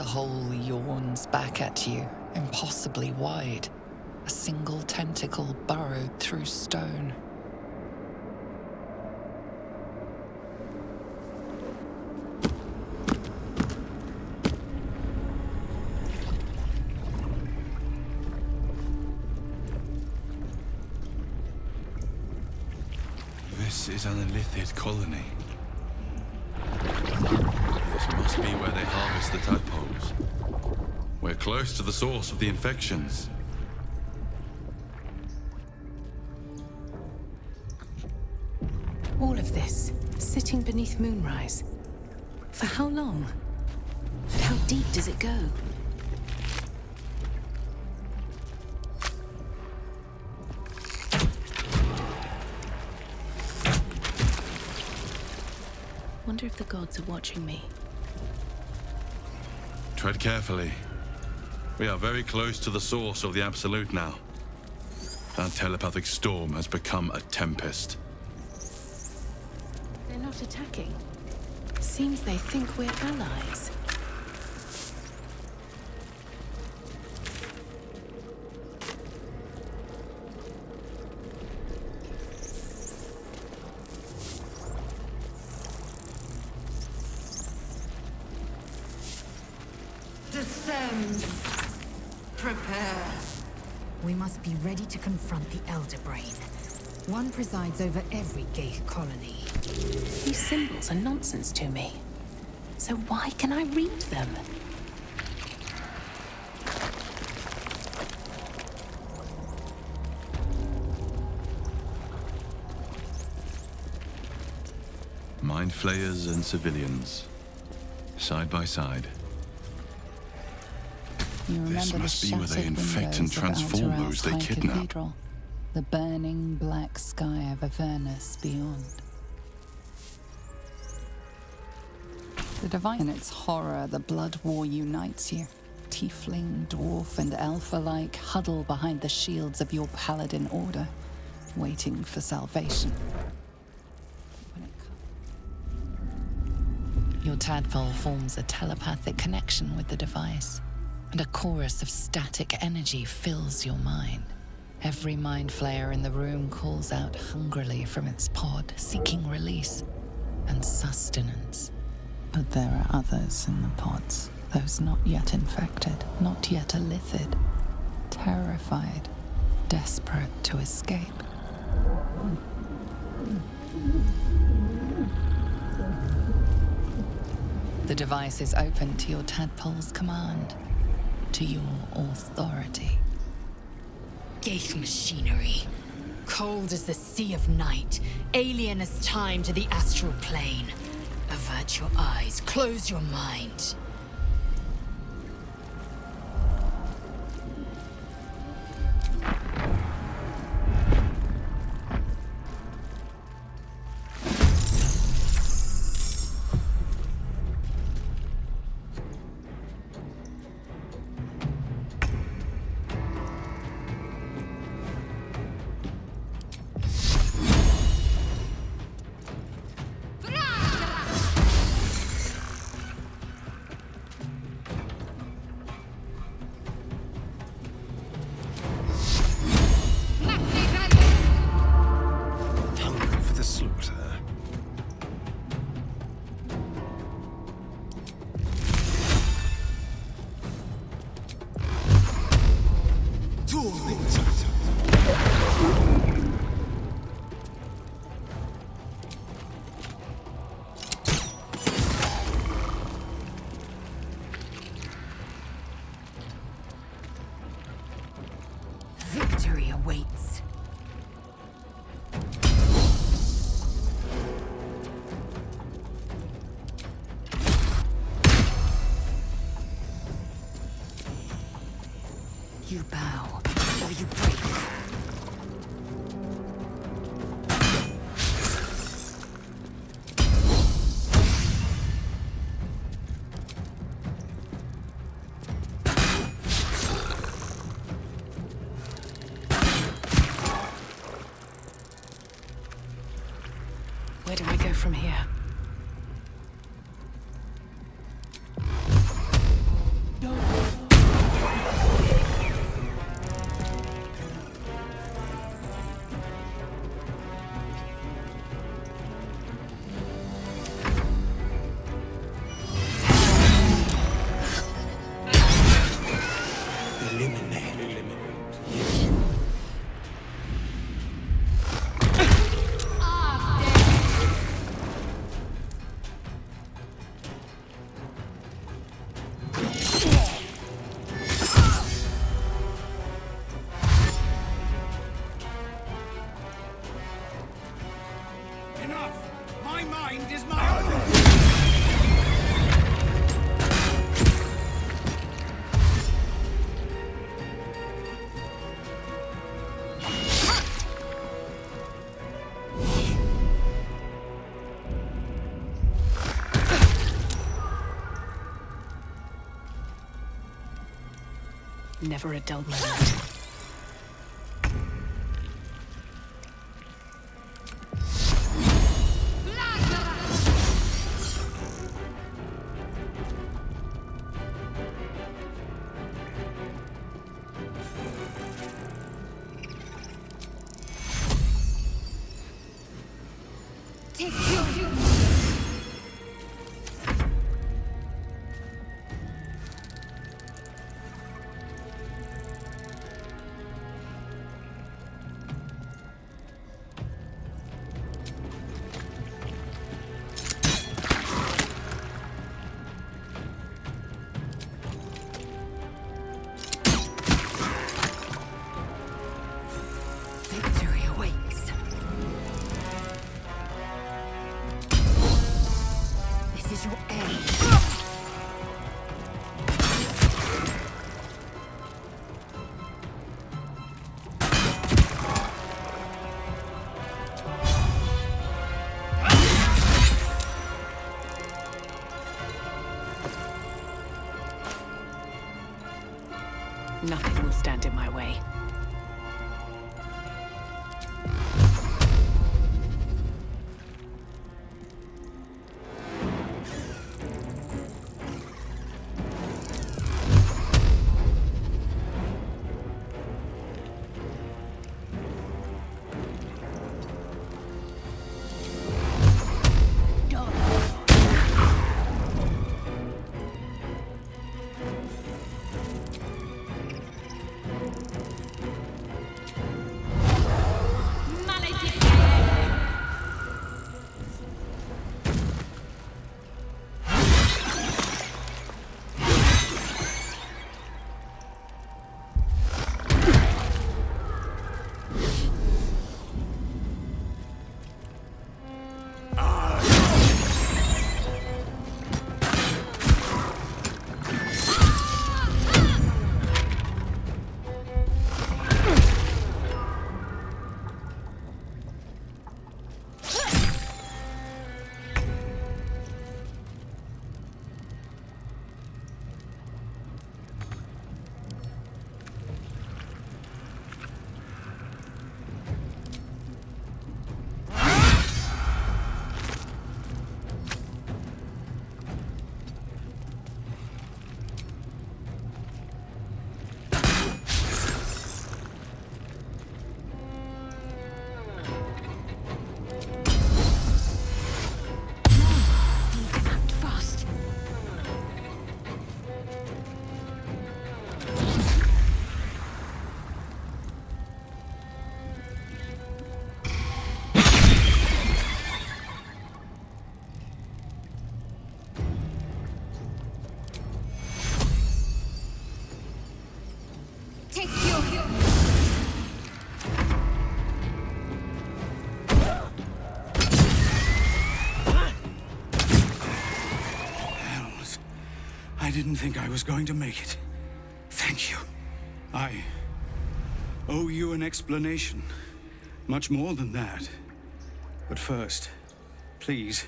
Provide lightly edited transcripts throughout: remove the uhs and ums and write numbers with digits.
hole yawns back at you, impossibly wide. A single tentacle burrowed through stone. This is an illithid colony. This must be where they harvest the tadpoles. We're close to the source of the infections. All of this, sitting beneath moonrise. For how long? And how deep does it go? Wonder if the gods are watching me. Tread carefully. We are very close to the source of the Absolute now. That telepathic storm has become a tempest. They're not attacking. Seems they think we're allies. Descend. Prepare. We must be ready to confront the Elder Brain. One presides over every Ghaik colony. These symbols are nonsense to me. So why can I read them? Mind flayers and civilians, side by side. You remember This must the be where they shattered infect and windows of transform Altaral's those they high kidnap. cathedral, the burning black sky of Avernus beyond. The device in its horror, the blood war unites you. Tiefling, dwarf, and elf alike huddle behind the shields of your paladin order, waiting for salvation. Your tadpole forms a telepathic connection with the device, and a chorus of static energy fills your mind. Every mind flayer in the room calls out hungrily from its pod, seeking release and sustenance. But there are others in the pods, those not yet infected, not yet illithid, terrified, desperate to escape. The device is open to your tadpole's command, to your authority. Ghaik machinery. Cold as the sea of night, alien as time to the astral plane. Avert your eyes, close your mind. Victory awaits. You bow, or you break. Where do I go from here? Enough! My mind is my own! Never a dull moment. Victory awaits. This is your end. Nothing will stand in my way. I didn't think I was going to make it. Thank you. I owe you an explanation. Much more than that. But first, please,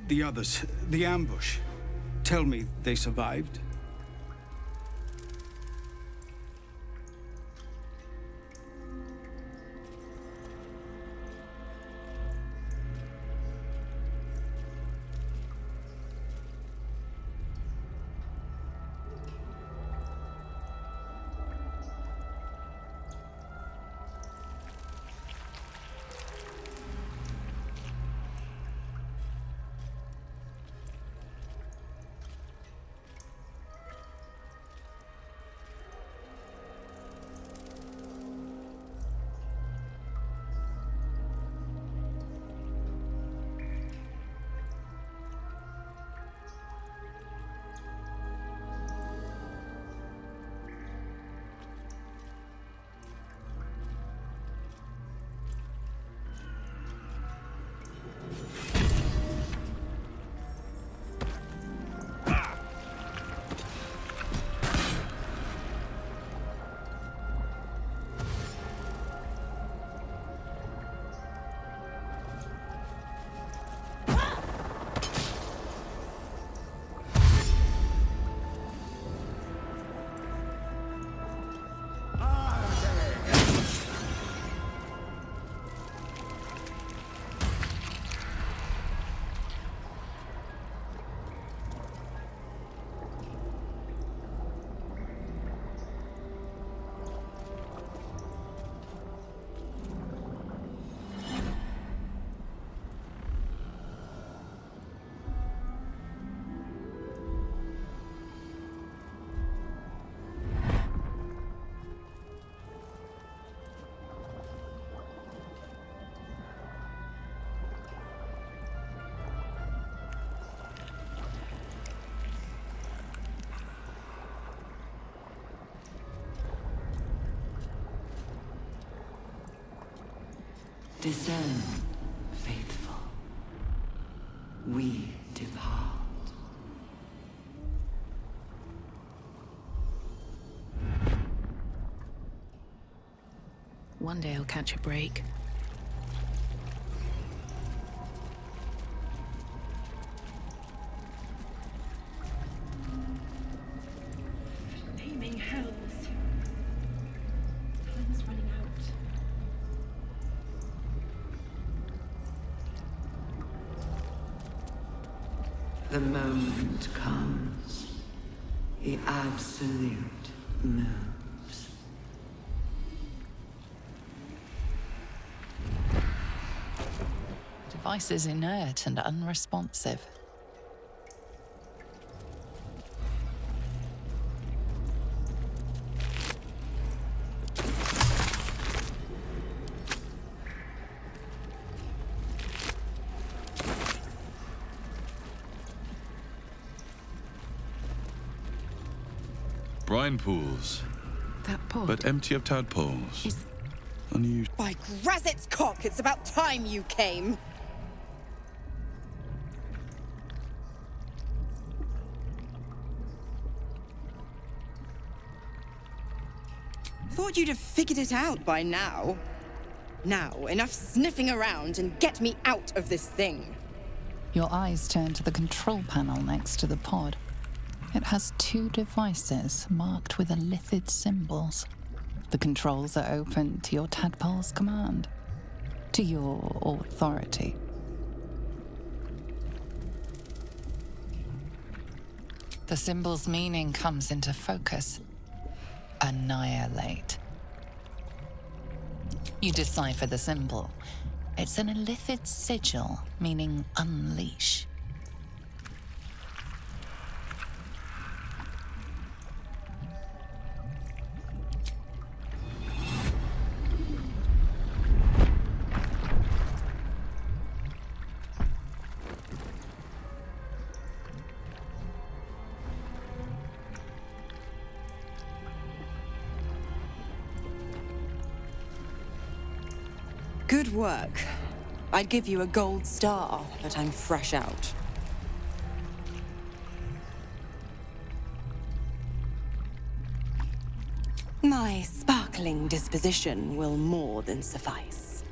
the others, the ambush. Tell me they survived? Descend, faithful. We depart. One day I'll catch a break. Flaming hells. Time's running out. The moment comes. The Absolute moves. The device is inert and unresponsive. Brine pools, That pod. but empty of tadpoles. Is- Unusual. By Grazit's cock, it's about time you came! Thought you'd have figured it out by now. Now, enough sniffing around and get me out of this thing. Your eyes turn to the control panel next to the pod. It has two devices marked with elithid symbols. The controls are open to your tadpole's command, to your authority. The symbol's meaning comes into focus. Annihilate. You decipher the symbol. It's an elithid sigil, meaning unleash. Good work. I'd give you a gold star, but I'm fresh out. My sparkling disposition will more than suffice.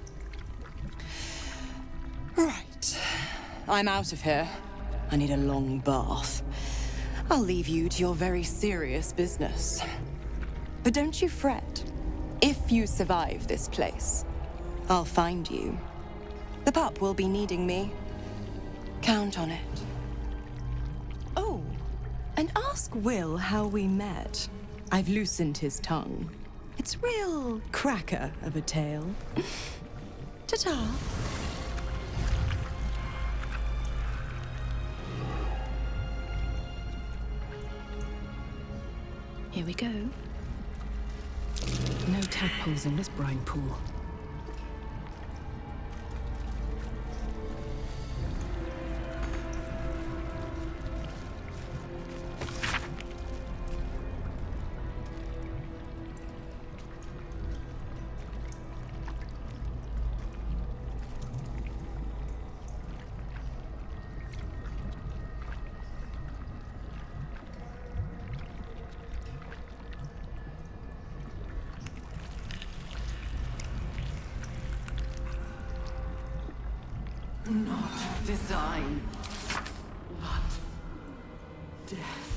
Right. I'm out of here. I need a long bath. I'll leave you to your very serious business. But don't you fret. If you survive this place, I'll find you. The pup will be needing me. Count on it. Oh, and ask Will how we met. I've loosened his tongue. It's real cracker of a tale. Ta-ta. Here we go. No tadpoles in this brine pool. Not design, but death.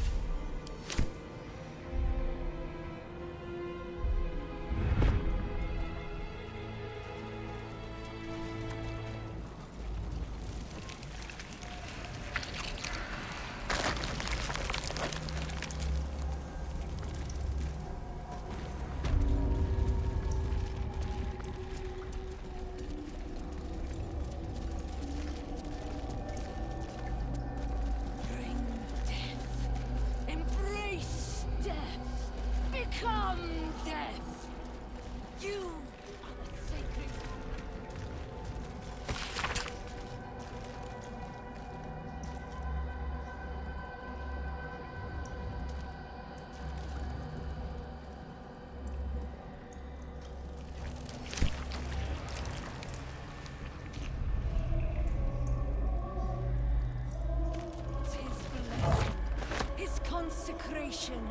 salvation.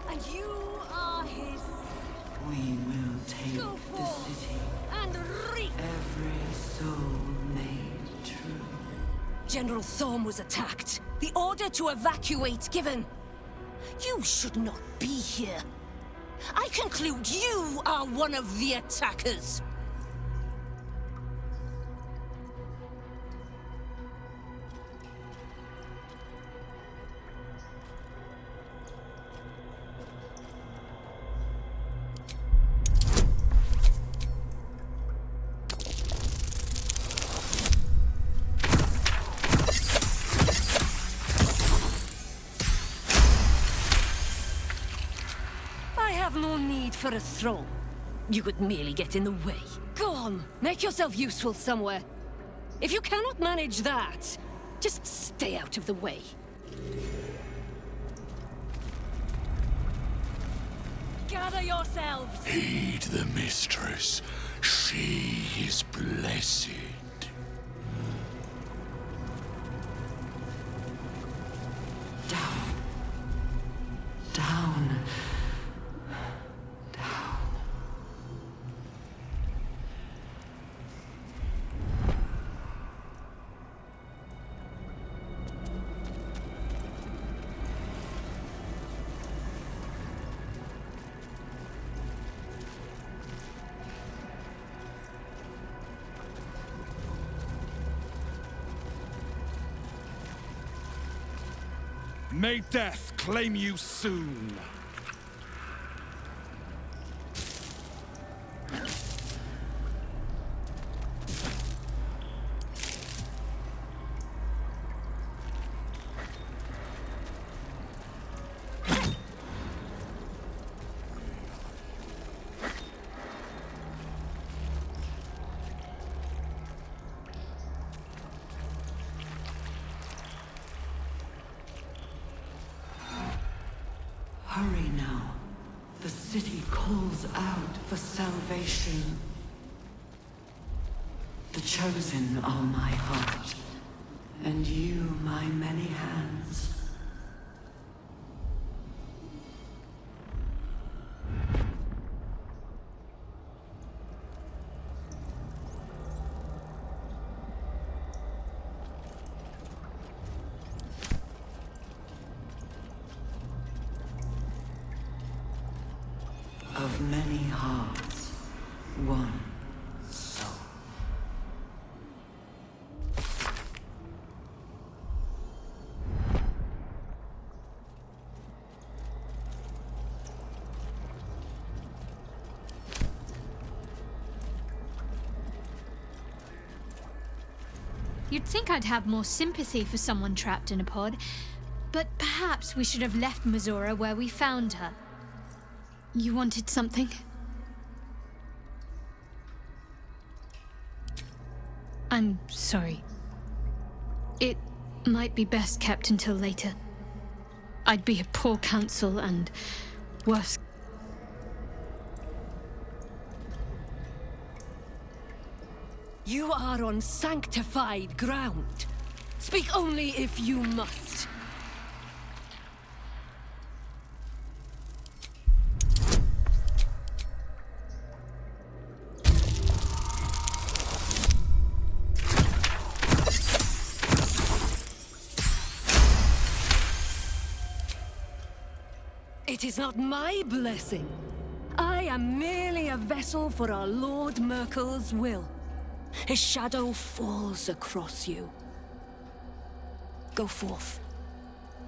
And you are his. We will take Go the forth city. and reap. Every soul made true. General Thorm was attacked. The order to evacuate given. You should not be here. I conclude you are one of the attackers. No need for a throne. You could merely get in the way. Go on, make yourself useful somewhere. If you cannot manage that, just stay out of the way. Gather yourselves! Heed the mistress. She is blessed. Down. Down. May death claim you soon. Hurry now. The city calls out for salvation. The chosen are my heart, and you my many hands. Of many hearts, one soul. You'd think I'd have more sympathy for someone trapped in a pod, but perhaps we should have left Mizora where we found her. You wanted something? I'm sorry. It might be best kept until later. I'd be a poor counsel and worse. You are on sanctified ground. Speak only if you must. It is not my blessing. I am merely a vessel for our Lord Merkel's will. His shadow falls across you. Go forth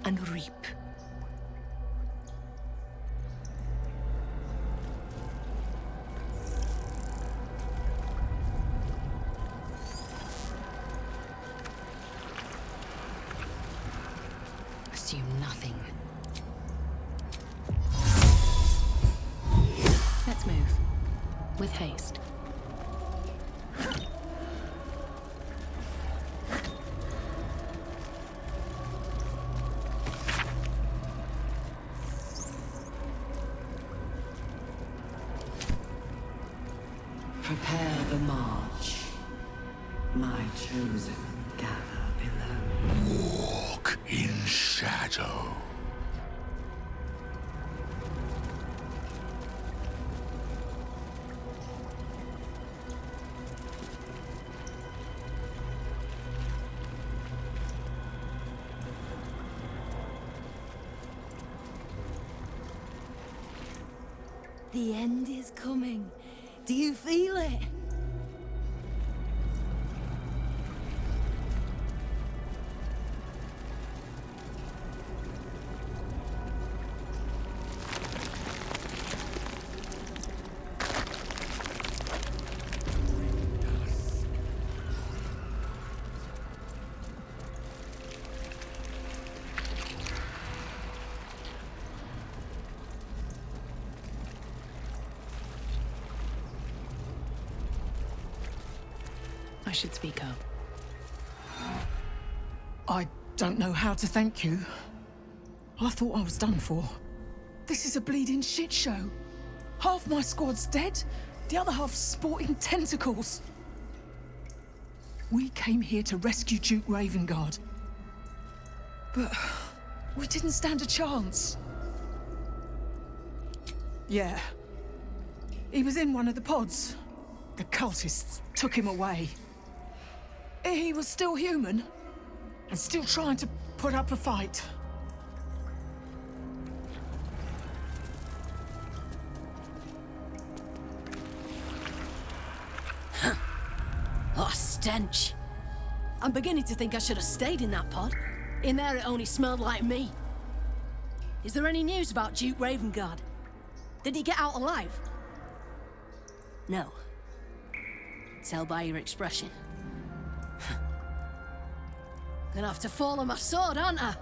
and reap. Assume nothing. Let's move. With haste. Prepare the march. My chosen gather below. Walk in shadow. The end is coming. Do you feel it? I should speak up. I don't know how to thank you. I thought I was done for. This is a bleeding shit show. Half my squad's dead, the other half sporting tentacles. We came here to rescue Duke Ravengard. But we didn't stand a chance. Yeah. He was in one of the pods. The cultists took him away. He was still human, and still trying to put up a fight. What a stench. I'm beginning to think I should have stayed in that pod. In there it only smelled like me. Is there any news about Duke Ravengard? Did he get out alive? No. Tell by your expression. Gonna have to fall on my sword, aren't I?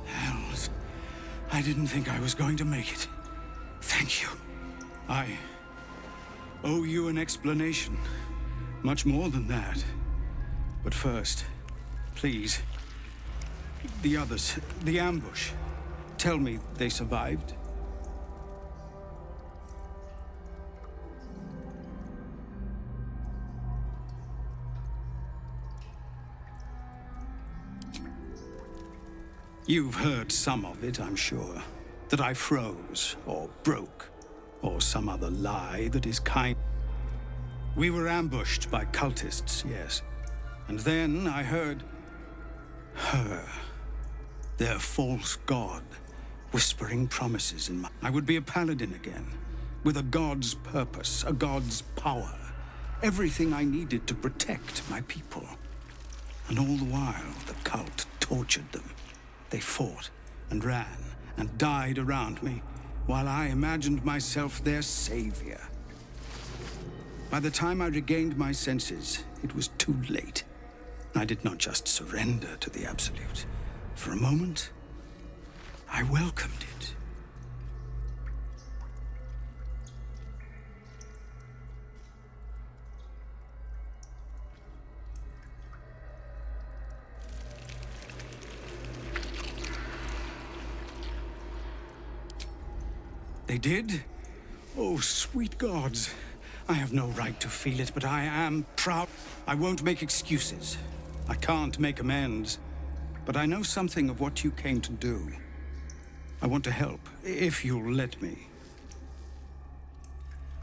Hells. I didn't think I was going to make it. Thank you. I owe you an explanation. Much more than that. But first, please, the others, the ambush. Tell me they survived? You've heard some of it, I'm sure. That I froze, or broke, or some other lie that is kind. We were ambushed by cultists, yes. And then I heard her, their false god, whispering promises in my... I would be a paladin again, with a god's purpose, a god's power. Everything I needed to protect my people. And all the while, the cult tortured them. They fought and ran and died around me, while I imagined myself their savior. By the time I regained my senses, it was too late. I did not just surrender to the Absolute. For a moment, I welcomed it. They did? Oh, sweet gods. I have no right to feel it, but I am proud. I won't make excuses. I can't make amends. But I know something of what you came to do. I want to help, if you'll let me.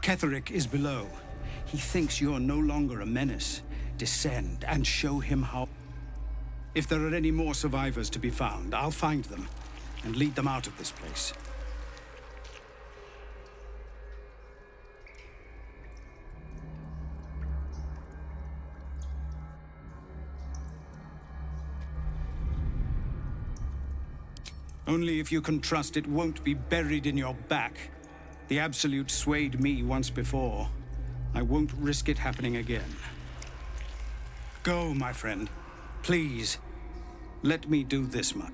Ketherick is below. He thinks you're no longer a menace. Descend and show him how. If there are any more survivors to be found, I'll find them and lead them out of this place. Only if you can trust it won't be buried in your back. The Absolute swayed me once before. I won't risk it happening again. Go, my friend. Please, let me do this much.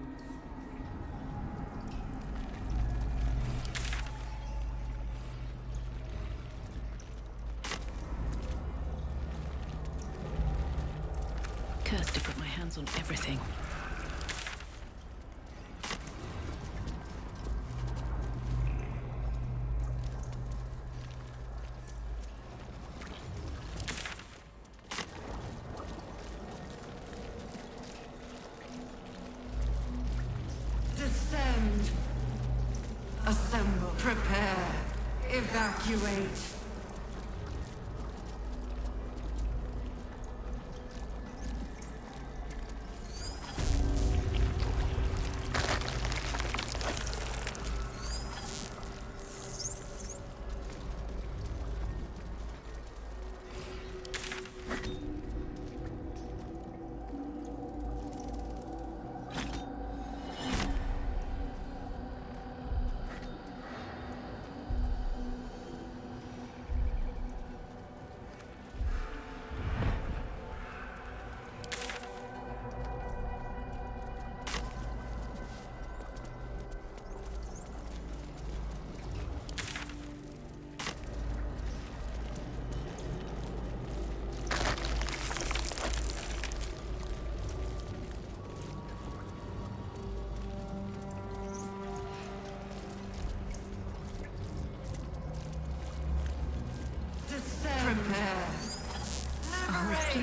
Cursed to put my hands on everything. Descend. Assemble. Prepare. Evacuate.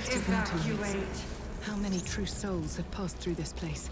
active interludes. How many true souls have passed through this place?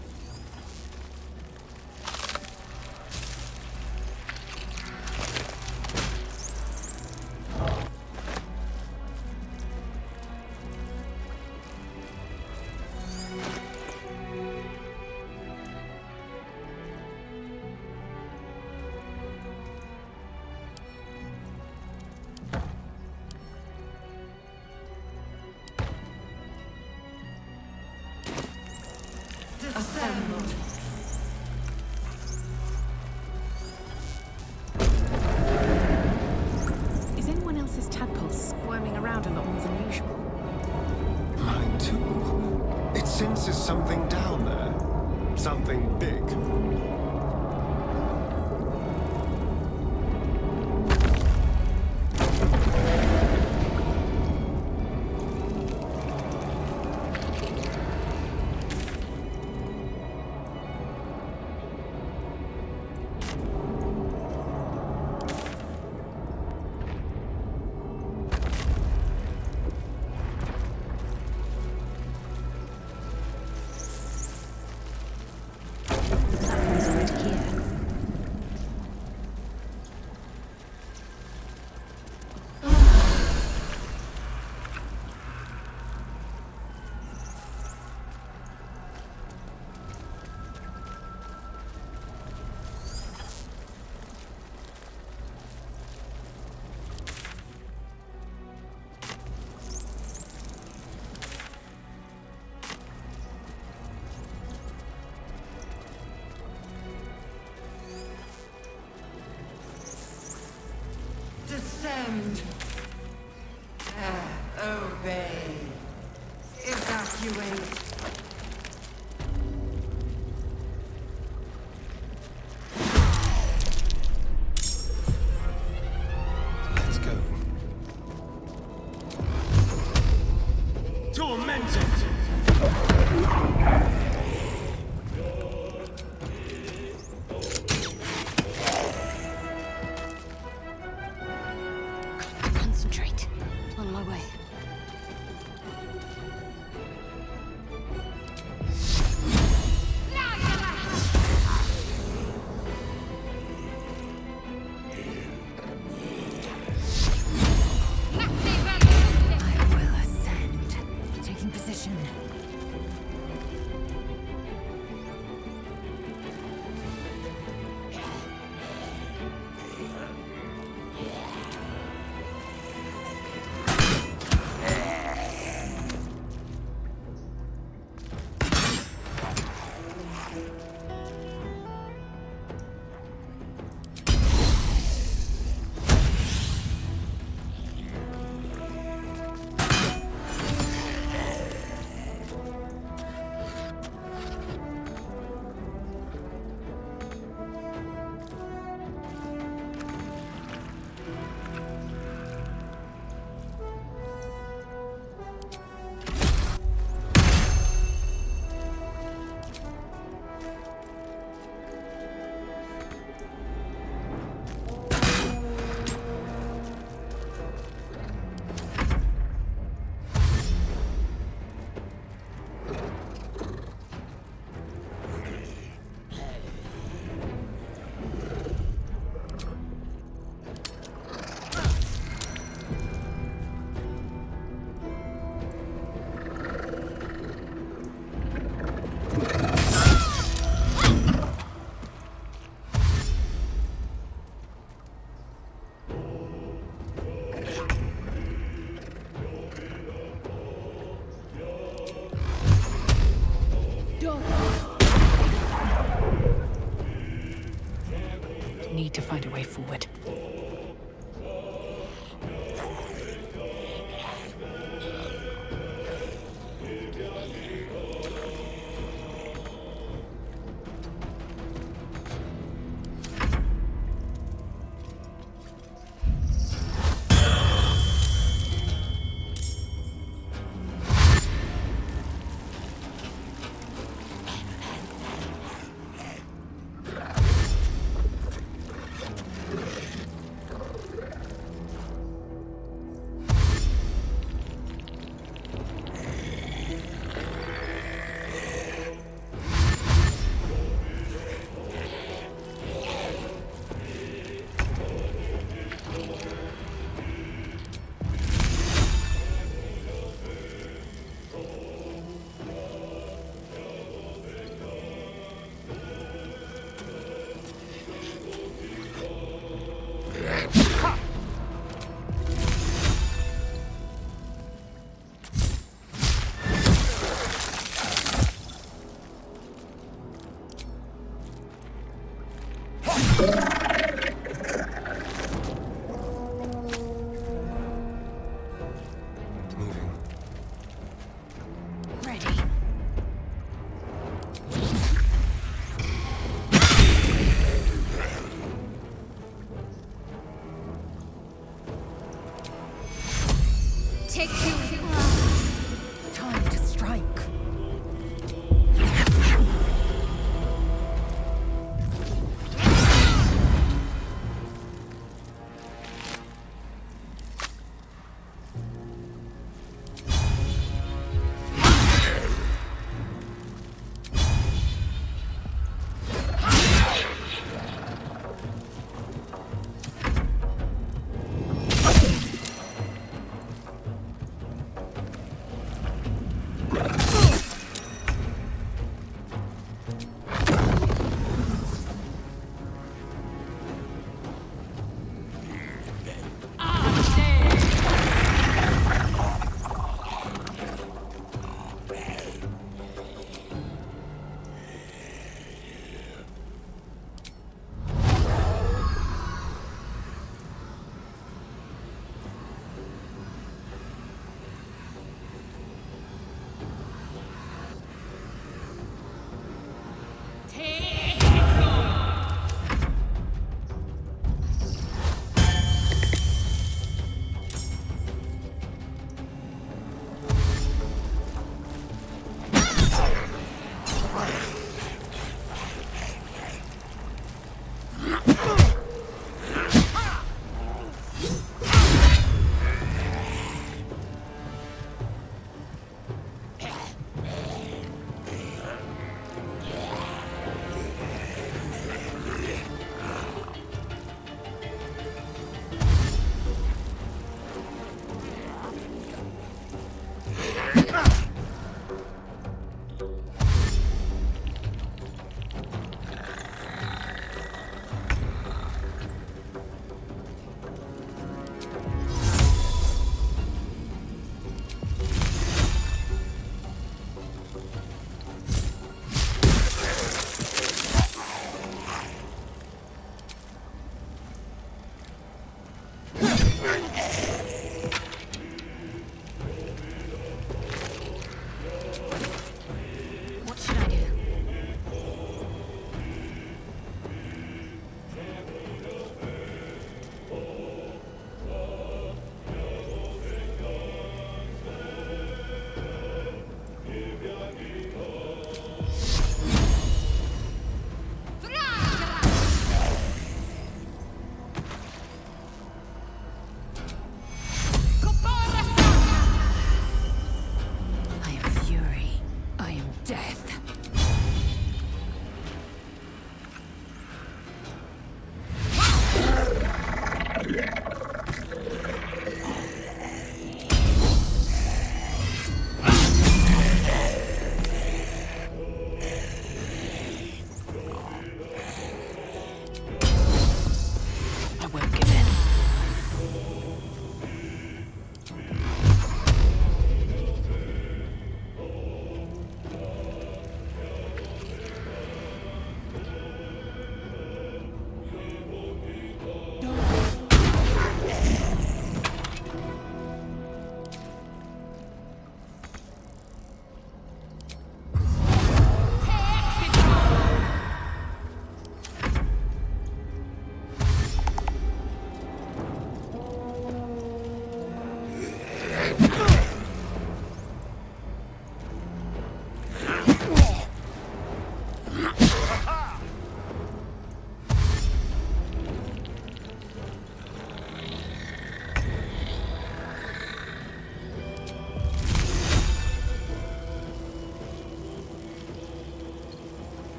Is anyone else's tadpoles squirming around a lot more than usual? Mine too. It senses something down there. Something big. Descend. Obey. Evacuate. Let's go. Tormented! Concentrate. On my way. I will ascend. Taking position. Need to find a way forward. Moving. Ready. Take two. Time to strike.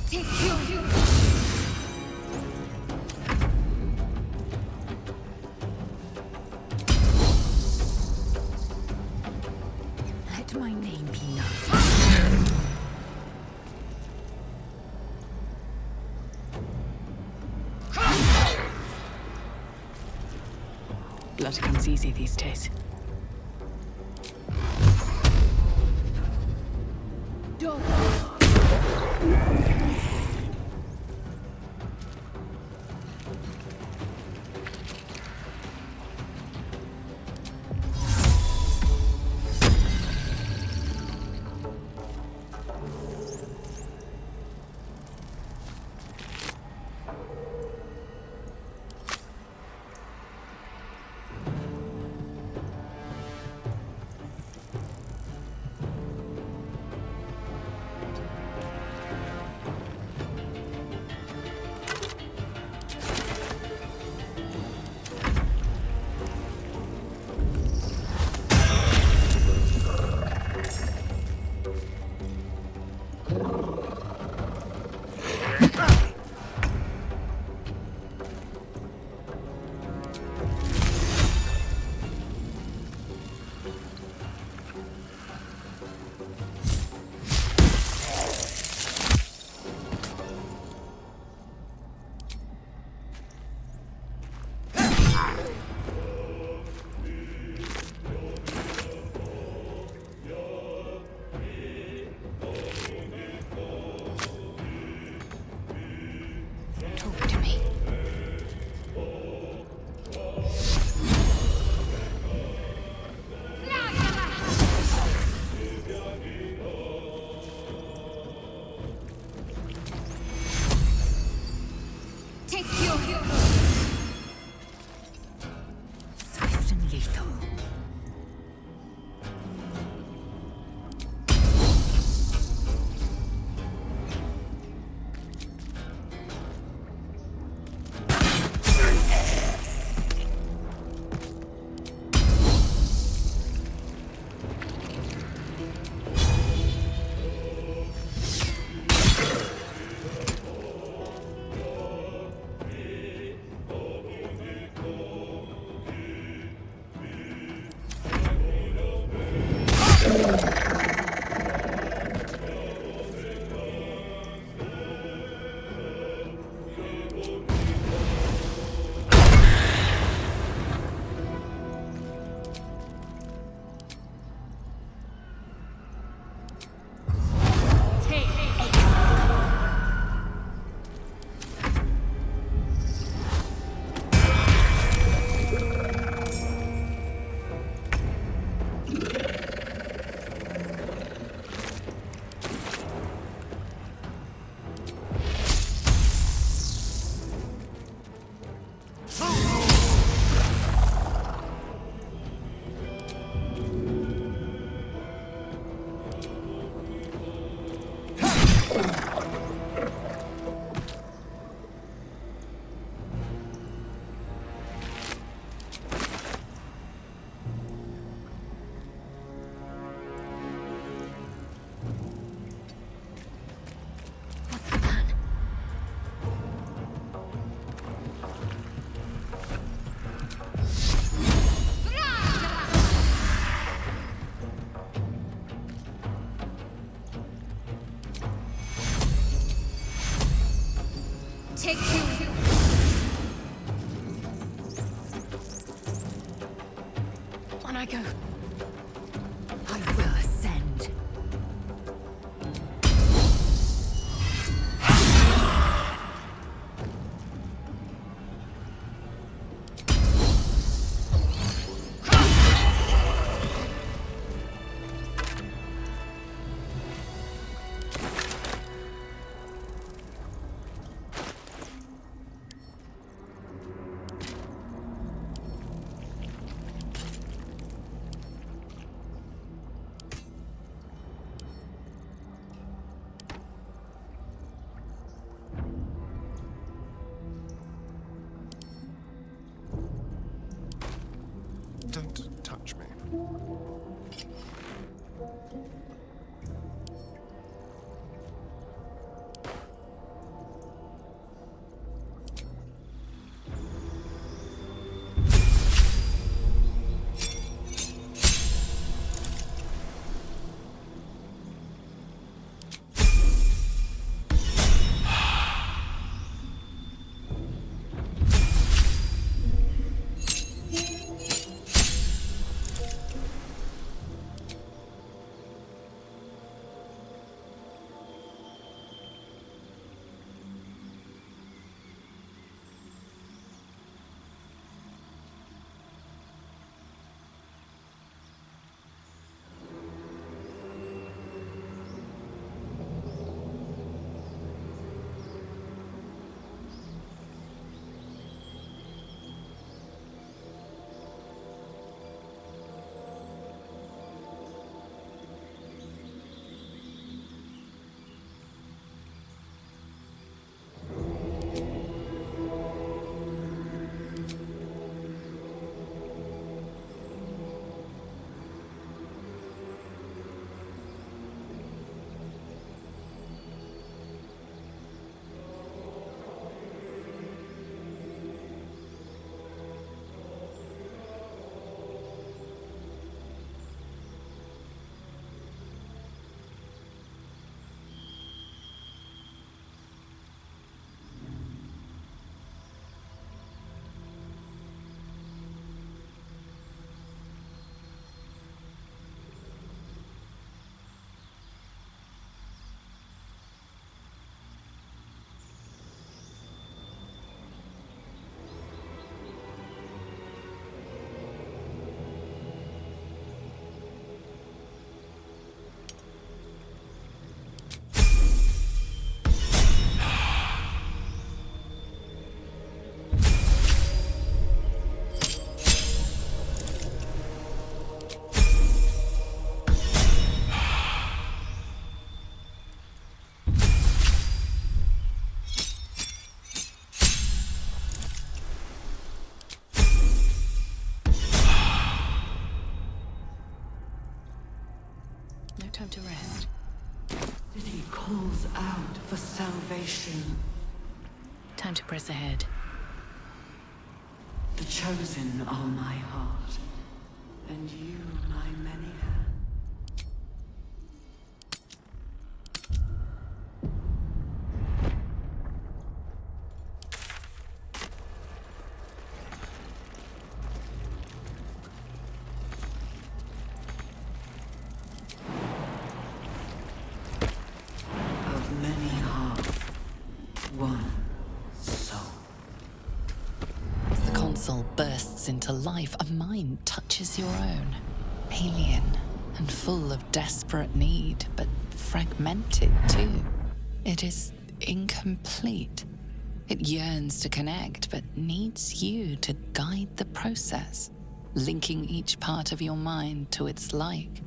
Take two. blood comes easy these days. Swift and lethal. Take two. On I go. I will ascend. Don't touch me. out for salvation. Time to press ahead. The chosen are my heart, and you my many hands. Of many hearts, one soul. As the console bursts into life, a mind touches your own. Alien and full of desperate need, but fragmented too. It is incomplete. It yearns to connect, but needs you to guide the process, linking each part of your mind to its like.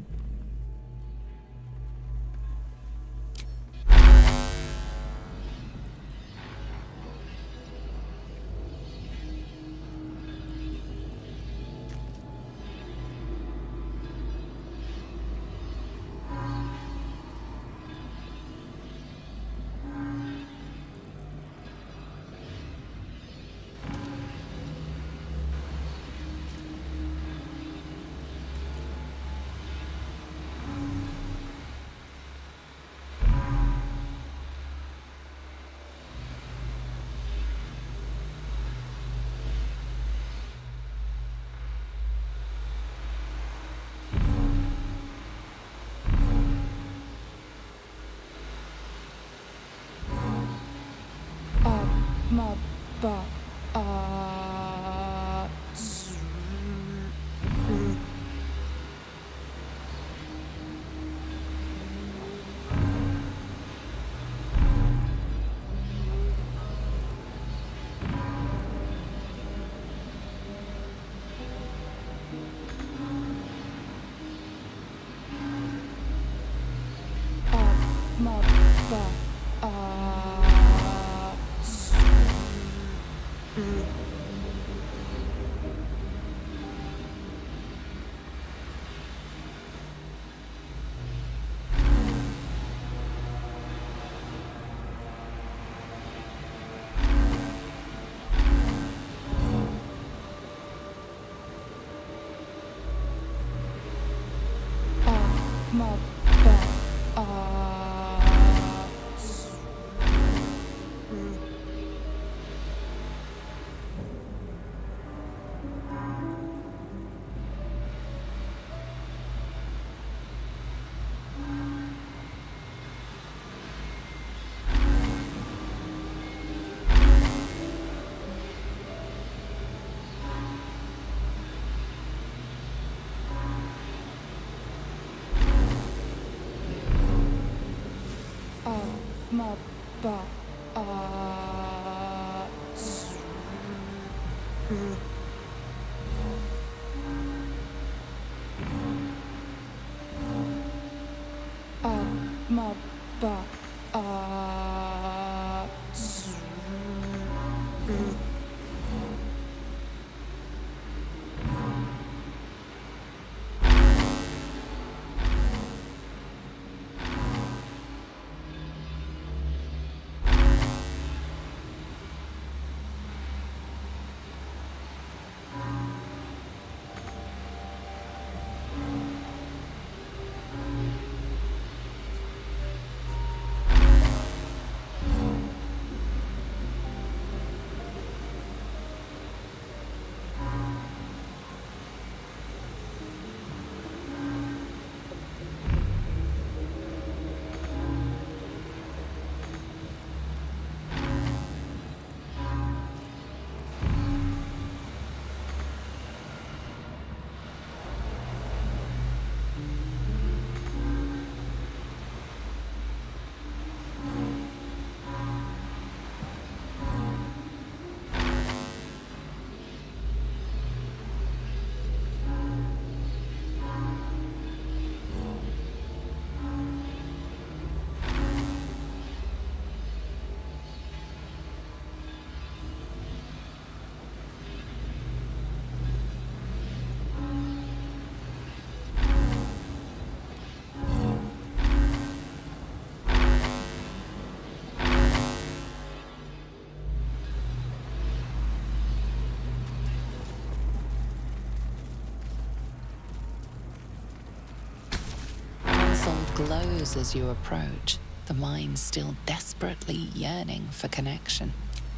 glows as you approach, the mind still desperately yearning for connection.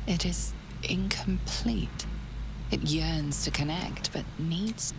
It is incomplete. It yearns to connect, but needs...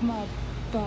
Ma ba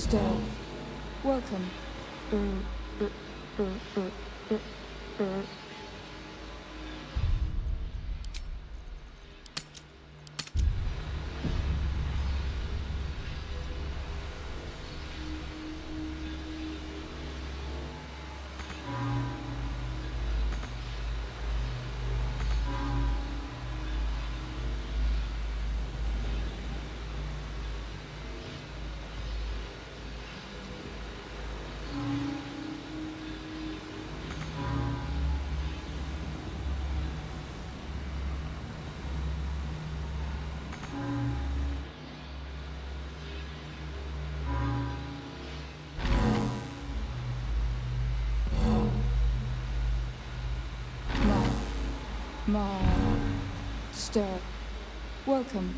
Still. Welcome. Stir. Welcome.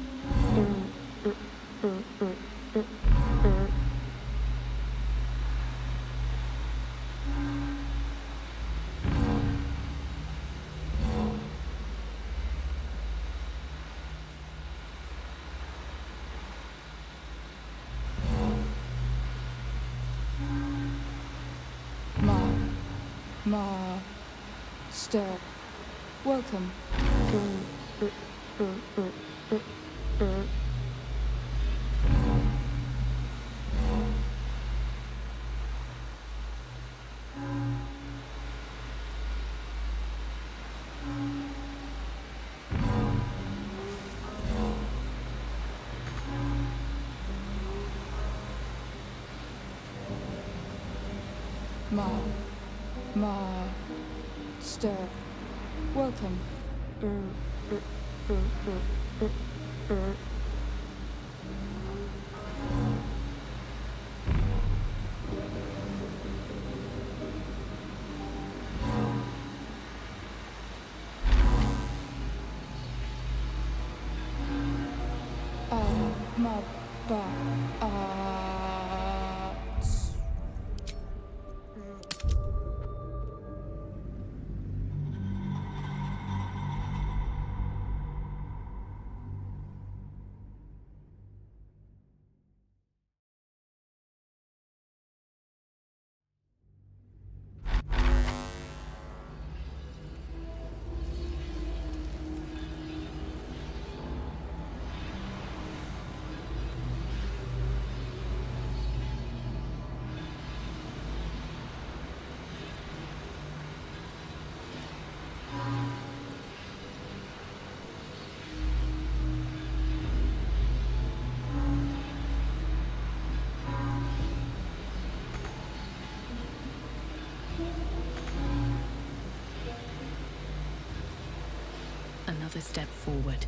Stir. Welcome. Stir. Welcome. another step forward.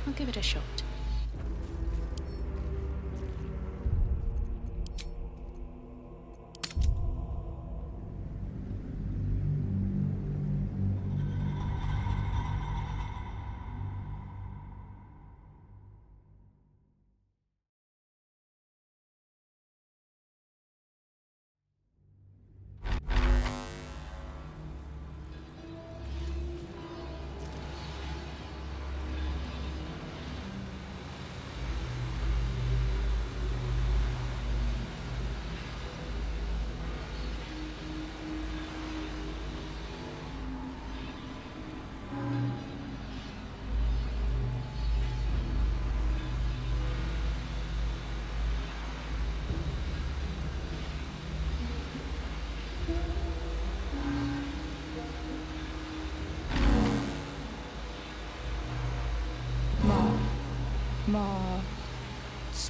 I'll give it a shot.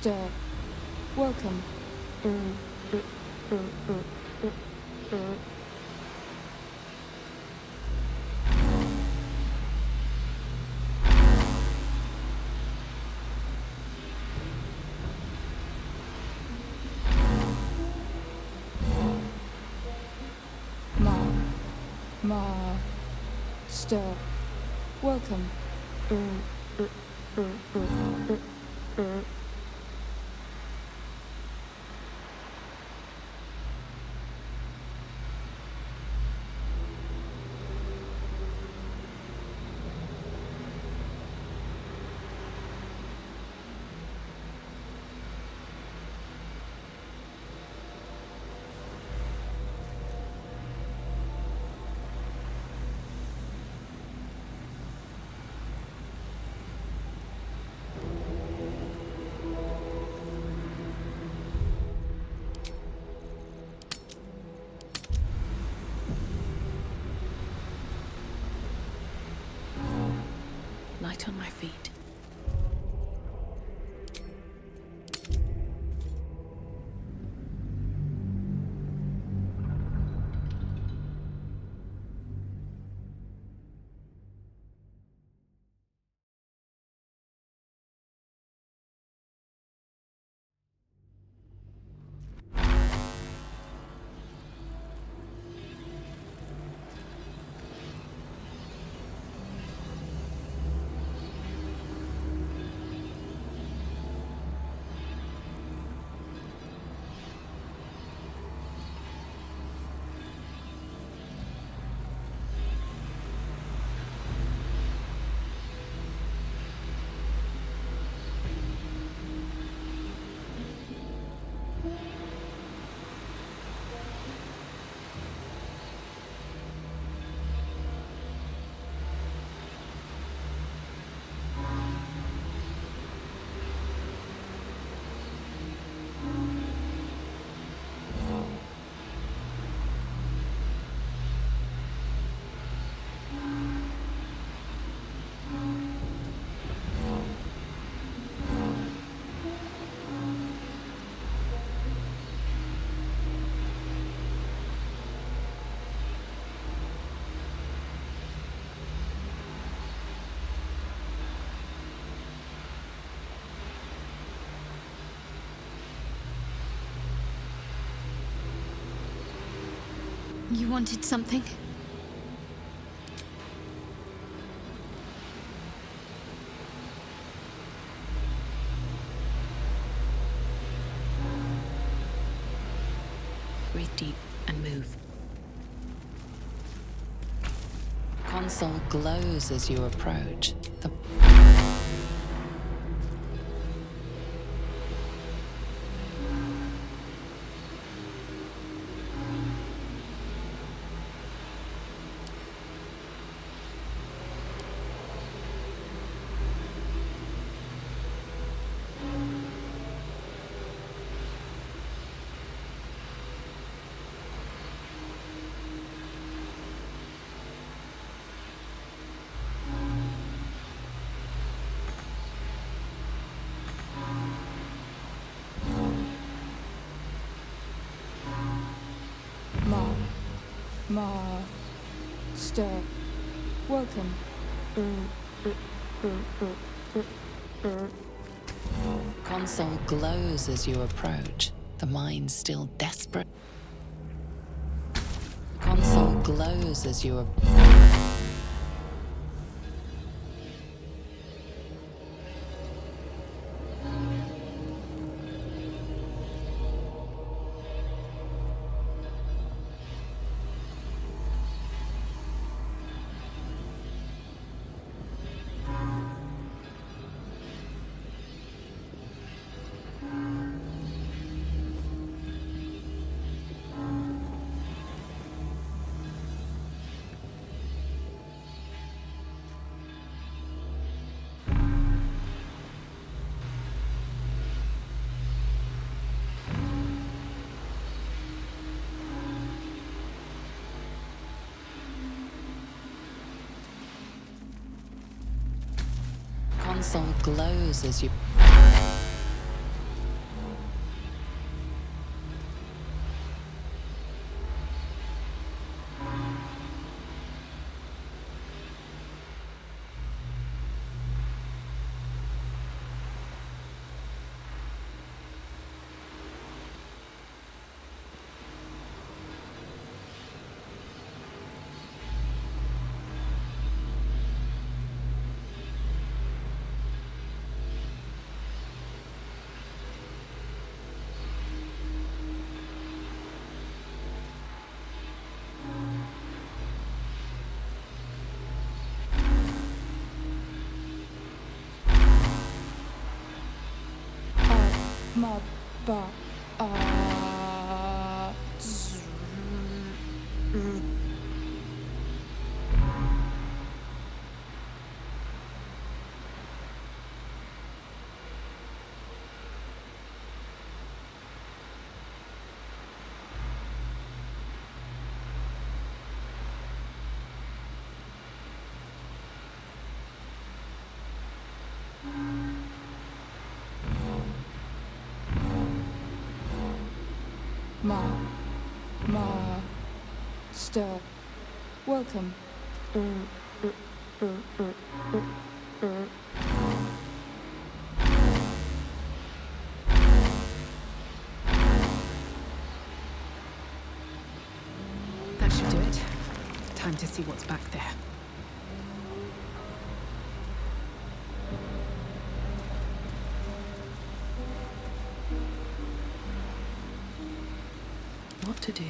Master, welcome. Master, welcome. Light on my feet. You wanted something? Breathe deep and move. Console glows as you approach. The Master, welcome. console glows as you approach. The mind still desperate. Console glows as you approach. Console glows as you... Master, welcome. That should do it. Time to see what's back there. What to do?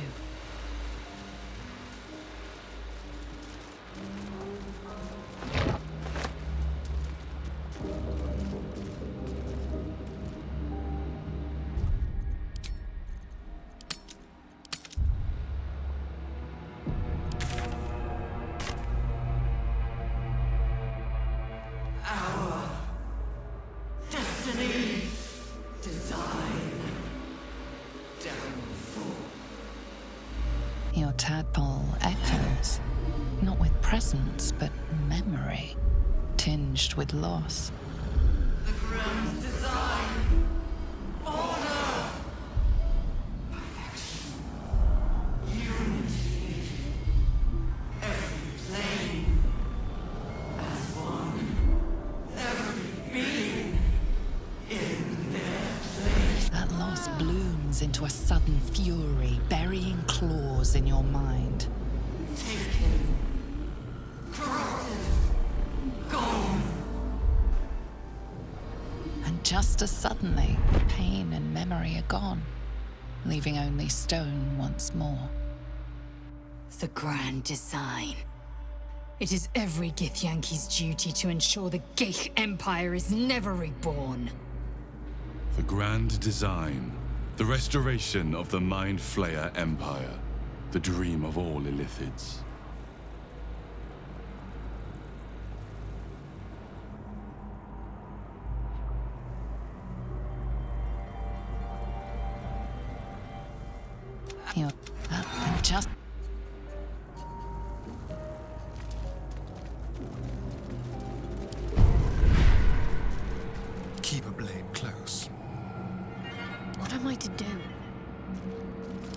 Your tadpole echoes, not with presence, but memory, tinged with loss. The grand design. Order. Perfection. Unity. Every plane. As one. Every being. In their place. That loss blooms into to a sudden fury, burying claws in your mind. Taken. Corrupted. Gone. And just as suddenly, pain and memory are gone, leaving only stone once more. The grand design. It is every Githyanki's duty to ensure the Geich Empire is never reborn. The grand design. The restoration of the Mind Flayer Empire. The dream of all Illithids. You're just... Keep a blade close. What am I to do?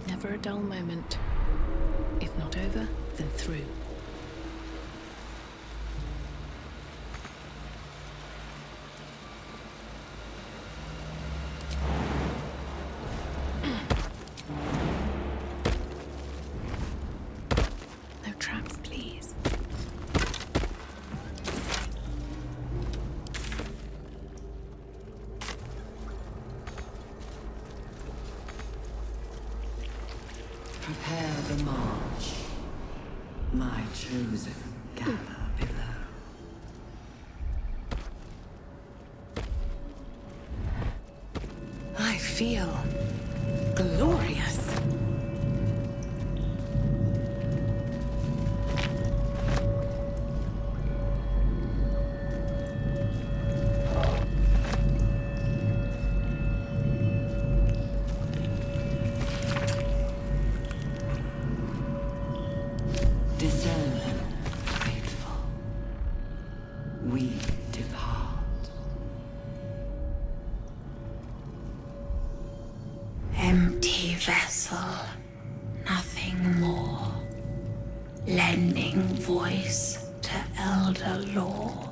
Never a dull moment. If not over, then through. No traps, please. Prepare the march. My chosen gather below. I feel glorious. Discern, faithful. We depart. Empty vessel, nothing more. Lending voice to elder law.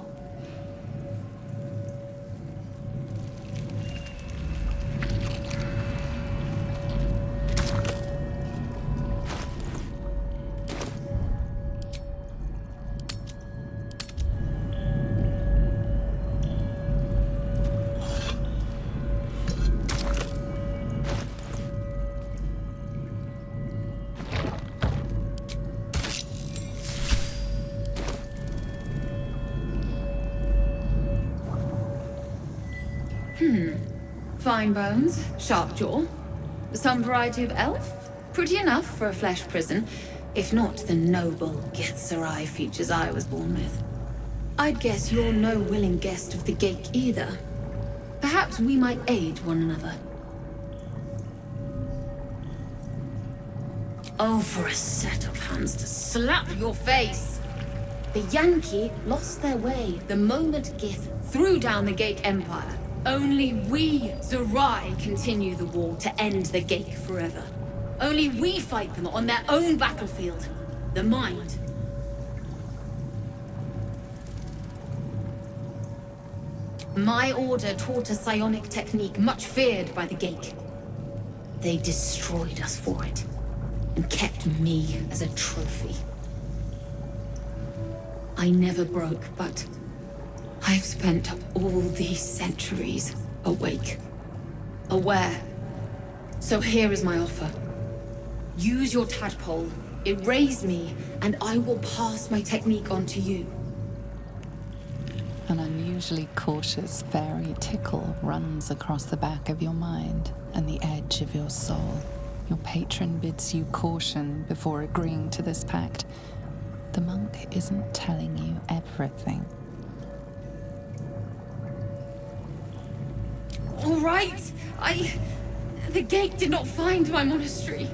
Fine bones, sharp jaw. Some variety of elf? Pretty enough for a flesh prison, if not the noble Githzerai features I was born with. I'd guess you're no willing guest of the Geich either. Perhaps we might aid one another. Oh, for a set of hands to slap your face! The Yankee lost their way the moment Gith threw down the Geich Empire. Only we, Zerai, continue the war to end the Geich forever. Only we fight them on their own battlefield, the Mind. My order taught a psionic technique much feared by the Geich. They destroyed us for it, and kept me as a trophy. I never broke, but I've spent all these centuries awake, aware. So here is my offer. Use your tadpole, erase me, and I will pass my technique on to you. An unusually cautious fairy tickle runs across the back of your mind and the edge of your soul. Your patron bids you caution before agreeing to this pact. The monk isn't telling you everything. All right, the Geich did not find my monastery.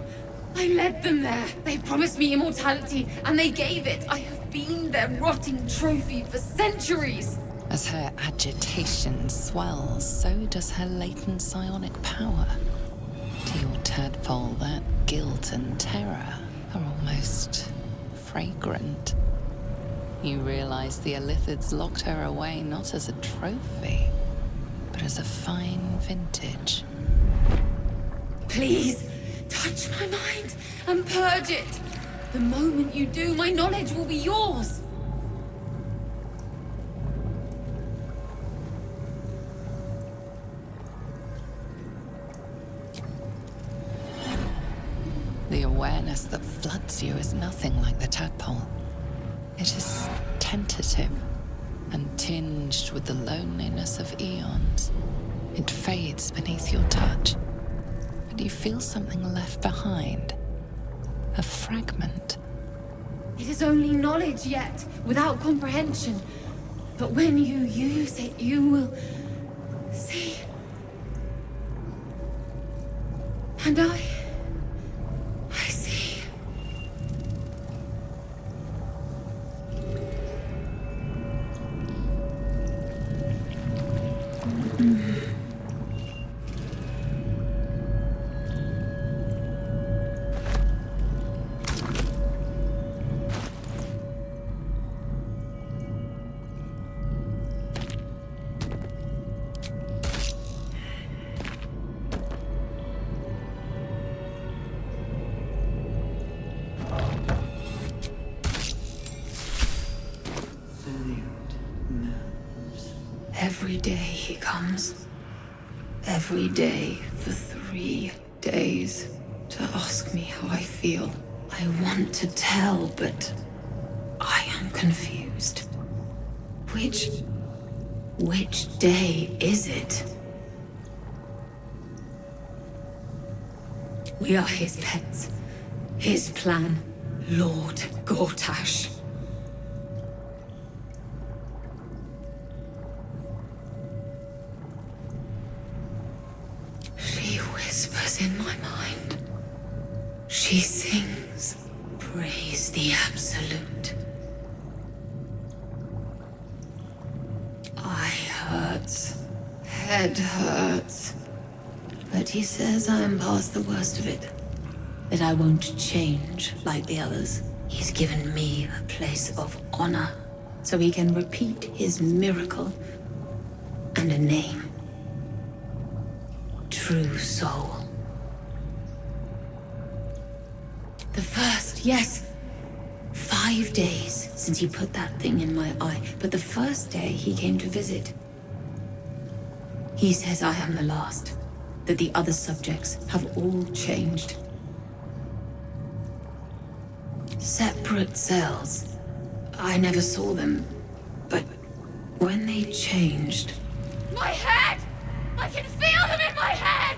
I led them there. They promised me immortality, and they gave it. I have been their rotting trophy for centuries. As her agitation swells, so does her latent psionic power. To your tadpole, that guilt and terror are almost fragrant. You realize the Illithids locked her away not as a trophy, but as a fine vintage. Please, touch my mind and purge it. The moment you do, my knowledge will be yours. The awareness that floods you is nothing like the tadpole. It is tentative and tinged with the loneliness of eons. It fades beneath your touch, but you feel something left behind. A fragment. It is only knowledge yet, without comprehension. But when you use it, you will see. And I see. Every day he comes. Every day for 3 days to ask me how I feel. I want to tell, but I am confused. Which day is it? We are his pets. His plan, Lord Gortash. She whispers in my mind. She sings, praise the Absolute. Eye hurts, head hurts. But he says I am past the worst of it. That I won't change like the others. He's given me a place of honor, so he can repeat his miracle and a name. True soul. The first, yes. 5 days since he put that thing in my eye, but the first day he came to visit. He says I am the last, that the other subjects have all changed. Separate cells. I never saw them, but when they changed... My head! I can feel them in my head!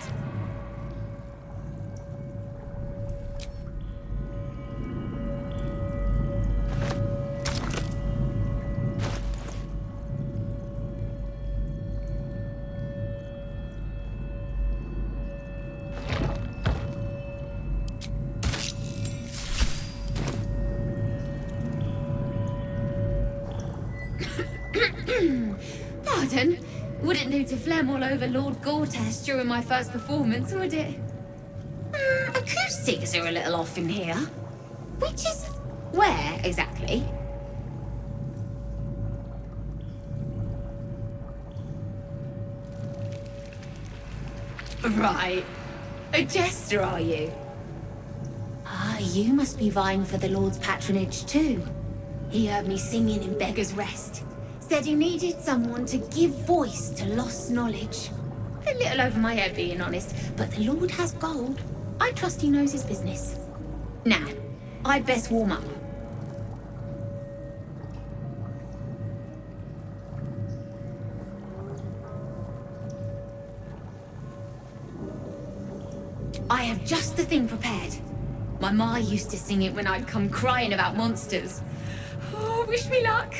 Pardon? Wouldn't do to phlegm all over Lord Gortash during my first performance, would it? Acoustics are a little off in here. Which is... where, exactly? Right. A jester, are you? Ah, you must be vying for the Lord's patronage too. He heard me singing in Beggar's Rest. Said he needed someone to give voice to lost knowledge. A little over my head, being honest, but the Lord has gold. I trust he knows his business. Now, I'd best warm up. I have just the thing prepared. My ma used to sing it when I'd come crying about monsters. Oh, wish me luck.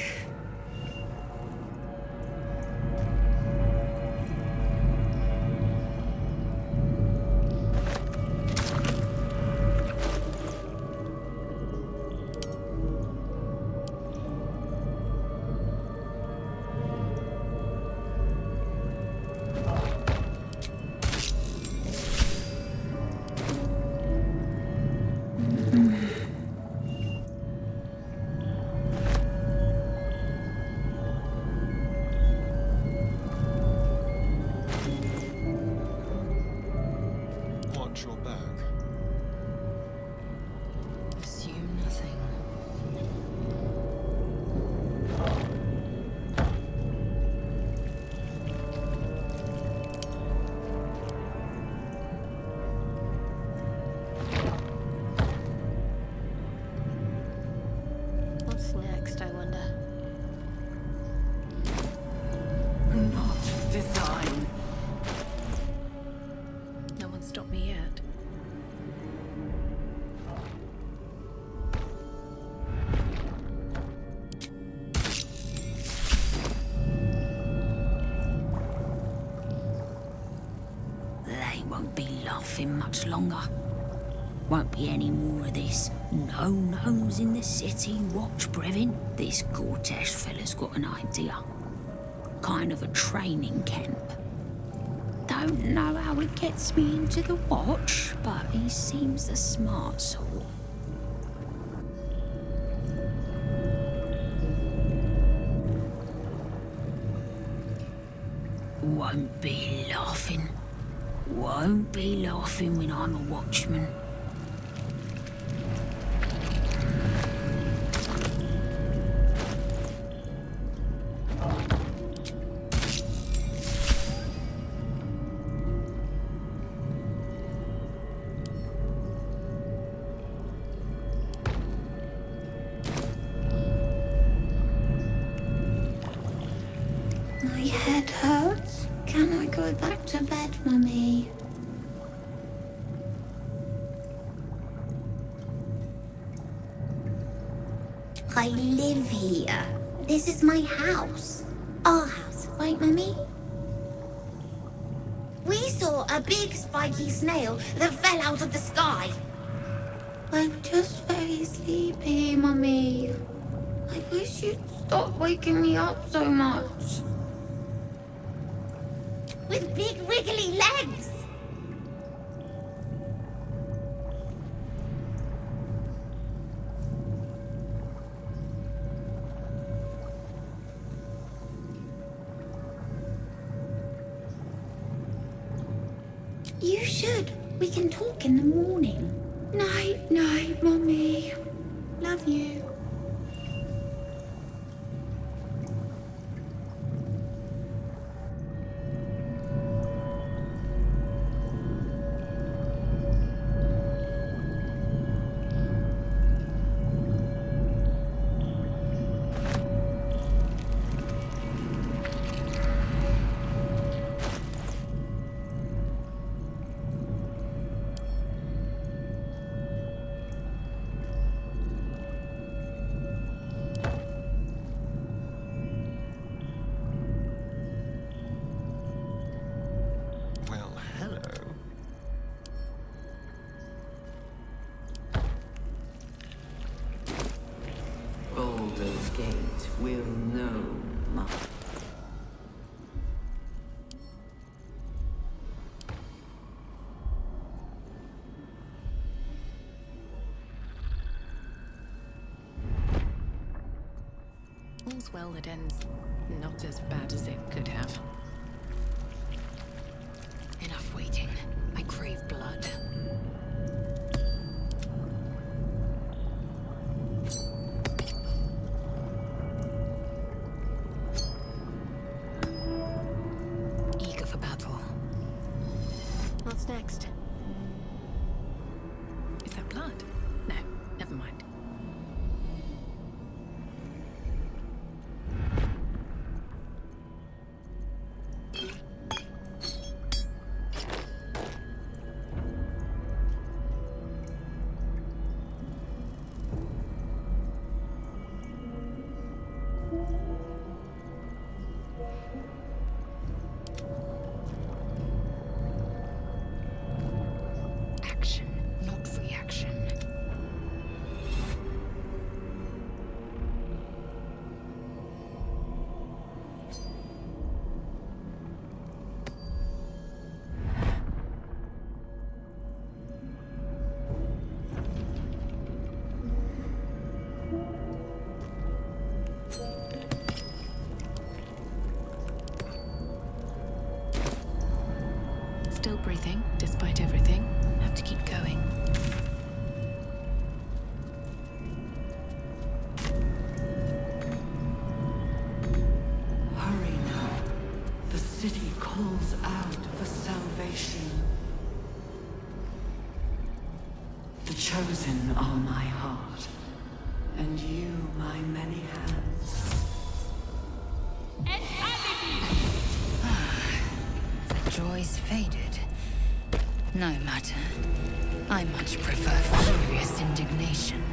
What's next, I wonder? Not design. No one stopped me yet. They won't be laughing much longer. Won't be any more of this. No gnomes in the city, watch, Brevin. This Cortesh fella's got an idea. Kind of a training camp. Don't know how it gets me into the watch, but he seems the smart sort. Won't be laughing. Won't be laughing when I'm a watchman. My head hurts. Can I go back to bed, Mummy? I live here. This is my house. Our house, right, Mummy? We saw a big spiky snail that fell out of the sky. I'm just very sleepy, Mummy. I wish you'd stop waking me up so much. With big wiggly legs! You should. We can talk in the morning. Night, night, Mummy. Love you. Well, hello. Baldur's Gate will know much. All's well that ends not as bad as it could have. Enough waiting. I crave blood. Eager for battle. What's next? Is that blood? No, never mind. Action, not reaction. Still breathing, despite everything. Have to keep going. Hurry now. The city calls out for salvation. The chosen are my heart, and you my many hands. The joy's faded. No matter. I much prefer furious indignation.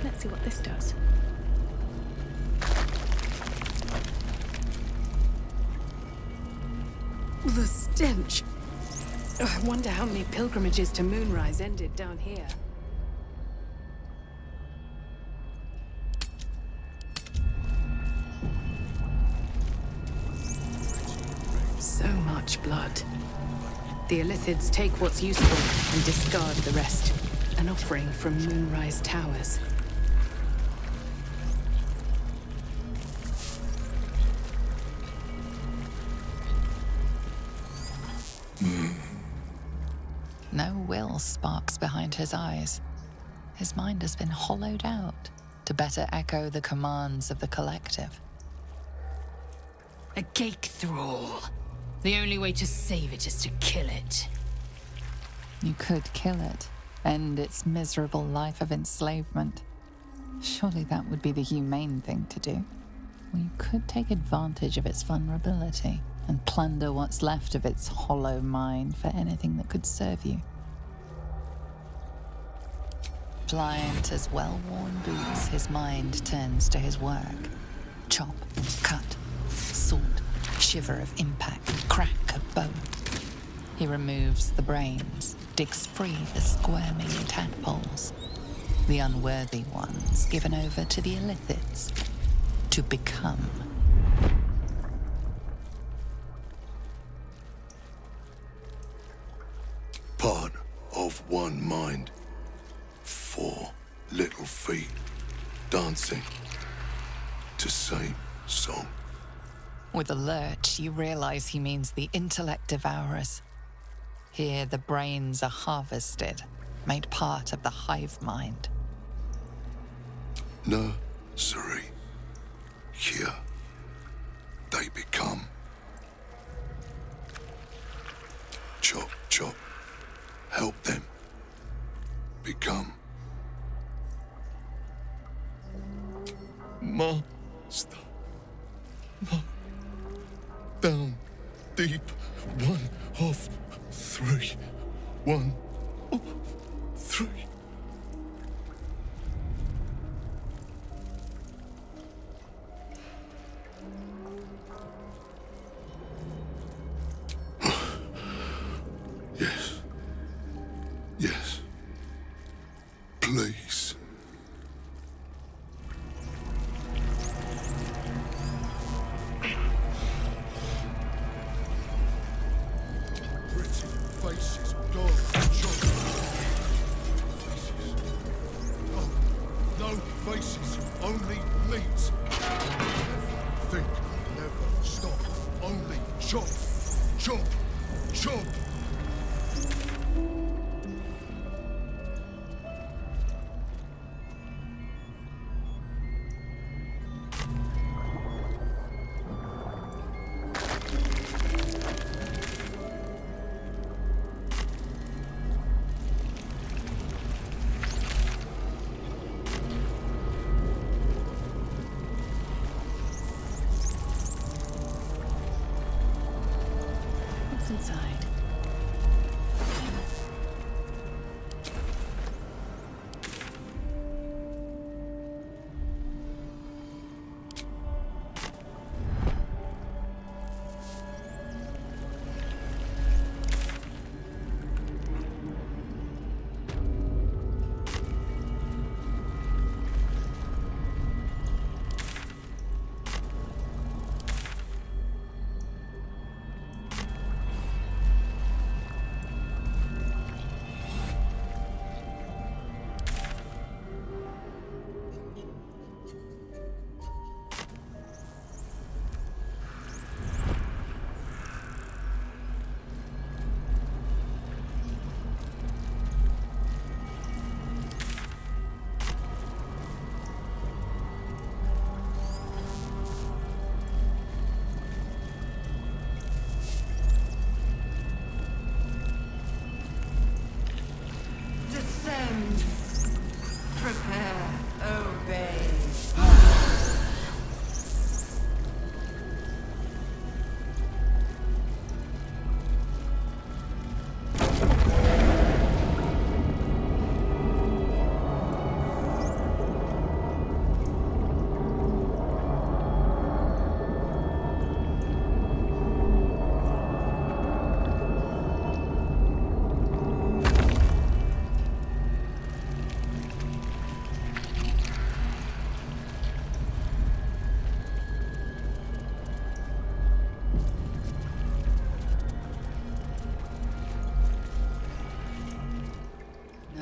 Let's see what this does. The stench! I wonder how many pilgrimages to Moonrise ended down here. So much blood. The Illithids take what's useful and discard the rest. An offering from Moonrise Towers. No will sparks behind his eyes. His mind has been hollowed out to better echo the commands of the collective. A gate thrall. The only way to save it is to kill it. You could kill it, end its miserable life of enslavement. Surely that would be the humane thing to do. Or you could take advantage of its vulnerability and plunder what's left of its hollow mind for anything that could serve you. Pliant as well-worn boots, his mind turns to his work. Chop, cut, sort, shiver of impact, crack of bone. He removes the brains, digs free the squirming tadpoles, the unworthy ones given over to the Illithids to become. Part of one mind. 4 little feet dancing to same song. With a lurch, you realize he means the intellect devourers. Here, the brains are harvested, made part of the hive mind. Nursery. Here, they become. Chop, chop. Help them become. Master. No. Down deep. 1 of 3. 1 of 3. Yes. Yes. Please. Pretty faces, dog, chop. Faces. No faces, only meat. Never think, never stop. Only chop, chop, chop.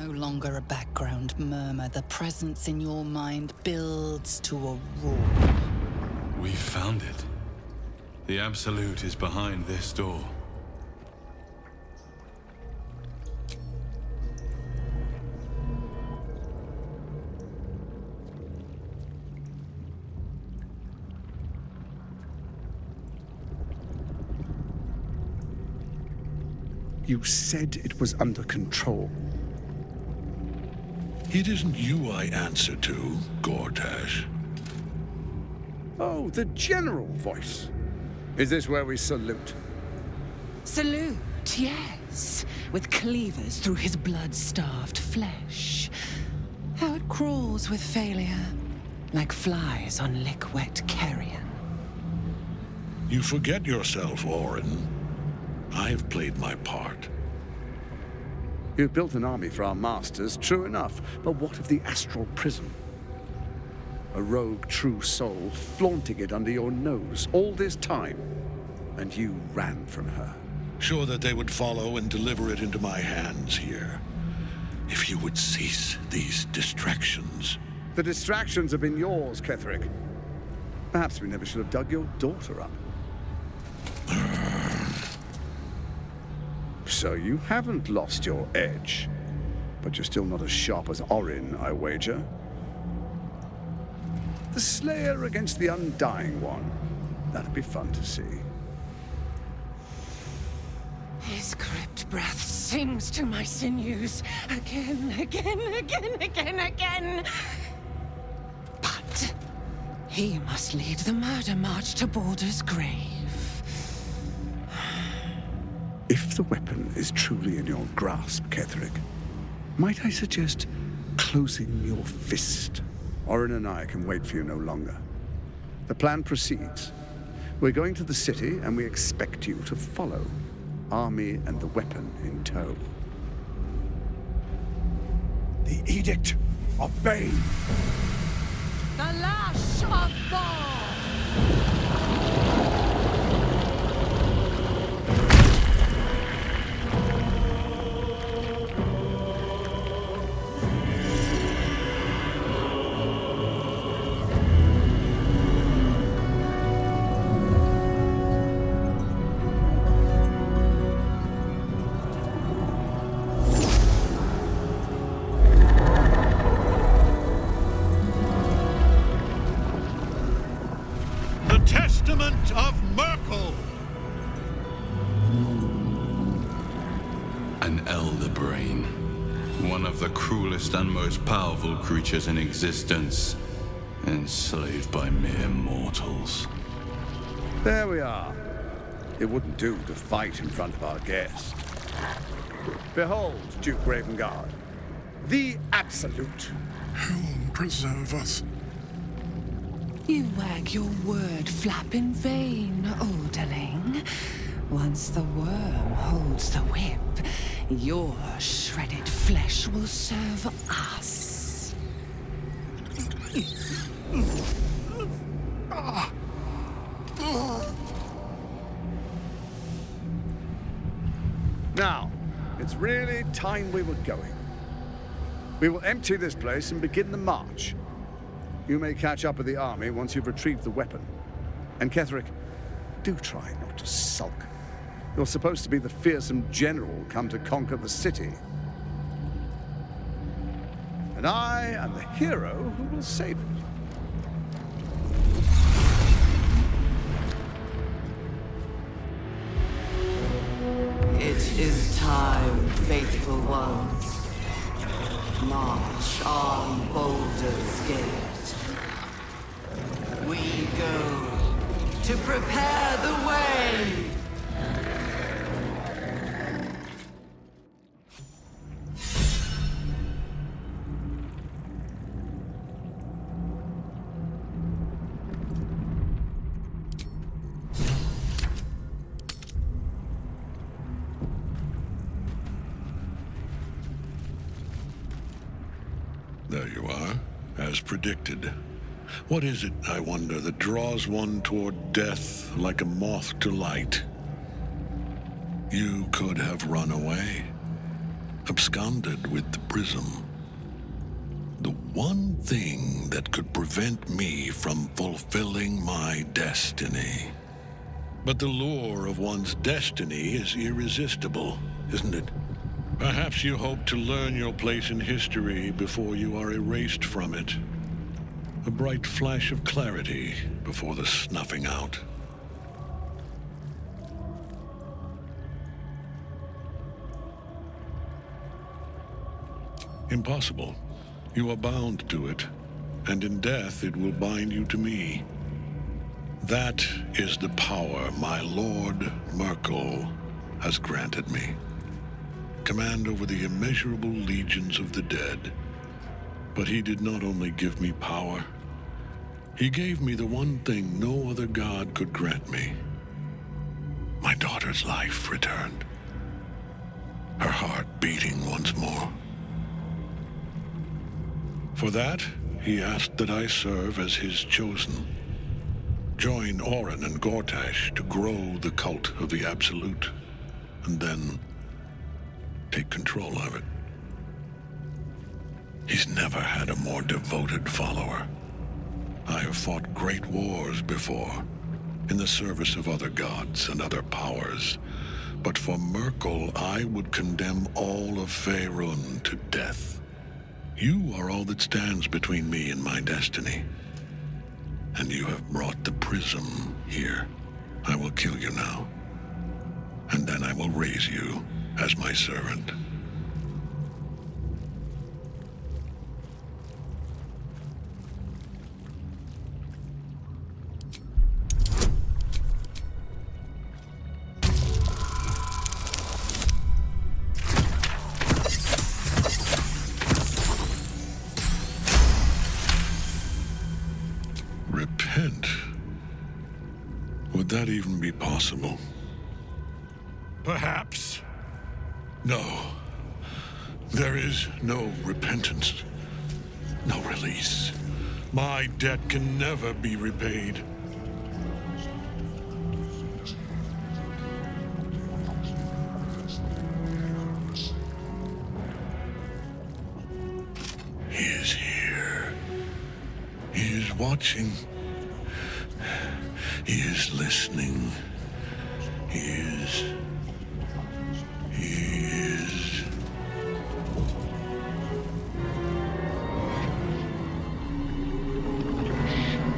no longer a background murmur. The presence in your mind builds to a roar. We found it. The Absolute is behind this door. You said it was under control. It isn't you I answer to, Gortash. Oh, the general voice. Is this where we salute? Salute, yes. With cleavers through his blood-starved flesh. How it crawls with failure, like flies on lick-wet carrion. You forget yourself, Orin. I've played my part. You've built an army for our masters, true enough. But what of the astral prison? A rogue true soul flaunting it under your nose all this time. And you ran from her. Sure that they would follow and deliver it into my hands here. If you would cease these distractions. The distractions have been yours, Ketherick. Perhaps we never should have dug your daughter up. So you haven't lost your edge. But you're still not as sharp as Orin, I wager. The Slayer against the Undying One. That'd be fun to see. His crypt breath sings to my sinews. Again, again, again, again, again. But he must lead the murder march to Baldur's grave. If the weapon is truly in your grasp, Ketherick, might I suggest closing your fist? Orin and I can wait for you no longer. The plan proceeds. We're going to the city, and we expect you to follow. Army and the weapon in tow. The Edict of Bane. The lash of Thor! And most powerful creatures in existence, enslaved by mere mortals. There we are. It wouldn't do to fight in front of our guest. Behold, Duke Ravengard, the Absolute. Helm preserve us. You wag your word flap in vain, Olderling. Once the worm holds the whip, your shredded flesh will serve us. Now, it's really time we were going. We will empty this place and begin the march. You may catch up with the army once you've retrieved the weapon. And Ketherick, do try not to sulk. You're supposed to be the fearsome general come to conquer the city. And I am the hero who will save it. It is time, faithful ones. March on Baldur's Gate. We go to prepare the way. There you are, as predicted. What is it, I wonder, that draws one toward death like a moth to light? You could have run away. absconded with the prism. The one thing that could prevent me from fulfilling my destiny. But the lure of one's destiny is irresistible, isn't it? Perhaps you hope to learn your place in history before you are erased from it. A bright flash of clarity before the snuffing out. Impossible. You are bound to it, and in death it will bind you to me. That is the power my Lord Merkel has granted me. Command over the immeasurable legions of the dead. But he did not only give me power, he gave me the one thing no other god could grant me. My daughter's life returned. Her heart beating once more. For that, he asked that I serve as his chosen. Join Orin and Gortash to grow the cult of the Absolute, and then take control of it. He's never had a more devoted follower. I have fought great wars before, in the service of other gods and other powers, but for Merkel, I would condemn all of Faerun to death. You are all that stands between me and my destiny. And you have brought the prism here. I will kill you now. And then I will raise you as my servant. Repent? Would that even be possible? Perhaps. No. There is no repentance. No release. My debt can never be repaid. He is here. He is watching. He is listening. He is...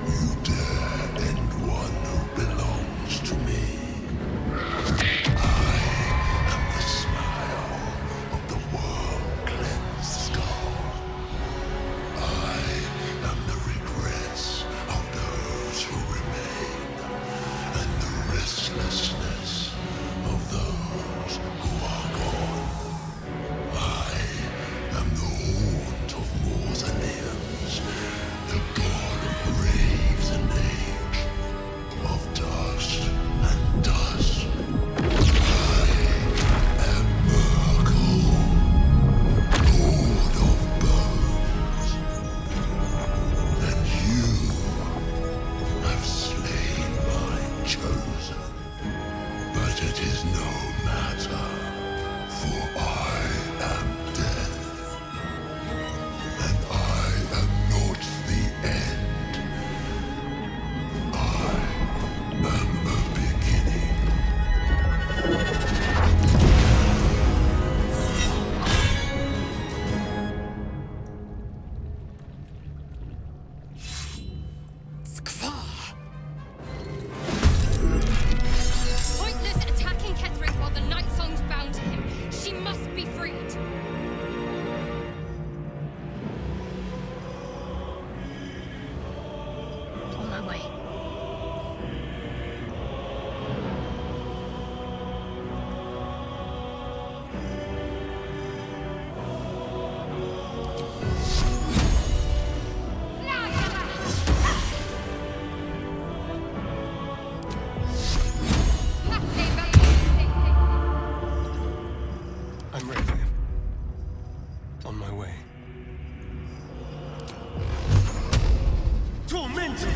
You dare end one who belongs to me. I am the smile of the world-cleansed skull. I am the regrets of those who remain, and the restlessness of those who are gone. I am the haunt of mausoleums, the god of graves and age, of dust and dust. I am Merkel, lord of bones, and you have slain my chosen. But it is no matter, for I am death, and I am not the end. I am the beginning. Pointless attacking Ketherick while the Night Song's bound to him. She must be freed. On my way. I'm ready. On my way. Tormented!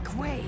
Make way!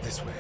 This way.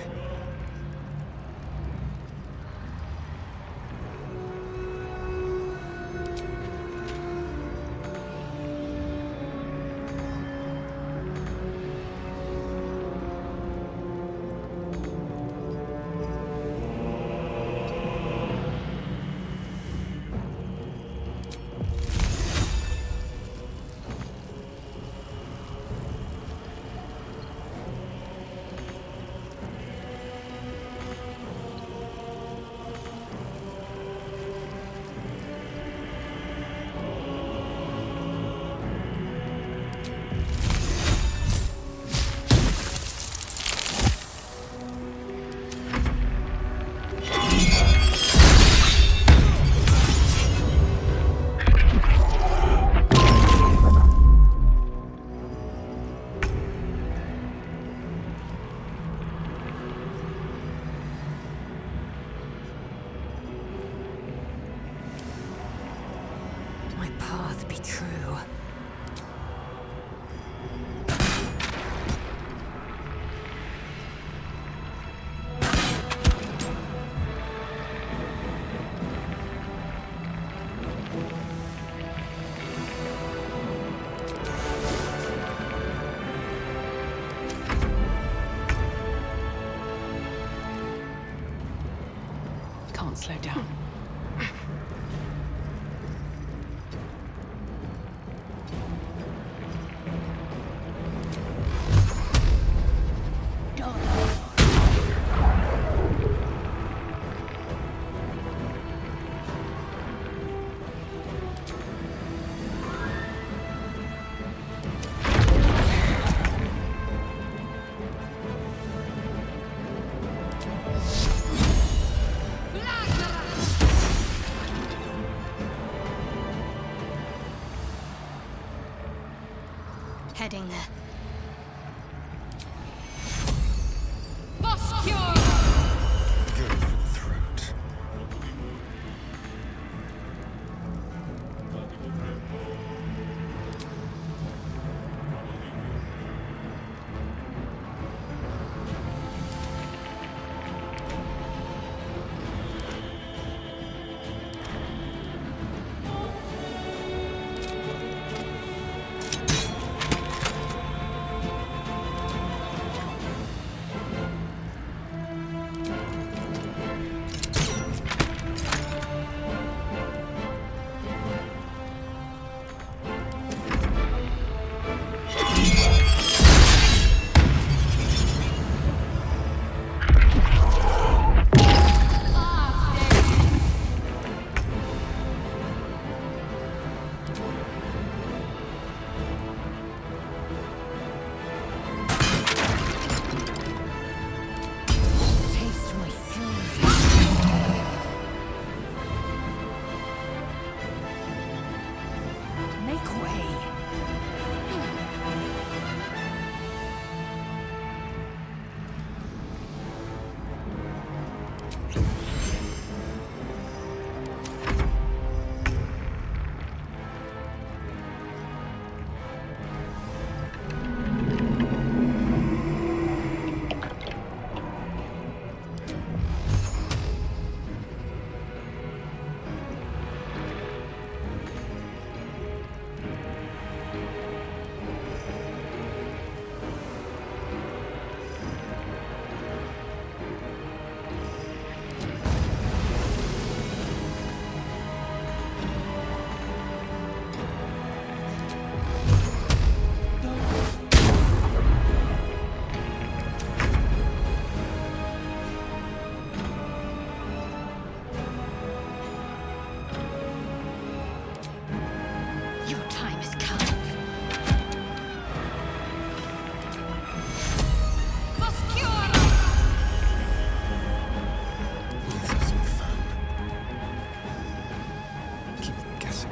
Can't slow down. Heading there. Going for the throat. Your time has come. Let's have some fun. Keep them guessing.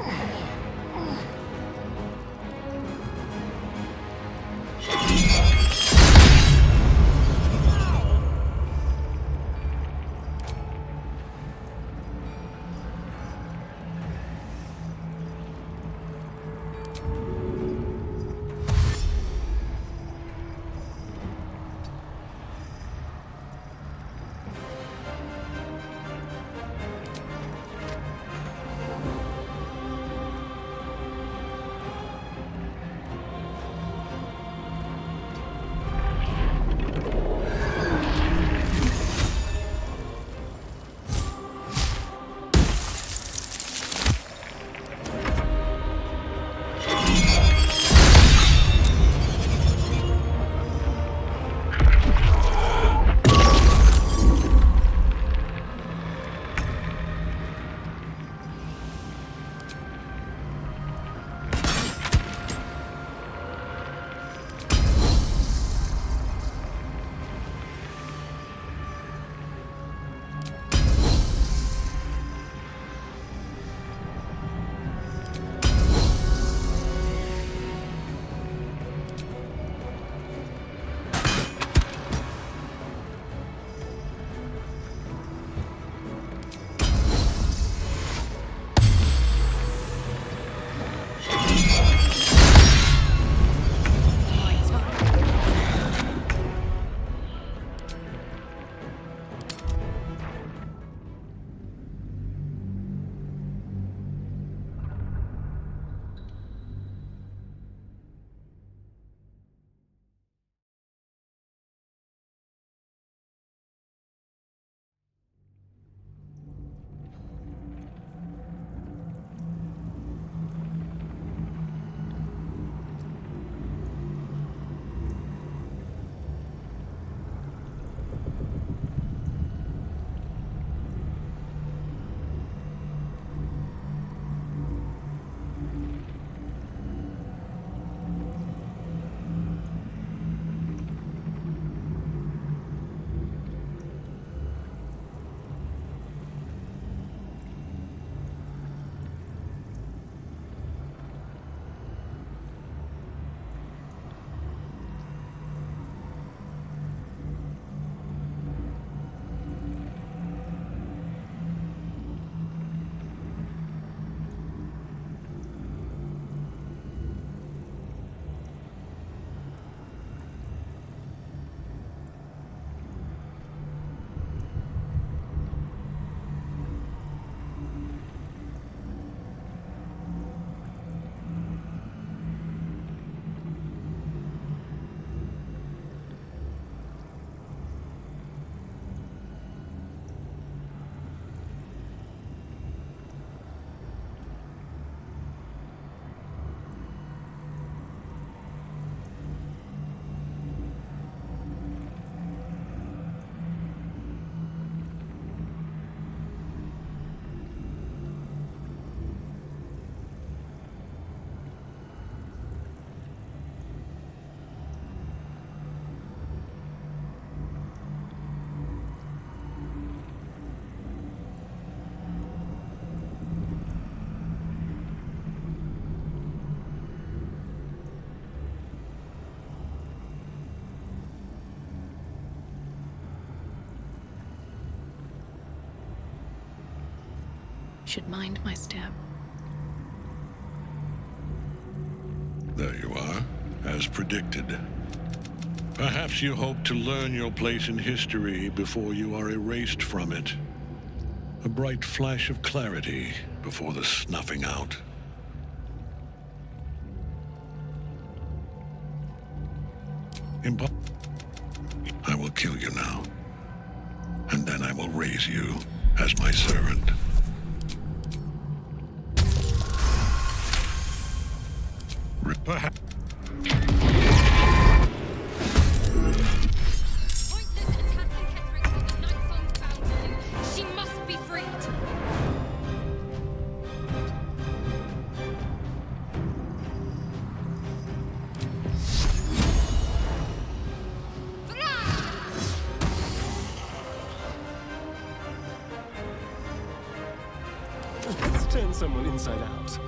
Should mind my step. There you are, as predicted. Perhaps you hope to learn your place in history before you are erased from it. A bright flash of clarity before the snuffing out. I will kill you now, and then I will raise you as my servant. Perhaps. She must be freed. someone inside out.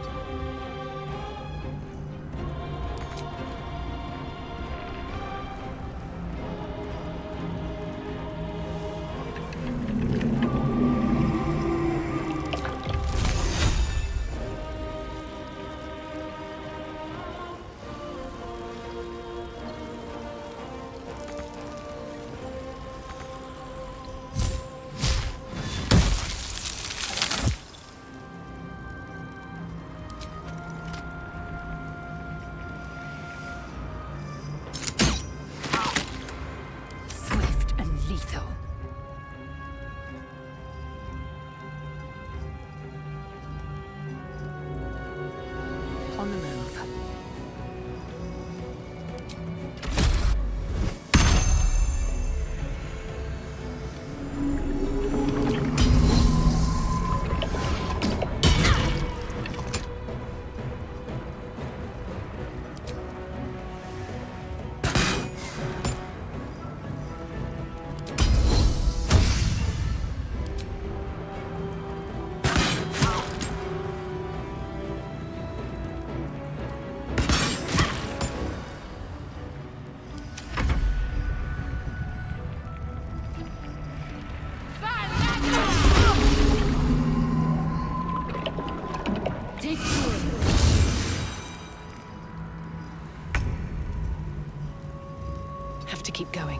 On the move. Have to keep going.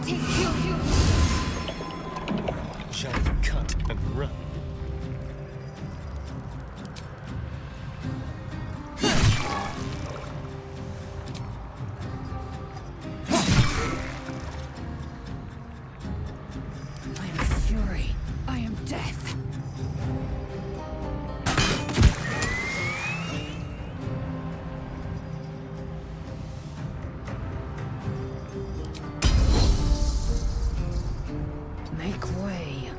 take you. Shall we cut and run? I am fury. I am death. Make way.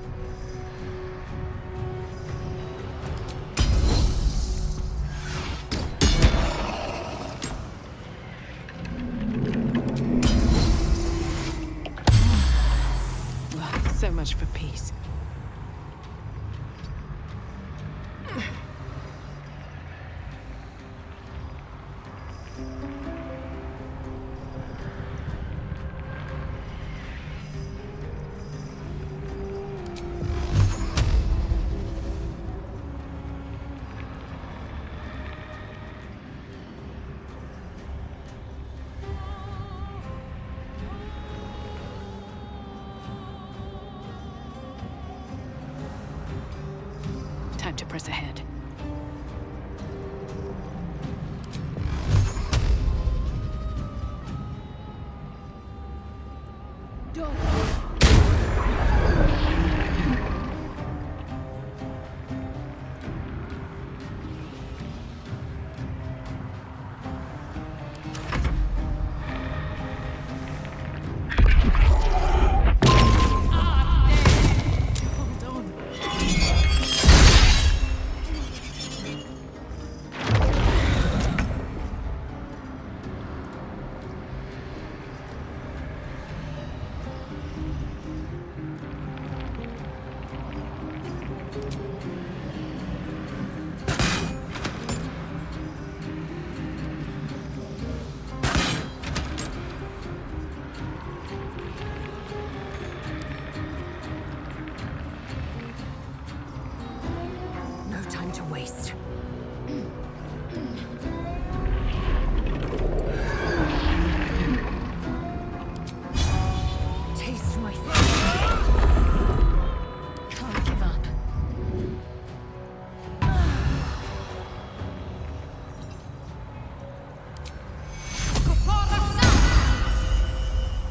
So much for peace. Time to press ahead. No time to waste. Taste my can't give up.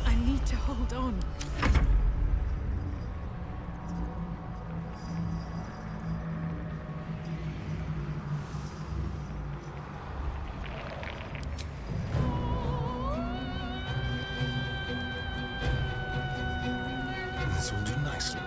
I need to hold on. This will do nicely.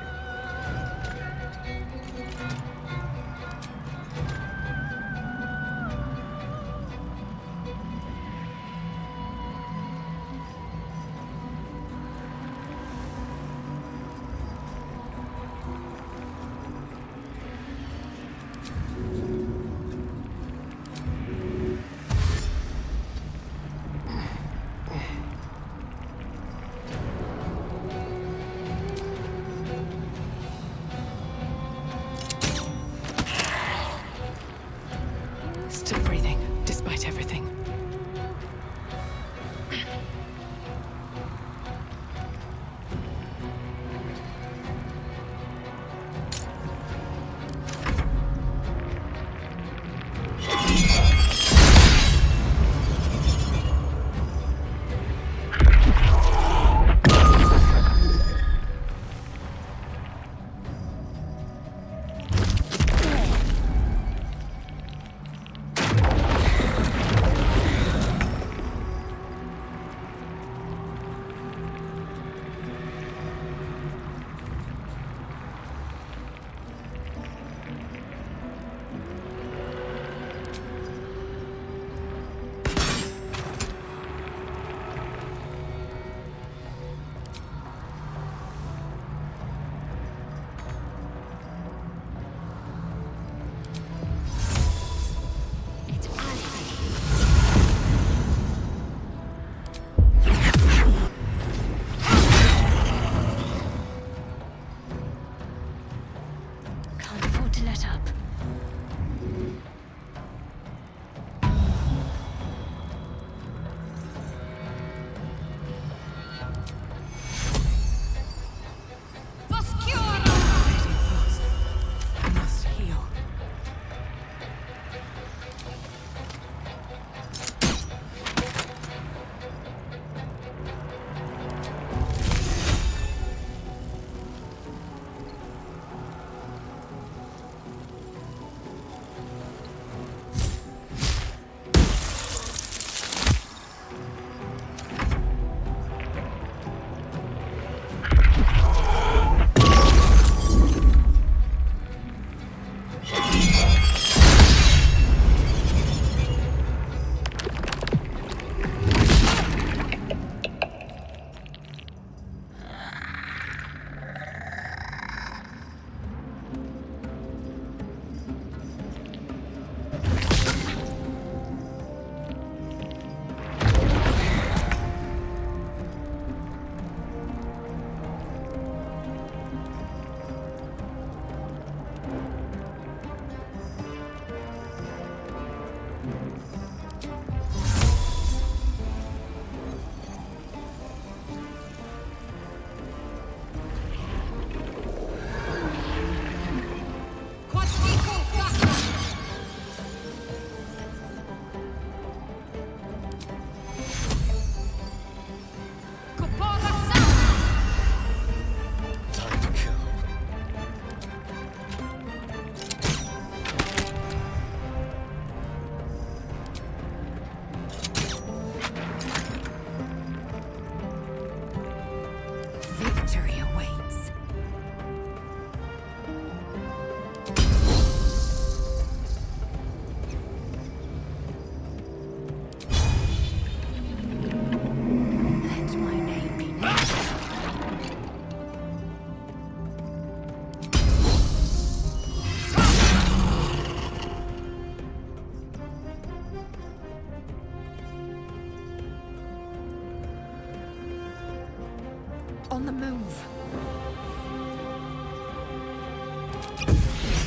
On the move.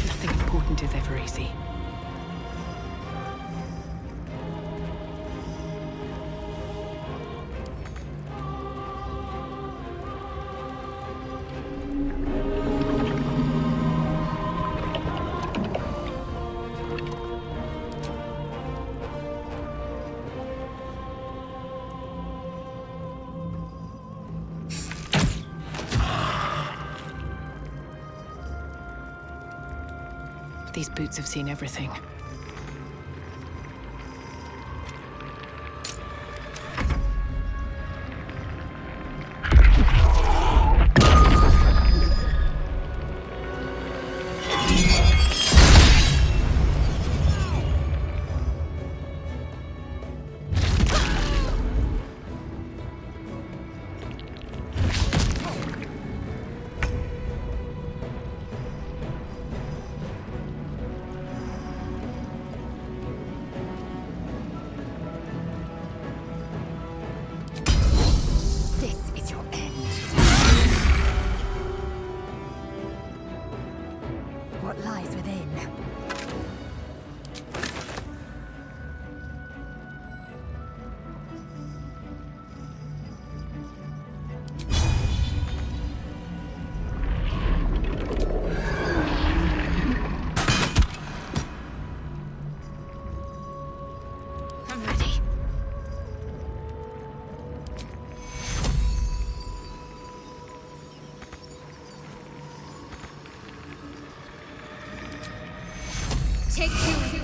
Nothing important is ever easy. These boots have seen everything. Take two.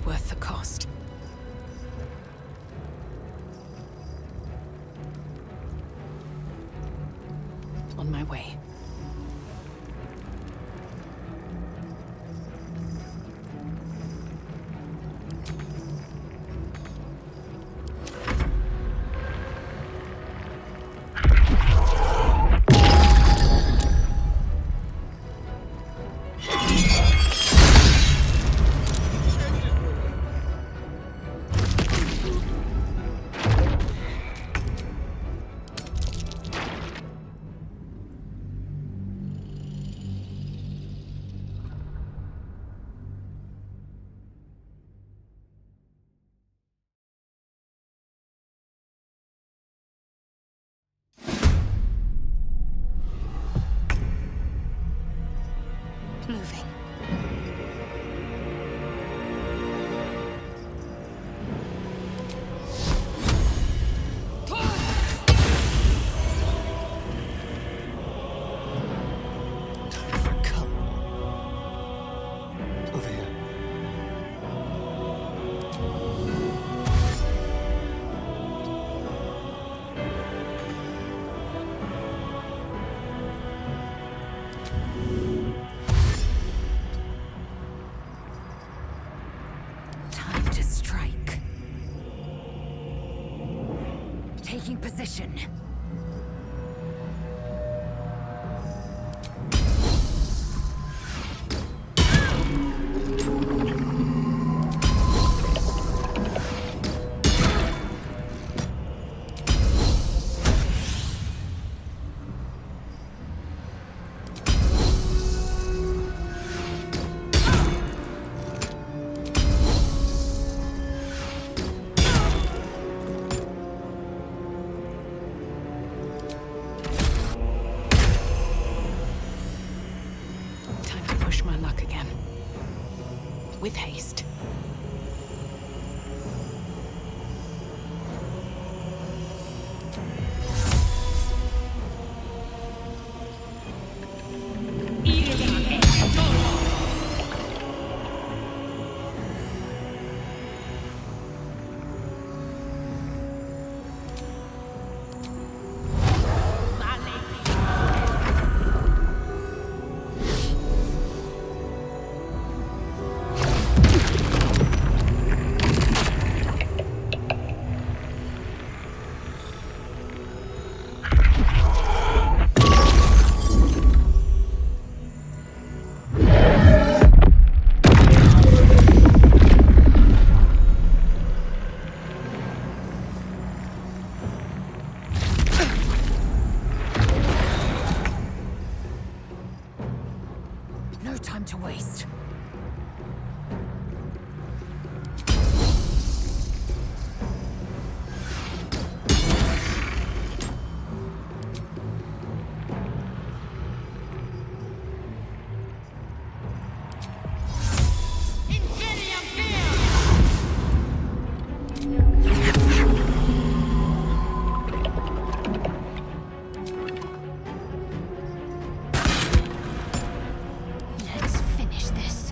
Worth the cost. On my way. Moving. Taking position. Time to push my luck again. With haste. No time to waste. Let's finish this.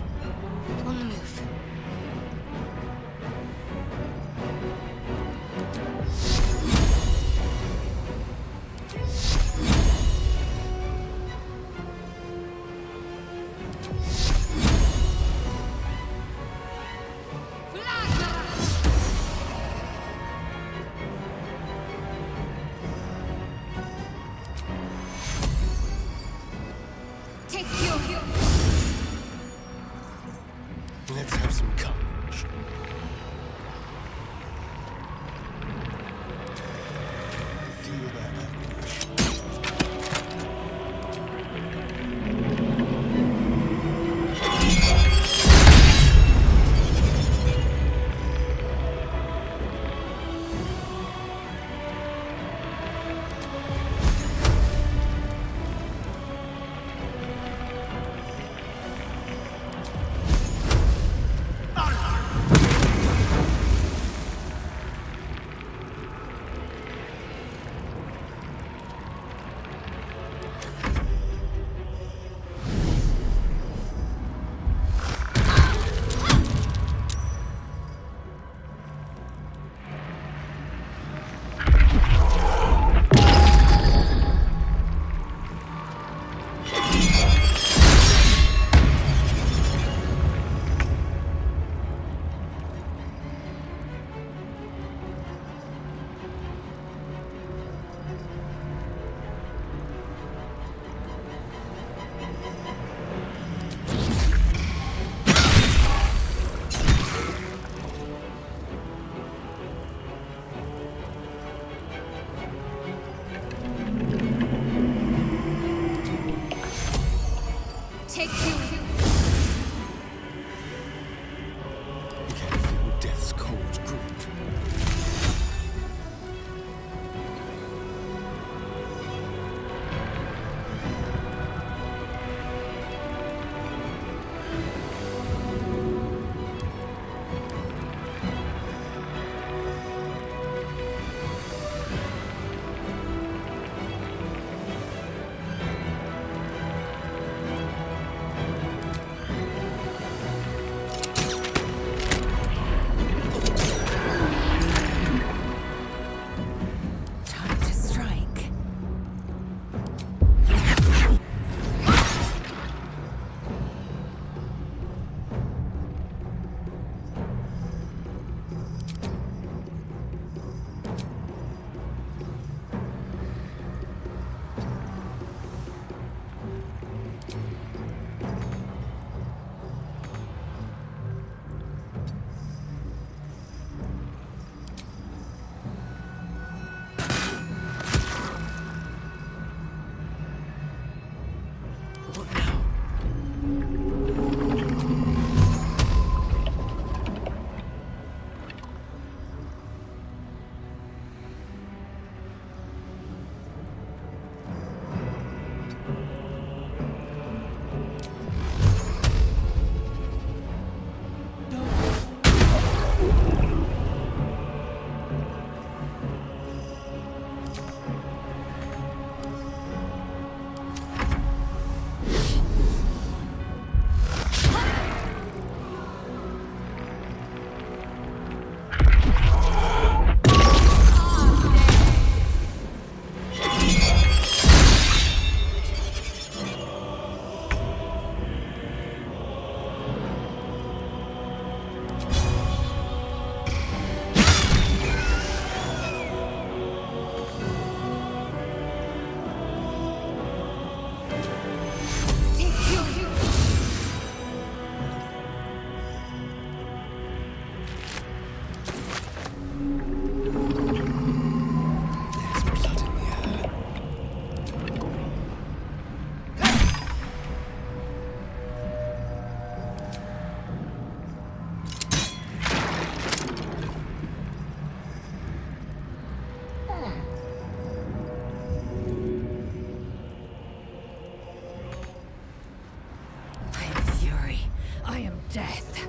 I am death.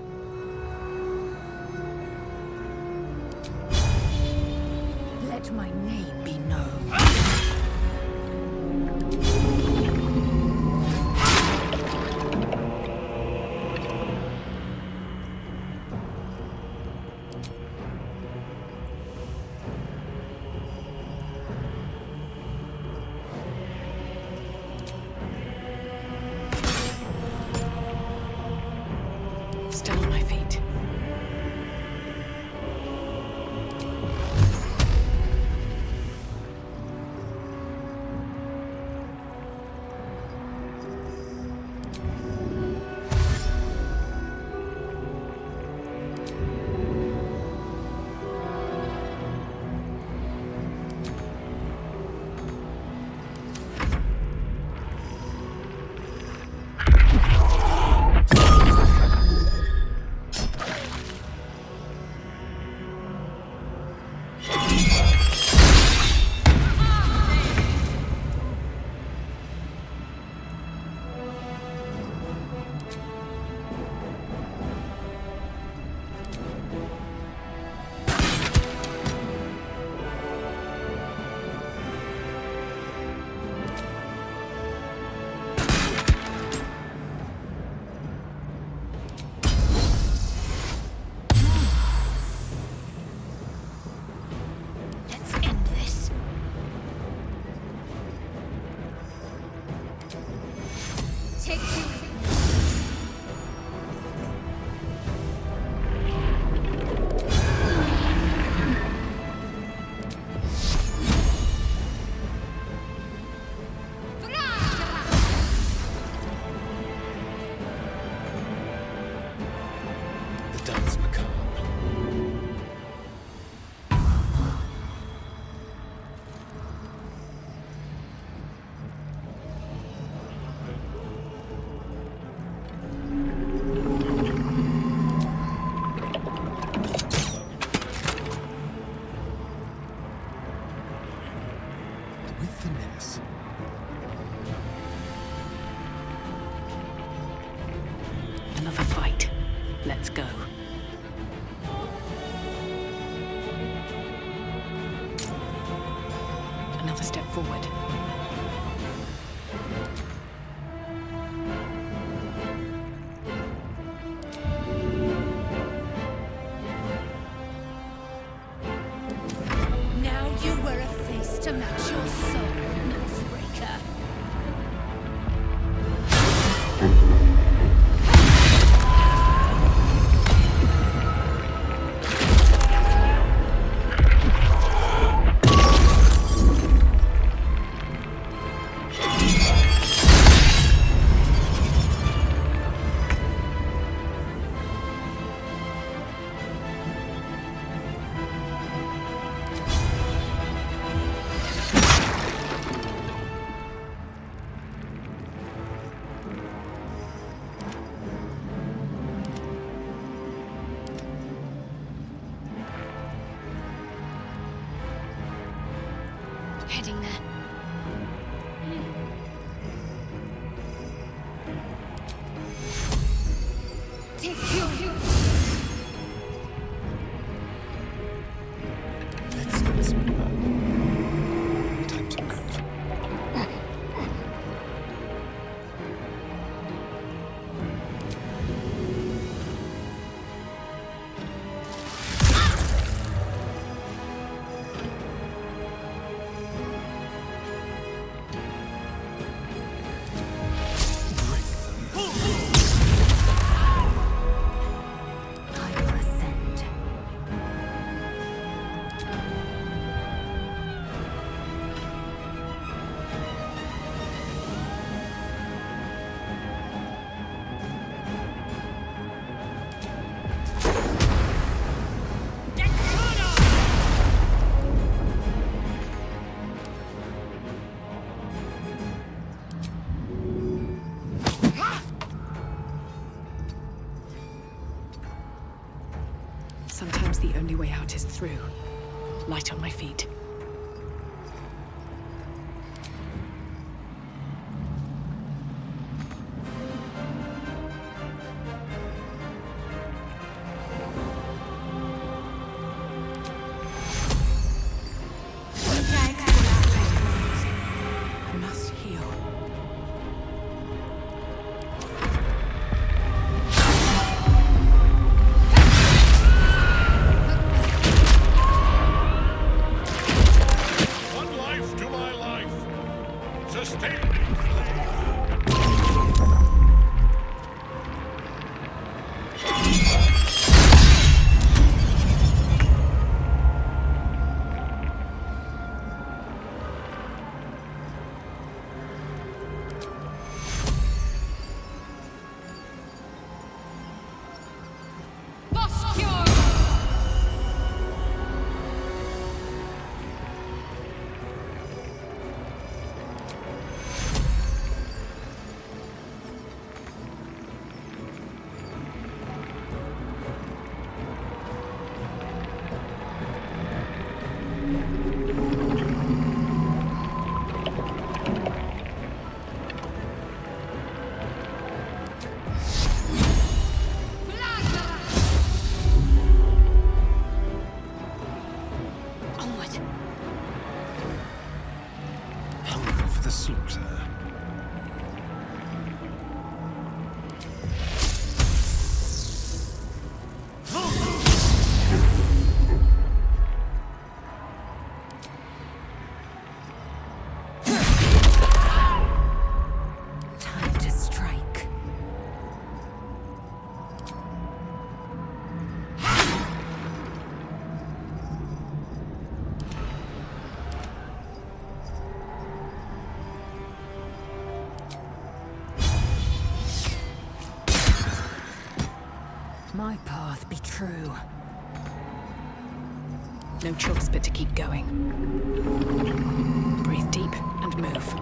Let my name be known. Still on my feet. Another fight. Let's go. Another step forward. Now you wear a face to match your soul, Northbreaker. Heading there. Take you. Let's get some plan. Time to move. Sometimes the only way out is through. Light on my feet. My path be true. No choice but to keep going. Breathe deep and move.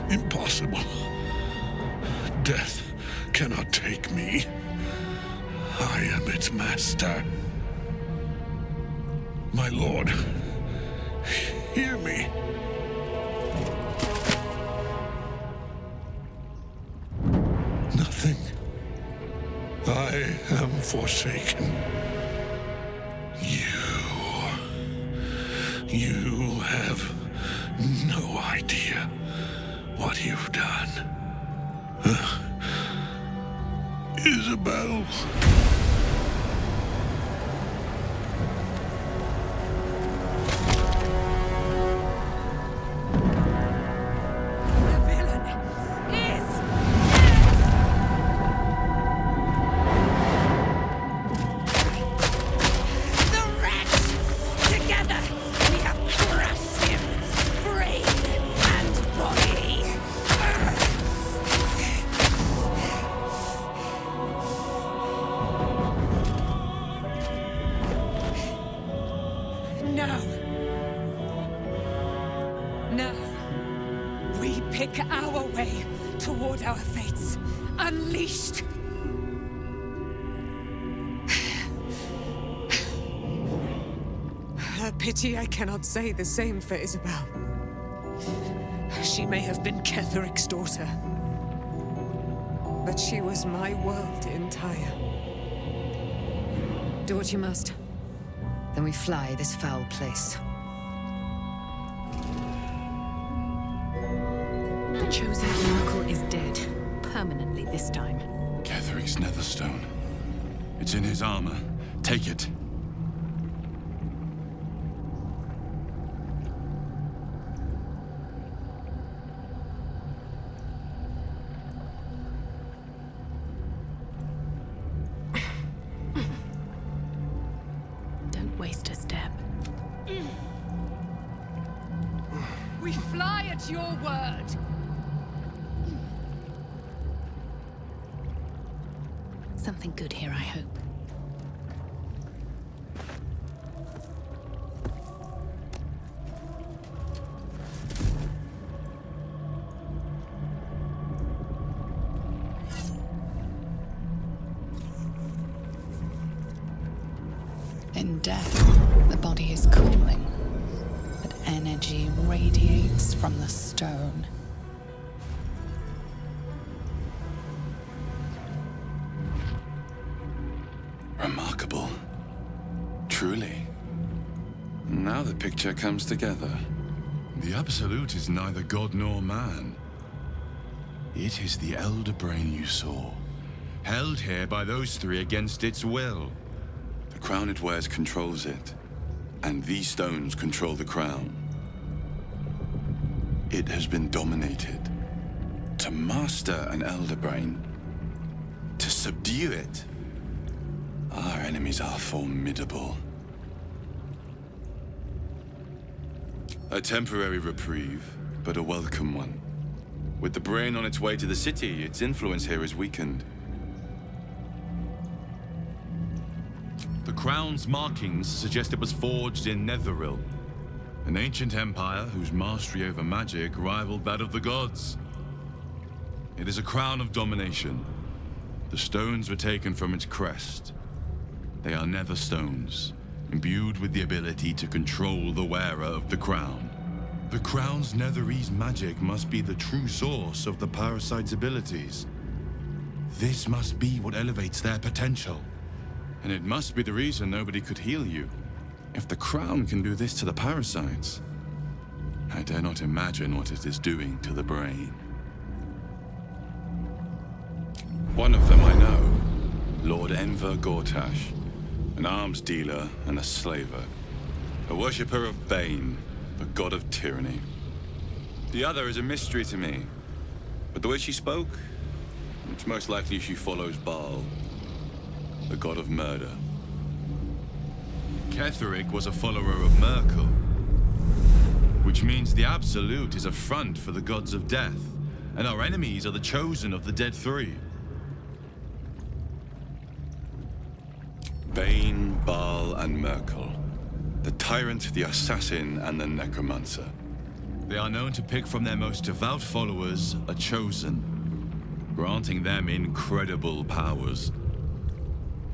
Impossible. Death cannot take me. I am its master. My lord, hear me. Nothing. I am forsaken. You have no idea what you've done. Isabel. Our way toward our fates. Unleashed. A pity I cannot say the same for Isabel. She may have been Ketheric's daughter, but she was my world entire. Do what you must. Then we fly this foul place. The chosen Oracle is dead. Permanently this time. Ketheric's Netherstone. It's in his armor. Take it. Don't waste a step. We fly at your word. Something good here, I hope. In death, the body is cooling, but energy radiates from the stone. Remarkable. Truly. Now the picture comes together. The Absolute is neither god nor man. It is the Elder Brain you saw, held here by those three against its will. The crown it wears controls it, and these stones control the crown. It has been dominated. To master an Elder Brain, to subdue it, our enemies are formidable. A temporary reprieve, but a welcome one. With the brain on its way to the city, its influence here is weakened. The crown's markings suggest it was forged in Netheril, an ancient empire whose mastery over magic rivaled that of the gods. It is a crown of domination. The stones were taken from its crest. They are nether stones, imbued with the ability to control the wearer of the crown. The crown's netherese magic must be the true source of the parasite's abilities. This must be what elevates their potential. And it must be the reason nobody could heal you. If the crown can do this to the parasites, I dare not imagine what it is doing to the brain. One of them I know, Lord Enver Gortash, an arms dealer and a slaver, a worshipper of Bane, the god of tyranny. The other is a mystery to me, but the way she spoke, it's most likely she follows Baal, the god of murder. Ketheric was a follower of Merkel, which means the Absolute is a front for the gods of death, and our enemies are the chosen of the Dead Three. Bane, Baal, and Merkel. The tyrant, the assassin, and the necromancer. They are known to pick from their most devout followers a chosen, granting them incredible powers.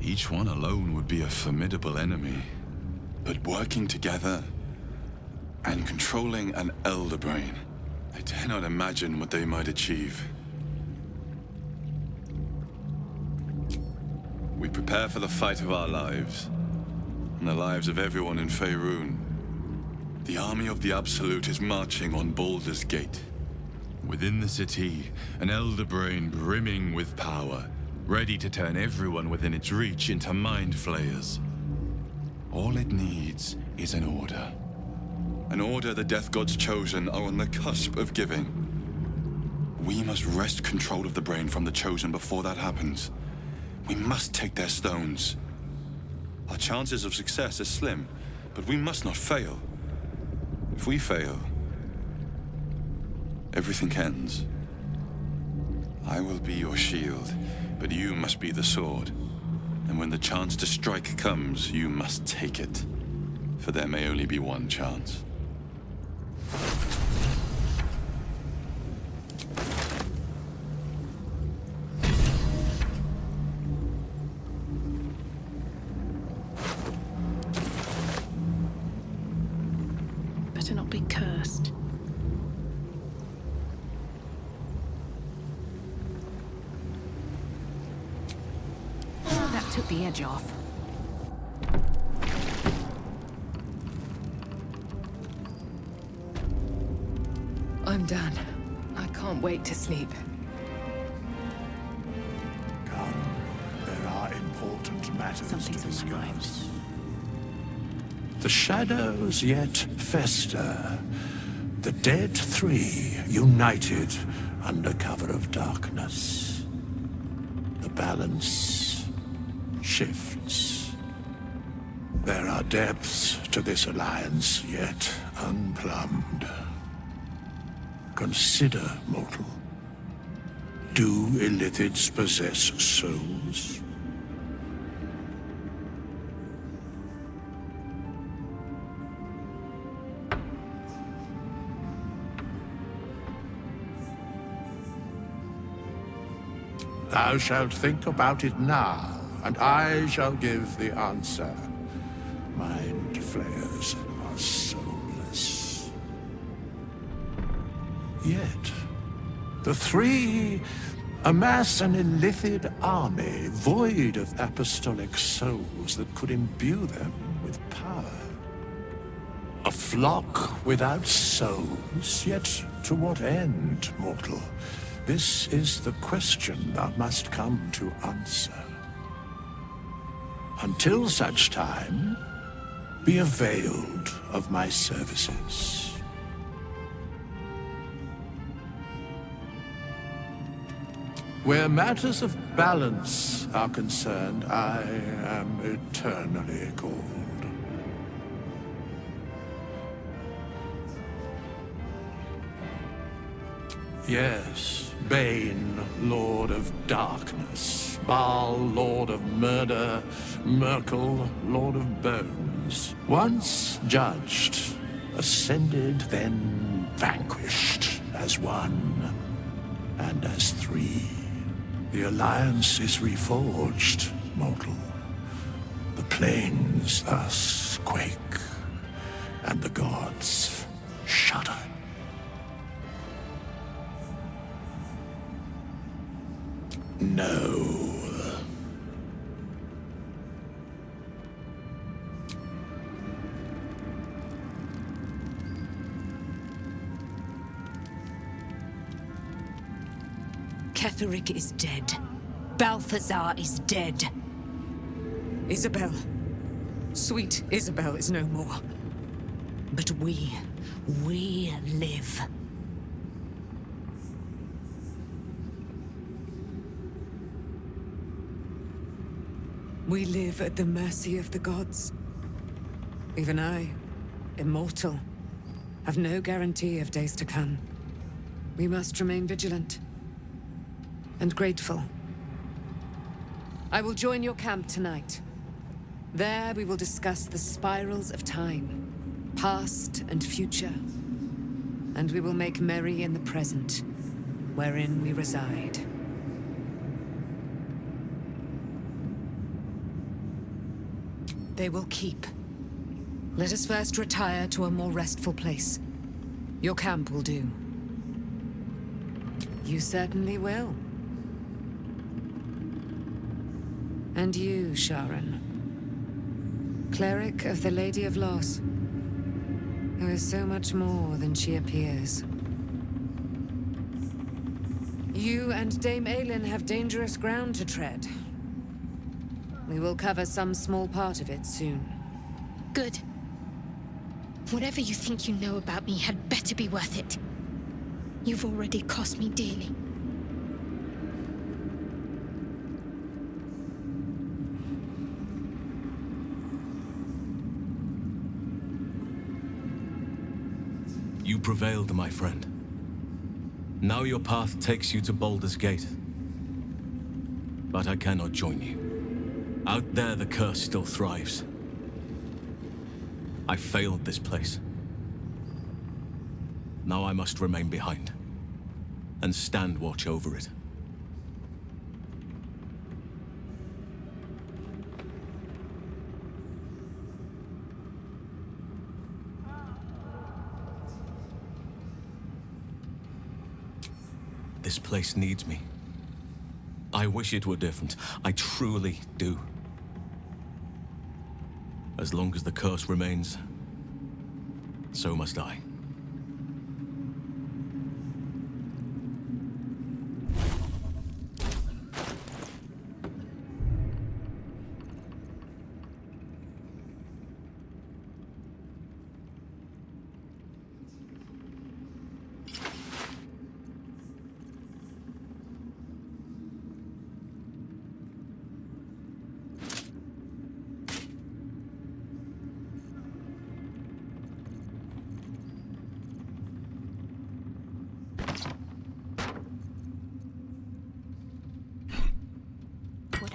Each one alone would be a formidable enemy, but working together and controlling an Elder Brain, I dare not imagine what they might achieve. We prepare for the fight of our lives, and the lives of everyone in Faerun. The army of the Absolute is marching on Baldur's Gate. Within the city, an Elder Brain brimming with power, ready to turn everyone within its reach into mind flayers. All it needs is an order. An order the Death Gods chosen are on the cusp of giving. We must wrest control of the brain from the chosen before that happens. We must take their stones. Our chances of success are slim, but we must not fail. If we fail, everything ends. I will be your shield, but you must be the sword. And when the chance to strike comes, you must take it. For there may only be one chance. Better not be cursed. That took the edge off. I'm done. I can't wait to sleep. Come. There are important matters Something's to on my mind. discuss. The shadows yet fester. The dead three united under cover of darkness. The balance shifts. There are depths to this alliance yet unplumbed. Consider, mortal. Do illithids possess souls? Thou shalt think about it now, and I shall give the answer. Mind flayers are soulless. Yet, the three amass an illithid army void of apostolic souls that could imbue them with power. A flock without souls, yet to what end, mortal? This is the question thou must come to answer. Until such time, be availed of my services. Where matters of balance are concerned, I am eternally called. Yes, Bane, Lord of Darkness, Baal, Lord of Murder, Merkel, Lord of Bones. Once judged, ascended, then vanquished as one, and as three. The alliance is reforged, mortal. The plains thus quake, and the gods shudder. No. Ketheric is dead. Balthazar is dead. Isabel. Sweet Isabel is no more. But we live. We live at the mercy of the gods. Even I, immortal, have no guarantee of days to come. We must remain vigilant and grateful. I will join your camp tonight. There we will discuss the spirals of time, past and future. And we will make merry in the present, wherein we reside. They will keep. Let us first retire to a more restful place. Your camp will do. You certainly will. And you, Sharon. Cleric of the Lady of Loss, who is so much more than she appears. You and Dame Aylin have dangerous ground to tread. We will cover some small part of it soon. Good. Whatever you think you know about me had better be worth it. You've already cost me dearly. You prevailed, my friend. Now your path takes you to Baldur's Gate. But I cannot join you. Out there, the curse still thrives. I failed this place. Now I must remain behind and stand watch over it. This place needs me. I wish it were different. I truly do. As long as the curse remains, so must I.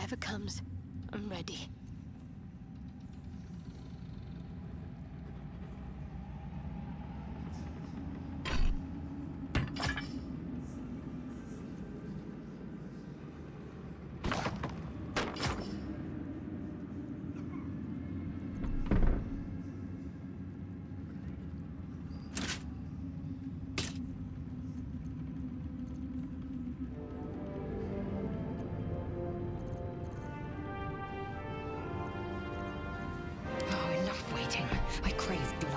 Whatever comes, I'm ready. I crave blood.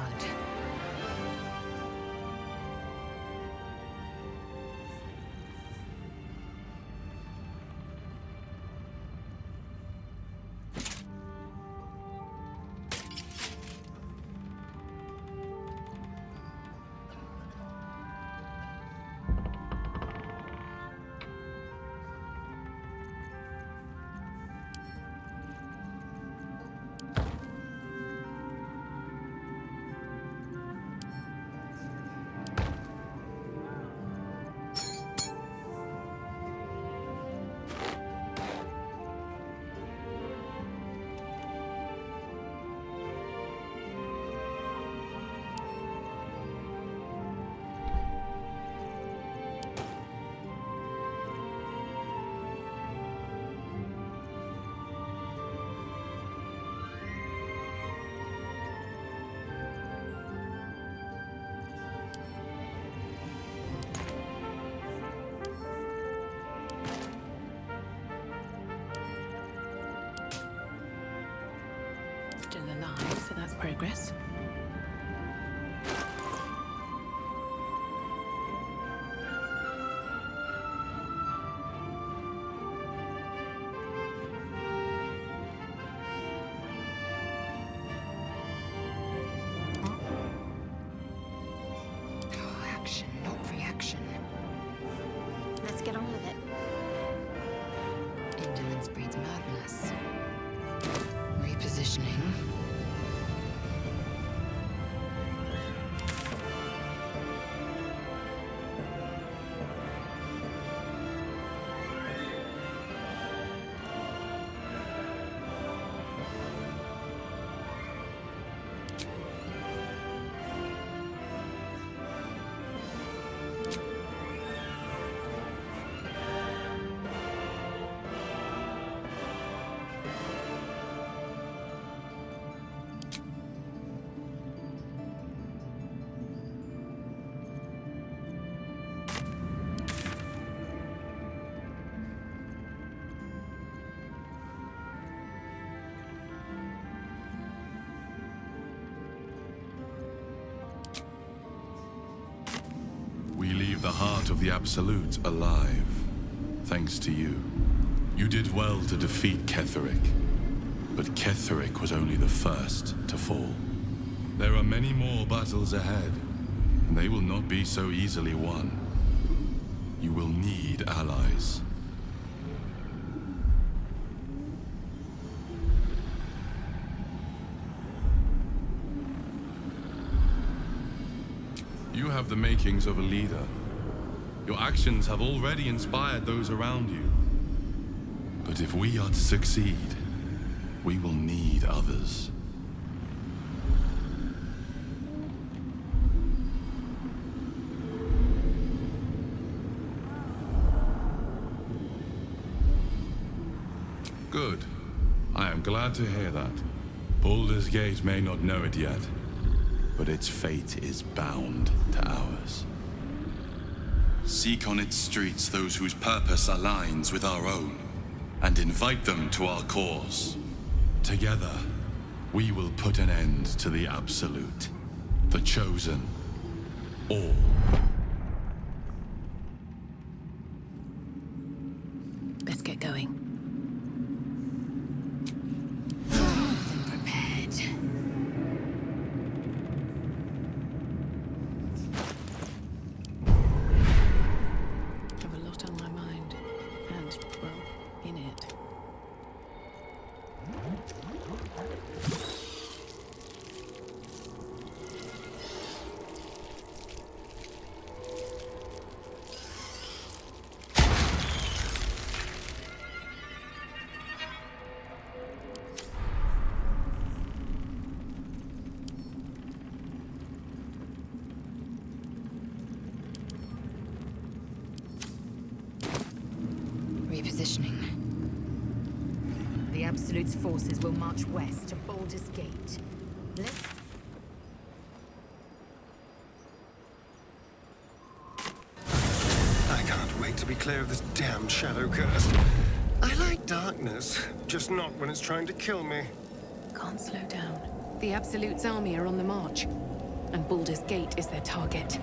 Still alive, so that's progress. Action, not reaction. Let's get on with it. Indolence breeds madness. Repositioning. We leave the heart of the Absolute alive, thanks to you. You did well to defeat Ketheric, but Ketheric was only the first to fall. There are many more battles ahead, and they will not be so easily won. You will need allies. You have the makings of a leader. Your actions have already inspired those around you. But if we are to succeed, we will need others. Good. I am glad to hear that. Baldur's Gate may not know it yet, but its fate is bound to ours. Seek on its streets those whose purpose aligns with our own, and invite them to our cause. Together, we will put an end to the Absolute, the Chosen, all. Let's get going. Absolute's forces will march west to Baldur's Gate. Let's... I can't wait to be clear of this damn shadow curse. I like darkness, just not when it's trying to kill me. Can't slow down. The Absolute's army are on the march, and Baldur's Gate is their target.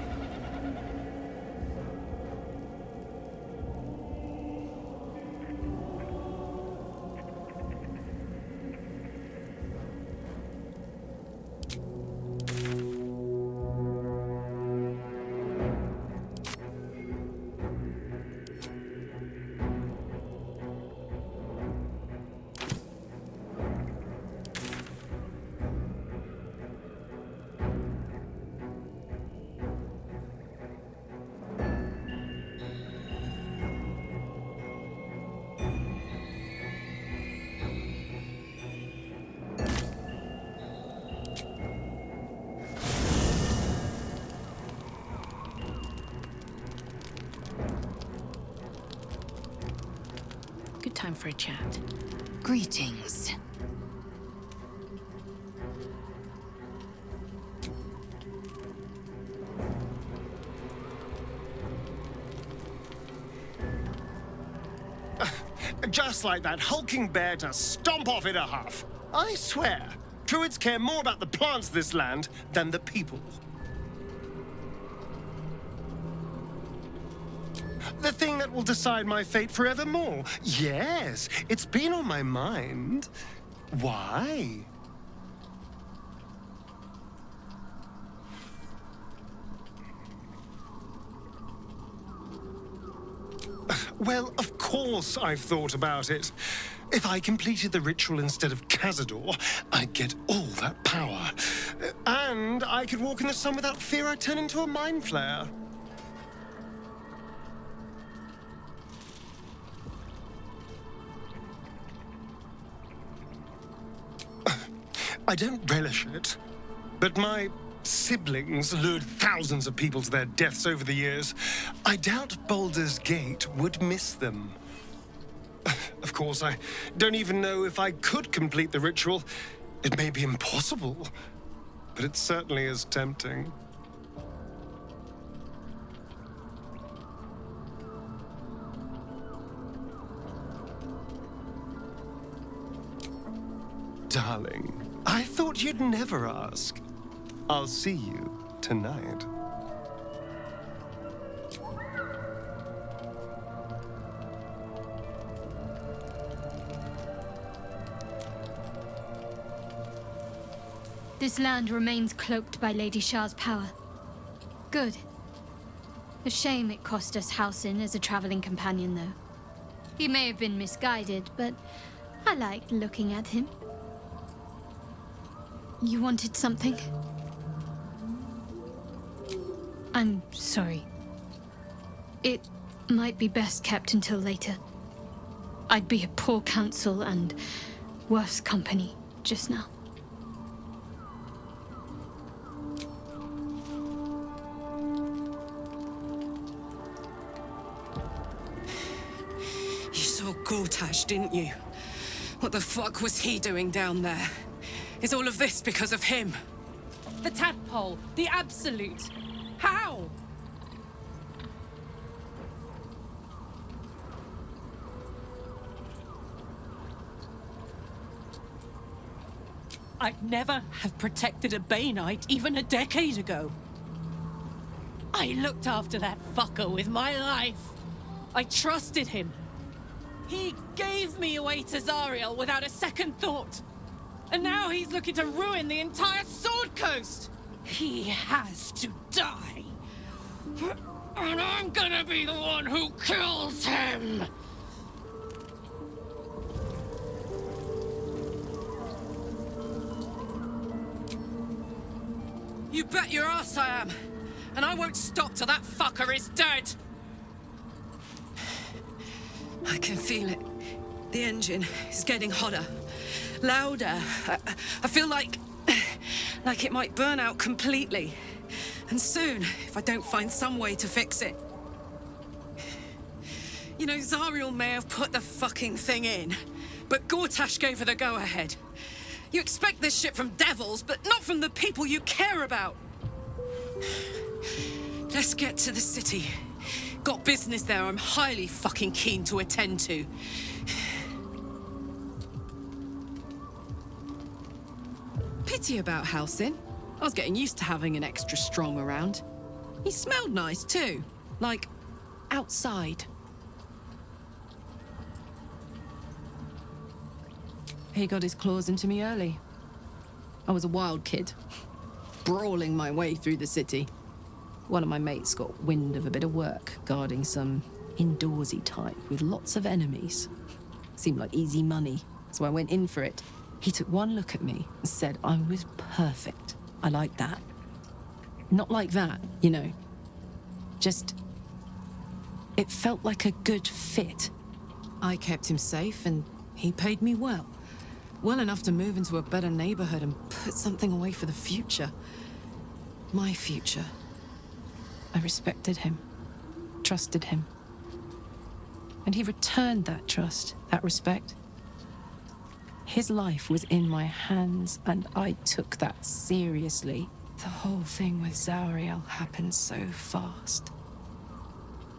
Good time for a chat. Greetings. Just like that hulking bear to stomp off in a huff. I swear, druids care more about the plants of this land than the people. The thing that will decide my fate forevermore. Yes, it's been on my mind. Why? Well, of course I've thought about it. If I completed the ritual instead of Cazador, I'd get all that power. And I could walk in the sun without fear I'd turn into a mind flare. I don't relish it, but my siblings lured thousands of people to their deaths over the years. I doubt Baldur's Gate would miss them. Of course, I don't even know if I could complete the ritual. It may be impossible, but it certainly is tempting. Darling, I thought you'd never ask. I'll see you tonight. This land remains cloaked by Lady Shah's power. Good. A shame it cost us Halsin as a traveling companion, though. He may have been misguided, but I liked looking at him. You wanted something? I'm sorry. It might be best kept until later. I'd be a poor counsel and worse company just now. You saw Gortash, didn't you? What the fuck was he doing down there? Is all of this because of him? The tadpole, the Absolute. How? I'd never have protected a Bay Knight even a decade ago. I looked after that fucker with my life. I trusted him. He gave me away to Zariel without a second thought. And now he's looking to ruin the entire Sword Coast! He has to die. And I'm gonna be the one who kills him! You bet your ass I am. And I won't stop till that fucker is dead. I can feel it. The engine is getting hotter. Louder. I feel like it might burn out completely. And soon, if I don't find some way to fix it. You know, Zariel may have put the fucking thing in, but Gortash gave her the go-ahead. You expect this shit from devils, but not from the people you care about. Let's get to the city. Got business there I'm highly fucking keen to attend to. Pity about Halsin. I was getting used to having an extra strong around. He smelled nice too, like outside. He got his claws into me early. I was a wild kid, brawling my way through the city. One of my mates got wind of a bit of work guarding some indoorsy type with lots of enemies. Seemed like easy money, so I went in for it. He took one look at me and said I was perfect. I like that. Not like that, you know. Just... it felt like a good fit. I kept him safe and he paid me well. Well enough to move into a better neighborhood and put something away for the future. My future. I respected him, trusted him. And he returned that trust, that respect. His life was in my hands, and I took that seriously. The whole thing with Zariel happened so fast.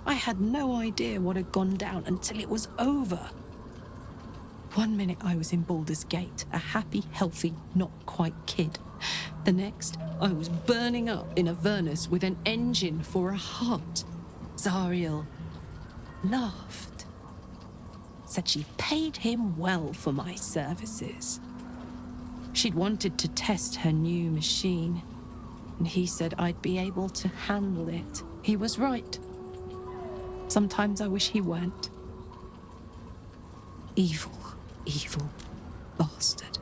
I had no idea what had gone down until it was over. One minute I was in Baldur's Gate, a happy, healthy, not quite kid. The next, I was burning up in Avernus with an engine for a heart. Zariel laughed. Said she paid him well for my services. She'd wanted to test her new machine, and he said I'd be able to handle it. He was right. Sometimes I wish he weren't. Evil, evil bastard.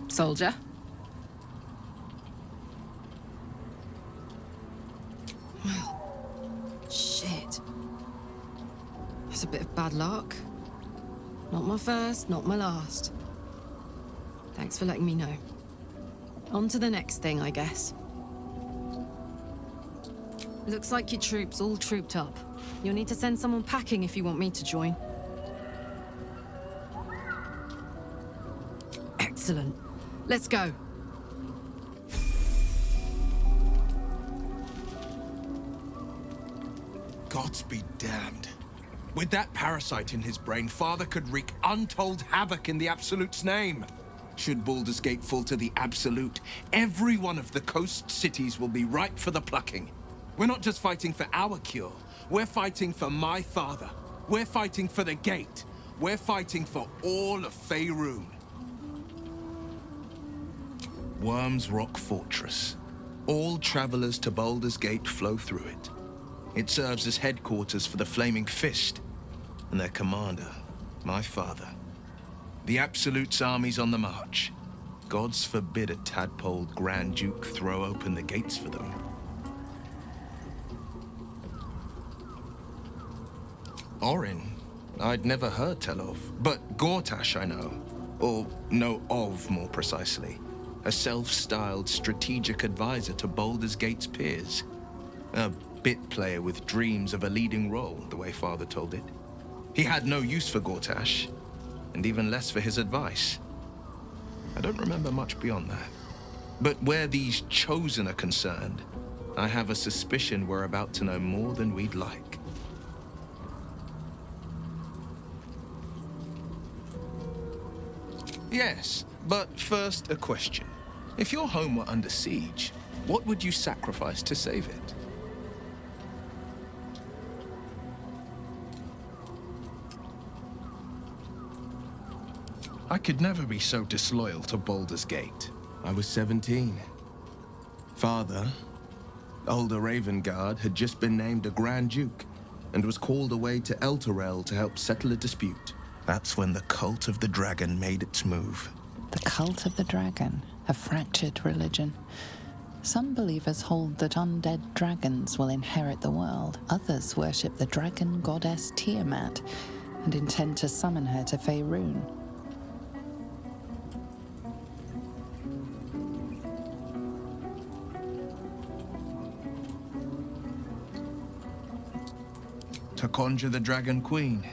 Soldier? Well, shit. That's a bit of bad luck. Not my first, not my last. Thanks for letting me know. On to the next thing, I guess. Looks like your troops all trooped up. You'll need to send someone packing if you want me to join. Excellent. Let's go. Gods be damned. With that parasite in his brain, Father could wreak untold havoc in the Absolute's name. Should Baldur's Gate fall to the Absolute, every one of the coast cities will be ripe for the plucking. We're not just fighting for our cure. We're fighting for my father. We're fighting for the Gate. We're fighting for all of Faerun. Worm's Rock Fortress. All travelers to Baldur's Gate flow through it. It serves as headquarters for the Flaming Fist and their commander, my father. The Absolute's army's on the march. Gods forbid a tadpole Grand Duke throw open the gates for them. Orin, I'd never heard tell of, but Gortash I know. Or know of, more precisely. A self-styled strategic advisor to Baldur's Gate's peers. A bit player with dreams of a leading role, the way Father told it. He had no use for Gortash, and even less for his advice. I don't remember much beyond that. But where these Chosen are concerned, I have a suspicion we're about to know more than we'd like. Yes, but first a question. If your home were under siege, what would you sacrifice to save it? I could never be so disloyal to Baldur's Gate. I was 17. Father, older Ravengard, had just been named a Grand Duke and was called away to Elturel to help settle a dispute. That's when the Cult of the Dragon made its move. The Cult of the Dragon, a fractured religion. Some believers hold that undead dragons will inherit the world. Others worship the dragon goddess Tiamat and intend to summon her to Faerun. to conjure the Dragon Queen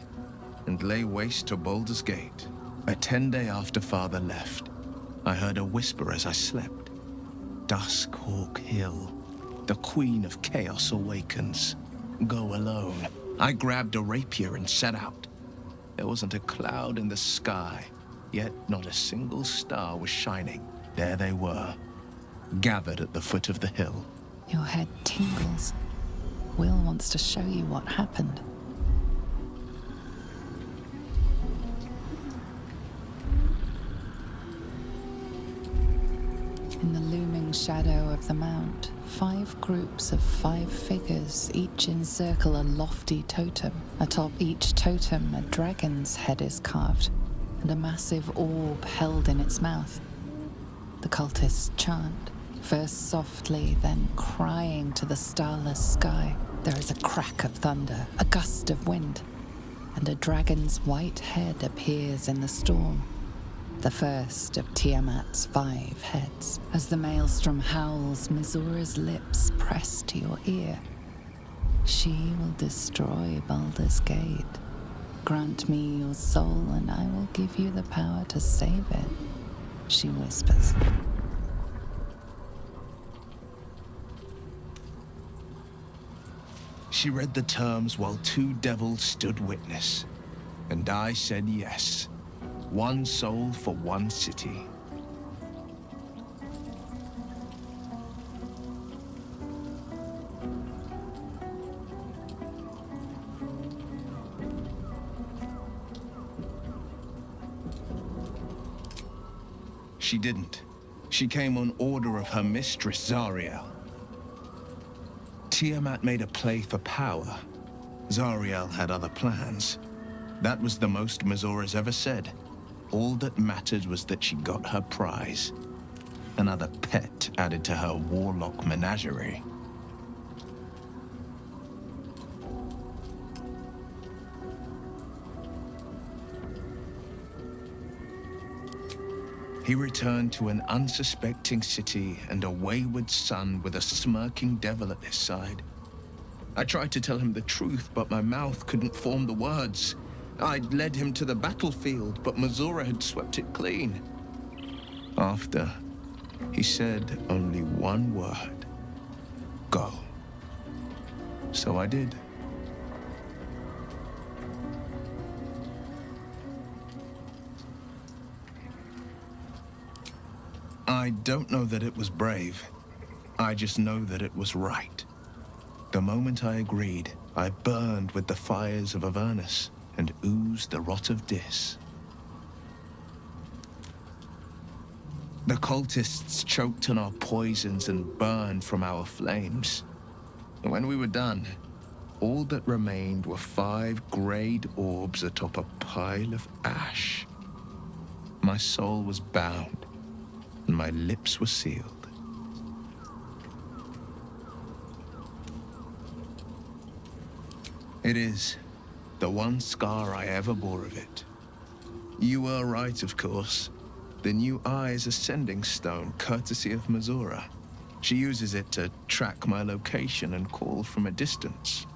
and lay waste to Baldur's Gate. A 10-day after Father left, I heard a whisper as I slept. Duskhawk Hill, the Queen of Chaos awakens. Go alone. I grabbed a rapier and set out. There wasn't a cloud in the sky, yet not a single star was shining. There they were, gathered at the foot of the hill. Your head tingles. Will wants to show you what happened. In the looming shadow of the mount, 5 groups of 5 figures each encircle a lofty totem. Atop each totem, a dragon's head is carved, and a massive orb held in its mouth. The cultists chant, first softly, then crying to the starless sky. There is a crack of thunder, a gust of wind, and a dragon's white head appears in the storm. The first of Tiamat's 5 heads. As the maelstrom howls, Mizura's lips press to your ear. She will destroy Baldur's Gate. Grant me your soul, and I will give you the power to save it, she whispers. She read the terms while 2 devils stood witness, and I said yes. 1 soul for 1 city. She didn't. She came on order of her mistress, Zariel. Tiamat made a play for power. Zariel had other plans. That was the most Mizura's ever said. All that mattered was that she got her prize. Another pet added to her warlock menagerie. He returned to an unsuspecting city and a wayward son with a smirking devil at his side. I tried to tell him the truth, but my mouth couldn't form the words. I'd led him to the battlefield, but Mizura had swept it clean. After, he said only 1 word. Go. So I did. I don't know that it was brave. I just know that it was right. The moment I agreed, I burned with the fires of Avernus and oozed the rot of Dis. The cultists choked on our poisons and burned from our flames. And when we were done, all that remained were 5 grayed orbs atop a pile of ash. My soul was bound, and my lips were sealed. It is the one scar I ever bore of it. You were right, of course. The new eye is a sending stone, courtesy of Mizura. She uses it to track my location and call from a distance.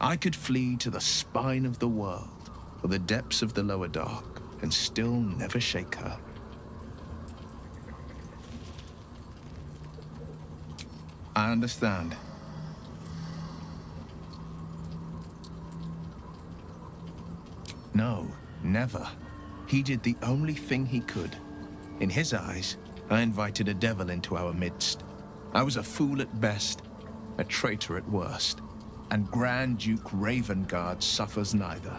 I could flee to the spine of the world, or the depths of the lower dark, and still never shake her. I understand. No, never. He did the only thing he could. In his eyes, I invited a devil into our midst. I was a fool at best, a traitor at worst, and Grand Duke Ravengard suffers neither.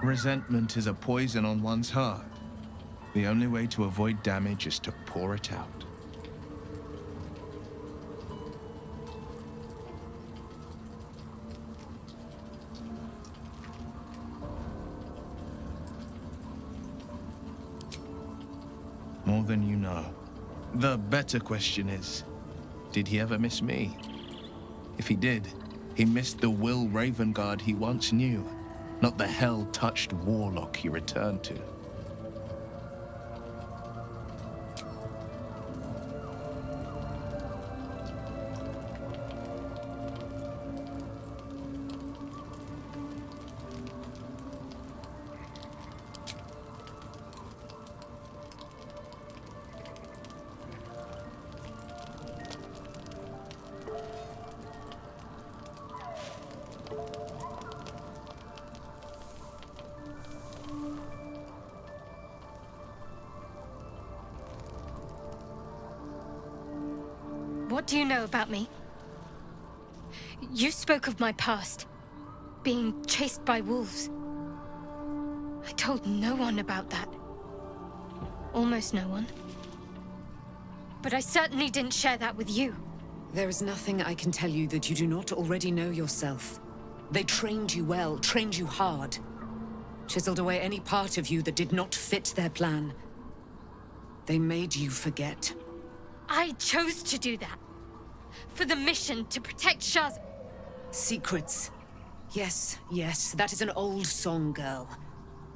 Resentment is a poison on one's heart. The only way to avoid damage is to pour it out. More than you know. The better question is, did he ever miss me? If he did, he missed the Will Ravengard he once knew, not the hell-touched warlock he returned to. What do you know about me? You spoke of my past, being chased by wolves. I told no one about that. Almost no one. But I certainly didn't share that with you. There is nothing I can tell you that you do not already know yourself. They trained you well, trained you hard. Chiseled away any part of you that did not fit their plan. They made you forget. I chose to do that. For the mission to protect Shah's... Secrets. Yes, yes, that is an old song, girl.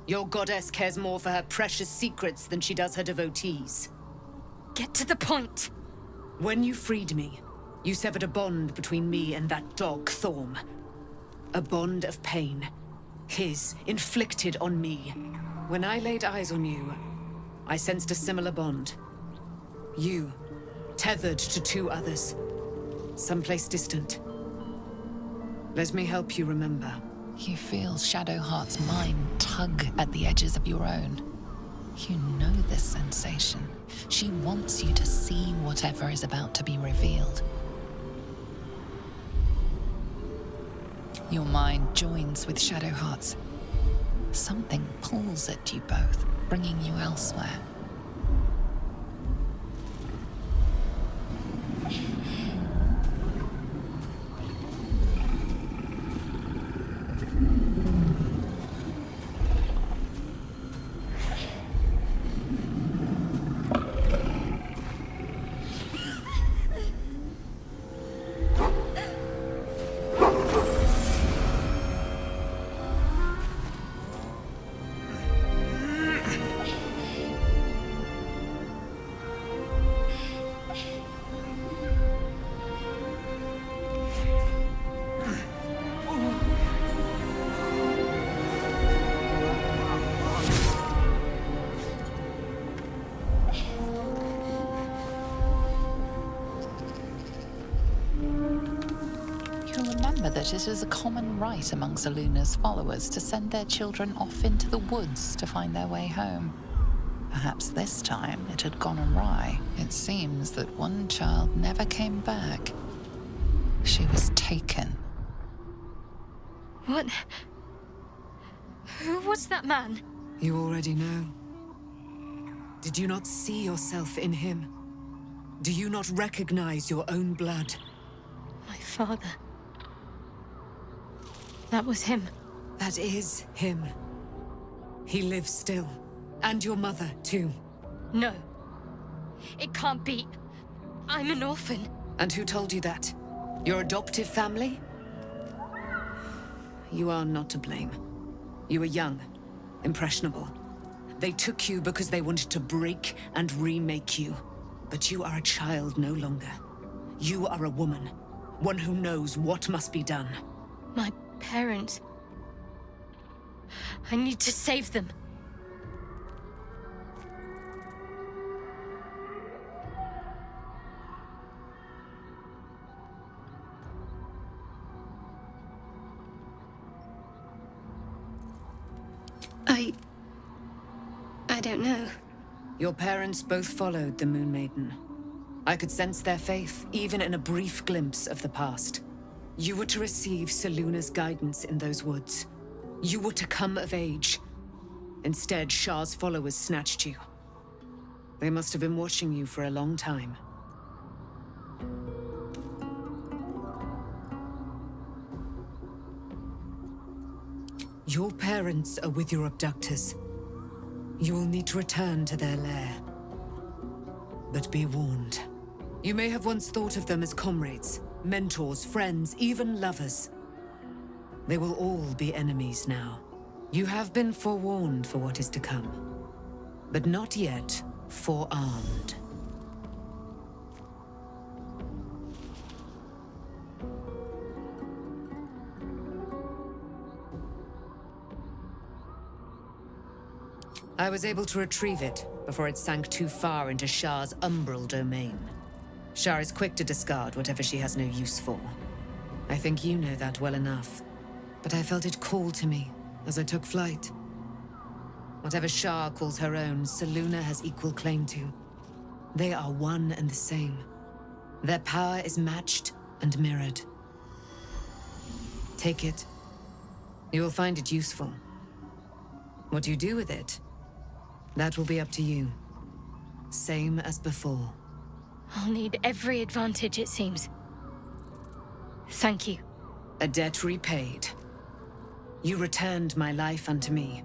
Your goddess cares more for her precious secrets than she does her devotees. Get to the point. When you freed me, you severed a bond between me and that dog, Thorm. A bond of pain. His, inflicted on me. When I laid eyes on you, I sensed a similar bond. You, tethered to two others. Someplace distant. Let me help you remember. You feel Shadowheart's mind tug at the edges of your own. You know this sensation. She wants you to see whatever is about to be revealed. Your mind joins with Shadowheart's. Something pulls at you both, bringing you elsewhere. That it is a common rite among Selûne's followers to send their children off into the woods to find their way home. Perhaps this time it had gone awry. It seems that one child never came back. She was taken. What? Who was that man? You already know. Did you not see yourself in him? Do you not recognize your own blood? My father. That was him. That is him. He lives still. And your mother, too. No. It can't be. I'm an orphan. And who told you that? Your adoptive family? You are not to blame. You were young, impressionable. They took you because they wanted to break and remake you. But you are a child no longer. You are a woman. One who knows what must be done. My parents. I need to save them. I don't know. Your parents both followed the Moon Maiden. I could sense their faith, even in a brief glimpse of the past. You were to receive Selûne's guidance in those woods. You were to come of age. Instead, Shah's followers snatched you. They must have been watching you for a long time. Your parents are with your abductors. You will need to return to their lair. But be warned. You may have once thought of them as comrades, mentors, friends, even lovers. They will all be enemies now. You have been forewarned for what is to come, but not yet forearmed. I was able to retrieve it before it sank too far into Shah's umbral domain. Shah is quick to discard whatever she has no use for. I think you know that well enough. But I felt it call to me as I took flight. Whatever Shah calls her own, Selûne has equal claim to. They are one and the same. Their power is matched and mirrored. Take it. You will find it useful. What you do with it, that will be up to you. Same as before. I'll need every advantage, it seems. Thank you. A debt repaid. You returned my life unto me.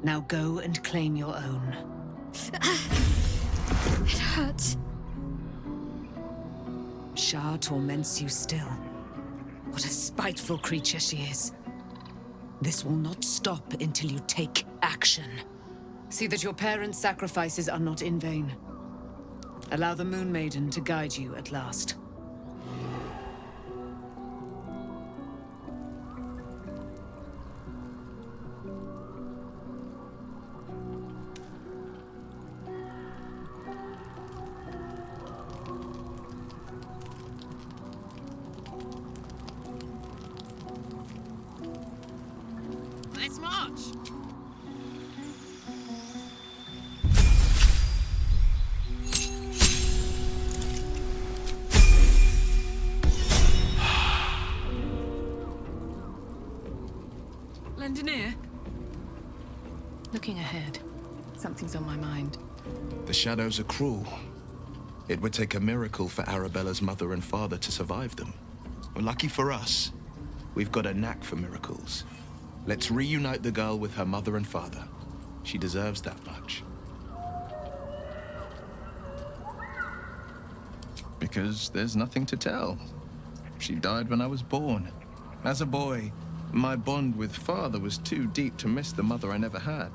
Now go and claim your own. It hurts. Shah torments you still. What a spiteful creature she is. This will not stop until you take action. See that your parents' sacrifices are not in vain. Allow the Moon Maiden to guide you at last. Let's march! Lend an ear. Looking ahead, something's on my mind. The shadows are cruel. It would take a miracle for Arabella's mother and father to survive them. Well, lucky for us, we've got a knack for miracles. Let's reunite the girl with her mother and father. She deserves that much. Because there's nothing to tell. She died when I was born. As a boy, my bond with father was too deep to miss the mother I never had.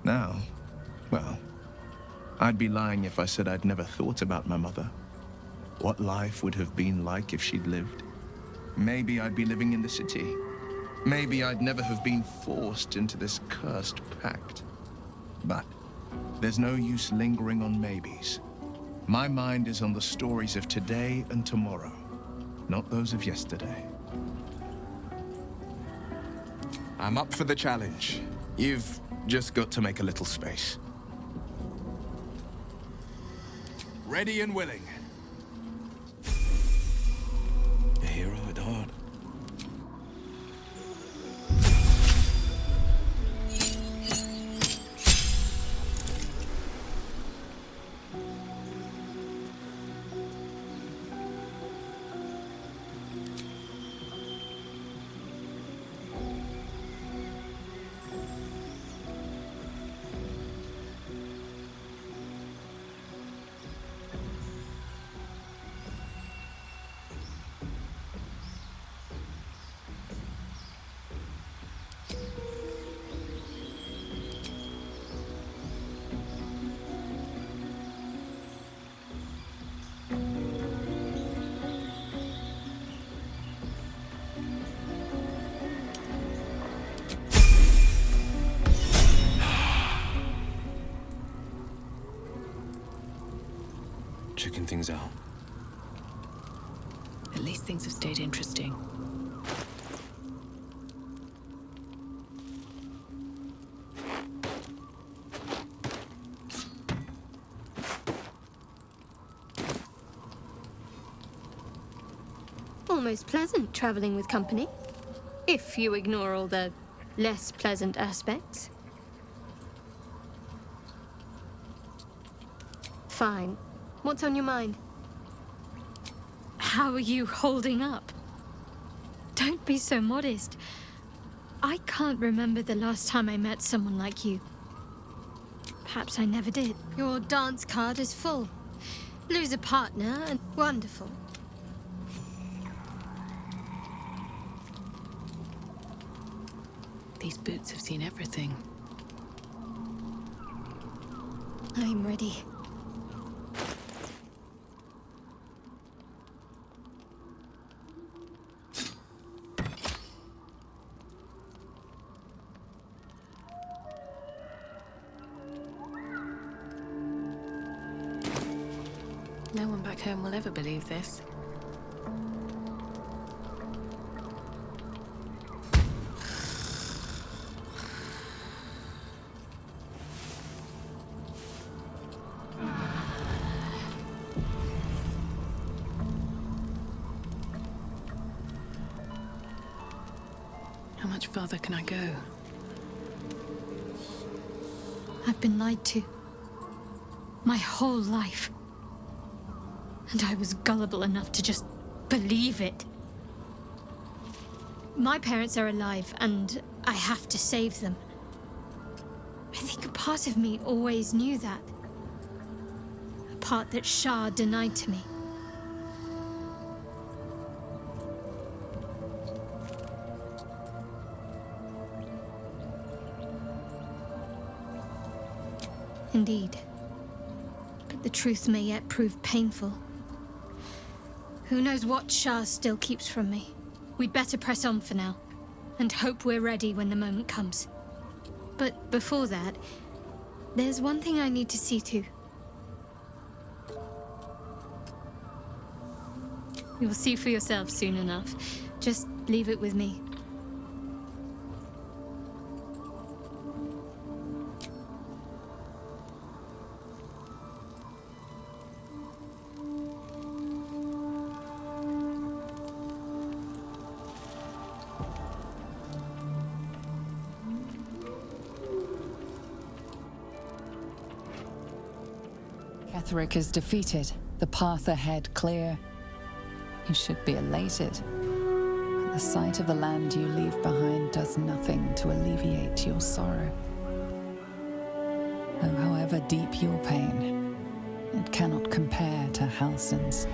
Now, well, I'd be lying if I said I'd never thought about my mother. What life would have been like if she'd lived. Maybe I'd be living in the city. Maybe I'd never have been forced into this cursed pact. But there's no use lingering on maybes. My mind is on the stories of today and tomorrow, not those of yesterday. I'm up for the challenge. You've just got to make a little space. Ready and willing. A hero at heart. Checking things out. At least things have stayed interesting. Almost pleasant traveling with company. If you ignore all the less pleasant aspects. Fine. What's on your mind? How are you holding up? Don't be so modest. I can't remember the last time I met someone like you. Perhaps I never did. Your dance card is full. Lose a partner and wonderful. These boots have seen everything. I'm ready. No one back home will ever believe this. farther can I go? I've been lied to. My whole life. And I was gullible enough to just believe it. My parents are alive, and I have to save them. I think a part of me always knew that. A part that Shah denied to me. Indeed. But the truth may yet prove painful. Who knows what Shah still keeps from me? We'd better press on for now, and hope we're ready when the moment comes. But before that, there's one thing I need to see to. You'll see for yourself soon enough. Just leave it with me. Ketheric is defeated, the path ahead clear. You should be elated. But the sight of the land you leave behind does nothing to alleviate your sorrow. Though however deep your pain, it cannot compare to Halsin's.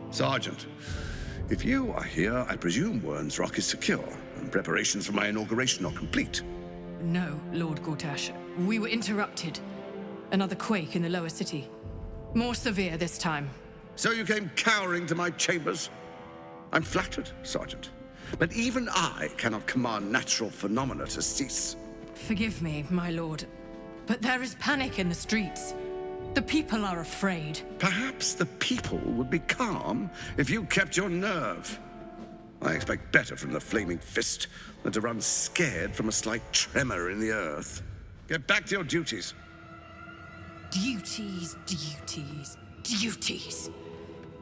Sergeant, if you are here, I presume Wern's Rock is secure, and preparations for my inauguration are complete. No, Lord Gortash. We were interrupted. Another quake in the lower city. More severe this time. So you came cowering to my chambers? I'm flattered, Sergeant. But even I cannot command natural phenomena to cease. Forgive me, my lord, but there is panic in the streets. The people are afraid. Perhaps the people would be calm if you kept your nerve. I expect better from the Flaming Fist than to run scared from a slight tremor in the earth. Get back to your duties. Duties, duties, duties.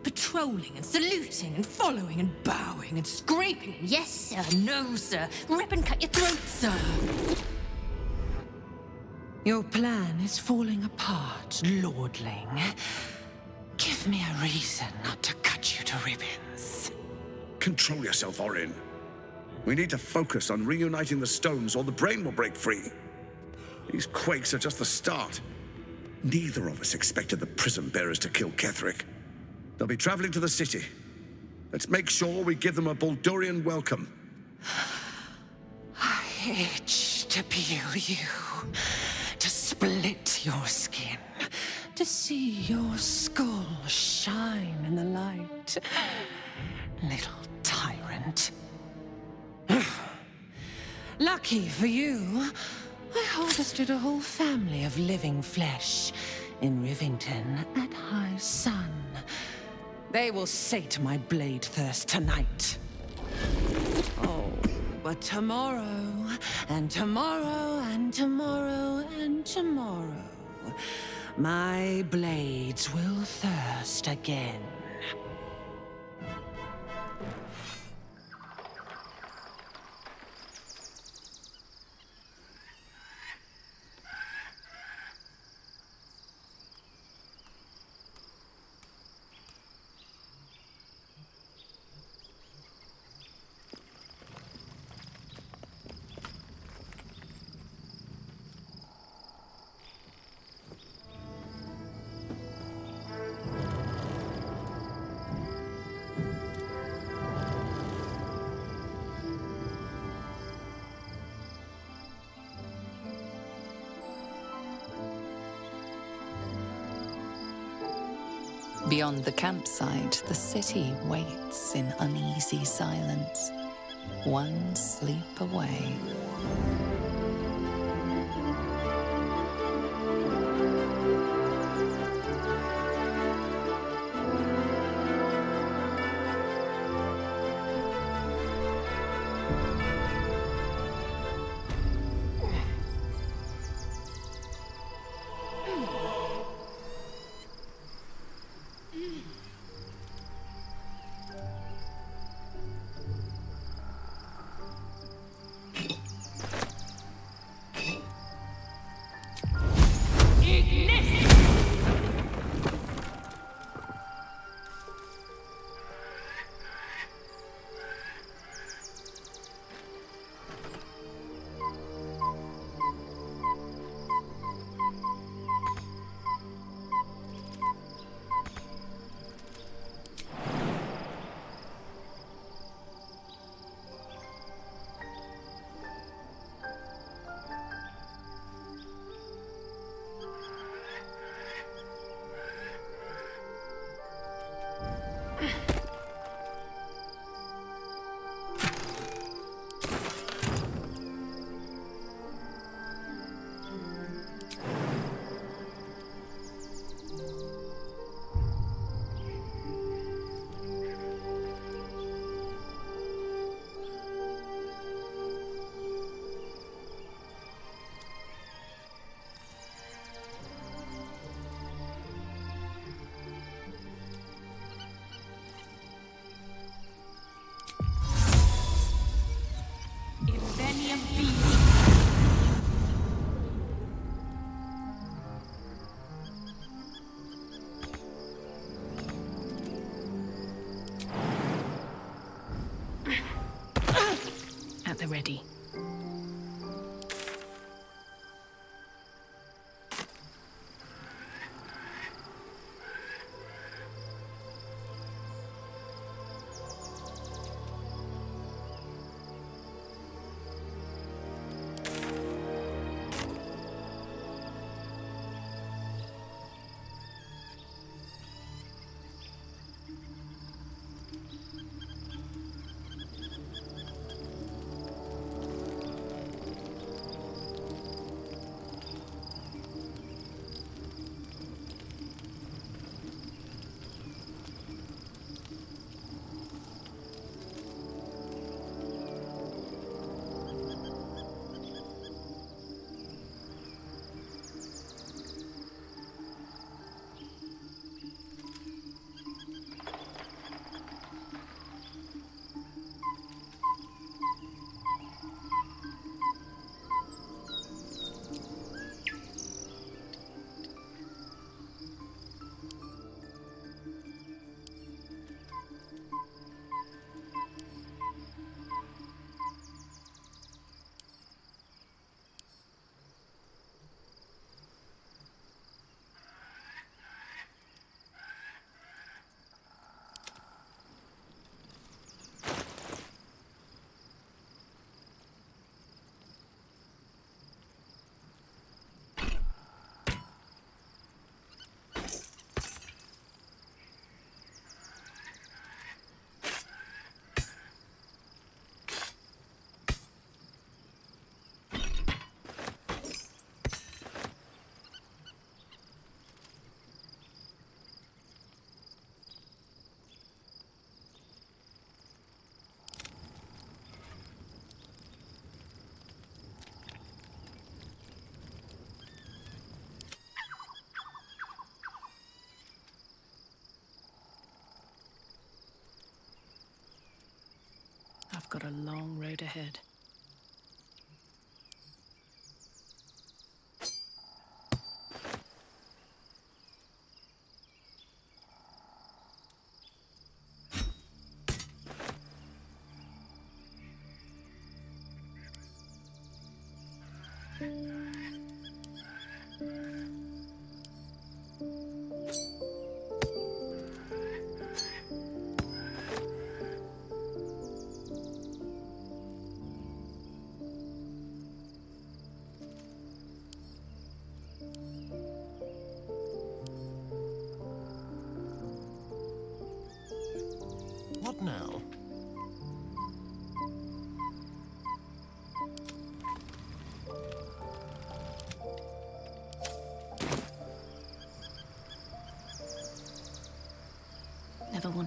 Patrolling and saluting and following and bowing and scraping and yes sir, no sir, rip and cut your throat, sir. Your plan is falling apart, lordling. Give me a reason not to cut you to ribbons. Control yourself, Orin. We need to focus on reuniting the stones or the brain will break free. These quakes are just the start. Neither of us expected the prison bearers to kill Ketheric. They'll be traveling to the city. Let's make sure we give them a Baldurian welcome. I itch to peel you, to split your skin, to see your skull shine in the light. Little tyrant. Lucky for you, I harvested a whole family of living flesh in Rivington at high sun. They will sate my blade thirst tonight. Oh, but tomorrow, and tomorrow, and tomorrow, and tomorrow, my blades will thirst again. Beyond the campsite, the city waits in uneasy silence, one sleep away. At the ready. I've got a long road ahead.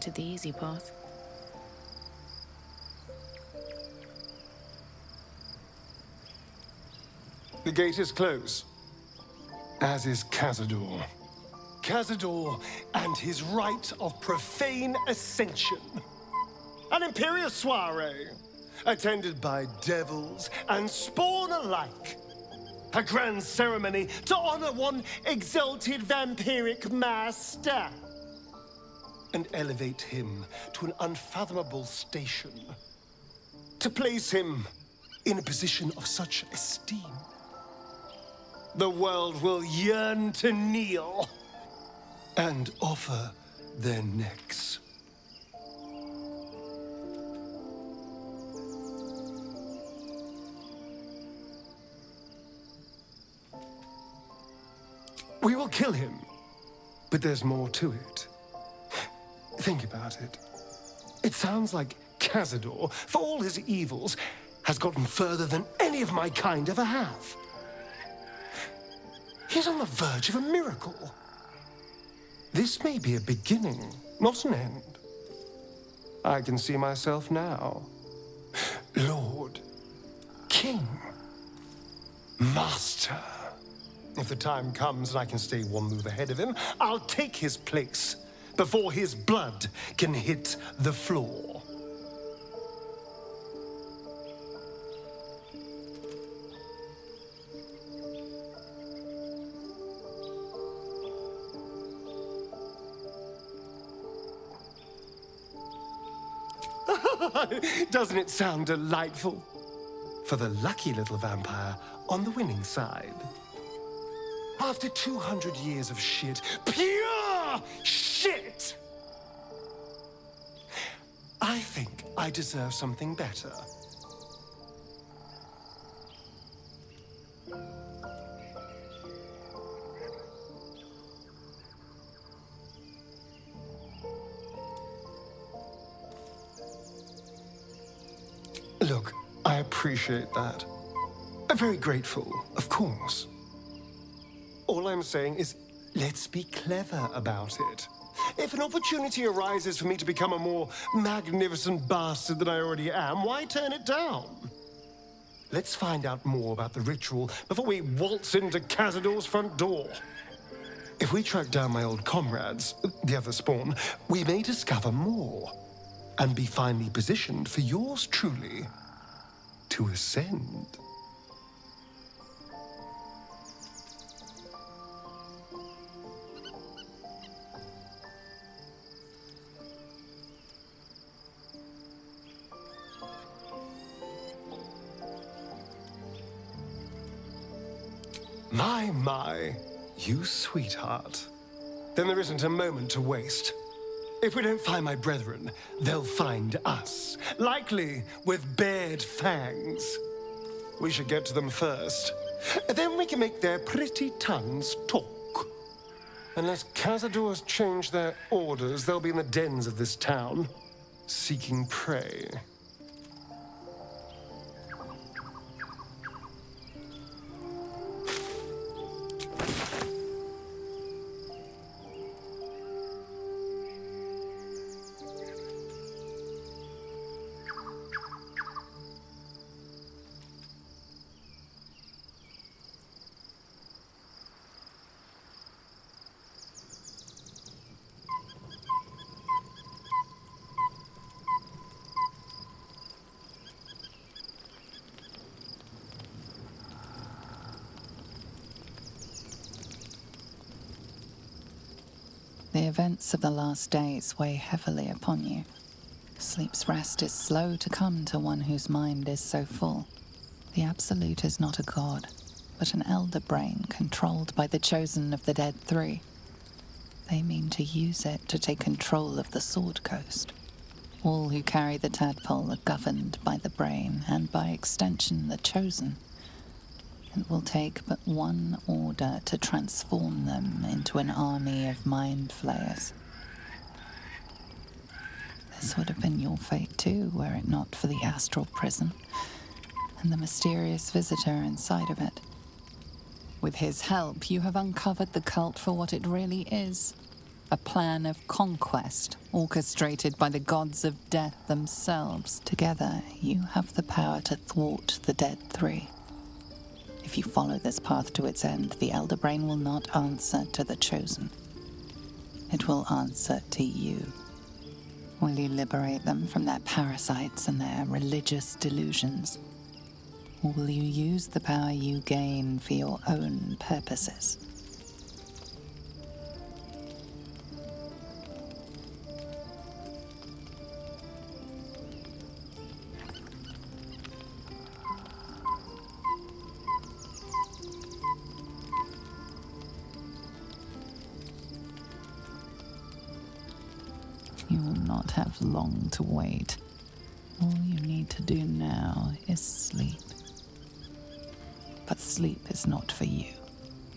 selected the easy path. The gate is closed, as is Cazador. Cazador and his rite of profane ascension. An imperial soiree, attended by devils and spawn alike. A grand ceremony to honor one exalted vampiric master. And elevate him to an unfathomable station. To place him in a position of such esteem. The world will yearn to kneel and offer their necks. We will kill him, but there's more to it. Think about it. It sounds like Cazador, for all his evils, has gotten further than any of my kind ever have. He's on the verge of a miracle. This may be a beginning, not an end. I can see myself now. Lord, King, Master. If the time comes and I can stay one move ahead of him, I'll take his place before his blood can hit the floor. Doesn't it sound delightful? For the lucky little vampire on the winning side. After 200 years of shit, pure shit! I think I deserve something better. Look, I appreciate that. I'm very grateful, of course. All I'm saying is, let's be clever about it. If an opportunity arises for me to become a more magnificent bastard than I already am, why turn it down? Let's find out more about the ritual before we waltz into Cazador's front door. If we track down my old comrades, the other spawn, we may discover more and be finally positioned for yours truly to ascend. My, you sweetheart. Then there isn't a moment to waste. If we don't find my brethren, they'll find us, likely with bared fangs. We should get to them first. Then we can make their pretty tongues talk. Unless Cazadors change their orders, they'll be in the dens of this town, seeking prey. The events of the last days weigh heavily upon you. Sleep's rest is slow to come to one whose mind is so full. The Absolute is not a god, but an elder brain controlled by the chosen of the Dead Three. They mean to use it to take control of the Sword Coast. All who carry the tadpole are governed by the brain, and by extension the chosen. It will take but one order to transform them into an army of mind flayers. This would have been your fate too, were it not for the astral prison and the mysterious visitor inside of it. With his help, you have uncovered the cult for what it really is. A plan of conquest orchestrated by the gods of death themselves. Together, you have the power to thwart the Dead Three. If you follow this path to its end, the Elder Brain will not answer to the Chosen. It will answer to you. Will you liberate them from their parasites and their religious delusions? Or will you use the power you gain for your own purposes? You will not have long to wait. All you need to do now is sleep. But sleep is not for you.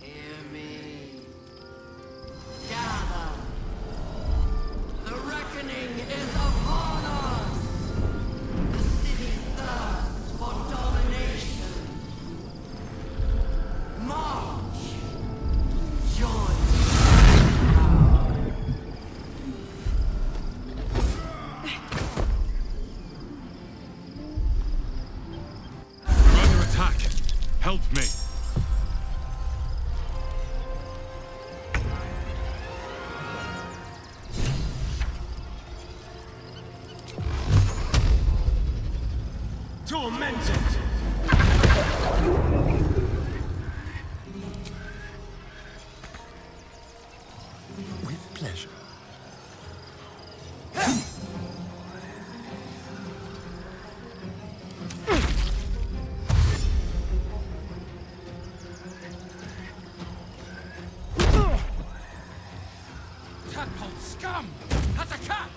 Hear me. Gather. The reckoning is upon us. The city thirsts for domination. March. Join. Help me. Tormented. With pleasure. Tadpole scum! Attack!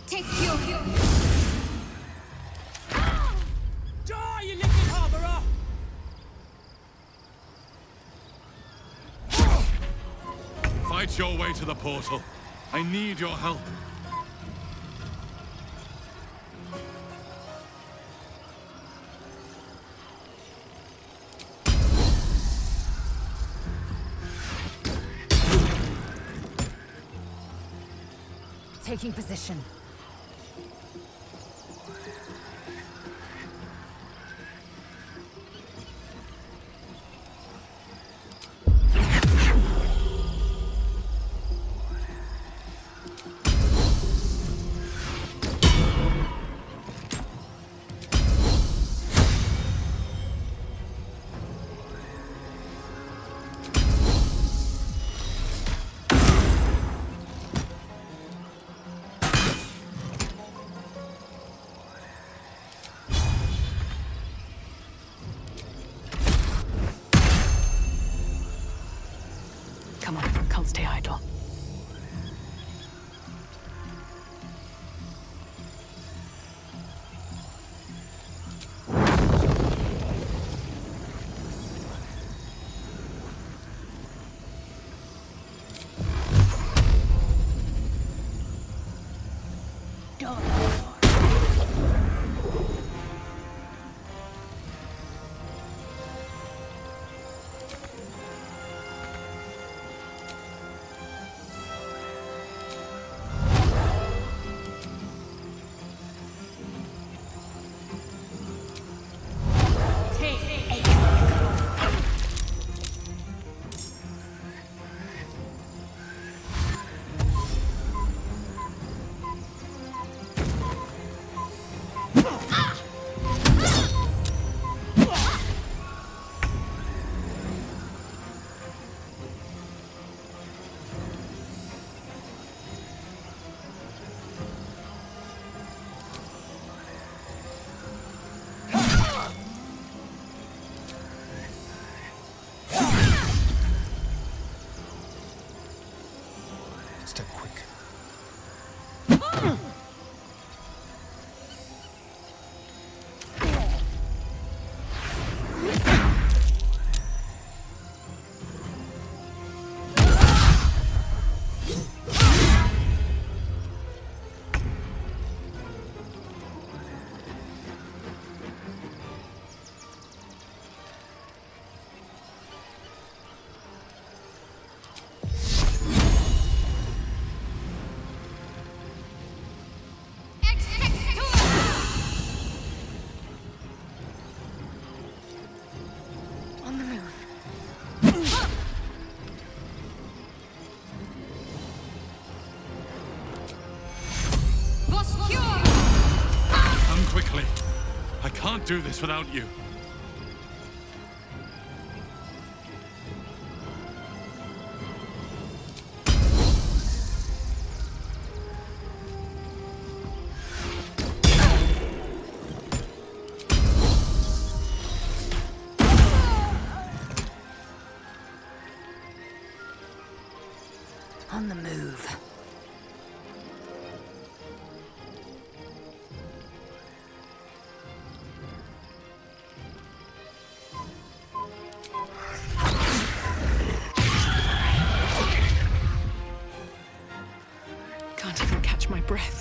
Take your Die, you little harborer! Fight your way to the portal. I need your help. Taking position. Come on, can't stay idle. do this without you. On the move. Can't even catch my breath.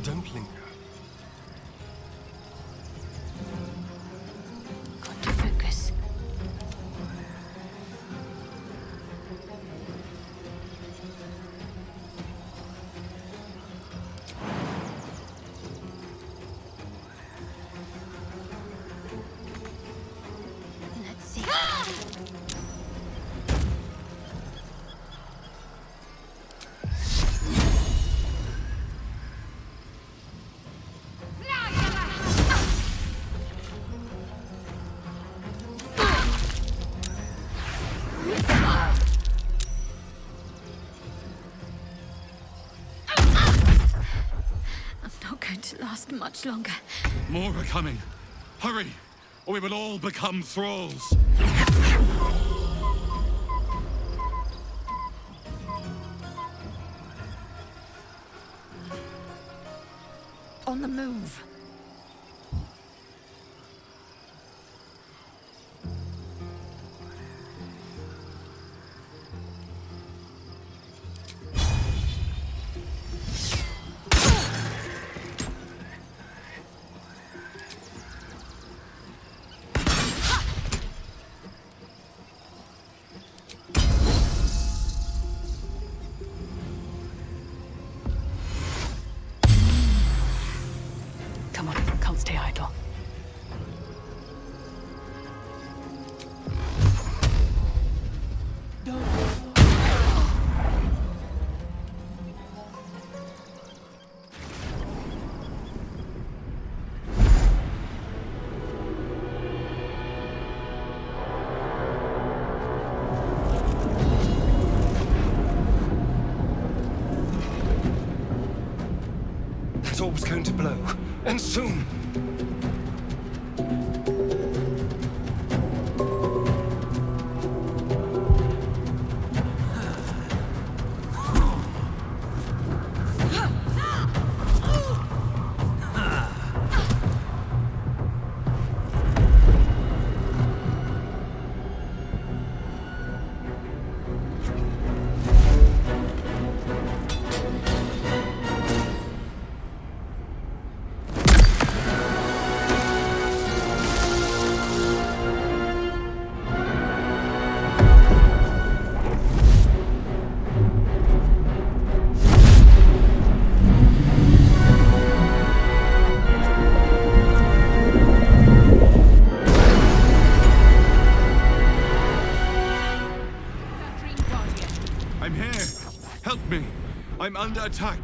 Don't linger. Got to focus. Let's see. Last much longer. More are coming. Hurry, or we will all become thralls. On the move. Come on, can't stay idle. That orb's going to blow, and soon. I'm here. Help me. I'm under attack.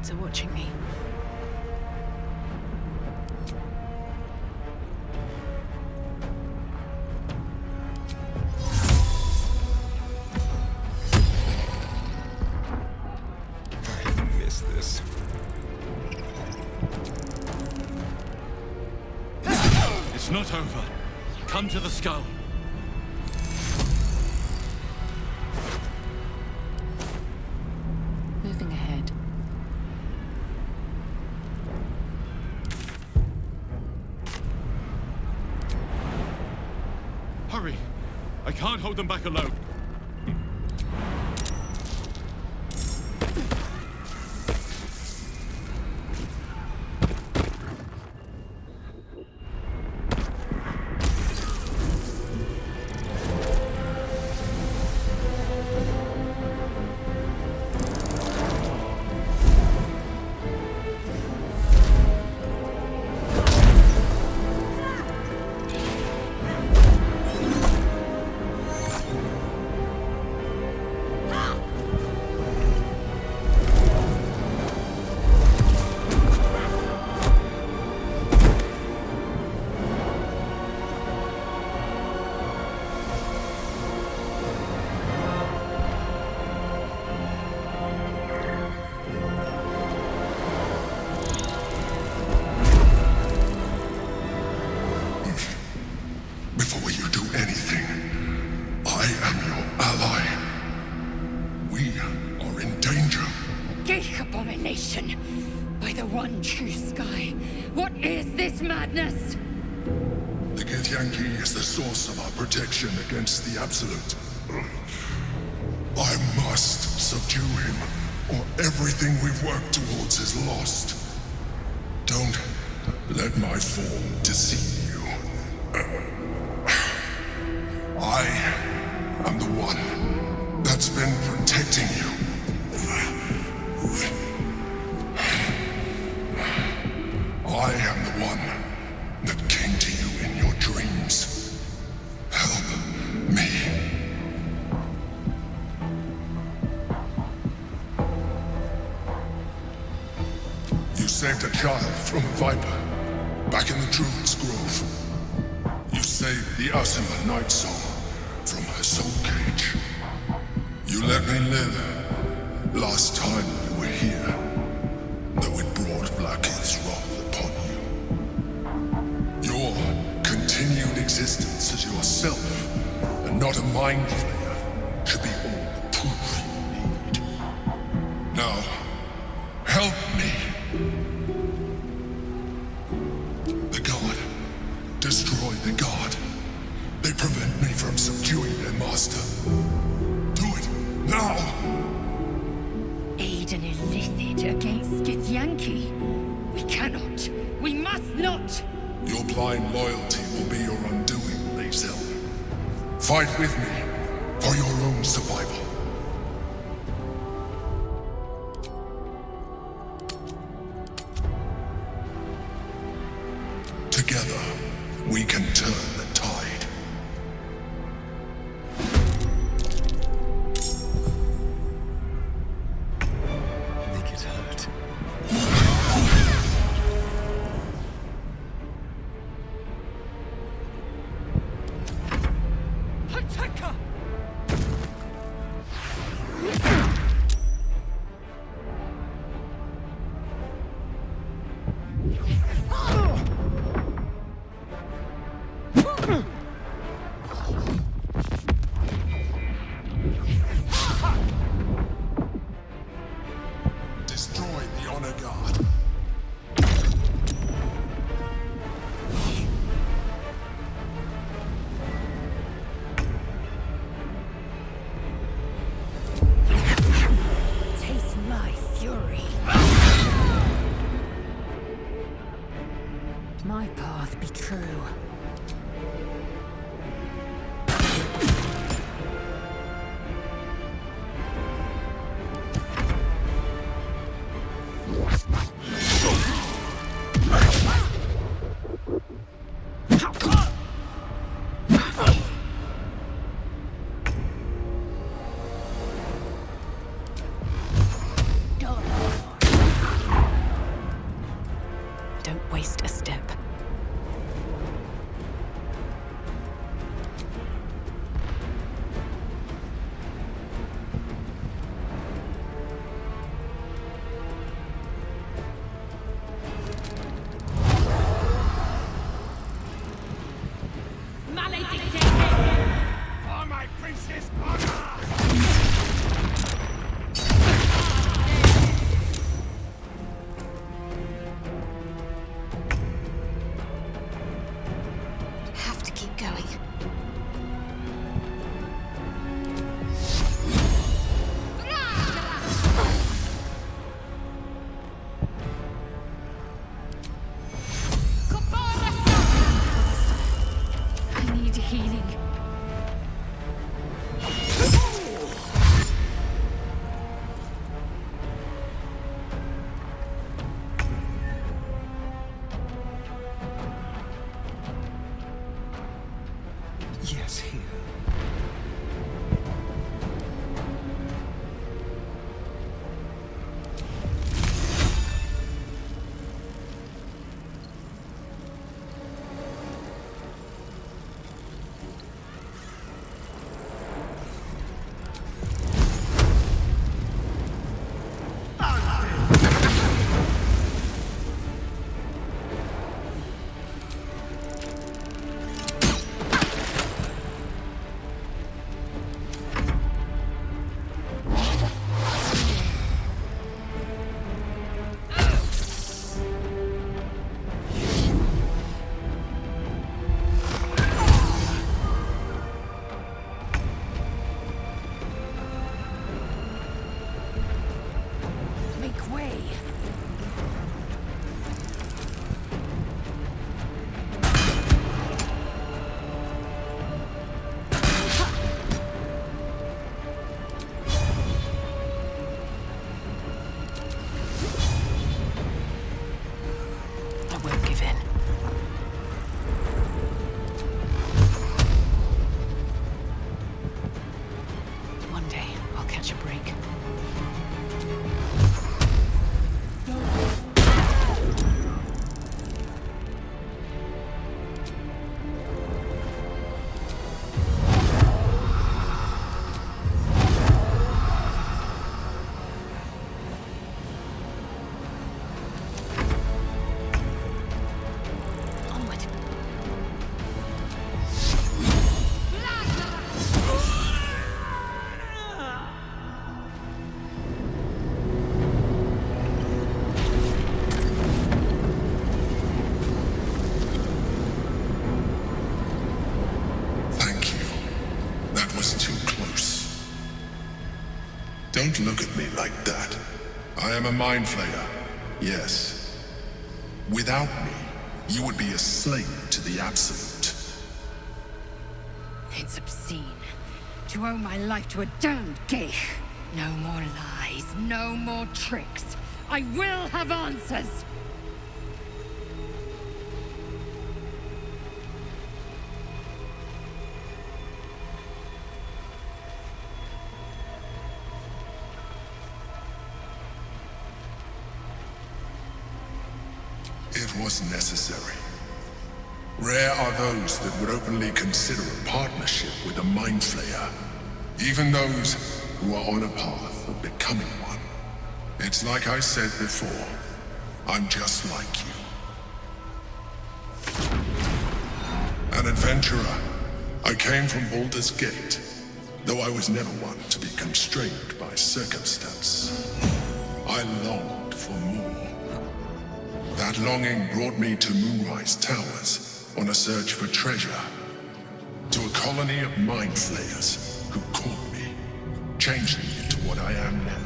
gods are watching me. I miss this. It's not over. Come to the skull. Moving ahead. Hurry! I can't hold them back alone. Before you do anything, I am your ally. We are in danger. Geek abomination! By the one true sky, what is this madness? The Githyanki is the source of our protection against the Absolute. I must subdue him, or everything we've worked towards is lost. Don't let my form deceive you. I am the one that's been protecting you. I am the one that came to you in your dreams. Help me. You saved a child from a viper back in the Druid's Grove. You saved the Asima Night Song from her soul cage. You let me live last time you were here, though it brought Blackheath's wrath upon you. Your continued existence as yourself, and not a mind flayer, should be all the proof you need. Now, help me. The God. Destroy the God. They prevent me from subduing their master. Do it now! Aid an illicit against Githyanki? We cannot. We must not! Your blind loyalty will be your undoing, Lae'zel. Fight with me for your own survival. Together, we can turn the tide. Make it hurt. Hataka! catch a break. Don't look at me like that. I am a mind flayer, yes. Without me, you would be a slave to the Absolute. It's obscene to owe my life to a damned geich. No more lies, no more tricks. I will have answers! It was necessary. Rare are those that would openly consider a partnership with a Mind Flayer. Even those who are on a path of becoming one. It's like I said before, I'm just like you. An adventurer, I came from Baldur's Gate, though I was never one to be constrained by circumstance. I longed for more. That longing brought me to Moonrise Towers on a search for treasure. To a colony of Mind Flayers who caught me, changing me into what I am now.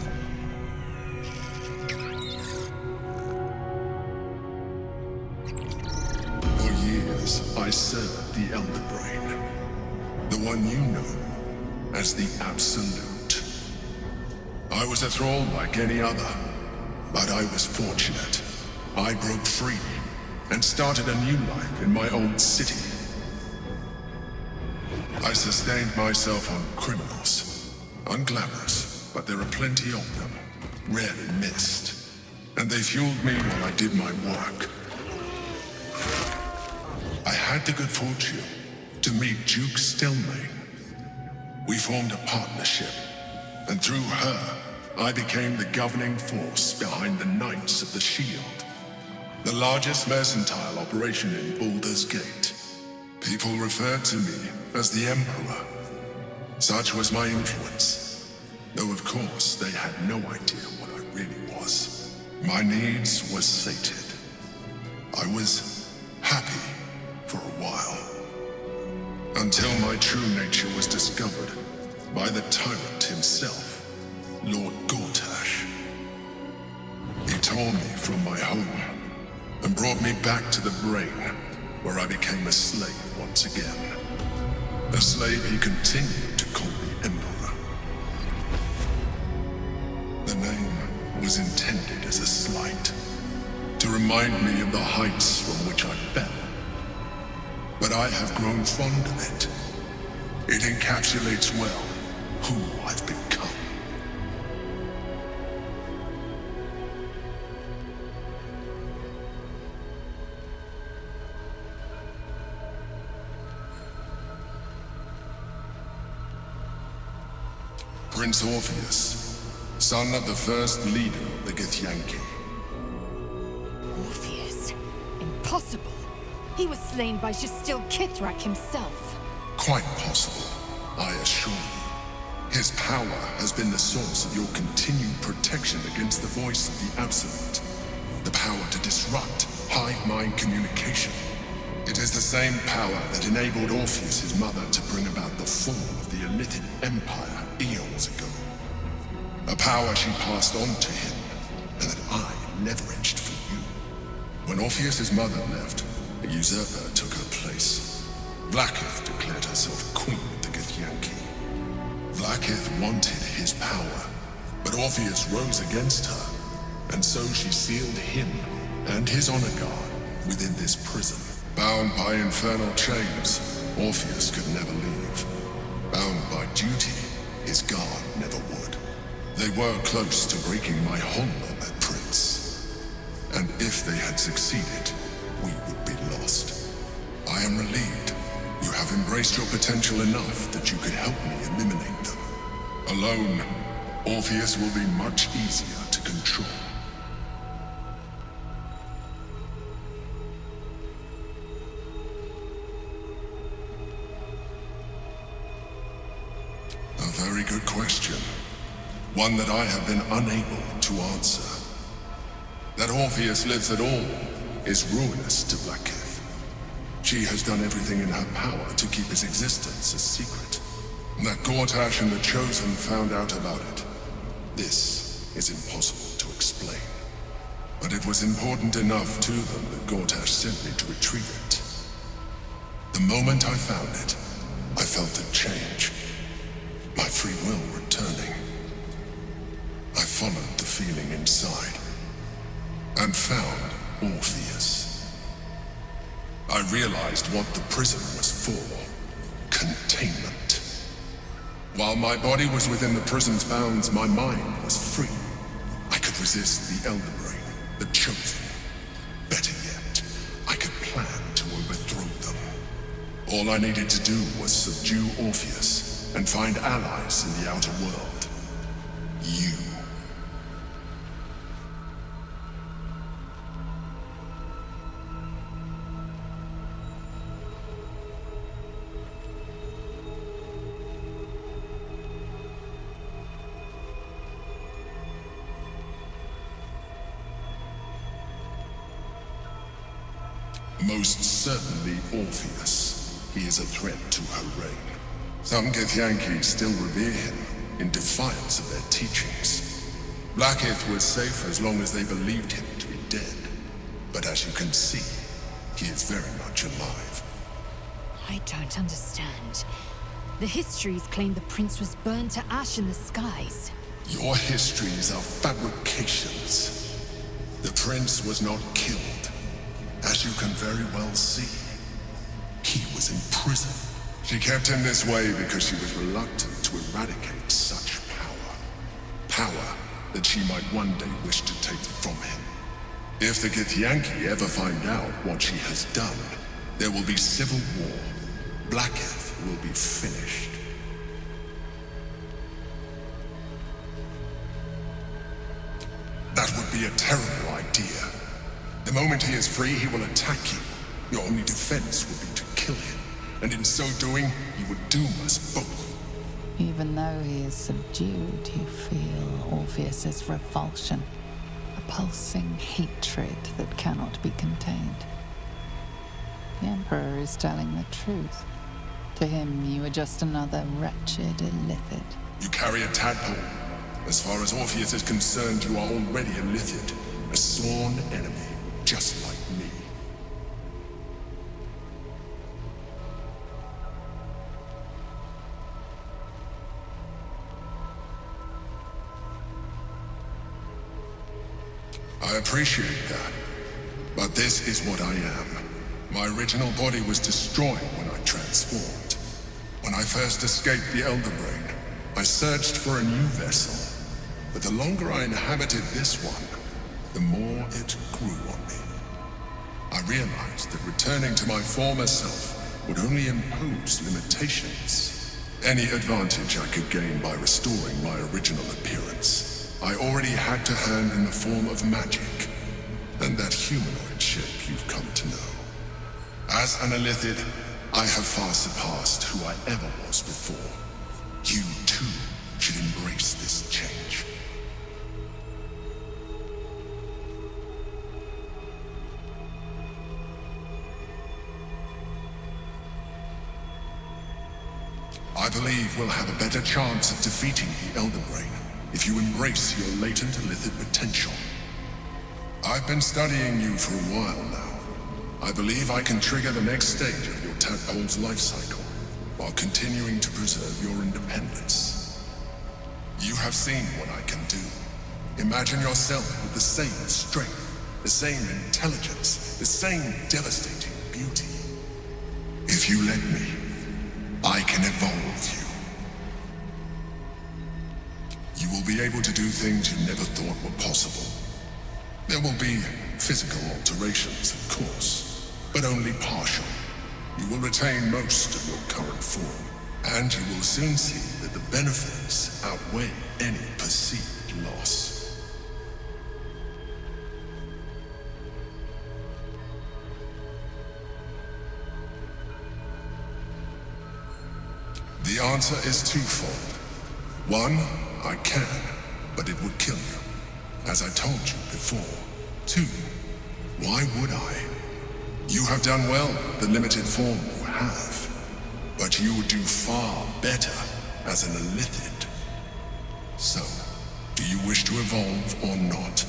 For years, I served the Elder Brain, the one you know as the Absolute. I was a thrall like any other, but I was fortunate. I broke free and started a new life in my old city. I sustained myself on criminals. Unglamorous, but there are plenty of them, rarely missed. And they fueled me while I did my work. I had the good fortune to meet Duke Stelmane. We formed a partnership, and through her, I became the governing force behind the Knights of the Shield. The largest mercantile operation in Baldur's Gate. People referred to me as the Emperor. Such was my influence. Though of course they had no idea what I really was. My needs were sated. I was happy for a while. Until my true nature was discovered by the tyrant himself, Lord Gortash. He tore me from my home and brought me back to the Brain, where I became a slave once again. A slave he continued to call the Emperor. The name was intended as a slight, to remind me of the heights from which I fell. But I have grown fond of it. It encapsulates well who I've become. Prince Orpheus, son of the first leader of the Githyanki. Orpheus? Impossible. He was slain by Justil Kithrak himself. Quite possible, I assure you. His power has been the source of your continued protection against the voice of the Absolute. The power to disrupt hive-mind communication. It is the same power that enabled Orpheus, his mother, to bring about the fall of the Elithid Empire eons ago. A power she passed on to him, and that I leveraged for you. When Orpheus's mother left, a usurper took her place. Vlaakith declared herself queen of the Githyanki. Vlaakith wanted his power, but Orpheus rose against her, and so she sealed him and his honor guard within this prison. Bound by infernal chains, Orpheus could never leave. Bound by duty, his guard never would. They were close to breaking my hold on that prince. And if they had succeeded, we would be lost. I am relieved. You have embraced your potential enough that you could help me eliminate them. Alone, Orpheus will be much easier to control. A very good question. One that I have been unable to answer. That Orpheus lives at all is ruinous to Blackith. She has done everything in her power to keep his existence a secret. That Gortash and the Chosen found out about it. This is impossible to explain. But it was important enough to them that Gortash sent me to retrieve it. The moment I found it, I felt a change. My free will returning. I followed the feeling inside and found Orpheus. I realized what the prison was for. Containment. While my body was within the prison's bounds, my mind was free. I could resist the Elder Brain, the Chosen. Better yet, I could plan to overthrow them. All I needed to do was subdue Orpheus and find allies in the outer world. You. Most certainly Orpheus. He is a threat to her reign. Some Githyanki still revere him, in defiance of their teachings. Blackith was safe as long as they believed him to be dead. But as you can see, he is very much alive. I don't understand. The histories claim the prince was burned to ash in the skies. Your histories are fabrications. The prince was not killed. As you can very well see, he was in prison. She kept him this way because she was reluctant to eradicate such power. Power that she might one day wish to take from him. If the Githyanki ever find out what she has done, there will be civil war. Blackith will be finished. That would be a terrible idea. The moment he is free, he will attack you. Your only defense would be to kill him. And in so doing, he would doom us both. Even though he is subdued, you feel Orpheus's revulsion. A pulsing hatred that cannot be contained. The Emperor is telling the truth. To him, you are just another wretched illithid. You carry a tadpole. As far as Orpheus is concerned, you are already a illithid. A sworn enemy. Just like me. I appreciate that. But this is what I am. My original body was destroyed when I transformed. When I first escaped the Elder Brain, I searched for a new vessel. But the longer I inhabited this one, the more it grew on me. I realized that returning to my former self would only impose limitations. Any advantage I could gain by restoring my original appearance, I already had to hand in the form of magic, and that humanoid shape you've come to know. As an illithid, I have far surpassed who I ever was before. You too should embrace this change. I believe we'll have a better chance of defeating the Elder Brain if you embrace your latent illithid potential. I've been studying you for a while now. I believe I can trigger the next stage of your tadpole's life cycle while continuing to preserve your independence. You have seen what I can do. Imagine yourself with the same strength, the same intelligence, the same devastating beauty. If you let me, I can evolve you. You will be able to do things you never thought were possible. There will be physical alterations, of course, but only partial. You will retain most of your current form, and you will soon see that the benefits outweigh any perceived loss. The answer is twofold. One, I can, but it would kill you, as I told you before. Two, why would I? You have done well with the limited form you have, but you would do far better as an illithid. So, do you wish to evolve or not?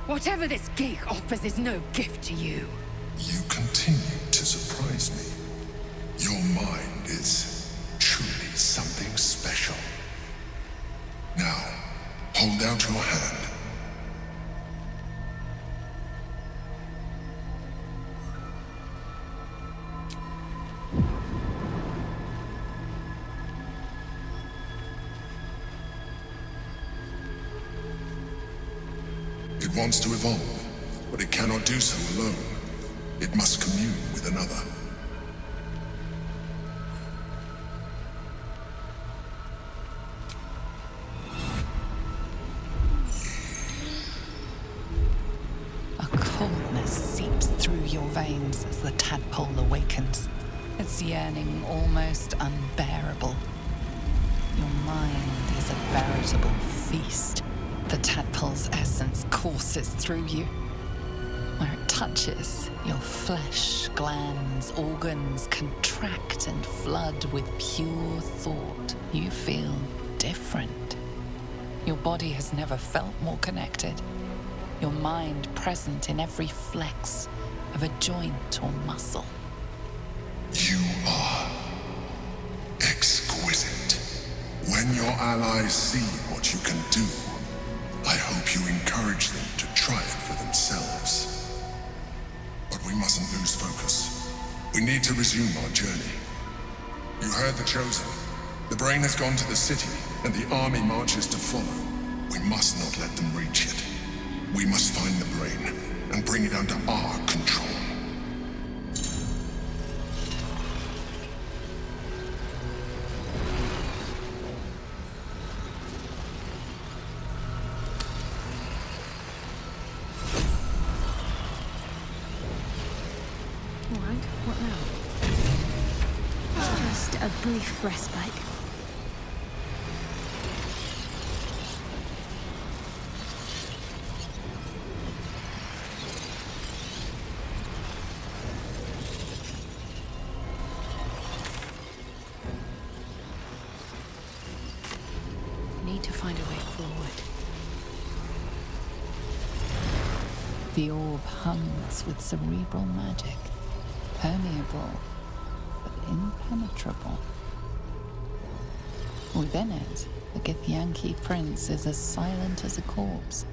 Whatever this gig offers is no gift to you. You continue to surprise me. Your mind is truly something special. Now, hold out your hand. It wants to evolve, but it cannot do so alone. It must commune with another. A coldness seeps through your veins as the tadpole awakens, its yearning almost unbearable. Your mind is a veritable feast. The tadpole's essence courses through you. Where it touches, your flesh, glands, organs contract and flood with pure thought. You feel different. Your body has never felt more connected. Your mind present in every flex of a joint or muscle. You are exquisite. When your allies see what you can do, I hope you encourage them to try it for themselves. But we mustn't lose focus. We need to resume our journey. You heard the Chosen. The brain has gone to the city, and the army marches to follow. We must not let them reach it. We must find the brain, and bring it under our control. A brief respite. Need to find a way forward. The orb hums with cerebral magic, permeable impenetrable. Within it, the Githyanki prince is as silent as a corpse,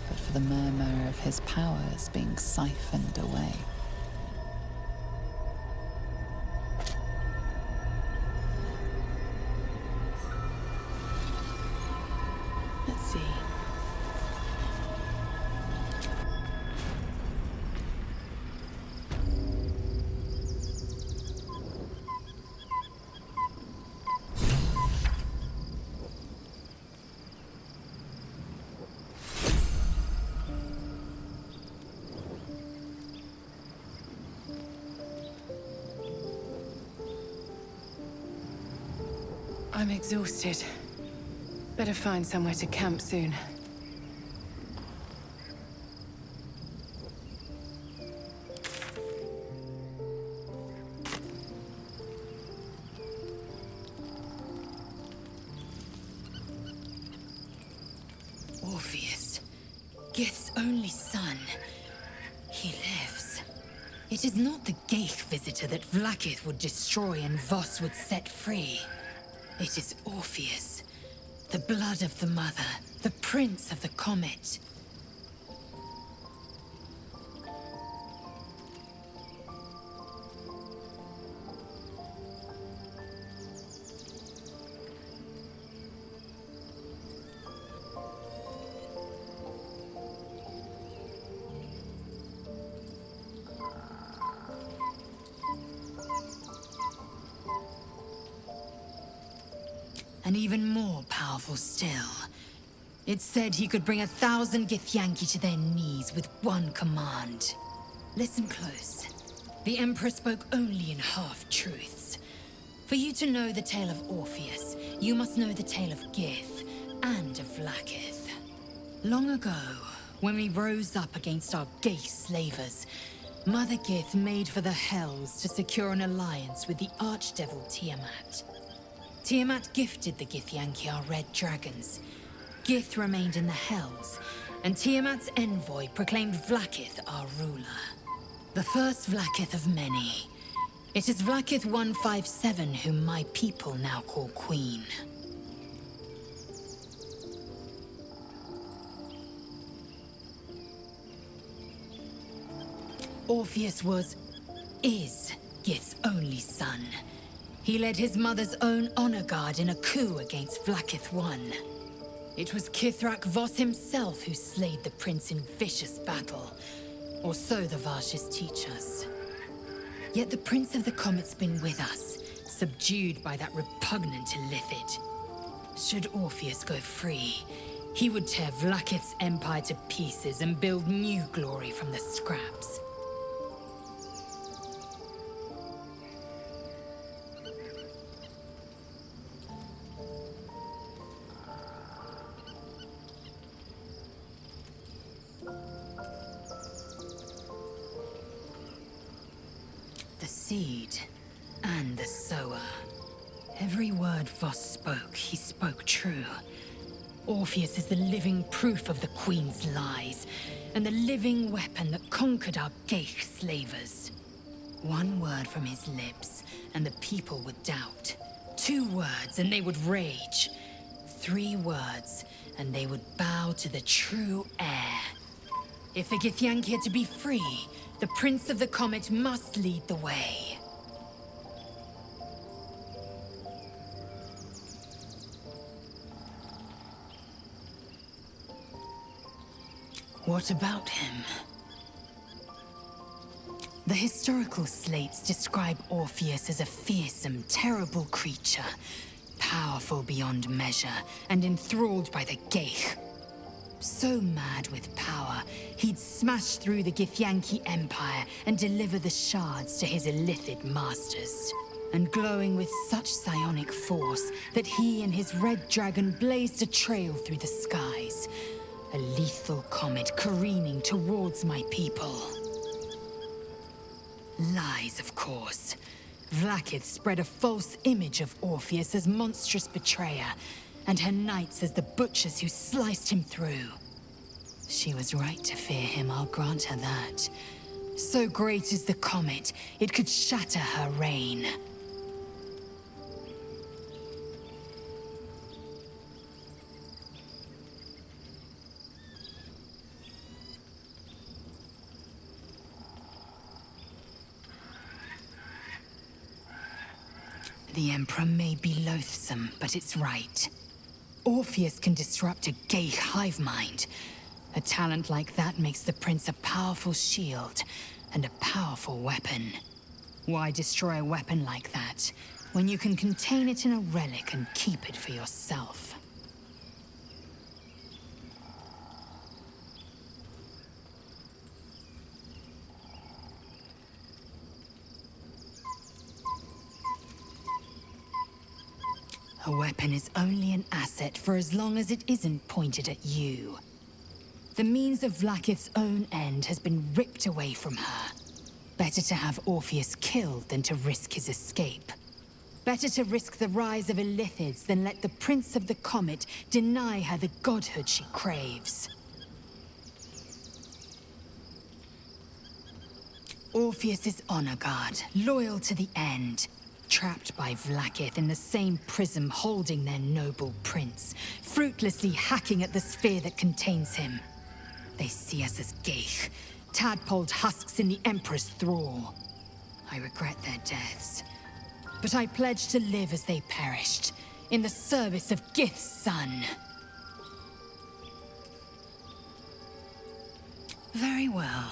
but for the murmur of his powers being siphoned away. Let's see. I'm exhausted. Better find somewhere to camp soon. Orpheus, Gith's only son. He lives. It It is not the Geich visitor that Vlaakith would destroy and Voss would set free. It is Orpheus, the blood of the mother, the prince of the comet. And even more powerful still. It said he could bring 1,000 Githyanki to their knees with one command. Listen close. The Emperor spoke only in half-truths. For you to know the tale of Orpheus, you must know the tale of Gith and of Vlaakith. Long ago, when we rose up against our Geich slavers, Mother Gith made for the Hells to secure an alliance with the Archdevil Tiamat. Tiamat gifted the Githyanki our red dragons. Gith remained in the Hells, and Tiamat's envoy proclaimed Vlaakith our ruler. The first Vlaakith of many. It is Vlaakith 157 whom my people now call Queen. Orpheus is Gith's only son. He led his mother's own honor guard in a coup against Vlaakith I. It was Kithrak Voss himself who slayed the prince in vicious battle, or so the Varshas teach us. Yet the Prince of the Comet's been with us, subdued by that repugnant Illithid. Should Orpheus go free, he would tear Vlaakith's empire to pieces and build new glory from the scraps. The seed and the sower. Every word Voss spoke, he spoke true. Orpheus is the living proof of the Queen's lies, and the living weapon that conquered our Geich slavers. One word from his lips, and the people would doubt. 2 words, and they would rage. 3 words, and they would bow to the true heir. If the Githyanki are to be free, the Prince of the Comet must lead the way. What about him? The historical slates describe Orpheus as a fearsome, terrible creature, powerful beyond measure, and enthralled by the Geich. So mad with power, he'd smash through the Githyanki Empire and deliver the shards to his Illithid masters. And glowing with such psionic force that he and his red dragon blazed a trail through the skies. A lethal comet careening towards my people. Lies, of course. Vlaakith spread a false image of Orpheus as monstrous betrayer, and her knights as the butchers who sliced him through. She was right to fear him, I'll grant her that. So great is the comet, it could shatter her reign. The Emperor may be loathsome, but it's right. Orpheus can disrupt a Geich hive mind. A talent like that makes the Prince a powerful shield and a powerful weapon. Why destroy a weapon like that when you can contain it in a relic and keep it for yourself? A weapon is only an asset for as long as it isn't pointed at you. The means of Vlaakith's own end has been ripped away from her. Better to have Orpheus killed than to risk his escape. Better to risk the rise of Illithids than let the Prince of the Comet deny her the godhood she craves. Orpheus's honor guard, loyal to the end. Trapped by Vlaakith in the same prism holding their noble prince, fruitlessly hacking at the sphere that contains him. They see us as Geich, tadpoled husks in the Emperor's thrall. I regret their deaths, but I pledge to live as they perished, in the service of Gith's son. Very well.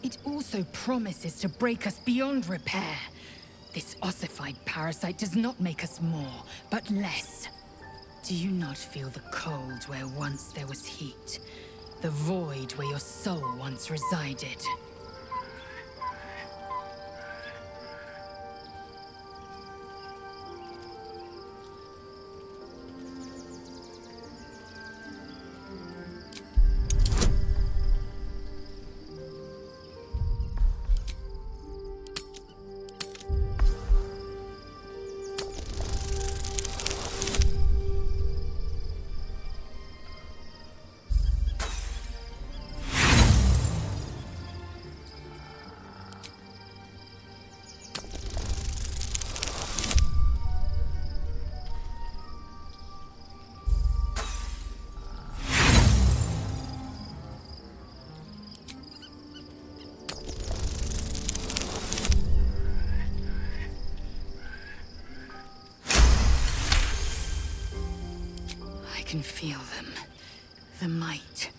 It also promises to break us beyond repair. This ossified parasite does not make us more, but less. Do you not feel the cold where once there was heat? The void where your soul once resided? I can feel them. The might,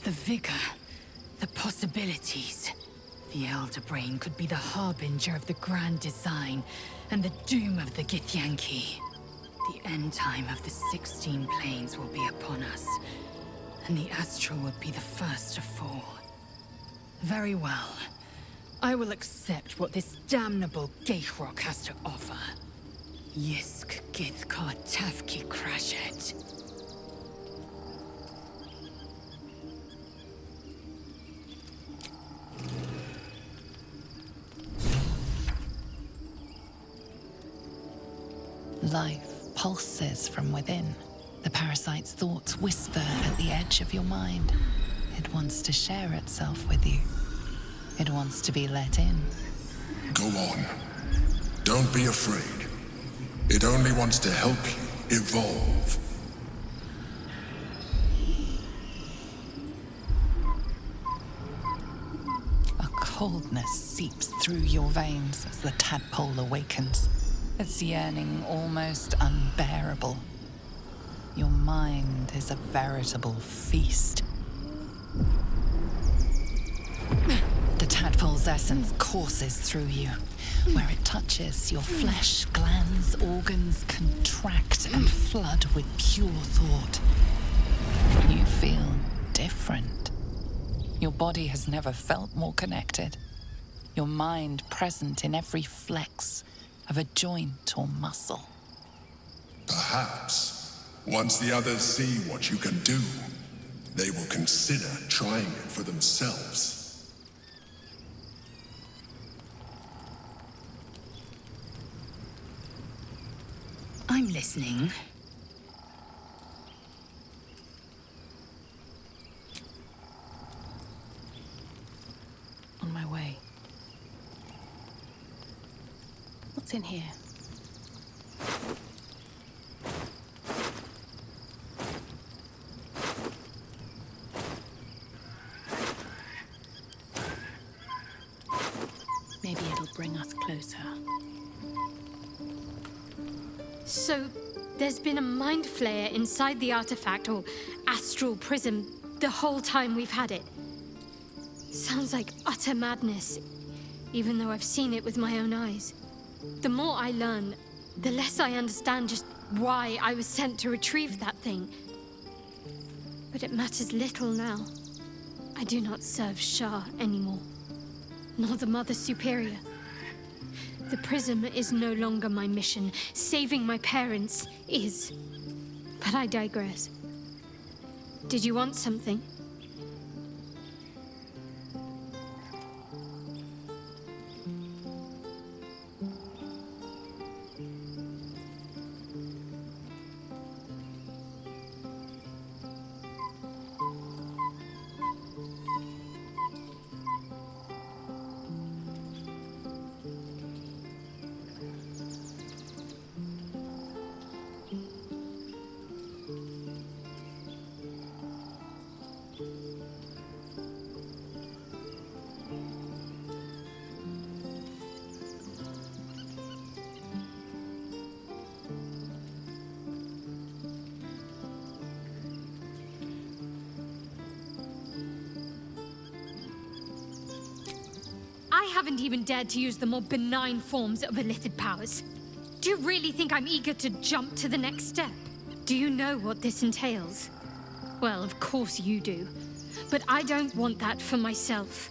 the vigor, the possibilities. The Elder Brain could be the harbinger of the grand design and the doom of the Githyanki. The end time of the 16 planes will be upon us, and the Astral would be the first to fall. Very well. I will accept what this damnable Geithrock has to offer. Yisk Githkar Tafki Crashet. Life pulses from within. The parasite's thoughts whisper at the edge of your mind. It wants to share itself with you. It wants to be let in. Go on. Don't be afraid. It only wants to help you evolve. A coldness seeps through your veins as the tadpole awakens. Its yearning almost unbearable. Your mind is a veritable feast. The tadpole's essence courses through you. Where it touches, your flesh, glands, organs contract and flood with pure thought. You feel different. Your body has never felt more connected. Your mind present in every flex of a joint or muscle. Perhaps, once the others see what you can do, they will consider trying it for themselves. I'm listening. On my way. What's in here? Maybe it'll bring us closer. So, there's been a mind flayer inside the artifact, or astral prism, the whole time we've had it. Sounds like utter madness, even though I've seen it with my own eyes. The more I learn, the less I understand just why I was sent to retrieve that thing. But it matters little now. I do not serve Shah anymore, nor the Mother Superior. The prism is no longer my mission. Saving my parents is. But I digress. Did you want something? I haven't even dared to use the more benign forms of illithid powers. Do you really think I'm eager to jump to the next step? Do you know what this entails? Well, of course you do. But I don't want that for myself.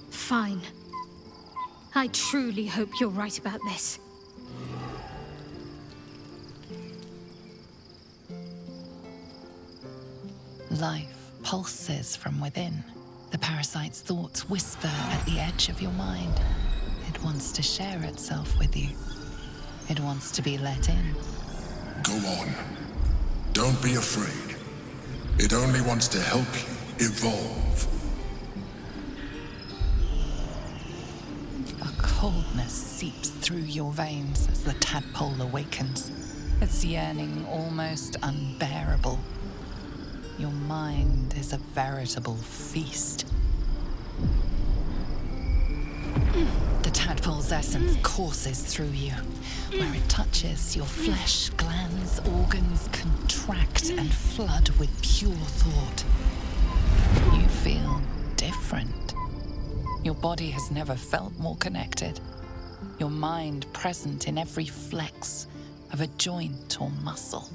Fine. I truly hope you're right about this. Life pulses from within. The parasite's thoughts whisper at the edge of your mind. It wants to share itself with you. It wants to be let in. Go on. Don't be afraid. It only wants to help you evolve. Coldness seeps through your veins as the tadpole awakens, its yearning almost unbearable. Your mind is a veritable feast. The tadpole's essence courses through you. Where it touches, your flesh, glands, organs contract and flood with pure thought. You feel different. Your body has never felt more connected. Your mind present in every flex of a joint or muscle.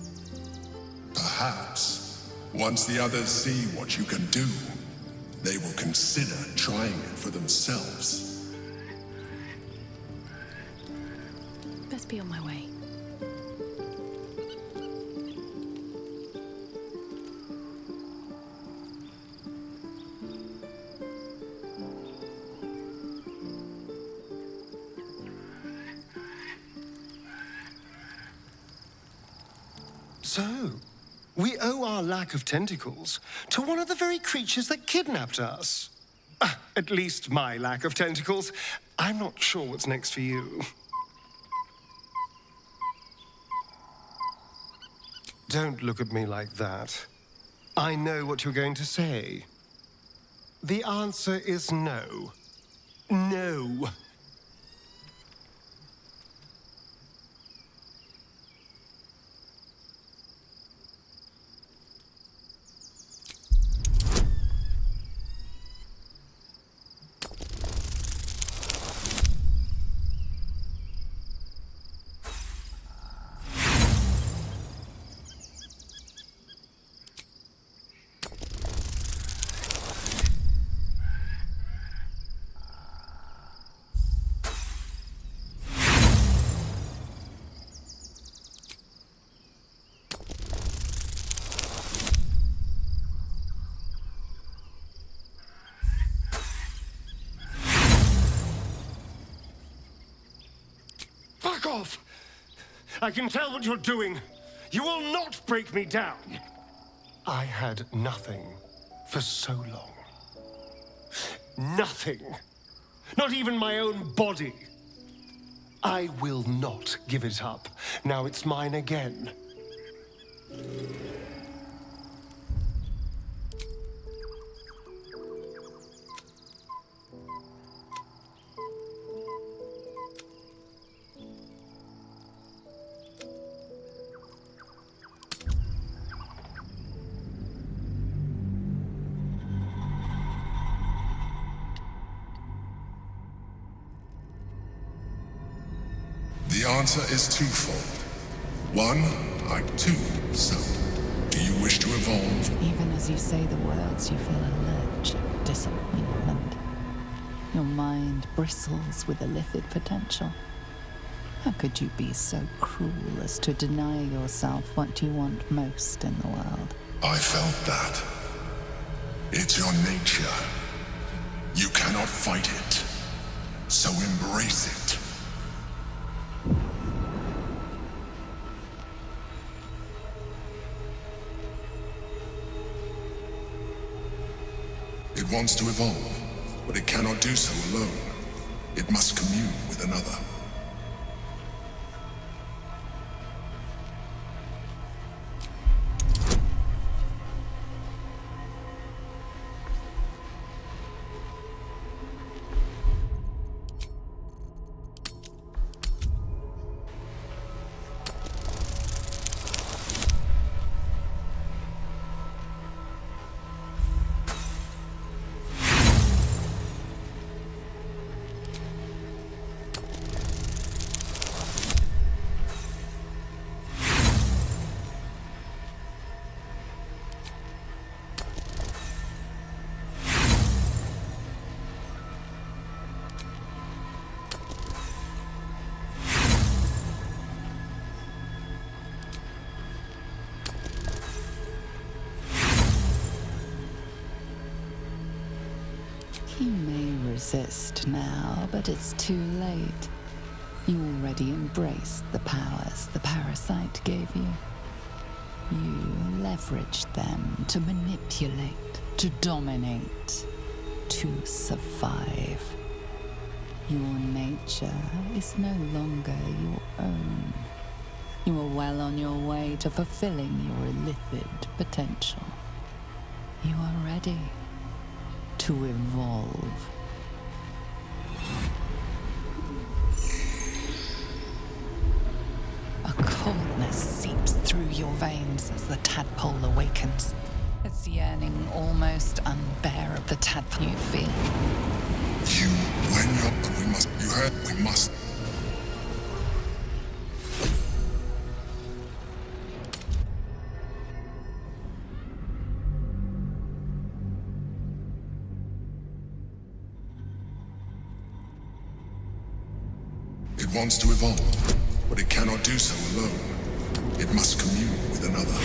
Perhaps, once the others see what you can do, they will consider trying it for themselves. Best be on my way. So, we owe our lack of tentacles to one of the very creatures that kidnapped us. At least my lack of tentacles. I'm not sure what's next for you. Don't look at me like that. I know what you're going to say. The answer is no. No. Fuck off! I can tell what you're doing. You will not break me down. I had nothing for so long. Nothing. Not even my own body. I will not give it up. Now it's mine again. The answer is twofold. One, I too so. Do you wish to evolve? Even as you say the words, you feel a lurch of disappointment. Your mind bristles with illithid potential. How could you be so cruel as to deny yourself what you want most in the world? I felt that. It's your nature. You cannot fight it. So embrace it. It wants to evolve, but it cannot do so alone. it must commune with another. You may resist now, but it's too late. You already embraced the powers the parasite gave you. You leveraged them to manipulate, to dominate, to survive. Your nature is no longer your own. You are well on your way to fulfilling your illithid potential. You are ready to evolve. A coldness seeps through your veins as the tadpole awakens. Its yearning almost unbearable. The tadpole you feel. We must. It wants to evolve, but it cannot do so alone. It must commune with another.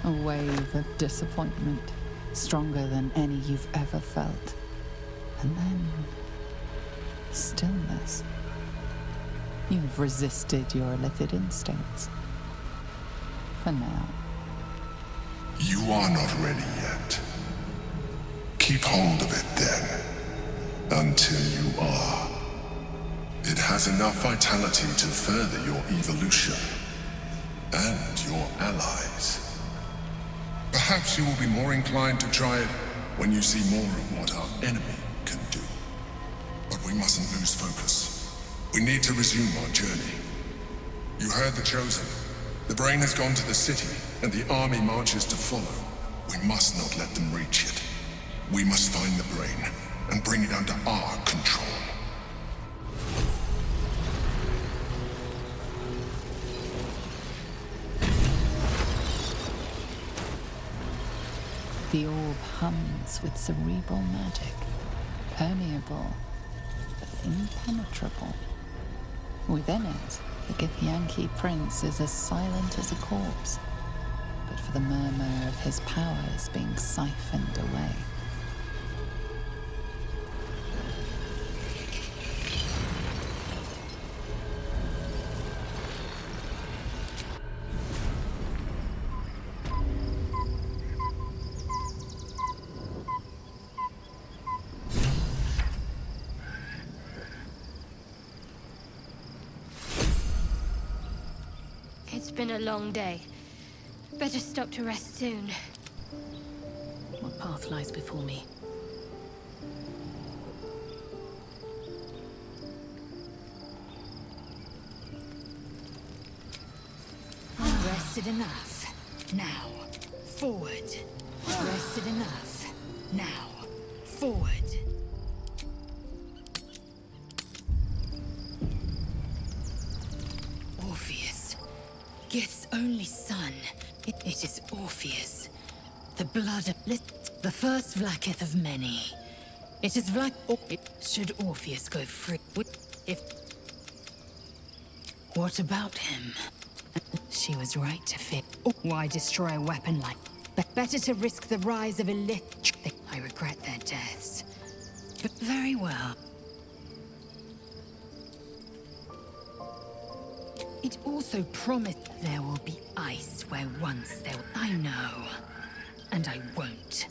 A wave of disappointment, stronger than any you've ever felt. And then stillness. You've resisted your illithid instincts. For now. You are not ready yet. Keep hold of it then, until you are. It has enough vitality to further your evolution, and your allies. Perhaps you will be more inclined to try it when you see more of what our enemy can do. But we mustn't lose focus. We need to resume our journey. You heard the Chosen. The brain has gone to the city, and the army marches to follow. We must not let them reach it. We must find the brain, and bring it under our control. The orb hums with cerebral magic, permeable, but impenetrable. Within it, the Githyanki prince is as silent as a corpse, but for the murmur of his powers being siphoned away. It's been a long day. Better stop to rest soon. What path lies before me? Rested enough. Now, forward. Rested enough. Now, forward. Orpheus. Gith's only son. It is Orpheus. The blood of... the first Vlaakith of many. It is Should Orpheus go free? If... What about him? She was right to fear. Why destroy a weapon like... Better to risk the rise of Illith... I regret their deaths. But very well. It also promised there will be ice where once there... I know. And I won't.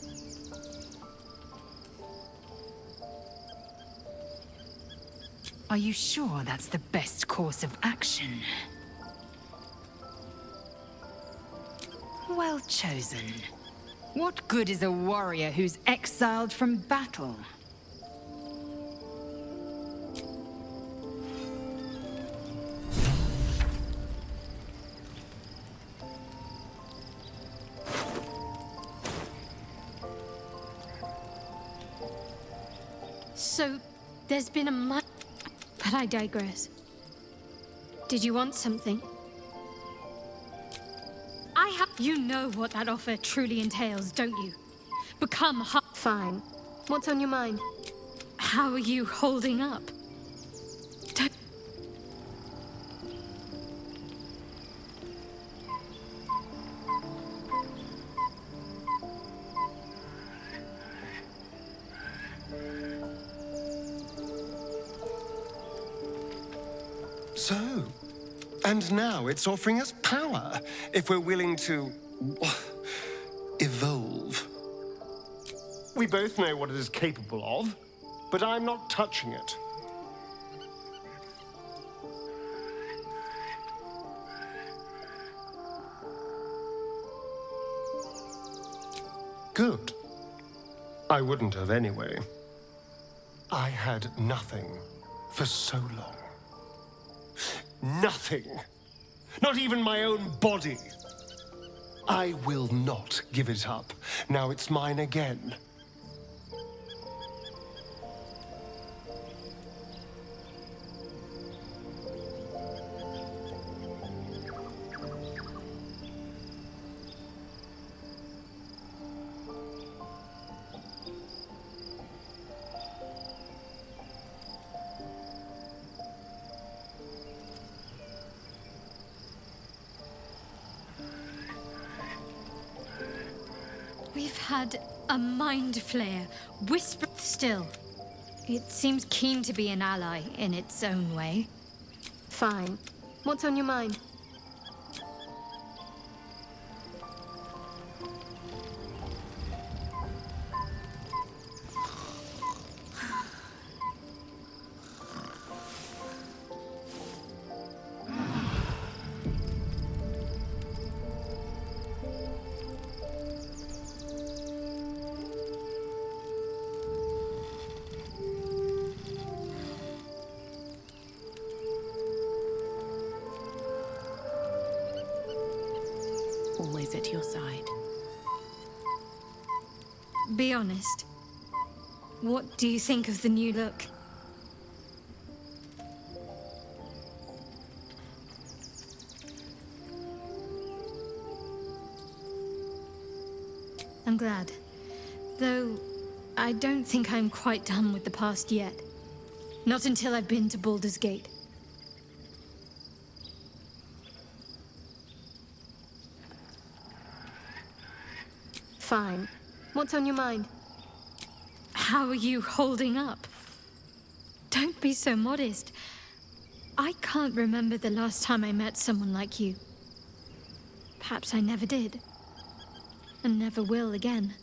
Are you sure that's the best course of action? Well chosen. What good is a warrior who's exiled from battle? So, there's been a But I digress. Did you want something? You know what that offer truly entails, don't you? Become Fine. What's on your mind? How are you holding up? So, and now it's offering us power, if we're willing to... evolve. We both know what it is capable of, but I'm not touching it. Good. I wouldn't have anyway. I had nothing for so long. Nothing. Not even my own body. I will not give it up. Now it's mine again. We've had a mind flayer whisper still. It seems keen to be an ally in its own way. Fine. What's on your mind? Always at your side. Be honest. What do you think of the new look? I'm glad. Though, I don't think I'm quite done with the past yet. Not until I've been to Baldur's Gate. Fine. What's on your mind? How are you holding up? Don't be so modest. I can't remember the last time I met someone like you. Perhaps I never did. And never will again.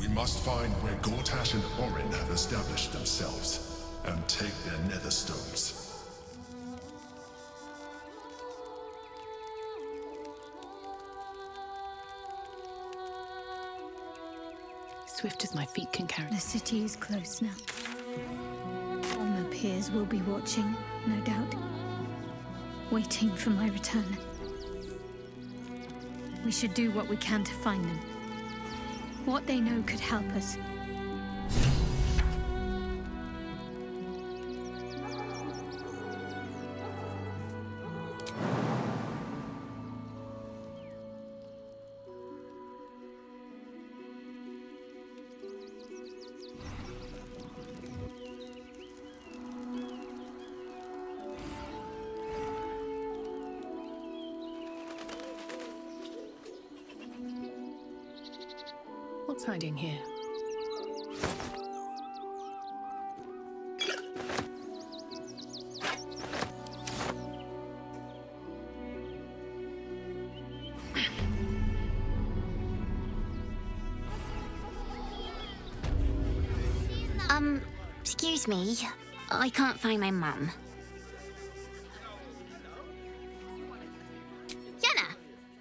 We must find where Gortash and Orin have established themselves, and take their nether stones. Swift as my feet can carry. The city is close now. Former peers will be watching, no doubt. Waiting for my return. We should do what we can to find them. What they know could help us. What's hiding here? Excuse me. I can't find my mum. Yenna!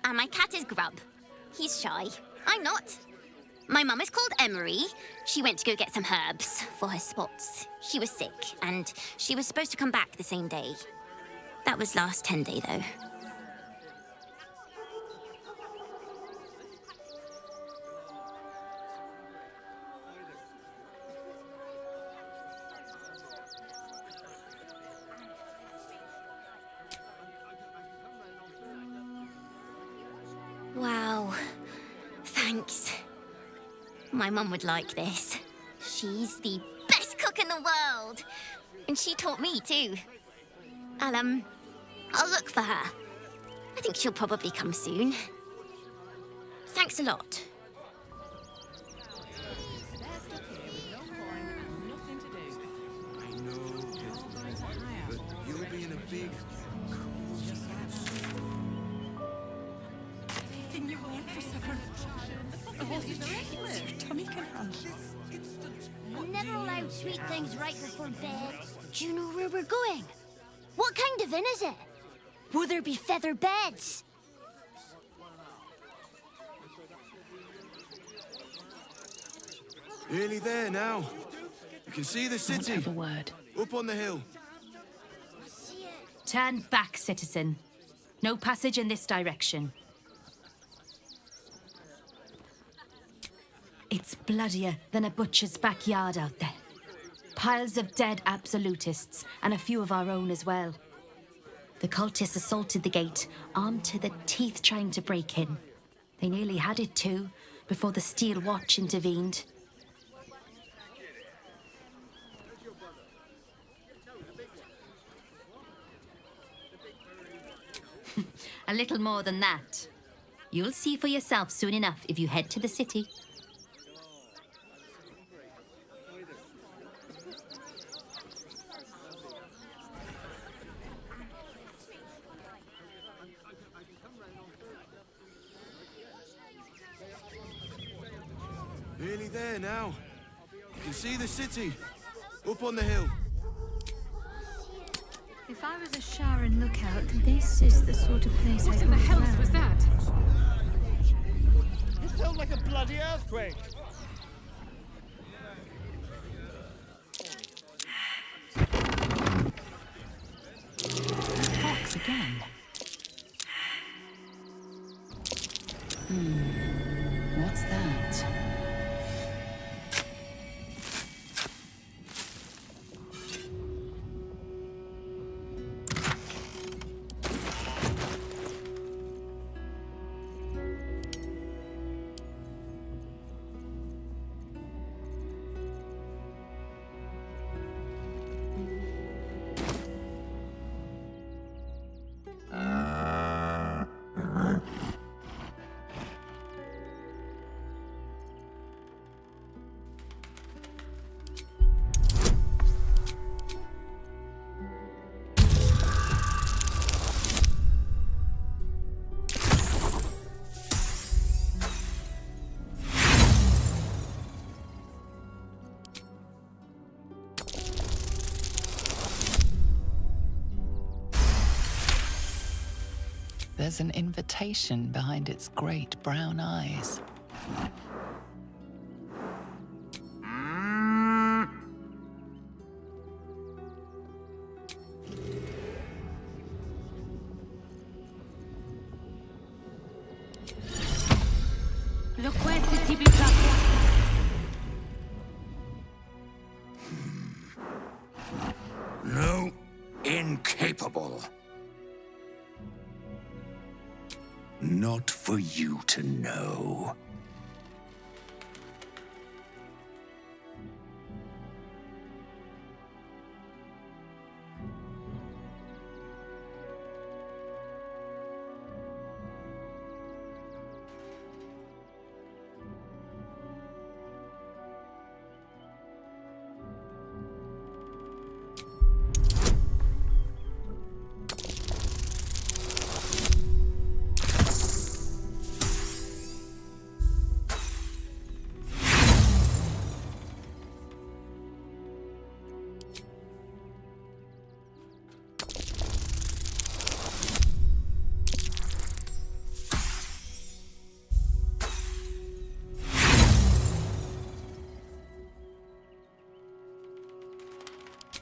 And my cat is Grub. He's shy. I'm not. My mum is called Emery. She went to go get some herbs for her spots. She was sick, and she was supposed to come back the same day. That was last 10 day, though. Wow. Thanks. My mum would like this. She's the best cook in the world. And she taught me, too. I'll look for her. I think she'll probably come soon. Thanks a lot. You'll be in a big... Anything you want for supper? Your tummy can handle. I'm never allowed sweet things right before bed. Do you know where we're going? What kind of inn is it? Will there be feather beds? Nearly there now. You can see the city. Not have a word. Up on the hill. Turn back, citizen. No passage in this direction. It's bloodier than a butcher's backyard out there. Piles of dead absolutists, and a few of our own as well. The cultists assaulted the gate, armed to the teeth trying to break in. They nearly had it too, before the Steel Watch intervened. A little more than that. You'll see for yourself soon enough if you head to the city. Nearly there now. You can see the city. Up on the hill. If I was a Sharon lookout, this is the sort of place What I'd in the want to hell land. was that? It felt like a bloody earthquake. Fox again. What's that? There's an invitation behind its great brown eyes. incapable. Not for you to know.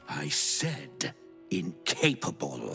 I said incapable.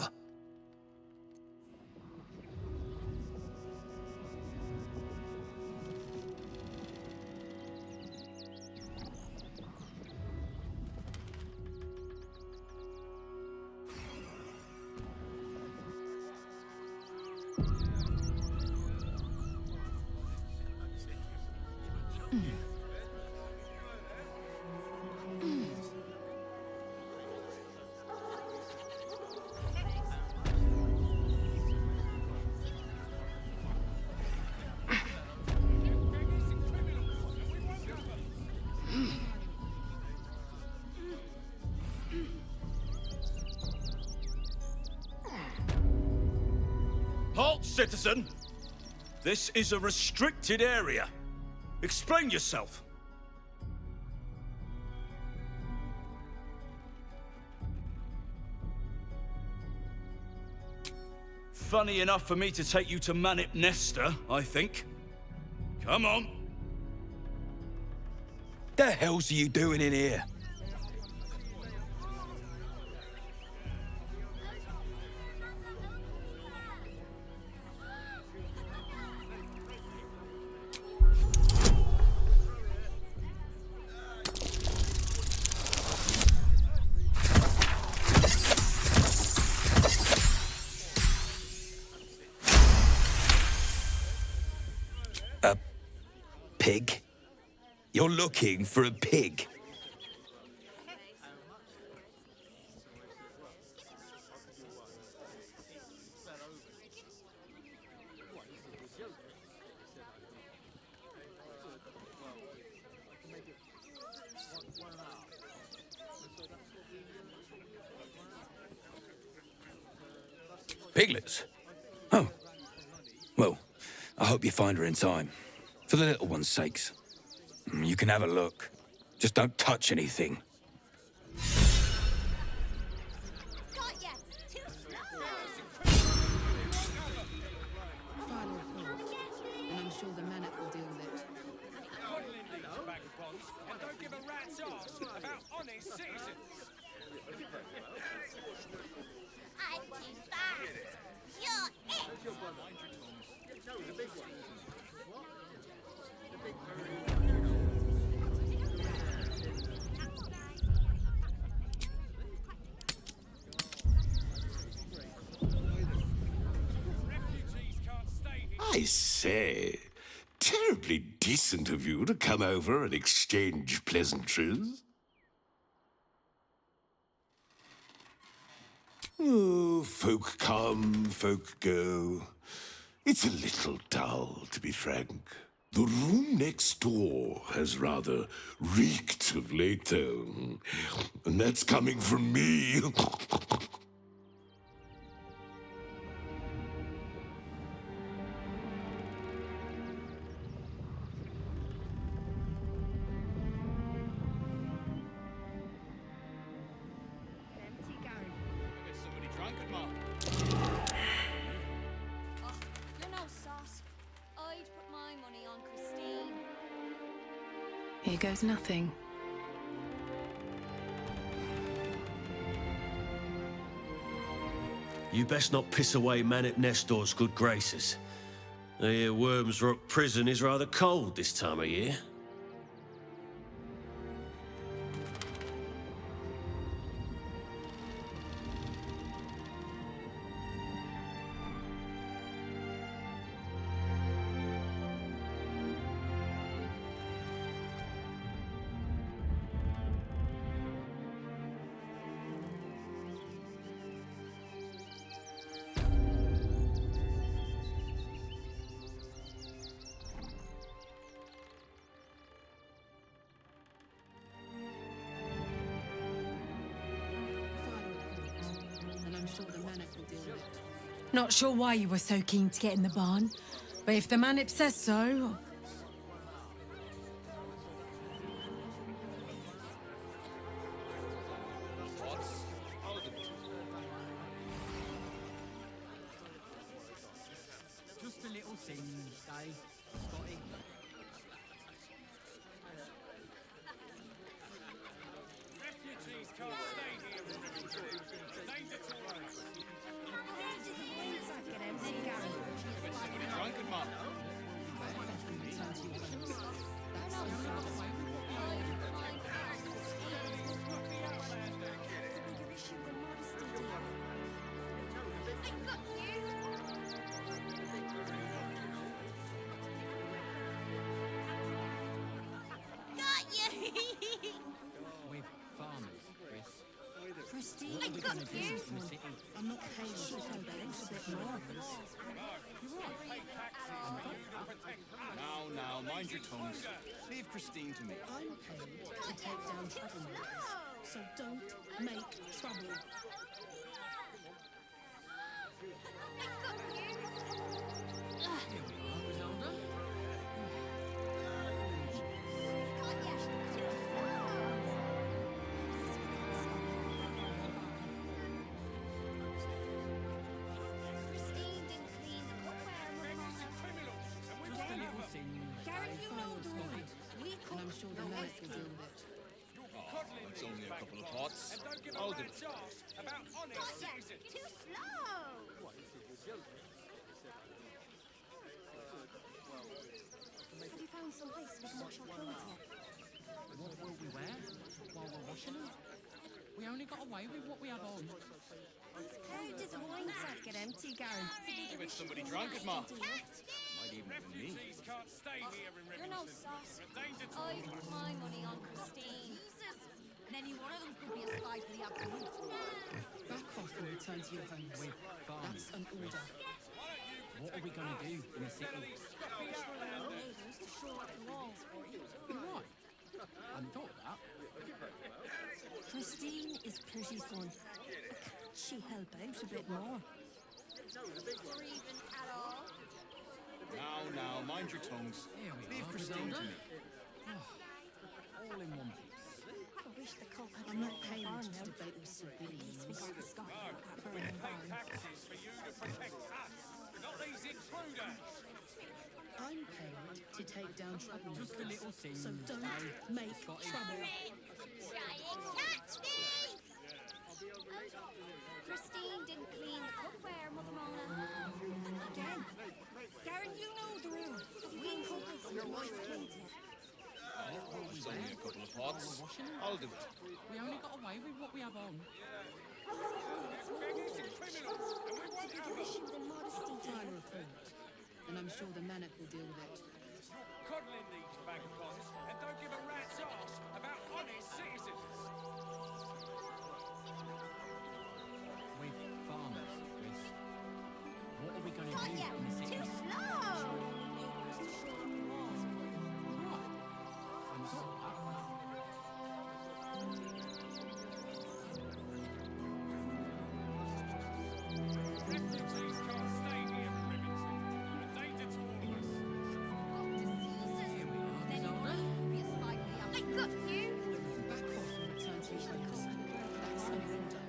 Halt, citizen! This is a restricted area. Explain yourself. Funny enough for me to take you to Manip Nesta, I think. Come on. The hell's are you doing in here? A pig? You're looking for a pig? Piglets? Oh. Well, I hope you find her in time. For the little one's sakes. You can have a look. Just don't touch anything. And I'm sure the Manip will deal with it. And don't give a rat's ass about honest citizens. I'm too fast. You're it. I say, terribly decent of you to come over and exchange pleasantries. Oh, folk come, folk go. It's a little dull, to be frank. The room next door has rather reeked of late, though. And that's coming from me. Here goes nothing. You best not piss away Manip Nestor's good graces. I hear Worms Rock Prison is rather cold this time of year. Manip will deal with it. Not sure why you were so keen to get in the barn, but if the Manip says so... Just a little thing, Dave. Scotty. Refugees can't stay here in Remington. Danger to worse. Somebody drunk and mum. With farmers, Chris. Christine, What are we gonna do in the city? I'm not paying shit out a bit more. Now, mind your tongues. Leave Christine to me. I'm paid to take down troublemakers, so don't make trouble. Garrett, you know the road. And I'm sure the Manip will deal with it. It's only a couple of pots. I'll do it. About honest citizens. Too slow! Have you found some place we can wash our clothes here? What will we wear while we're washing them? We only got away with what we have on. How does a wine sack get empty, Garen? I bet somebody drunk it, Ma. Might even have been me. Refugees can't stay here in You're no Remington. sauce. Danger to I put my money on Christine. And any one of them could be a spy for the absolute. Back off and return to your homes. That's an order. What are we gonna do in the city? Neighbours to shore up the walls for you. You're right. I hadn't thought of that. Christine is pretty fun. Can't she help out a bit more? Or even at all? Now, mind your tongues. Here we Leave are, Christine to Griselda. me. All in one piece. I wish the cult had I'm not left paid the barn to now. debate with At least we got the civilians. Scot at Burning Barn. taxes for you to protect us, not these intruders. I'm paid to take down Just a troublemakers, little thing, so don't Dave. make Scotty. trouble. Catch me! Christine didn't clean the cookware, Mother Mona. Again. Garen, you know the rule. We cook it, your wife cleans it. It's only a couple of pots. I'll do it. We only got away with what we have on. File a report, and I'm sure the Manip will deal with it. Coddling these vagabonds and don't give a rat's ass about honest citizens. With farmers, Chris. What are we gonna do Yeah, in the city? too slow! Refugees can't stay here in Remington. Danger to all of us. I got you! Back off and return to your homes. That's an order.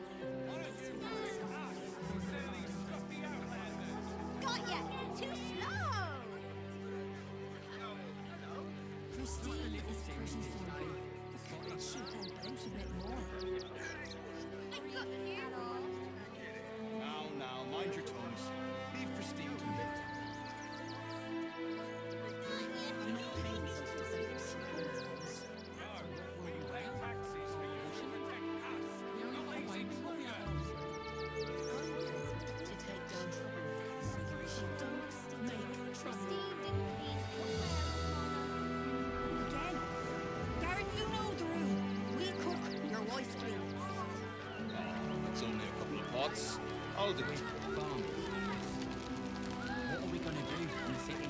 Got ya! Too slow! Christine is pretty fun. Can't she help out a bit more? I got you! At all? Now, mind your tongues. Leave Christine to me. I'm not paid to debate with civilians. We pay taxes for you to protect us, not these intruders. I'm paid to take down troublemakers, so don't make trouble. Christine didn't clean the cookware, Mother Mona. Again. Garen, you know the rule. We cook, your wife cleans. It's only a couple of pots. I'll do it. Farmers, Chris. What are we gonna do in the city?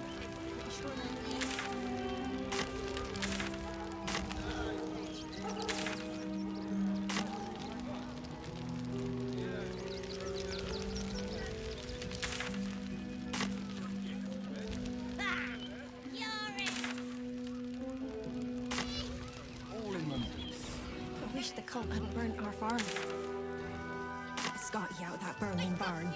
Jarl hadn't burnt our farm. It's got you out of that burning barn.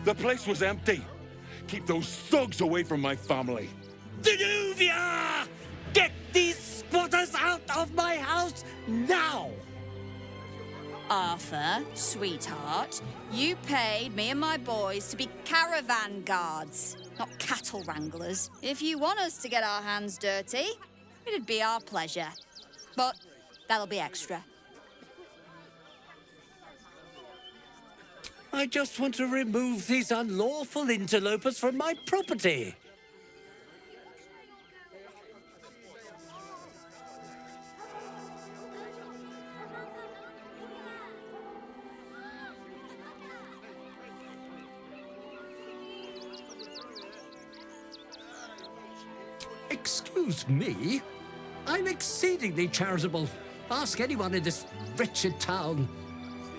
The place was empty. Keep those thugs away from my family. Danuvia! Get these spotters out of my house now! Arthur, sweetheart, you paid me and my boys to be caravan guards, not cattle wranglers. If you want us to get our hands dirty, it'd be our pleasure. But that'll be extra. I just want to remove these unlawful interlopers from my property. Excuse me? I'm exceedingly charitable. Ask anyone in this wretched town.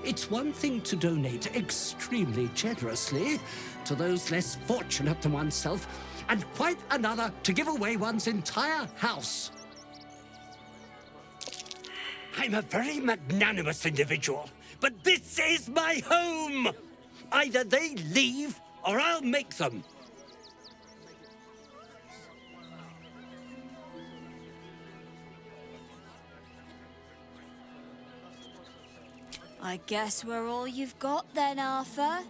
It's one thing to donate extremely generously to those less fortunate than oneself, and quite another to give away one's entire house. I'm a very magnanimous individual, but this is my home! Either they leave, or I'll make them. I guess we're all you've got then, Arthur.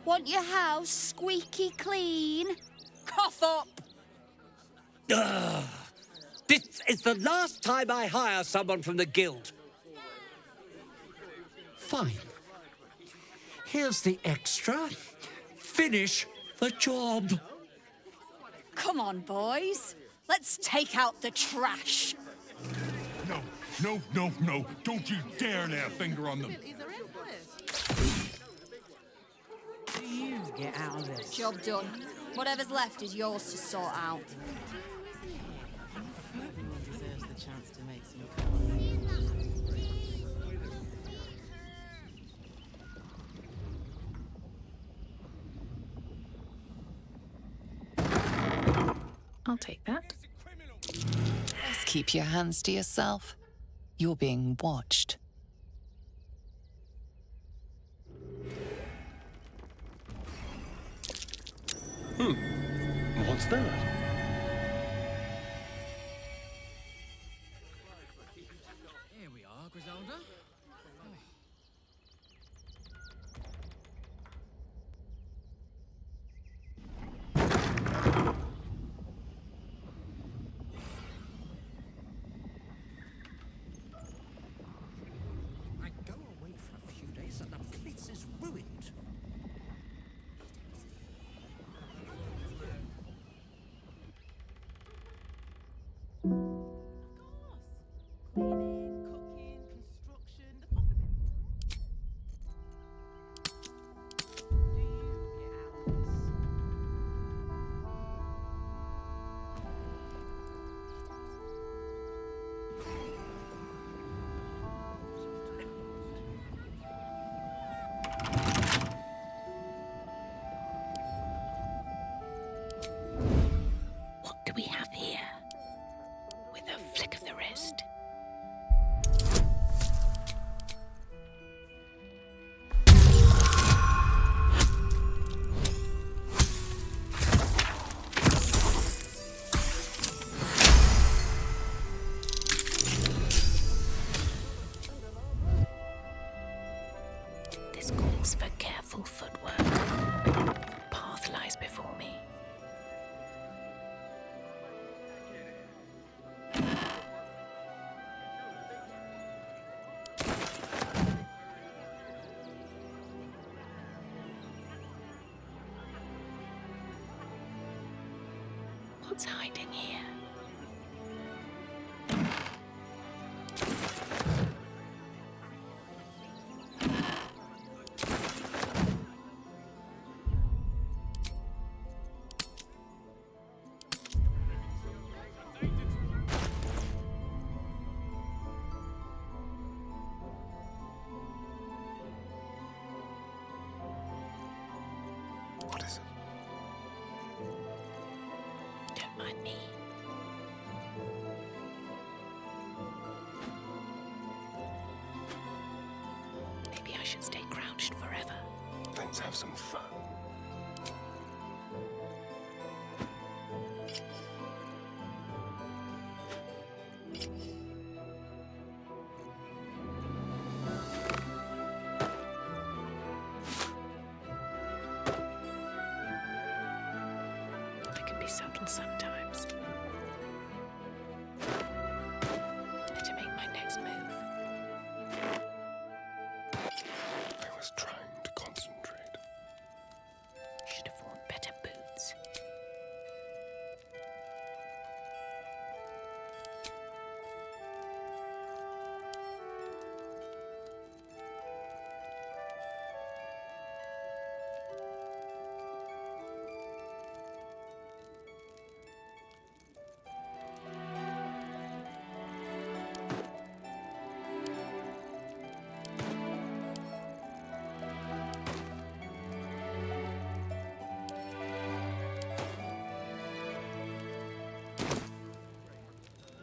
Want your house squeaky clean? Cough up! Ugh. This is the last time I hire someone from the guild. Fine. Here's the extra. Finish the job. Come on, boys. Let's take out the trash. No, no, no, no. Don't you dare lay a finger on them. You get out of this. Job done. Whatever's left is yours to sort out. Deserves the chance to make some I'll take that. Just keep your hands to yourself. You're being watched. What's that? Here we are, Griselda. I go away for a few days and the place is ruined. What do we have here? With a flick of the wrist. This calls for careful footwork. The path lies before me. hiding here. What is it? Don't mind me. Maybe I should stay crouched forever. Let's have some fun. I can be subtle sometimes. Better make my next move. I was trying to concentrate. Should have worn better boots.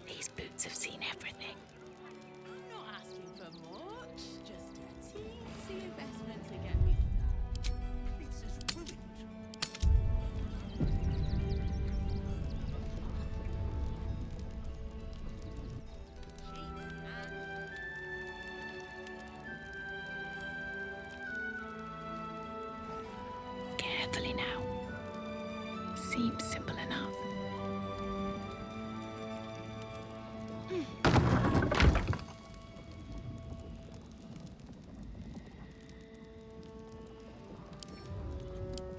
These boots have seen everything. I'm not asking for much, just a teensy investment to get me started. This is ruined. Carefully now. Seems simple enough.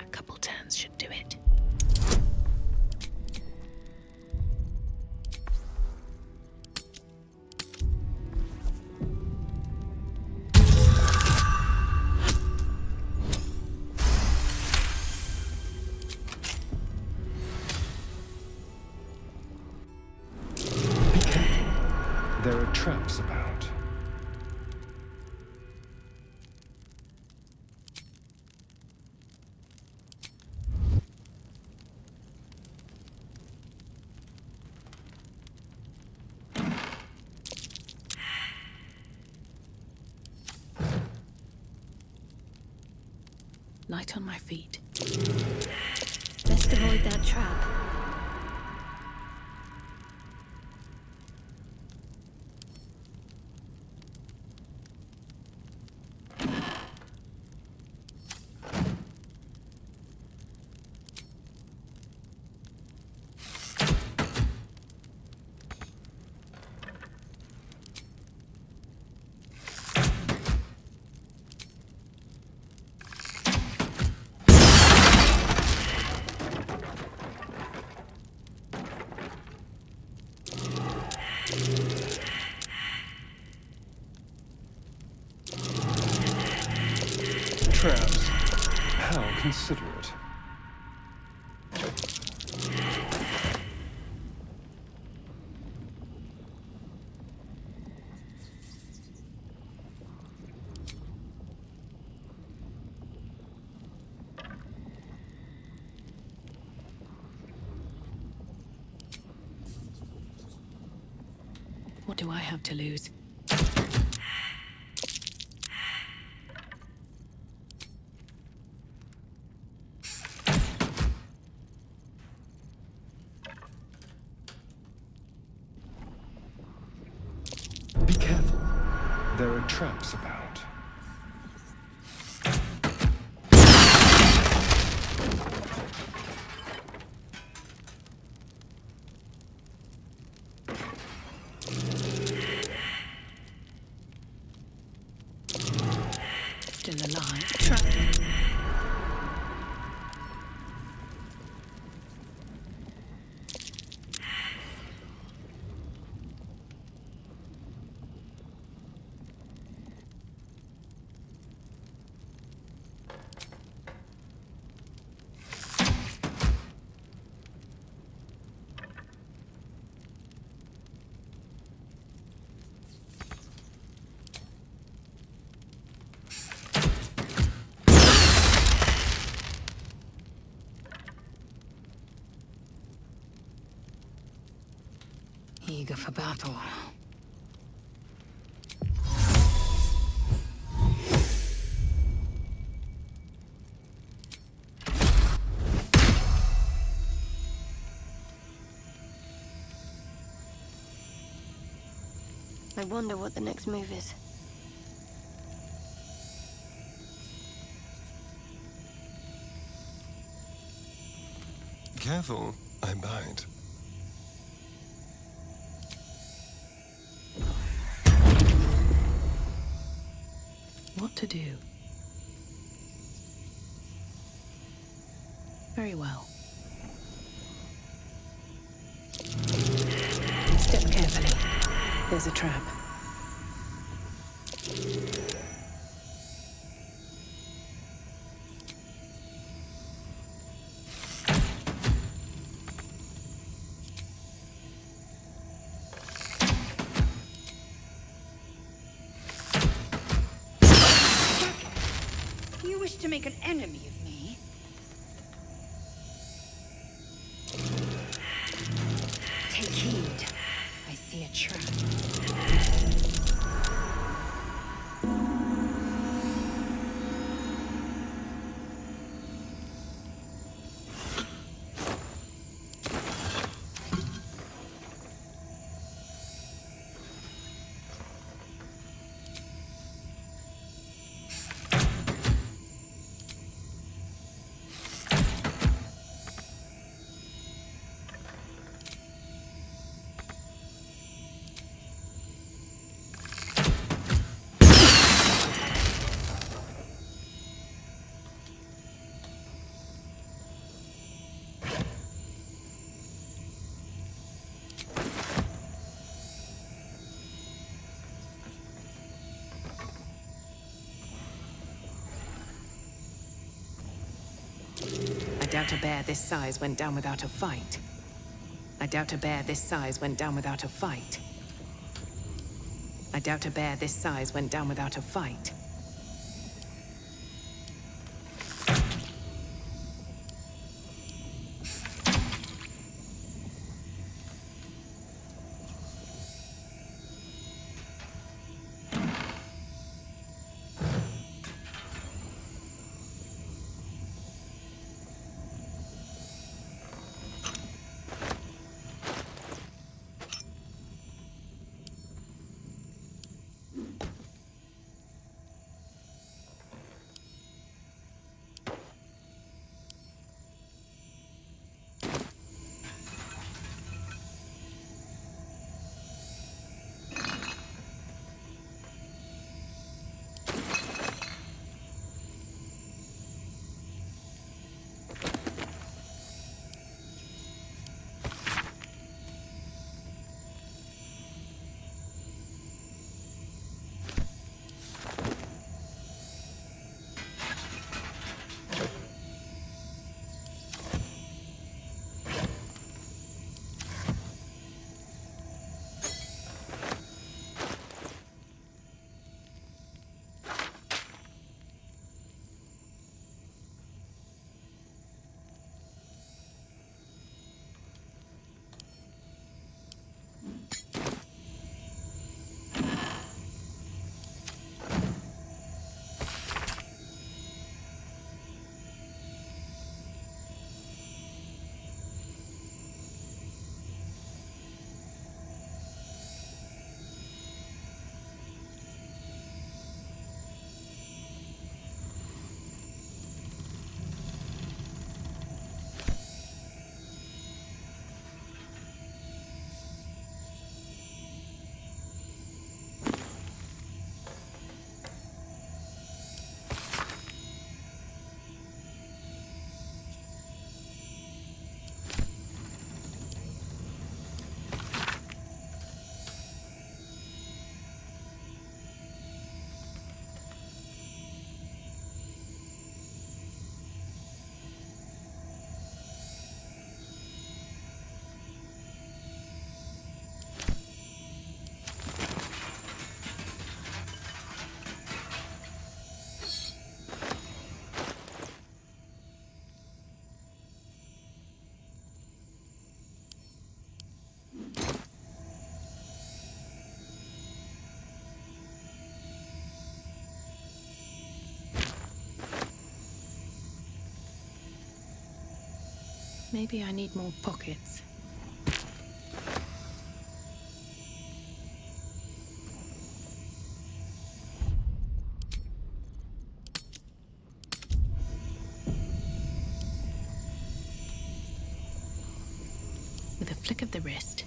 A couple turns should do it. There are traps about. Light on my feet. Best avoid that trap. Traps. How considerate. What do I have to lose? Be careful. There are traps about. Still alive. Trapped. eager for battle. I wonder what the next move is. Careful, I bite. What to do? Very well. Step carefully. There's a trap. You wish to make an enemy of me? Take heed. I see a trap. I doubt a bear this size went down without a fight. I doubt a bear this size went down without a fight. I doubt a bear this size went down without a fight. Maybe I need more pockets. With a flick of the wrist.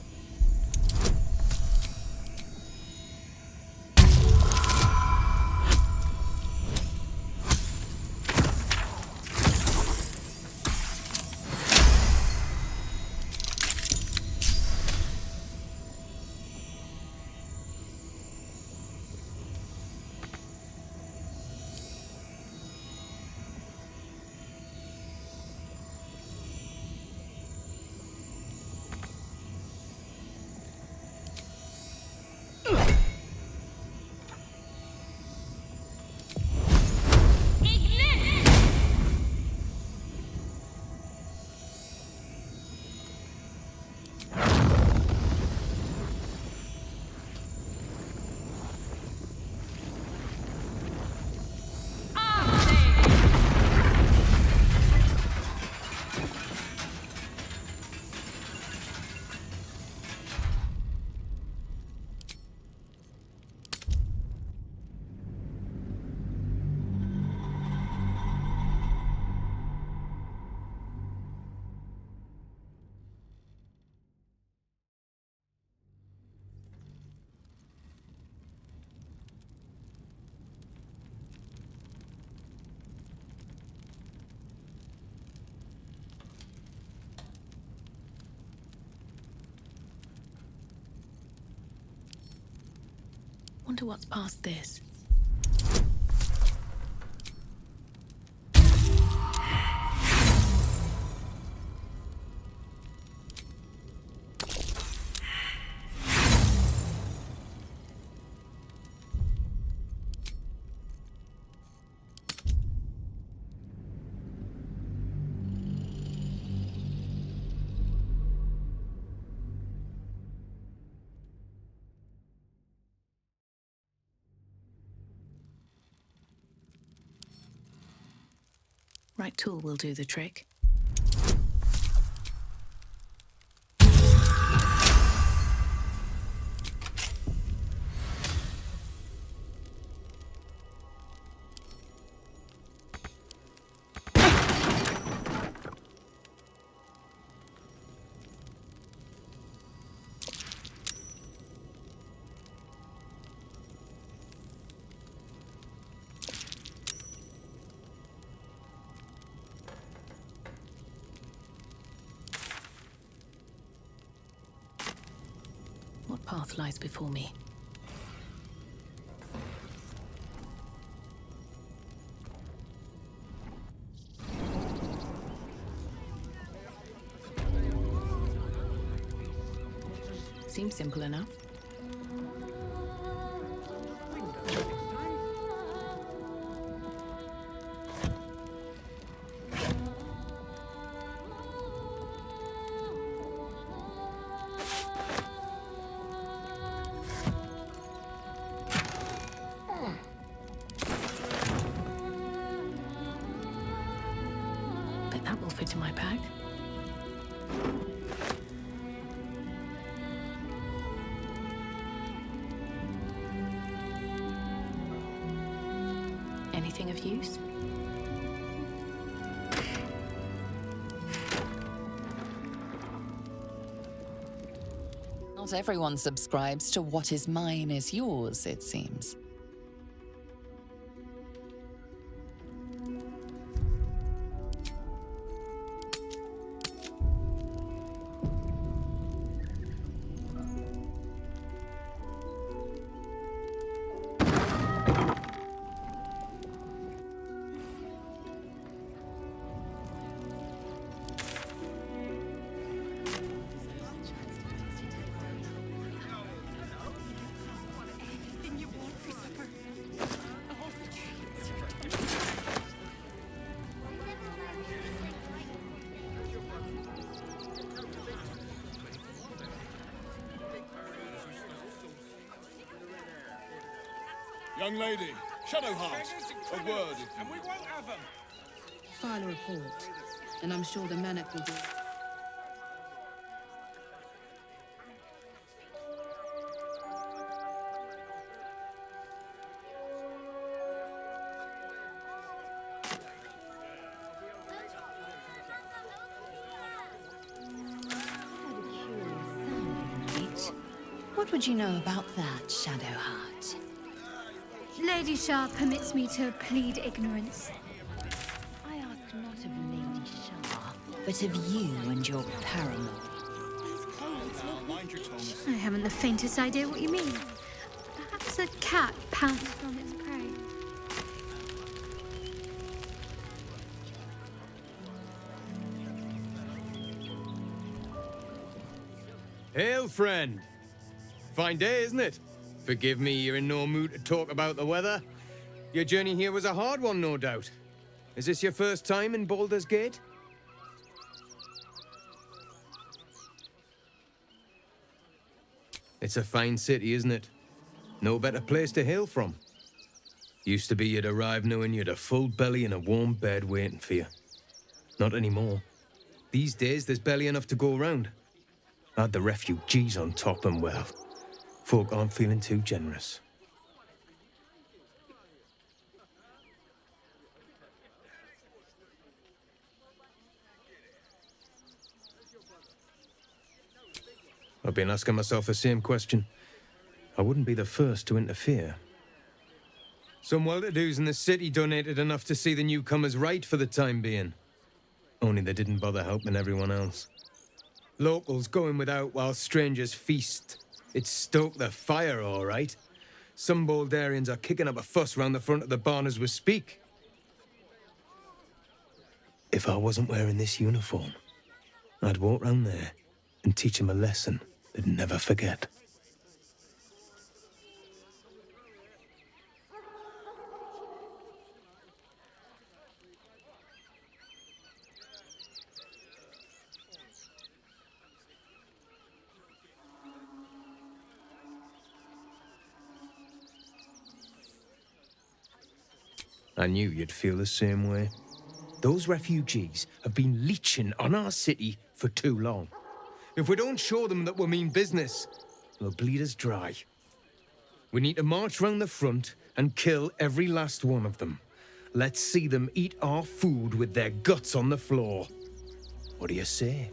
Wonder what's past this. Right tool will do the trick. What path lies before me? Seems simple enough. Bet that will fit in my pack. Anything of use? Not everyone subscribes to what is mine is yours, it seems. Young lady, Shadowheart, a word. And we won't have them. File a report, and I'm sure the Manic will do. What would you know about that, Shadowheart? Lady Shah permits me to plead ignorance. I ask not of Lady Shah, but of you and your paramour. I haven't the faintest idea what you mean. Perhaps a cat pounced on its prey. Hail, friend. Fine day, isn't it? Forgive me, you're in no mood to talk about the weather. Your journey here was a hard one, no doubt. Is this your first time in Baldur's Gate? It's a fine city, isn't it? No better place to hail from. Used to be you'd arrive knowing you'd a full belly and a warm bed waiting for you. Not anymore. These days, there's barely enough to go around. Add the refugees on top and, well, folk aren't feeling too generous. I've been asking myself the same question. I wouldn't be the first to interfere. Some well-to-dos in the city donated enough to see the newcomers right for the time being. Only they didn't bother helping everyone else. Locals going without while strangers feast. It stoked the fire, all right. Some Baldurians are kicking up a fuss round the front of the barn as we speak. If I wasn't wearing this uniform, I'd walk round there and teach them a lesson they'd never forget. I knew you'd feel the same way. Those refugees have been leeching on our city for too long. If we don't show them that we mean business, they'll bleed us dry. We need to march round the front and kill every last one of them. Let's see them eat our food with their guts on the floor. What do you say?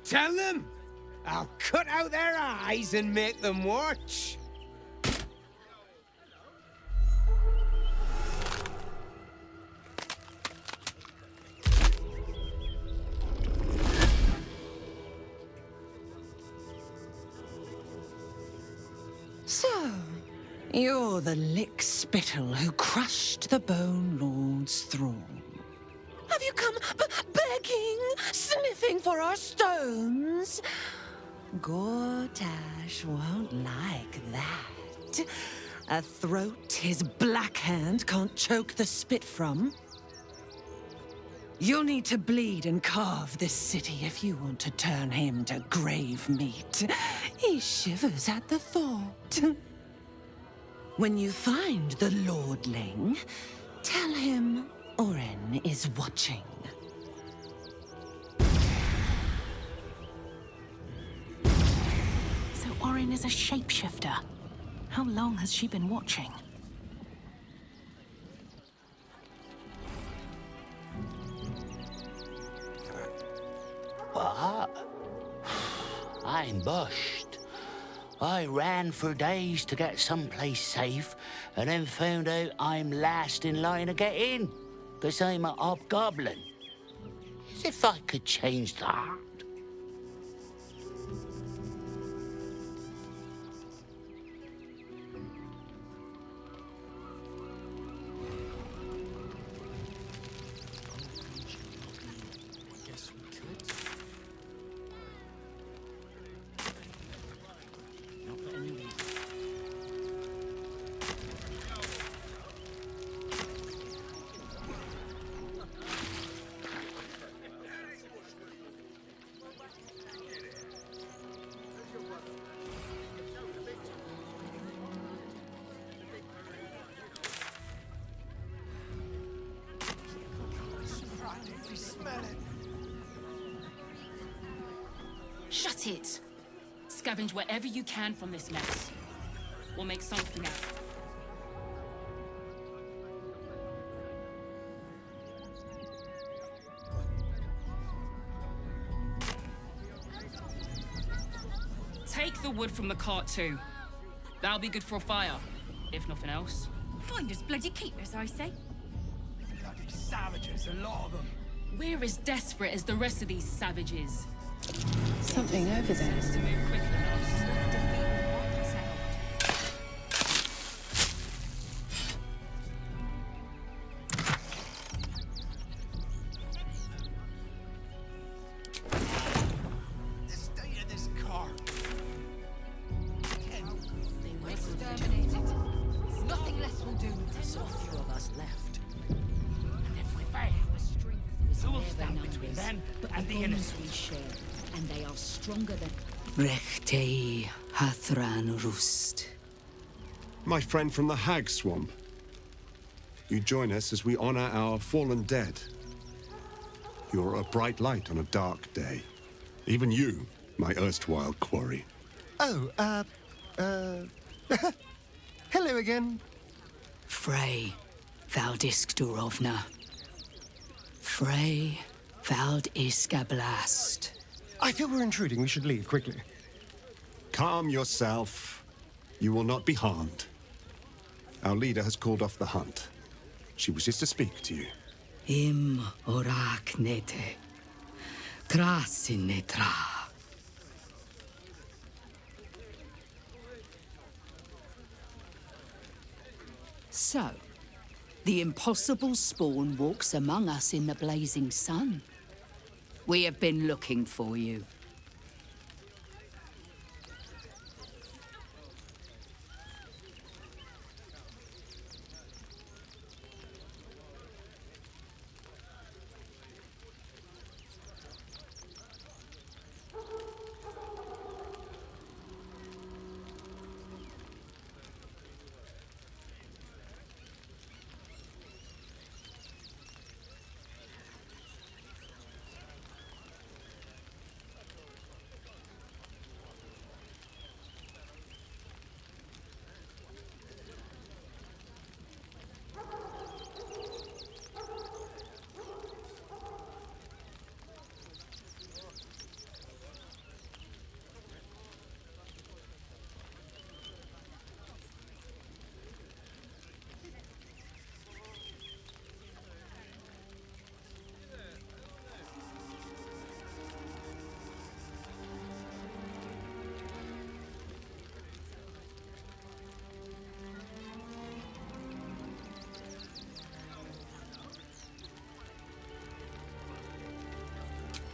Tell them! I'll cut out their eyes and make them watch! So, you're the lick-spittle who crushed the Bone Lord's thrall. Have you come begging, sniffing for our stones? Gortash won't like that. A throat his black hand can't choke the spit from. You'll need to bleed and carve this city if you want to turn him to grave meat. He shivers at the thought. When you find the Lordling, tell him Oren is watching. So Oren is a shapeshifter. How long has she been watching? What? I'm bushed. I ran for days to get someplace safe, and then found out I'm last in line to get in, because I'm a hobgoblin. As if I could change that. Shut it! Scavenge wherever you can from this mess. We'll make something out. Take the wood from the cart too. That'll be good for a fire, if nothing else. Find us bloody keepers, I say. Bloody savages, a lot of them. We're as desperate as the rest of these savages. Something over there. To move quicker than us. The state of this car. Exterminated. Nothing less will do. There's so few of us left. And if we fail, who will stand between them and the innocent? We share, and they are stronger than. Rechtei Hathran Rust. My friend from the Hag Swamp. You join us as we honor our fallen dead. You're a bright light on a dark day. Even you, my erstwhile quarry. Oh, hello again. Frey Valdisk Durovna. Frey Valdiskablast. I feel we're intruding. We should leave quickly. Calm yourself. You will not be harmed. Our leader has called off the hunt. She wishes to speak to you. Im orak nete. Krasinetra. So, the impossible spawn walks among us in the blazing sun. We have been looking for you.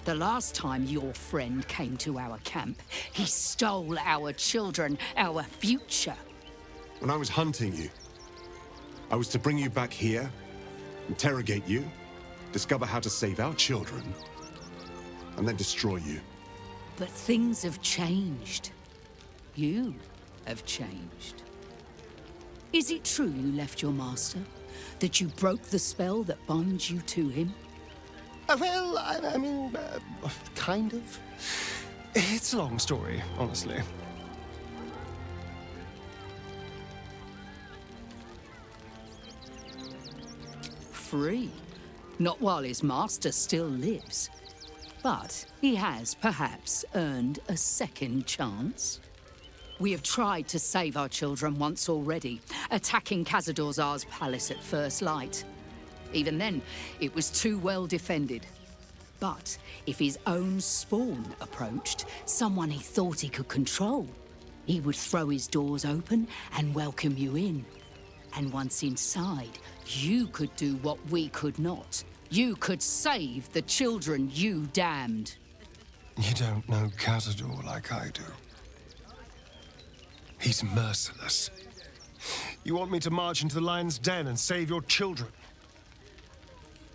The last time your friend came to our camp, he stole our children, our future. When I was hunting you, I was to bring you back here, interrogate you, discover how to save our children, and then destroy you. But things have changed. You have changed. Is it true you left your master? That you broke the spell that binds you to him? Well, I mean, kind of. It's a long story, honestly. Free. Not while his master still lives. But he has, perhaps, earned a second chance. We have tried to save our children once already, attacking Khazad-dûr's palace at first light. Even then, it was too well defended. But if his own spawn approached, someone he thought he could control, he would throw his doors open and welcome you in. And once inside, you could do what we could not. You could save the children you damned. You don't know Khazad-dûr like I do. He's merciless. You want me to march into the lion's den and save your children?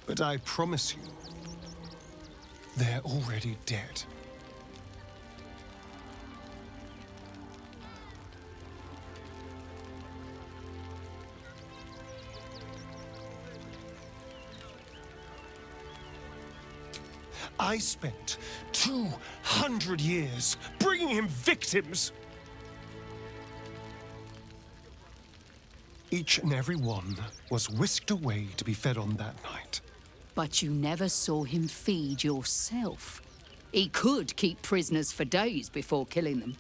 But I promise you, they're already dead. I spent 200 years bringing him victims. Each and every one was whisked away to be fed on that night. But you never saw him feed yourself. He could keep prisoners for days before killing them.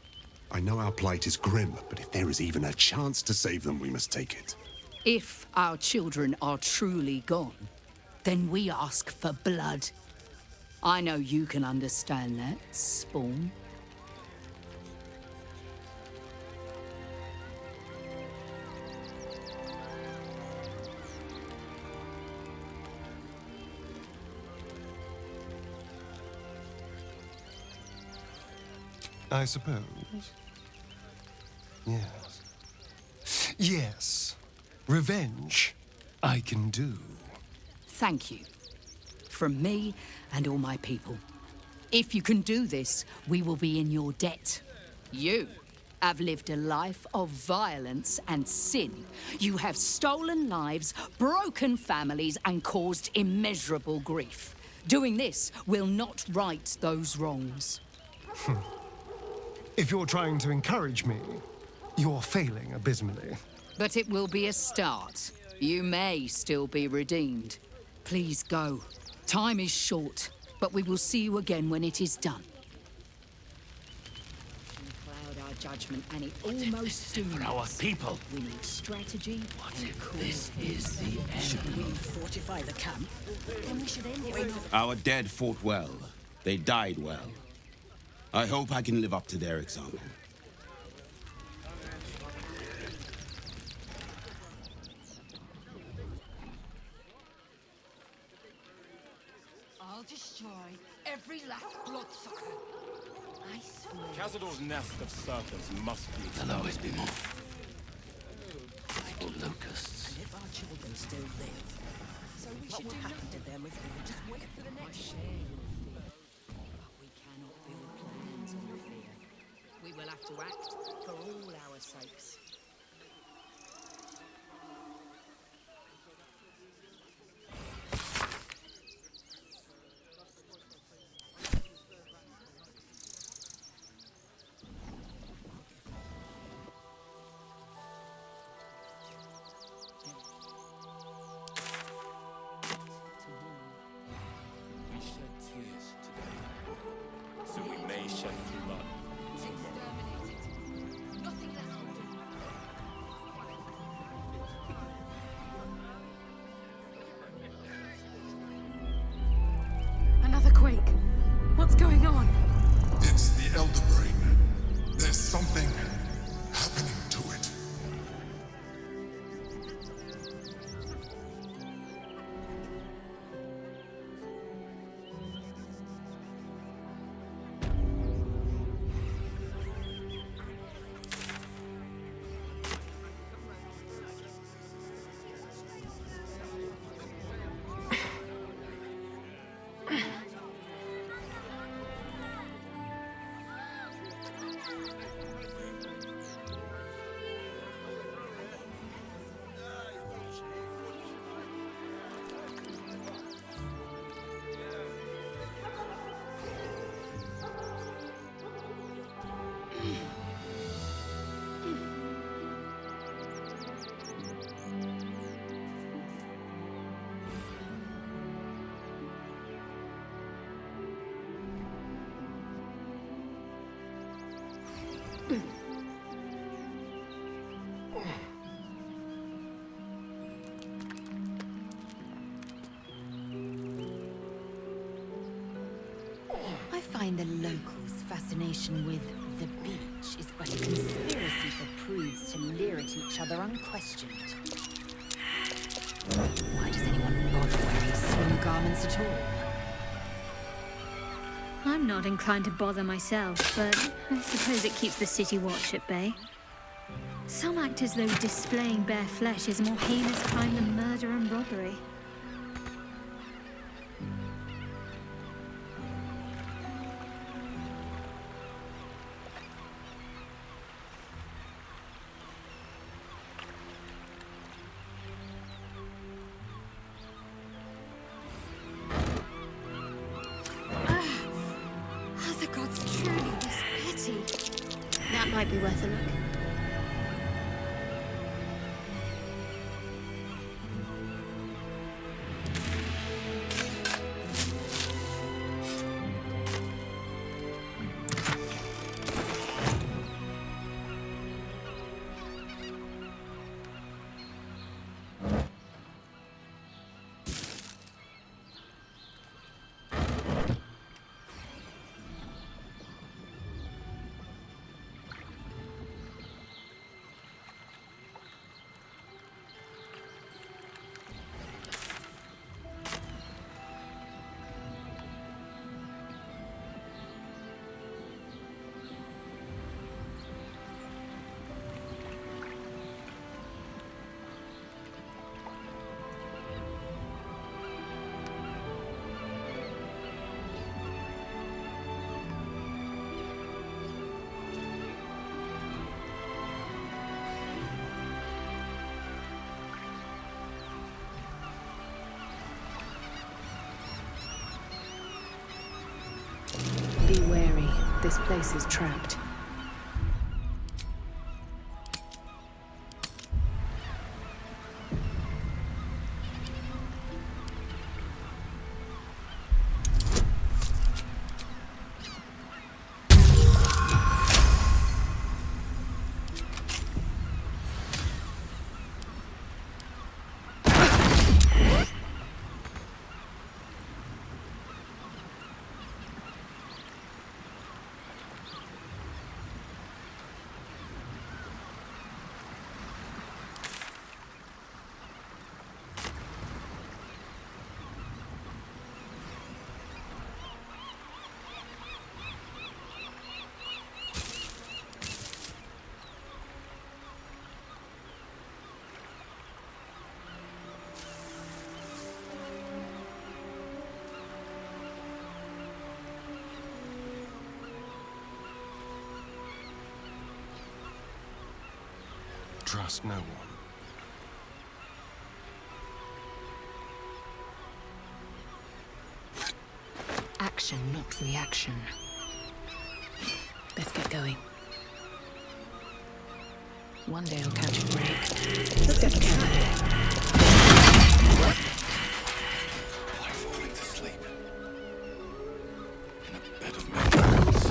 I know our plight is grim, but if there is even a chance to save them, we must take it. If our children are truly gone, then we ask for blood. I know you can understand that, Spawn. I suppose. Yes. Yes. Revenge, I can do. Thank you. From me and all my people. If you can do this, we will be in your debt. You have lived a life of violence and sin. You have stolen lives, broken families, and caused immeasurable grief. Doing this will not right those wrongs. If you're trying to encourage me, you're failing abysmally. But it will be a start. You may still be redeemed. Please go. Time is short, but we will see you again when it is done. Cloud our judgment, and it almost doomed for our us. people? We need strategy. What if this is the end? Should we fortify the camp? Then we should end it. Our dead fought well. They died well. I hope I can live up to their example. I'll destroy every last bloodsucker. I swear. Cazador's nest of serpents must be. There'll always be more. Little locusts. And if our children still live, So we what should will do happen nothing. to them if we attack? Wait for the next But we cannot build plans on fear. We will have to act for all our sakes. We shed tears today, so we may shed blood tomorrow. Nothing less will do. Another quake. What's going on? It's the Elder Brain. There's something happening to it. I find the locals' fascination with the beach is but a conspiracy for prudes to leer at each other unquestioned. Why does anyone bother wearing swim garments at all? I'm not inclined to bother myself, but I suppose it keeps the city watch at bay. Some act as though displaying bare flesh is a more heinous crime than murder and robbery. might be worth a look. Be wary. This place is trapped. Trust no one. Action, not reaction. Let's get going. One day I'll catch a break. Let's get together. Like falling to sleep in a bed of memories.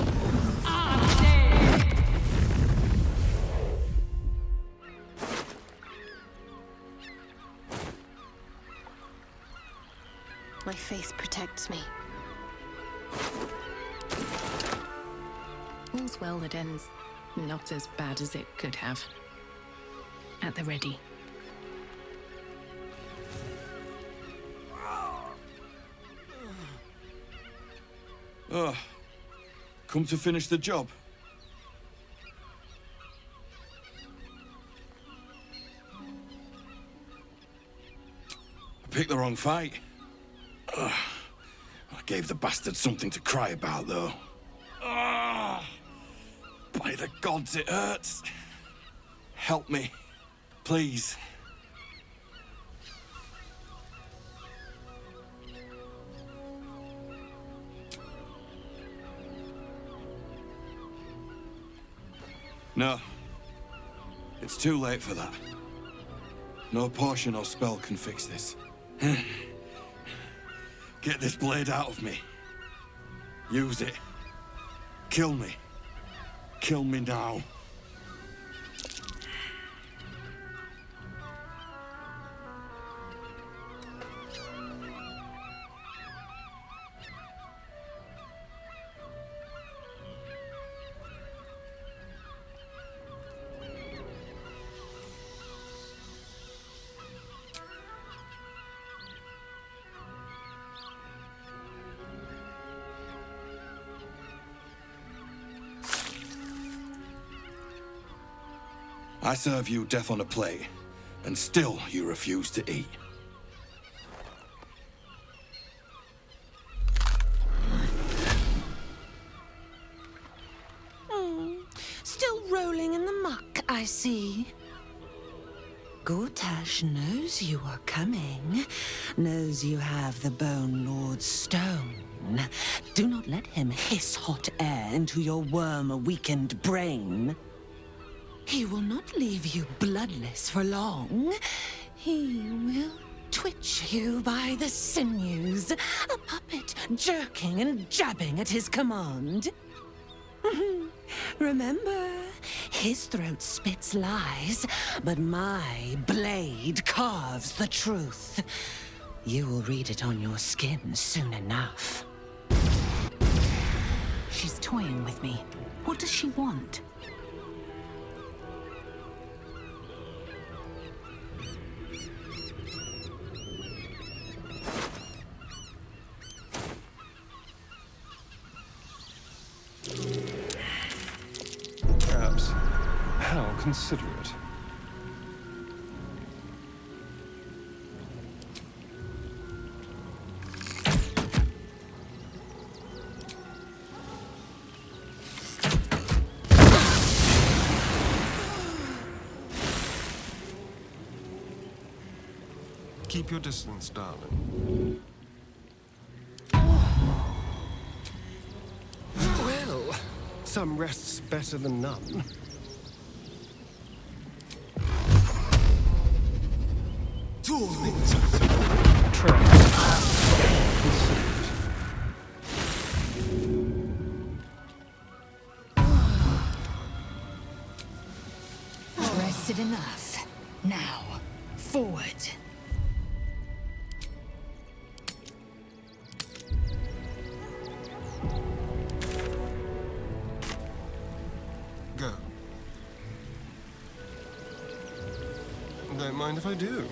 My faith protects me. All's well that ends not as bad as it could have. At the ready. Come to finish the job. I picked the wrong fight. I gave the bastard something to cry about, though. By the gods, it hurts. Help me, please. No. It's too late for that. No potion or spell can fix this. Get this blade out of me. Use it. Kill me. Kill me now. I serve you death on a plate, and still you refuse to eat. Still rolling in the muck, I see. Gortash knows you are coming, knows you have the Bone Lord's stone. Do not let him hiss hot air into your worm-weakened brain. He will not leave you bloodless for long. He will twitch you by the sinews, a puppet jerking and jabbing at his command. Remember, his throat spits lies, but my blade carves the truth. You will read it on your skin soon enough. She's toying with me. What does she want? Perhaps. How considerate. Keep your distance, darling. Well, some rest's better than none. Rested enough. Now, forward. Go. Don't mind if I do.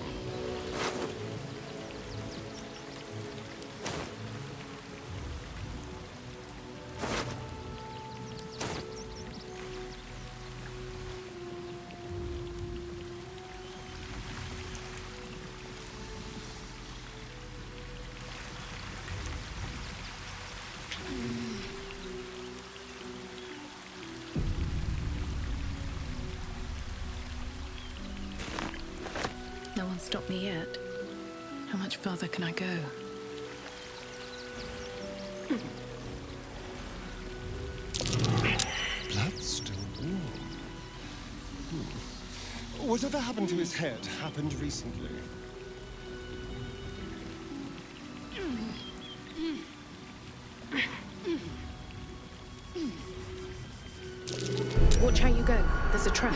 No one stopped me yet. How much further can I go? Blood's still warm. Whatever happened to his head happened recently. Watch how you go. There's a trap.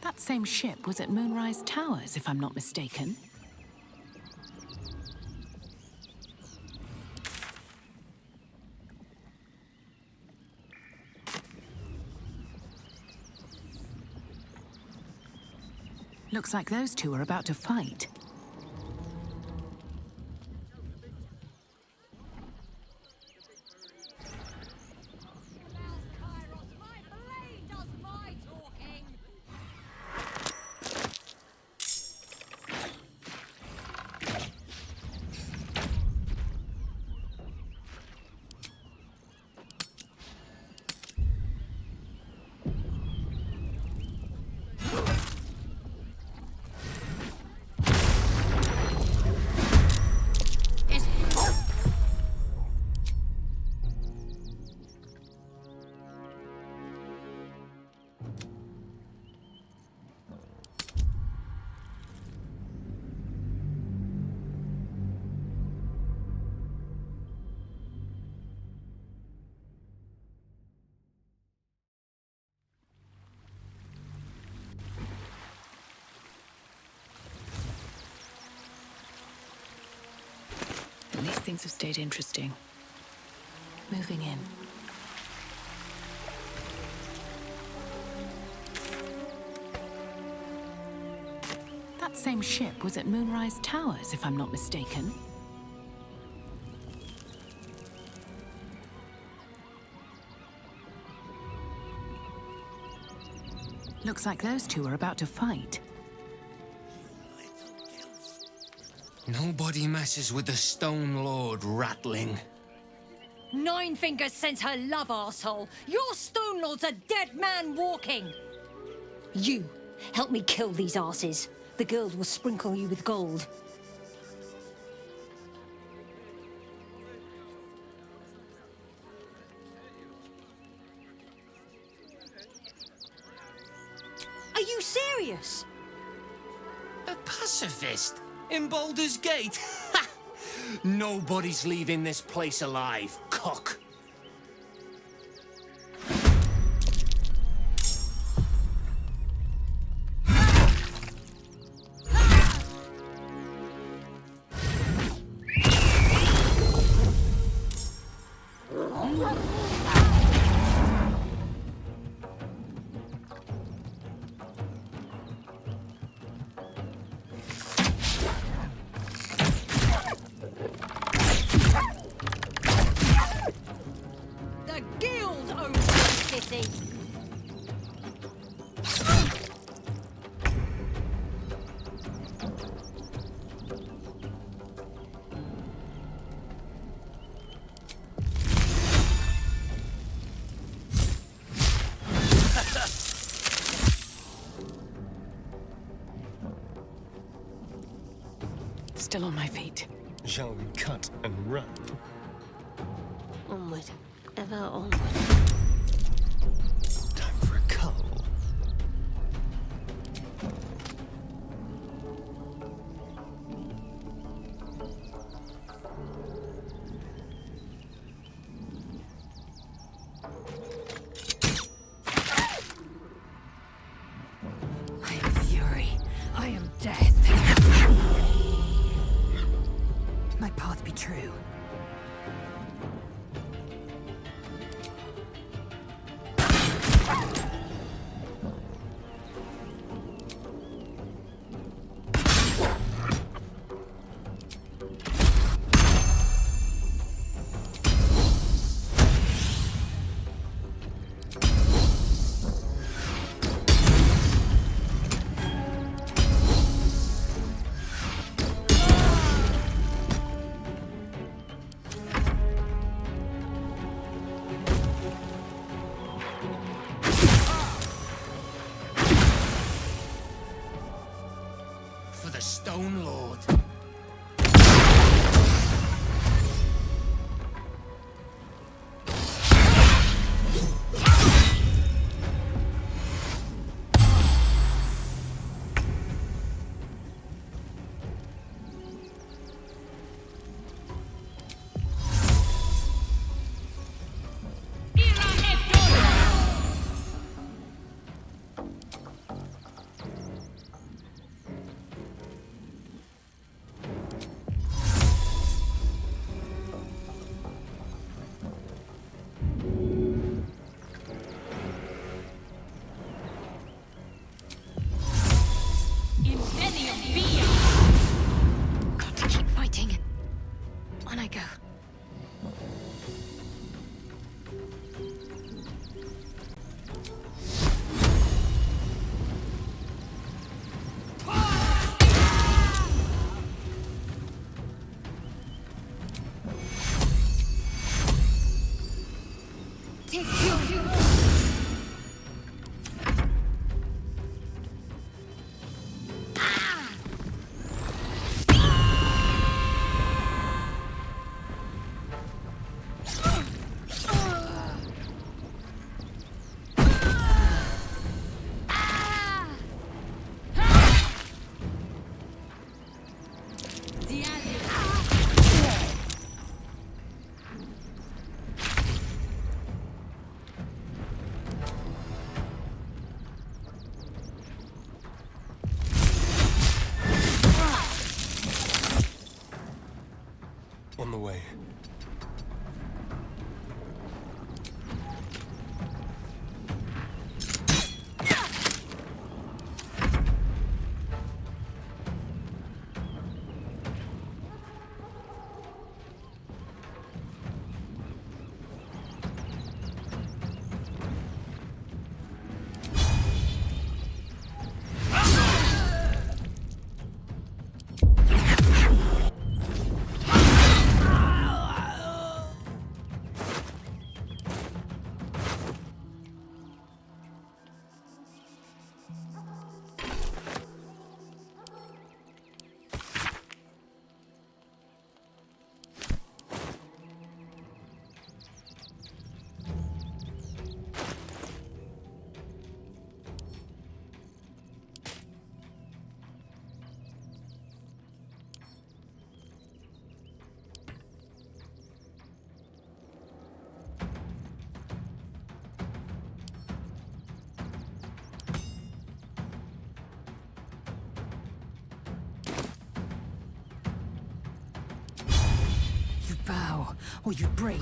That same ship was at Moonrise Towers, if I'm not mistaken. Looks like those two are about to fight. These things have stayed interesting. Moving in. That same ship was at Moonrise Towers, if I'm not mistaken. Looks like those two are about to fight. Nobody messes with the Stone Lord, Ratling. Nine Fingers sends her love, arsehole. Your Stone Lord's a dead man walking. You, help me kill these asses. The girls will sprinkle you with gold. Are you serious? A pacifist? In Baldur's Gate? Ha! Nobody's leaving this place alive, cock. Still on my feet. Shall we cut and run? Onward. Ever onward. Time for a cull. I am fury. I am death. My path be true. For the Stone Lord. Got to keep fighting. On I go. Take you. On the way. now, or you break.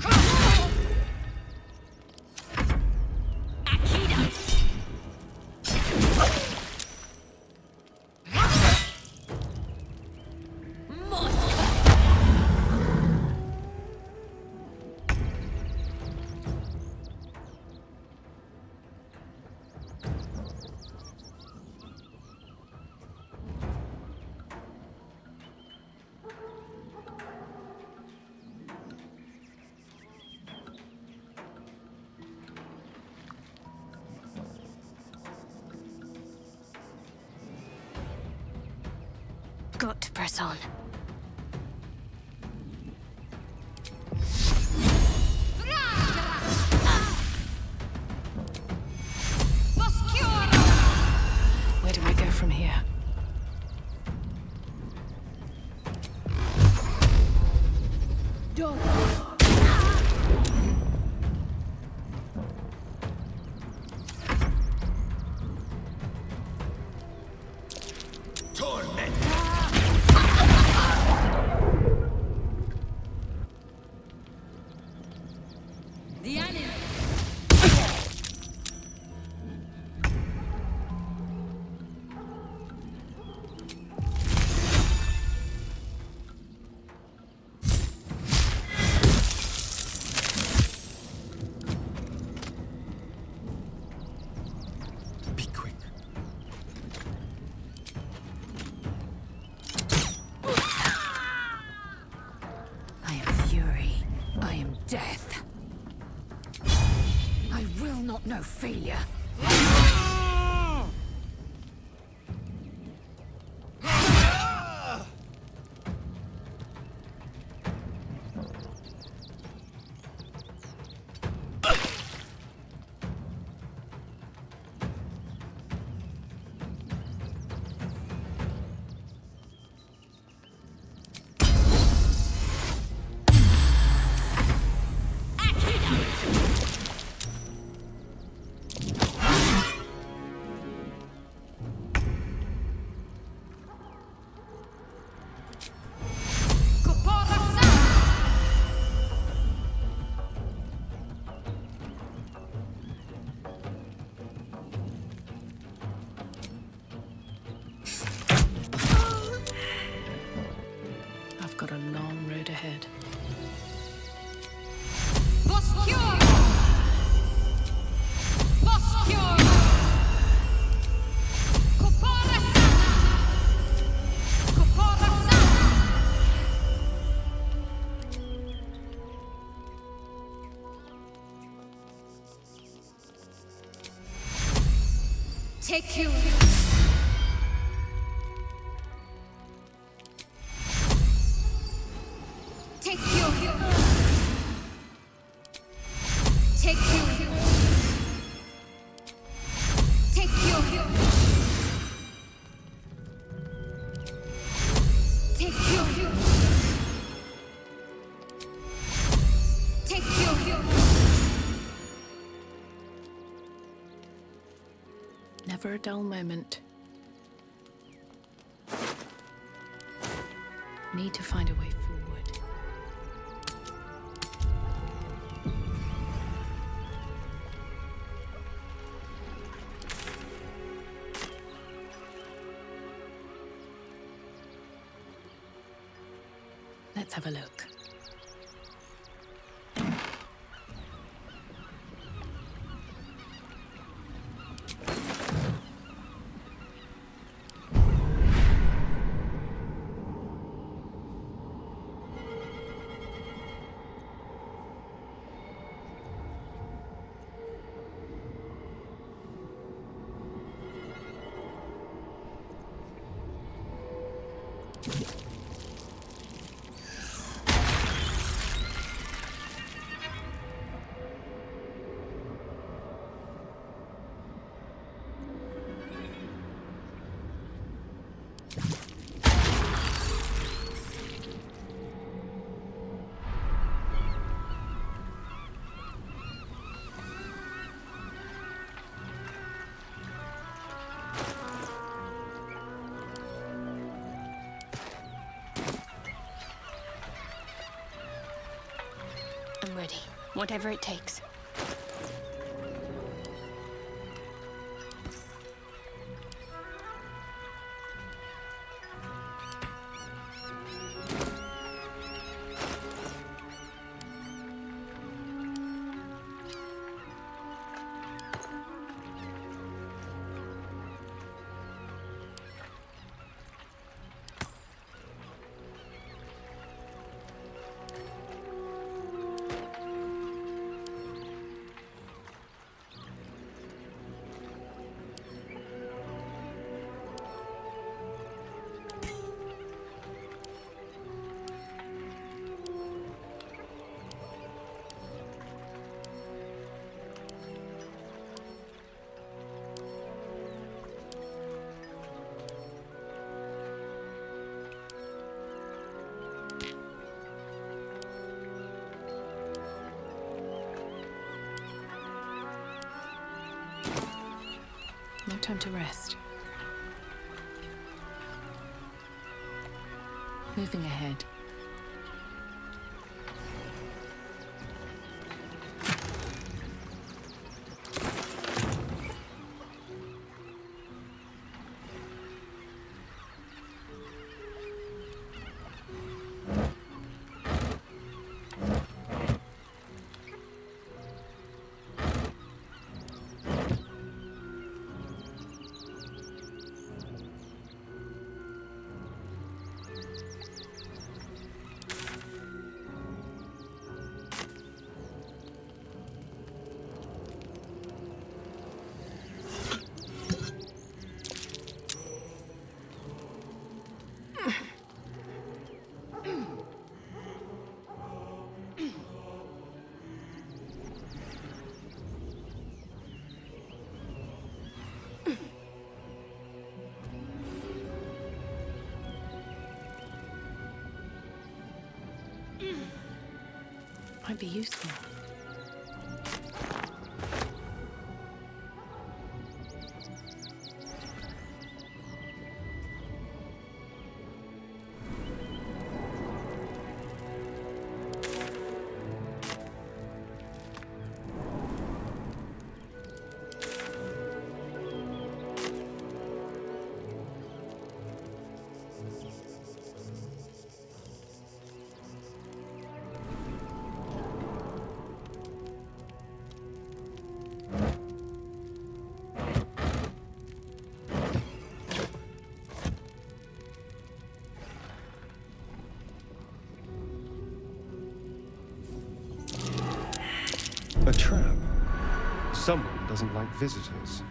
Got to press on. Where do I go from here? The enemy. Be quick. I am fury. I am death. I will not know failure. I've got a long road ahead. Take you. Take you. Take you. Take you. Take you. Take you. Never a dull moment. Need to find a way forward. Let's have a look. ready, whatever it takes. No time to rest. Moving ahead. Might be useful. A trap. Someone doesn't like visitors.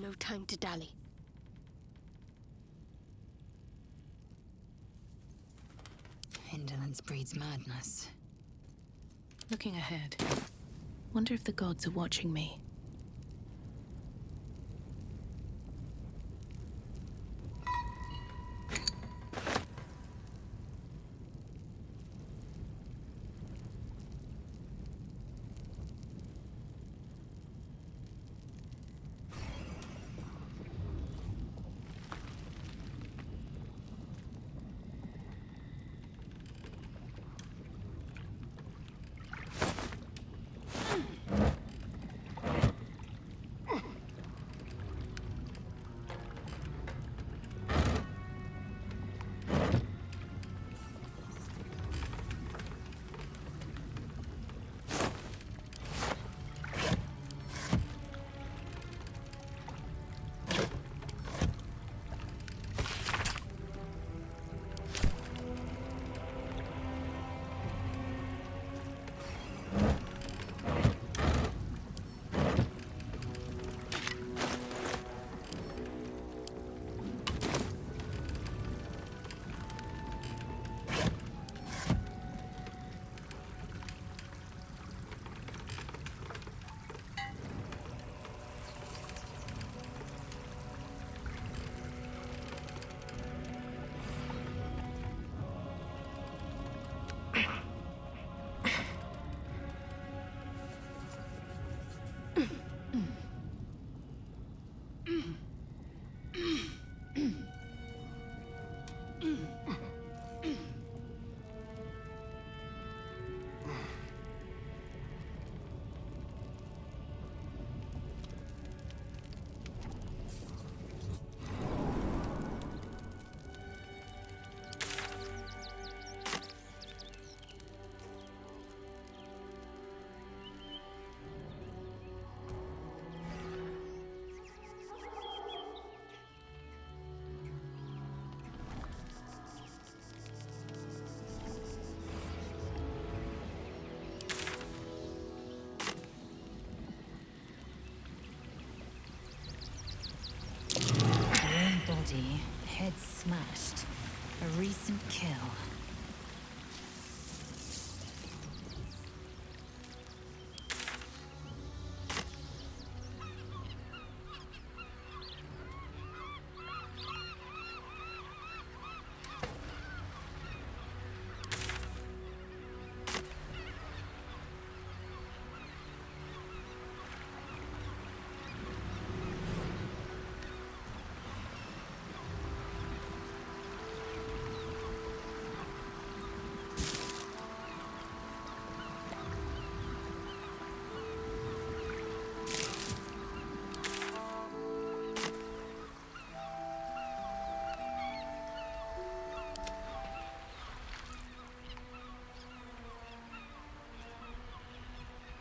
No time to dally. Indolence breeds madness. Looking ahead. Wonder if the gods are watching me.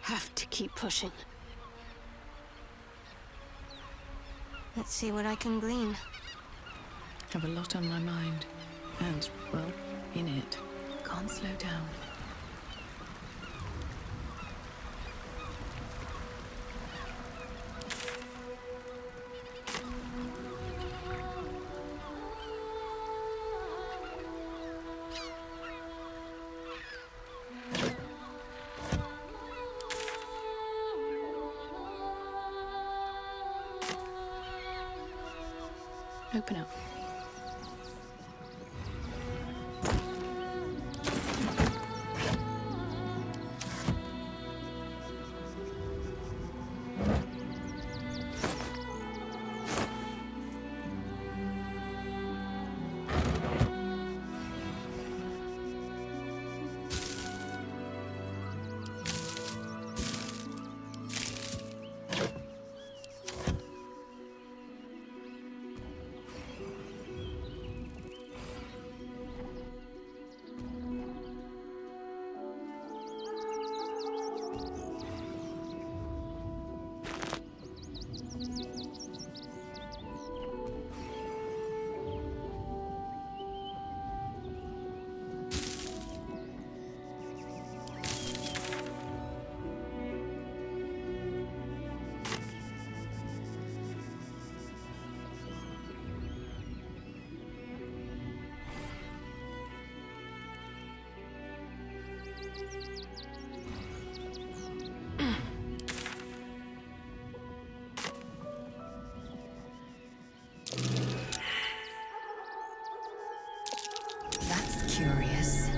have to keep pushing. Let's see what I can glean. Have a lot on my mind. And, well, in it. Can't slow down. Open up. That's curious.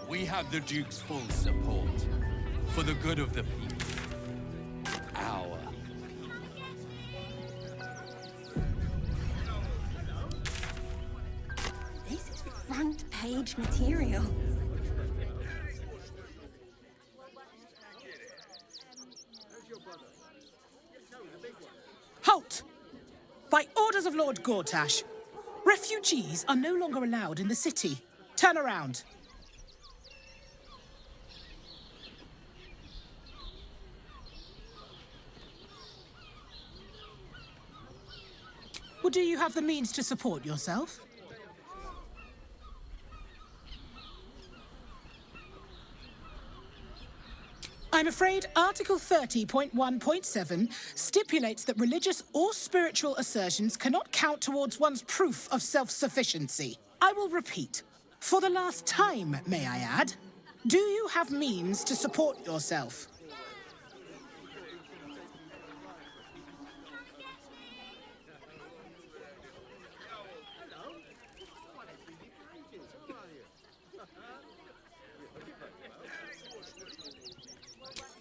We have the Duke's full support. For the good of the people. Our. This is front page material. Halt! By orders of Lord Gortash, refugees are no longer allowed in the city. Turn around. Well, do you have the means to support yourself? I'm afraid Article 30.1.7 stipulates that religious or spiritual assertions cannot count towards one's proof of self-sufficiency. I will repeat, for the last time, may I add, do you have means to support yourself?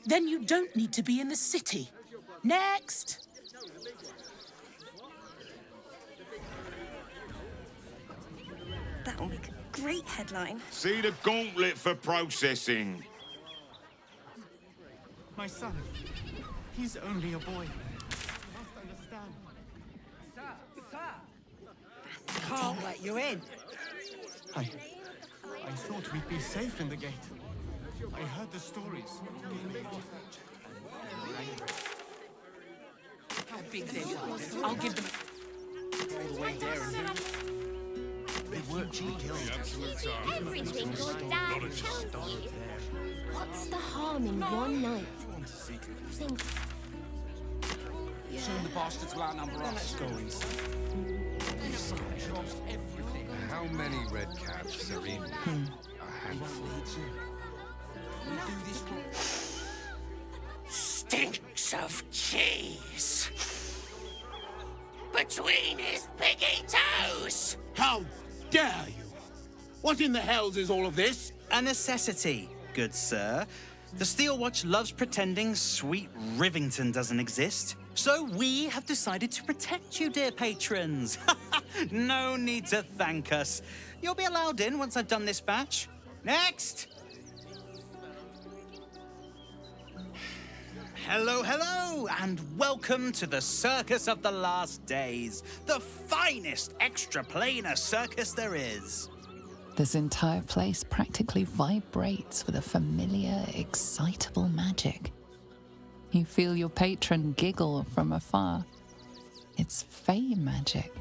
Then you don't need to be in the city. Next! That'll make a great headline. See the gauntlet for processing. My son, he's only a boy. You must understand. Sir! Can't let you in. I thought we'd be safe in the gate. I heard the stories. How big they were. I'll give them All the way there and they weren't cheap kills. Everything your dad tells you. What's the harm in one night? Think. Soon the bastards will outnumber our stories. Jobs, everything. How How many red caps are in a handful? Stinks of cheese. Between his piggy toes. How dare you? What in the hells is all of this? A necessity, good sir. The Steel Watch loves pretending sweet Rivington doesn't exist. So we have decided to protect you, dear patrons. No need to thank us. You'll be allowed in once I've done this batch. Next! Hello, hello, and welcome to the Circus of the Last Days, the finest extra-planar circus there is. This entire place practically vibrates with a familiar, excitable magic. You feel your patron giggle from afar. It's fey magic.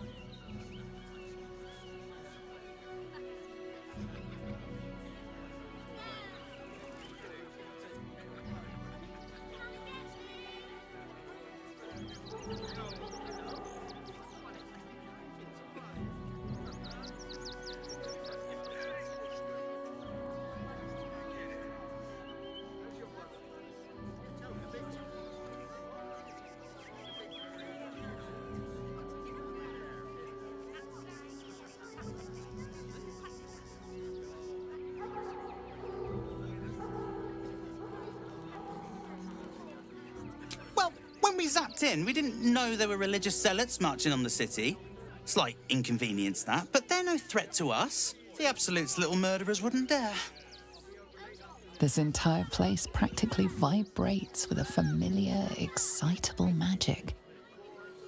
When we zapped in, we didn't know there were religious zealots marching on the city. Slight inconvenience, that, but they're no threat to us. The Absolute's little murderers wouldn't dare. This entire place practically vibrates with a familiar, excitable magic.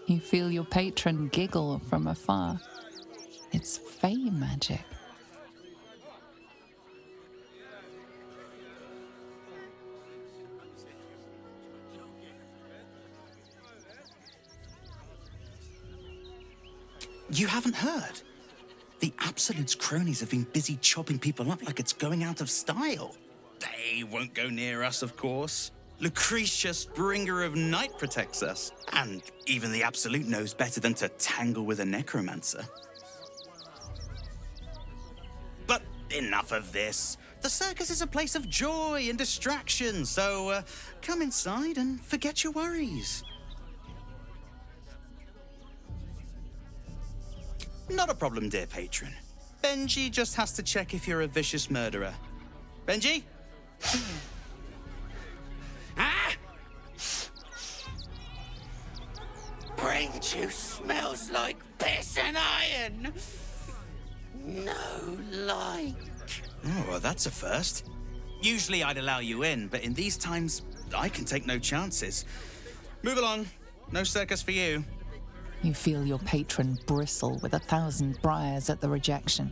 You feel your patron giggle from afar. It's fey magic. You haven't heard? The Absolute's cronies have been busy chopping people up like it's going out of style. They won't go near us, of course. Lucretius, bringer of night, protects us. And even the Absolute knows better than to tangle with a necromancer. But enough of this. The circus is a place of joy and distraction, so come inside and forget your worries. Not a problem, dear patron. Benji just has to check if you're a vicious murderer. Benji? Ah! Brain juice smells like piss and iron. No like. Oh, well, that's a first. Usually I'd allow you in, but in these times, I can take no chances. Move along. No circus for you. You feel your patron bristle with 1,000 briars at the rejection.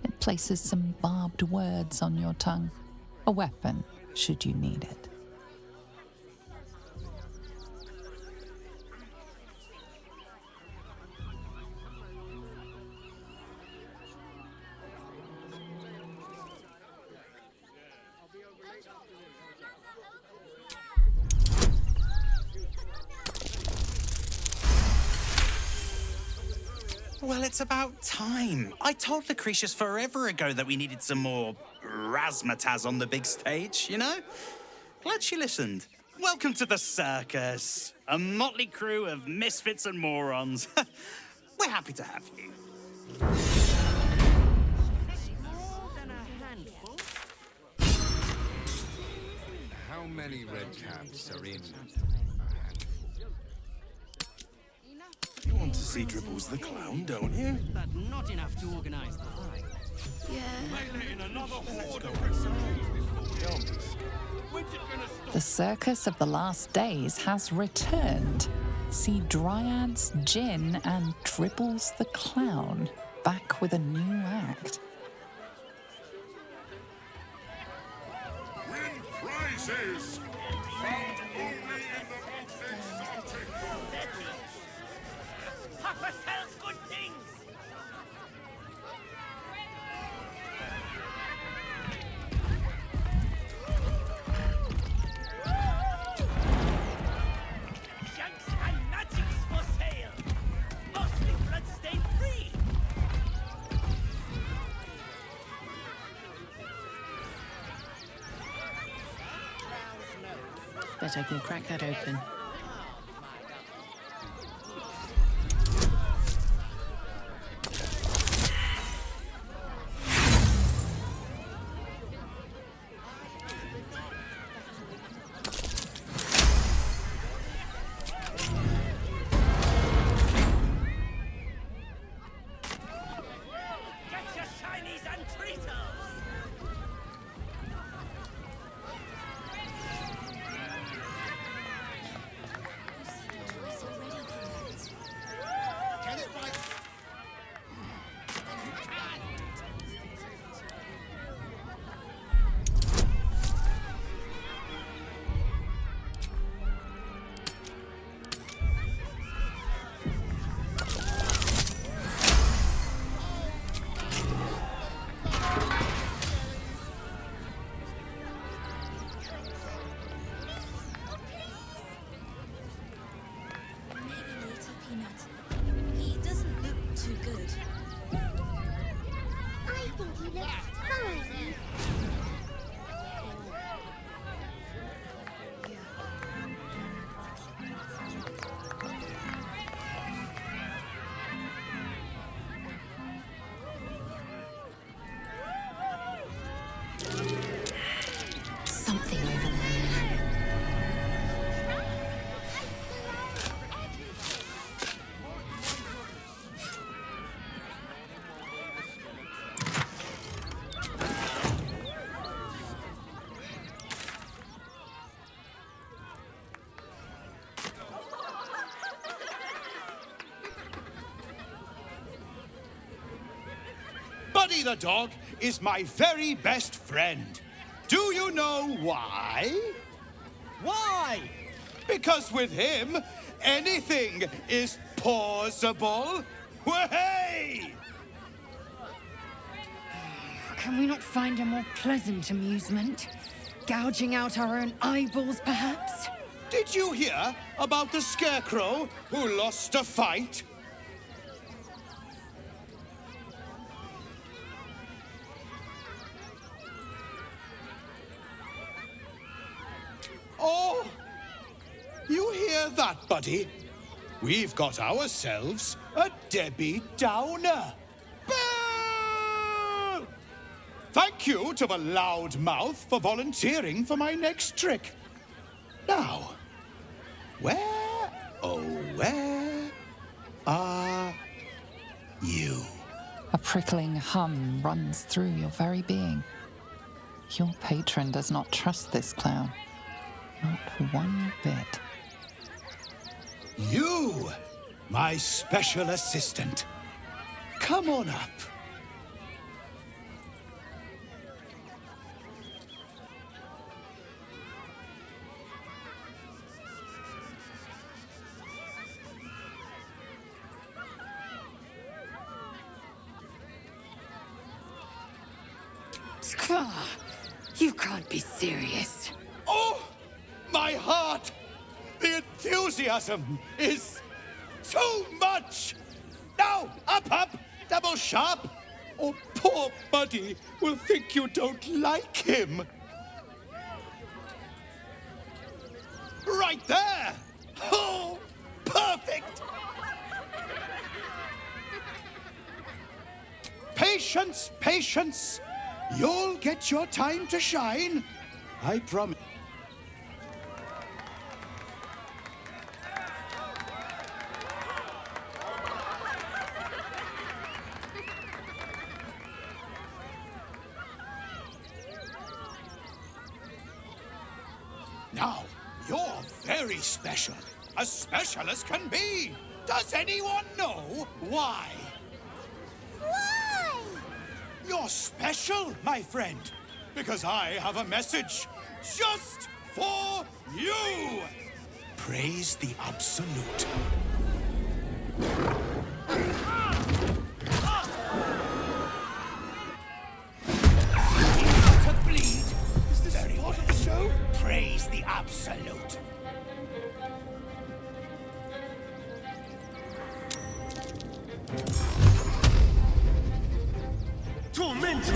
It places some barbed words on your tongue. A weapon, should you need it. Well, it's about time. I told Lucretius forever ago that we needed some more razzmatazz on the big stage, you know? Glad she listened. Welcome to the circus. A motley crew of misfits and morons. We're happy to have you. How many red caps are in? You want to see Dribbles the Clown, don't you? But not enough to organize the fight. The Circus of the Last Days has returned. See Dryads, Jinn, and Dribbles the Clown back with a new act. Win prizes! Found only in the Monsters. Papa sells good things! Junks and magics for sale! Mostly bloodstain free! bet I can crack that open. Get your shinies and treaters! Get it right. He doesn't look too good. I think he looks fine. Something over there. Buddy the dog is my very best friend. Do you know why? Why? Because with him, anything is possible. Way! Can we not find a more pleasant amusement? Gouging out our own eyeballs, perhaps? Did you hear about the scarecrow who lost a fight? Oh, you hear that, buddy? We've got ourselves a Debbie Downer. Boo! Thank you to the loud mouth for volunteering for my next trick. Now, where, oh, where are you? A prickling hum runs through your very being. Your patron does not trust this clown. Not one bit. You, my special assistant. Come on up. You can't be serious. Oh, my heart! The enthusiasm is too much! Now, up, double sharp, or poor Buddy will think you don't like him. Right there! Oh, perfect! Patience, patience. You'll get your time to shine. I promise. Now, you're very special. As special as can be. Does anyone know why? Why? You're special, my friend, because I have a message just for you. Praise the Absolute. To bleed. Is this very part of the show? Praise the Absolute. Tormented!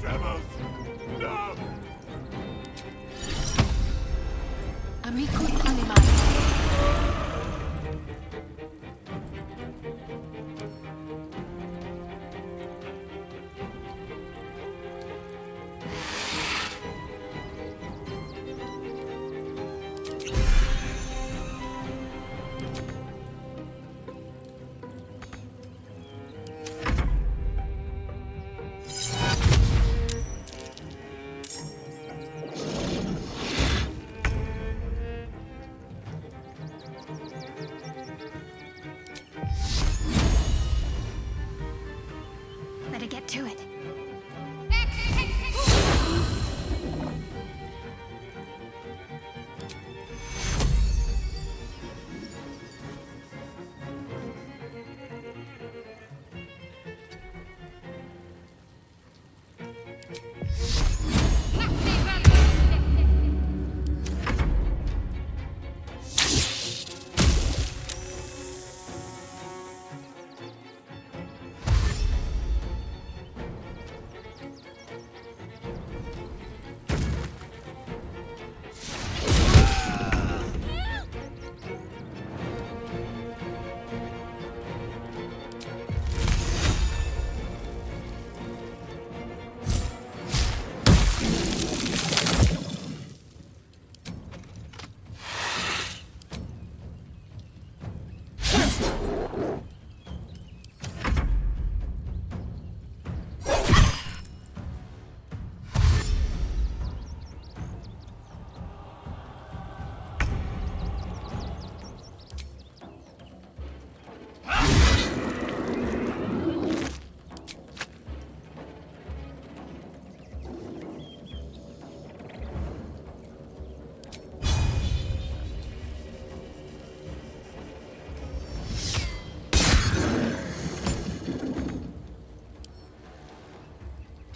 Devils! No! Amicus animae. Better get to it.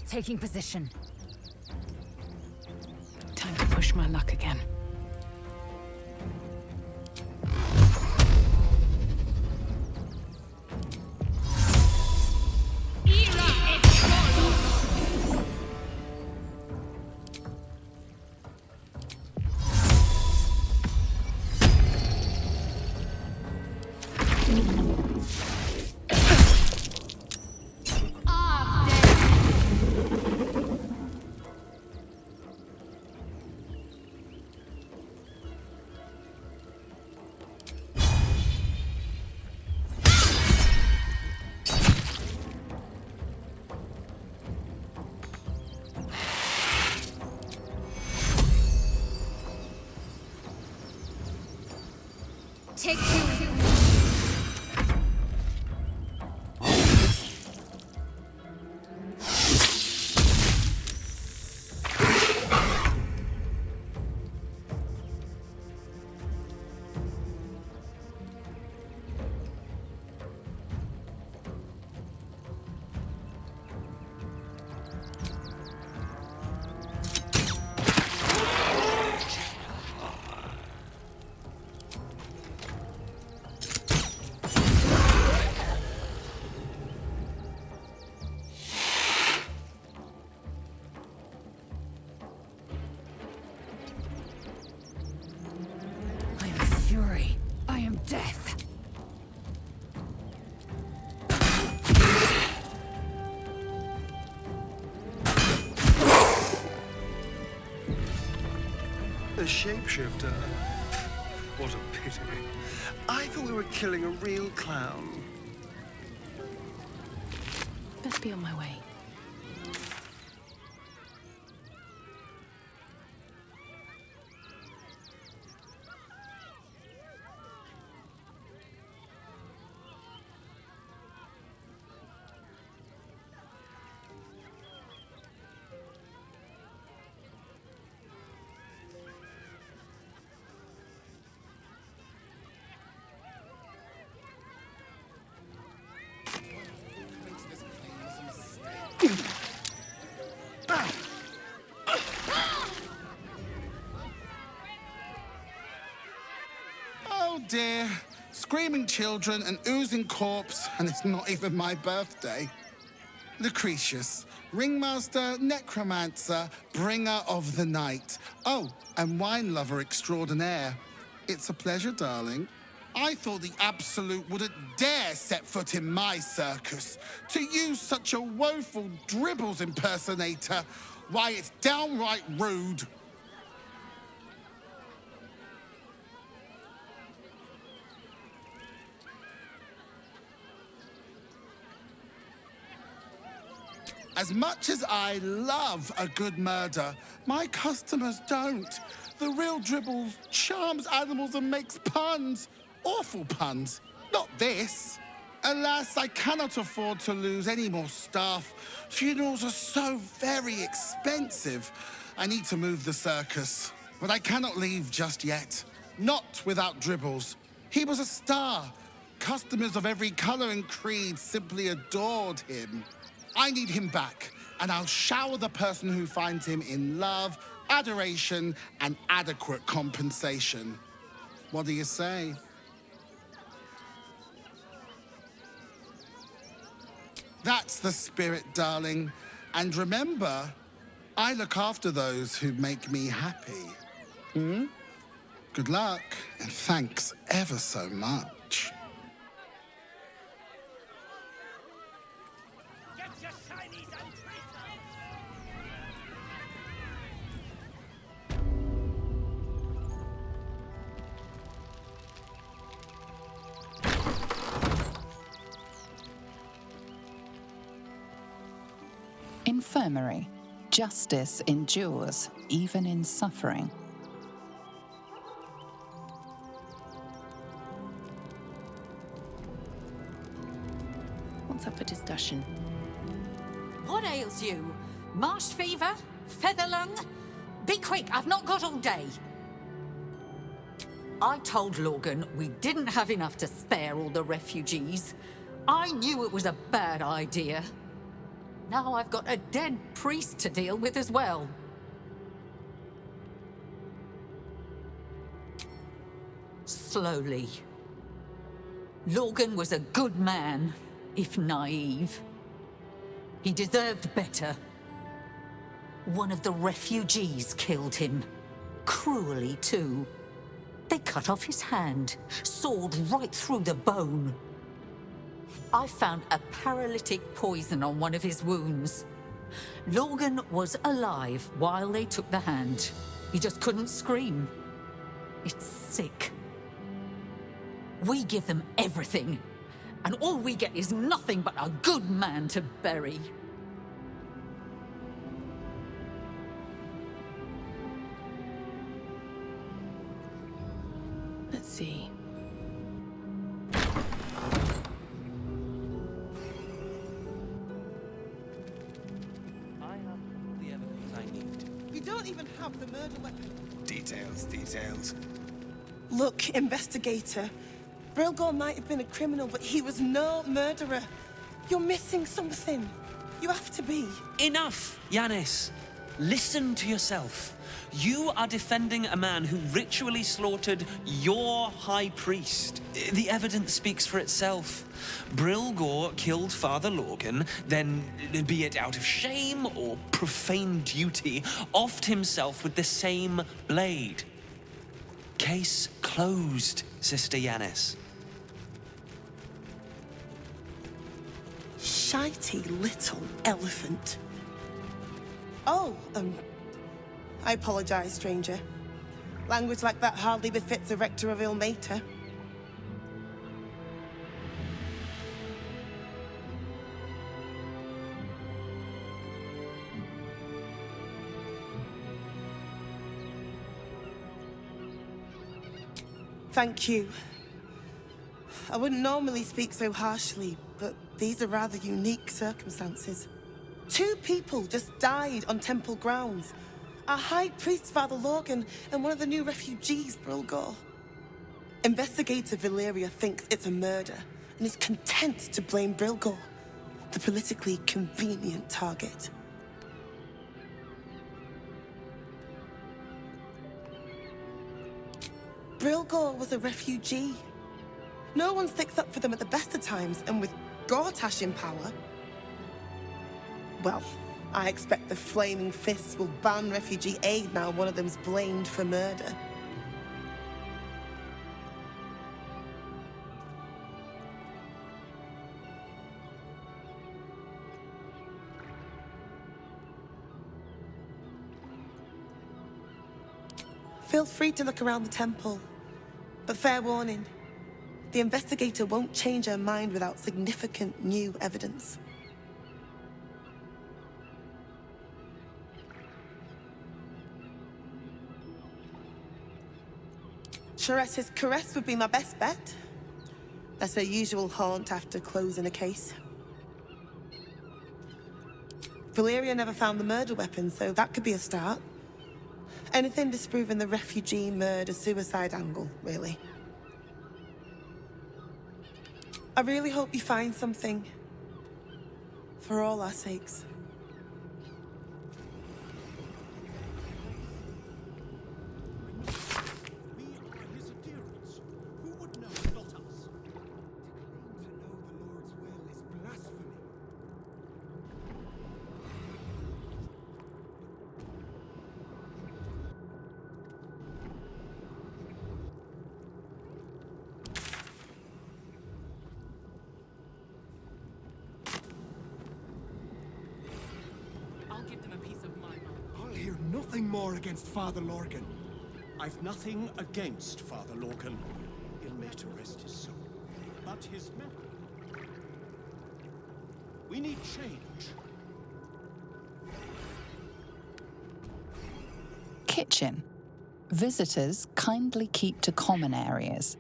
Taking position. Time to push my luck again. Take two. Fury. I am death. A shapeshifter? What a pity. I thought we were killing a real clown. Best be on my way. dear. Screaming children, an oozing corpse, and it's not even my birthday. Lucretius, ringmaster, necromancer, bringer of the night. Oh, and wine lover extraordinaire. It's a pleasure, darling. I thought the Absolute wouldn't dare set foot in my circus. To use such a woeful dribbles impersonator, why, it's downright rude. As much as I love a good murder, my customers don't. The real Dribbles charms animals and makes puns. Awful puns. Not this. Alas, I cannot afford to lose any more staff. Funerals are so very expensive. I need to move the circus. But I cannot leave just yet. Not without Dribbles. He was a star. Customers of every colour and creed simply adored him. I need him back, and I'll shower the person who finds him in love, adoration, and adequate compensation. What do you say? That's the spirit, darling. And remember, I look after those who make me happy. Hmm? Good luck, and thanks ever so much. Infirmary. Justice endures, even in suffering. What's up for discussion? What ails you? Marsh fever? Feather lung? Be quick, I've not got all day. I told Logan we didn't have enough to spare all the refugees. I knew it was a bad idea. Now I've got a dead priest to deal with as well. Slowly. Logan was a good man, if naive. He deserved better. One of the refugees killed him. Cruelly, too. They cut off his hand, sawed right through the bone. I found a paralytic poison on one of his wounds. Logan was alive while they took the hand. He just couldn't scream. It's sick. We give them everything, and all we get is nothing but a good man to bury. Let's see. You don't even have the murder weapon. Details, details. Look, investigator. Brilgor might have been a criminal, but he was no murderer. You're missing something. You have to be. Enough, Yanis. Listen to yourself. You are defending a man who ritually slaughtered your high priest. The evidence speaks for itself. Brilgor killed Father Logan, then, be it out of shame or profane duty, offed himself with the same blade. Case closed, Sister Yanis. Shitey little elephant. Oh, I apologize, stranger. Language like that hardly befits a rector of Ilmater. Thank you. I wouldn't normally speak so harshly, but these are rather unique circumstances. 2 people just died on temple grounds. Our High Priest, Father Logan, and one of the new refugees, Brilgor. Investigator Valeria thinks it's a murder, and is content to blame Brilgor, the politically convenient target. Brilgor was a refugee. No one sticks up for them at the best of times, and with Gortash in power... Well, I expect the Flaming Fists will ban refugee aid now one of them's blamed for murder. Feel free to look around the temple. But fair warning, the investigator won't change her mind without significant new evidence. Charessa's caress would be my best bet. That's her usual haunt after closing a case. Valeria never found the murder weapon, so that could be a start. Anything disproving the refugee murder-suicide angle, really. I really hope you find something. For all our sakes. I'll hear nothing more against Father Lorcan. I've nothing against Father Lorcan. He'll may to rest his soul. But his memory... We need change. Kitchen. Visitors kindly keep to common areas.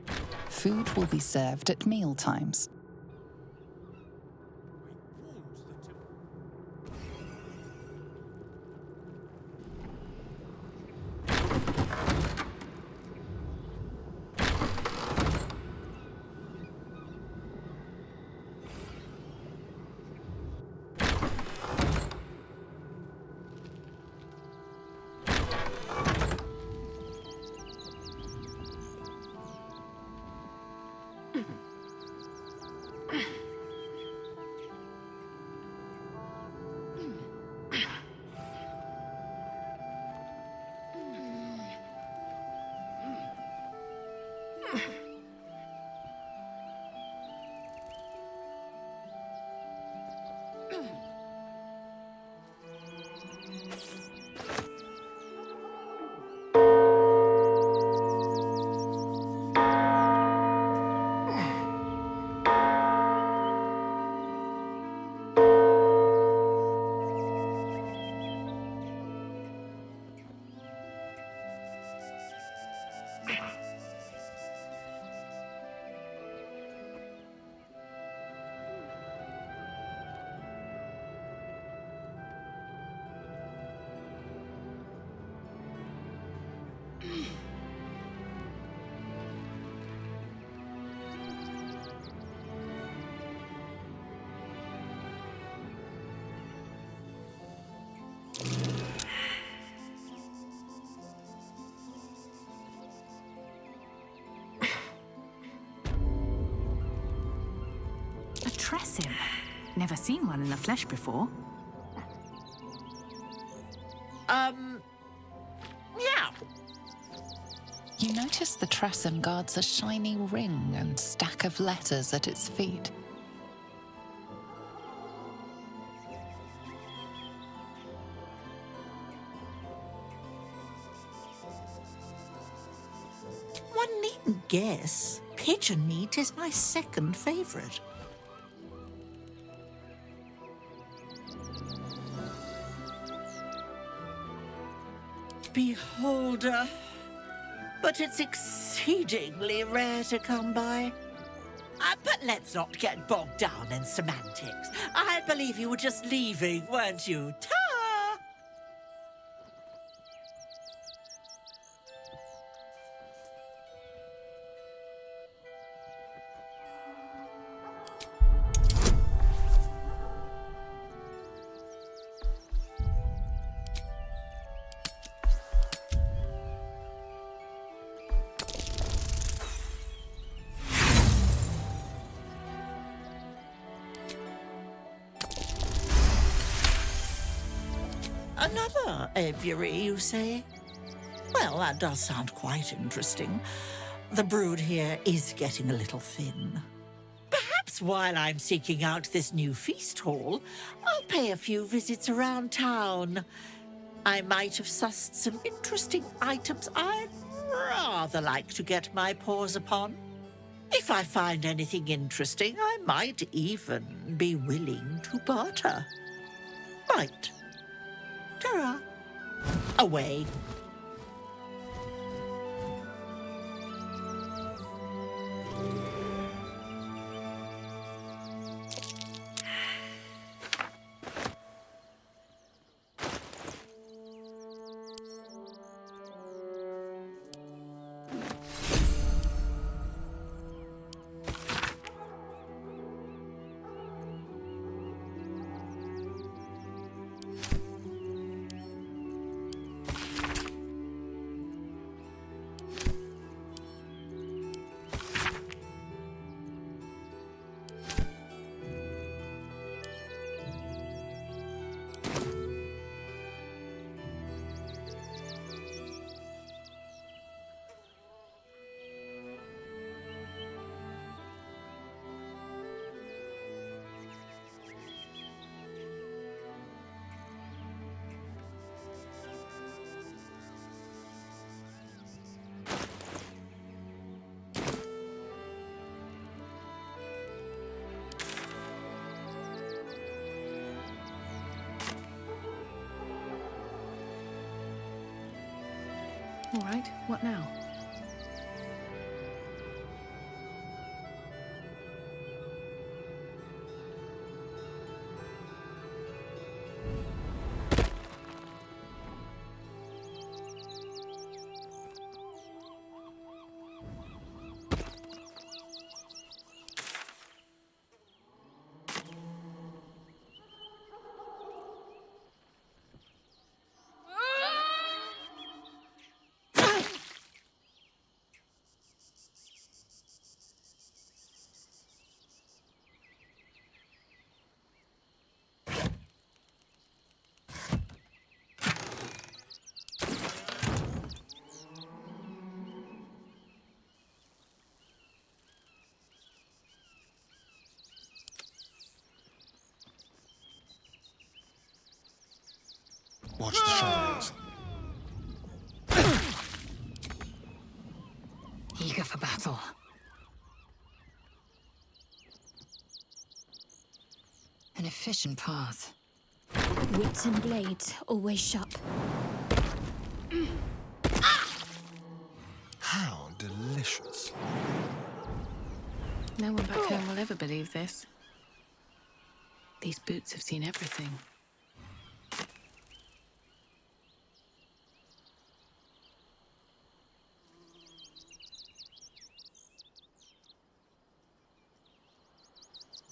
Food will be served at meal times. A Tressim. Never seen one in the flesh before. Yeah. You notice the Tressim guards a shiny ring and stack of letters at its feet. One needn't guess. Pigeon meat is my second favorite. Beholder. But it's exceedingly rare to come by. But let's not get bogged down in semantics. I believe you were just leaving, weren't you? Ta! Another aviary, you say? Well, that does sound quite interesting. The brood here is getting a little thin. Perhaps while I'm seeking out this new feast hall, I'll pay a few visits around town. I might have sussed some interesting items I'd rather like to get my paws upon. If I find anything interesting, I might even be willing to barter. Right. Ta-ra. Away. All right, what now? Watch the shadows. Eager for battle. An efficient path. Wits and blades, always sharp. How delicious. No one back home will ever believe this. These boots have seen everything.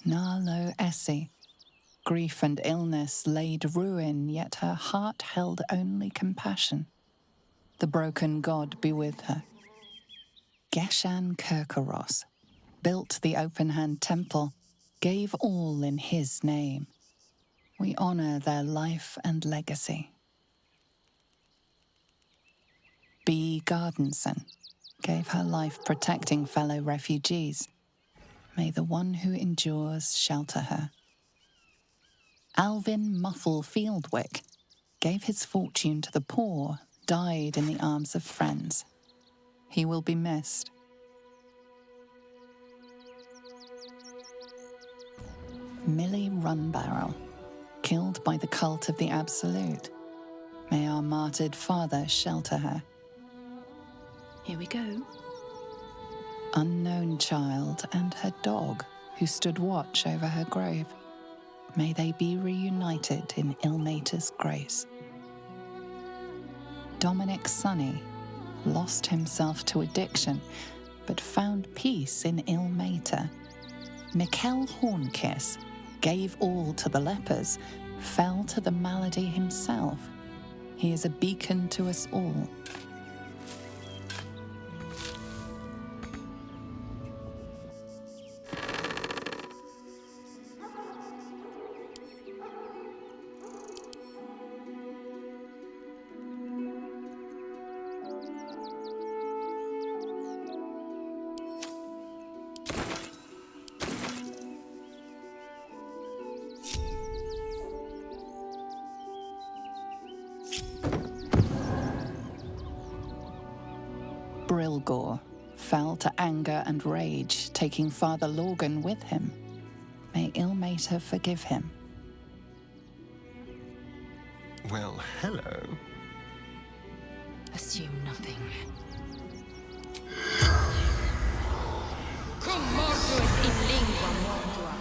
Narlo Essie. Grief and illness laid ruin, yet her heart held only compassion. The broken god be with her. Geshan Kirkaros built the open-hand temple, gave all in his name. We honor their life and legacy. B. Gardenson gave her life protecting fellow refugees. May the one who endures shelter her. Alvin Muffle Fieldwick gave his fortune to the poor, died in the arms of friends. He will be missed. Millie Runbarrel, killed by the cult of the Absolute. May our martyred father shelter her. Here we go. Unknown child and her dog, who stood watch over her grave. May they be reunited in Ilmater's grace. Dominic Sonny lost himself to addiction, but found peace in Ilmater. Mikkel Hornkiss gave all to the lepers, fell to the malady himself. He is a beacon to us all. Brilgor fell to anger and rage, taking Father Lorgan with him. May Ilmater forgive him. Well, hello. Assume nothing. Cum mortuus in lingua mortua.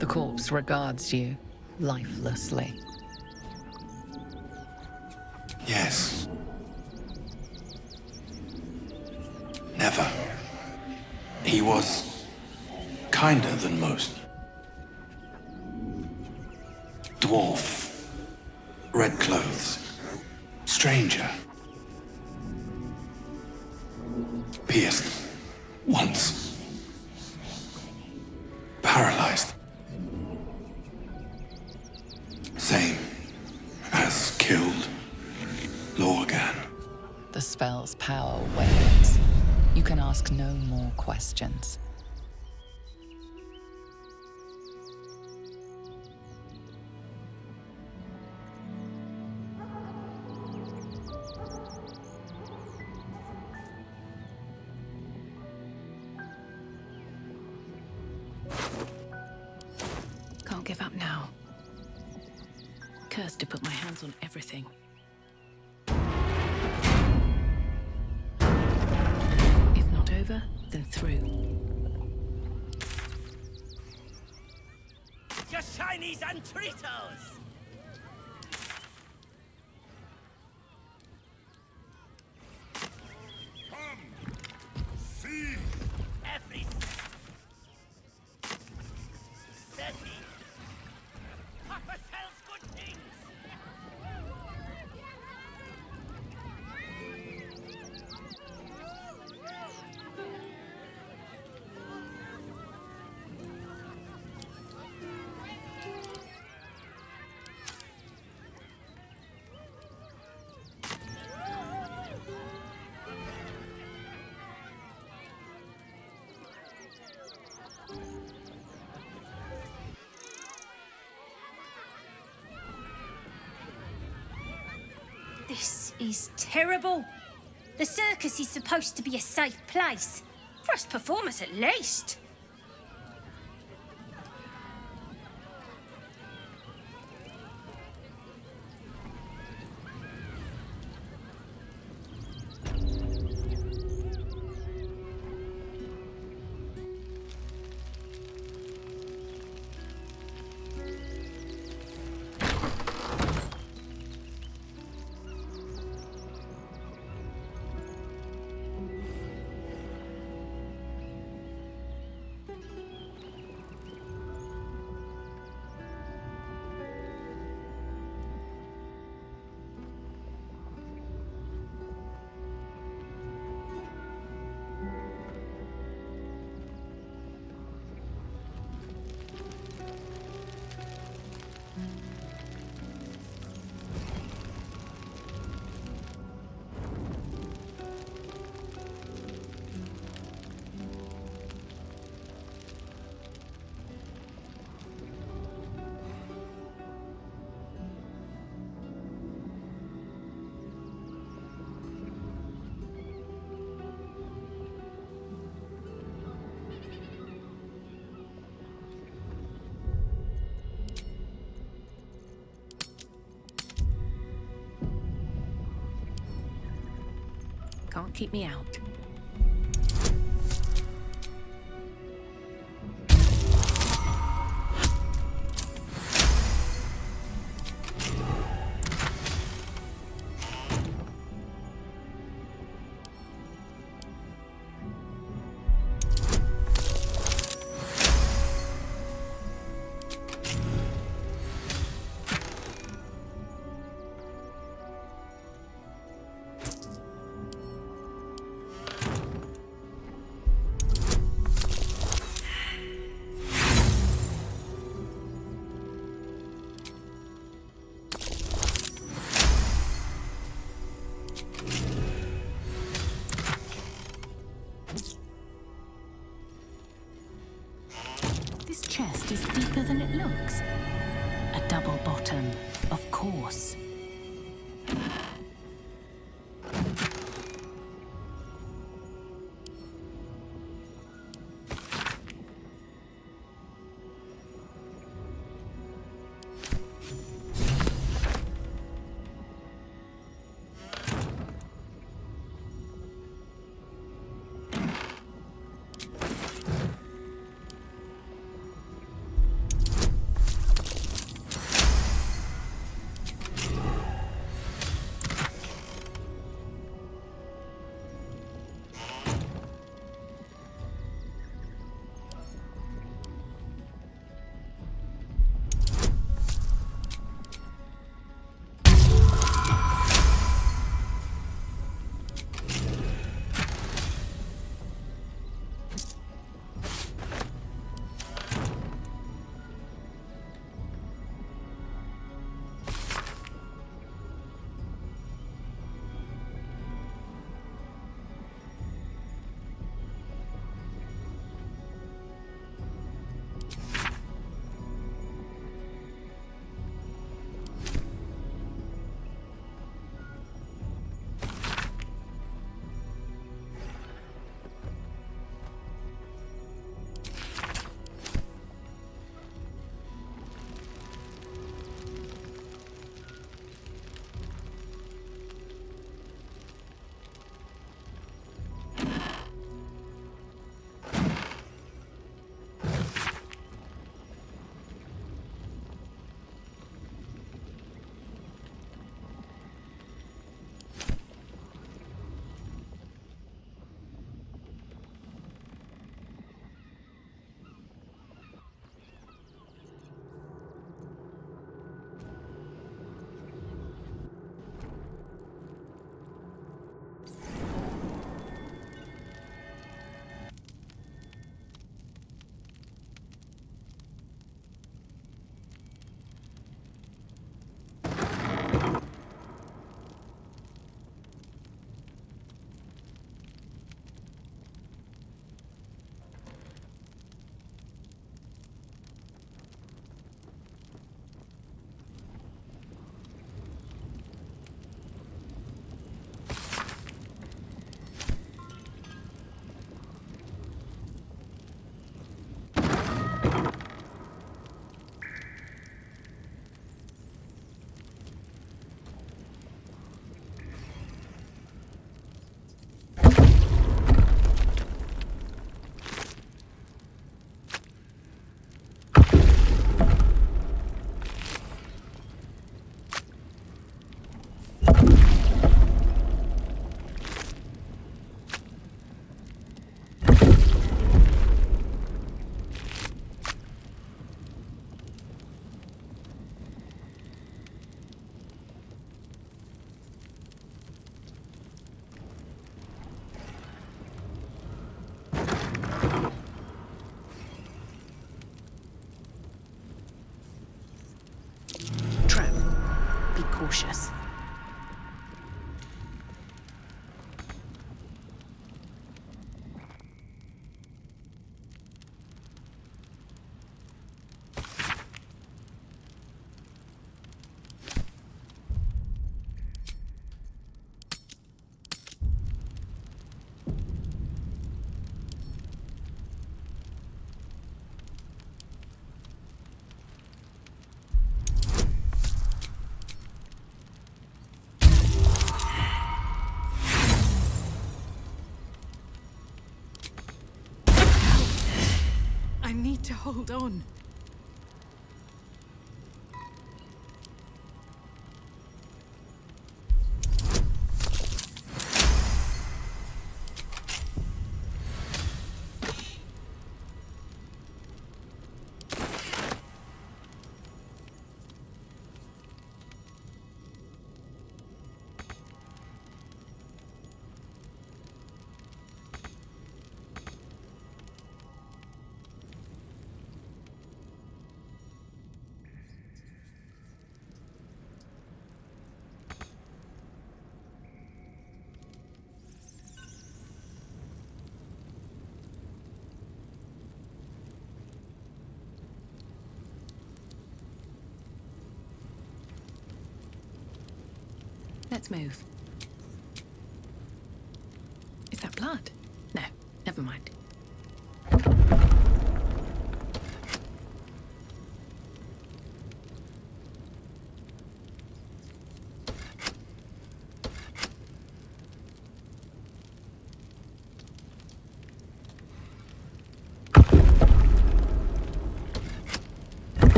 The corpse regards you lifelessly. Yes. Never. He was kinder than most. Dwarf. Red clothes. Stranger. Pierced. Once. Paralyzed. Same as killed Lorgan. The spell's power wanes. You can ask no more questions. Can't give up now. Cursed to put my hands on everything. If not over, then through. Your shinies and Tritos! See! Every city. Papa sells good things. This is terrible. The circus is supposed to be a safe place. For us performers, at least. Can't keep me out. This chest is deeper than it looks. A double bottom, of course. cautious. I need to hold on. Let's move. Is that blood? No, never mind.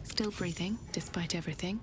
Still breathing, despite everything.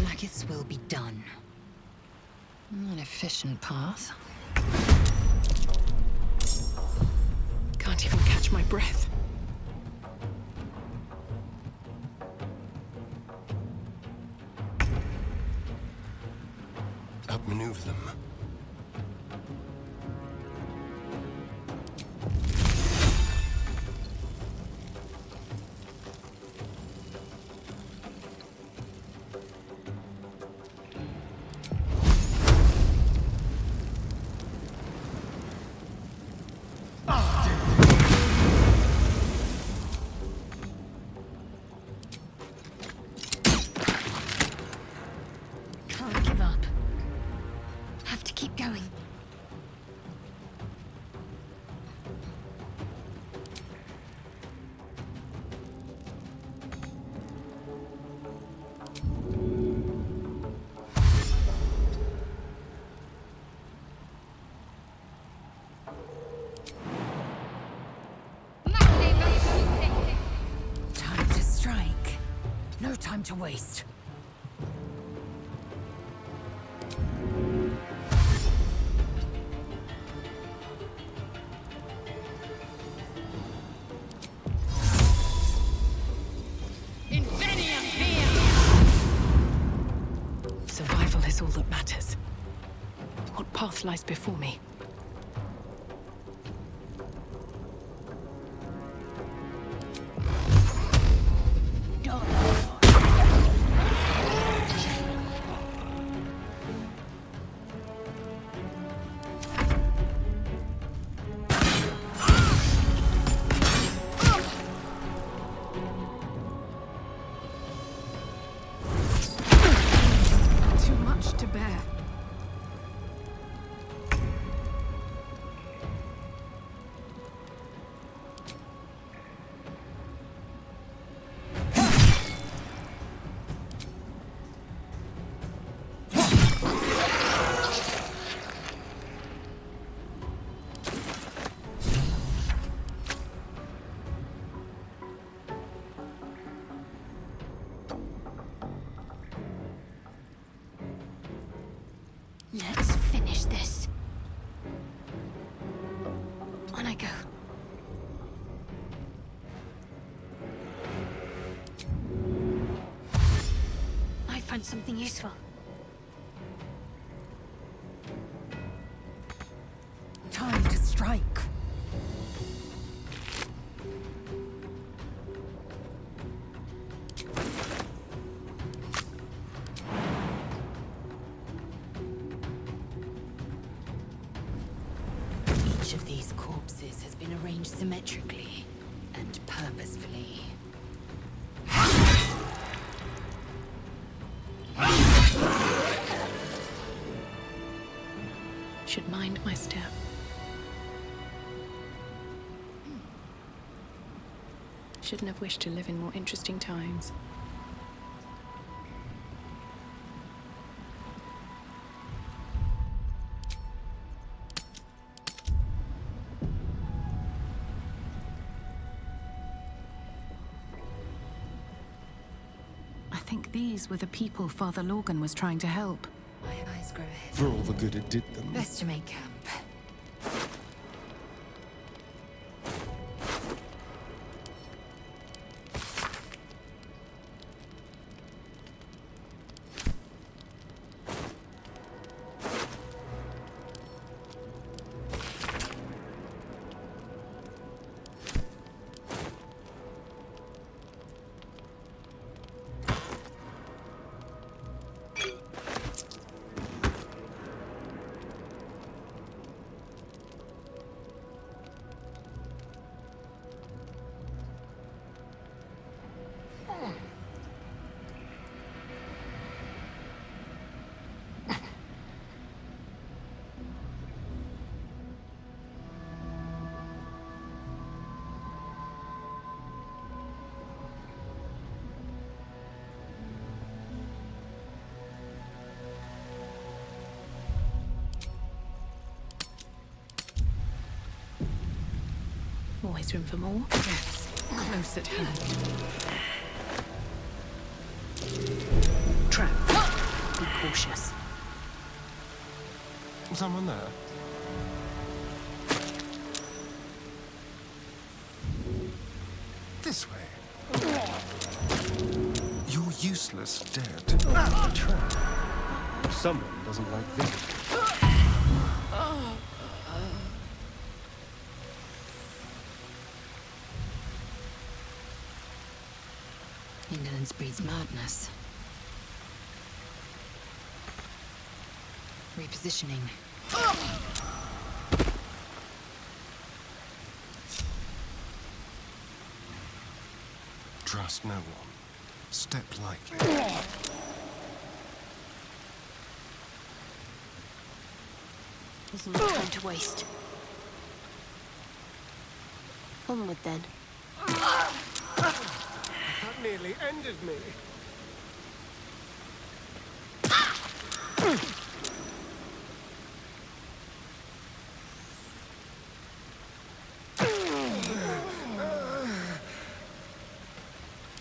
Maggots will be done. An efficient path. Can't even catch my breath. Outmaneuver them. Can't give up. Have to keep going. Time to strike. No time to waste. Survival is all that matters. What path lies before me? Too much to bear. Let's finish this. On I go. I found something useful. Time to strike. Each of these corpses has been arranged symmetrically and purposefully. should mind my step. Shouldn't have wished to live in more interesting times. I think these were the people Father Lorgan was trying to help. My eyes grow heavy. For all the good it did them. Best to make camp. Always room for more? Yes, close at hand. Trap. Be cautious. Someone there? This way. You're useless, dead. Trap. Someone doesn't like this. Indolence breeds madness. Repositioning. Trust no one. Step lightly. There's no time to waste. Onward then. That nearly ended me.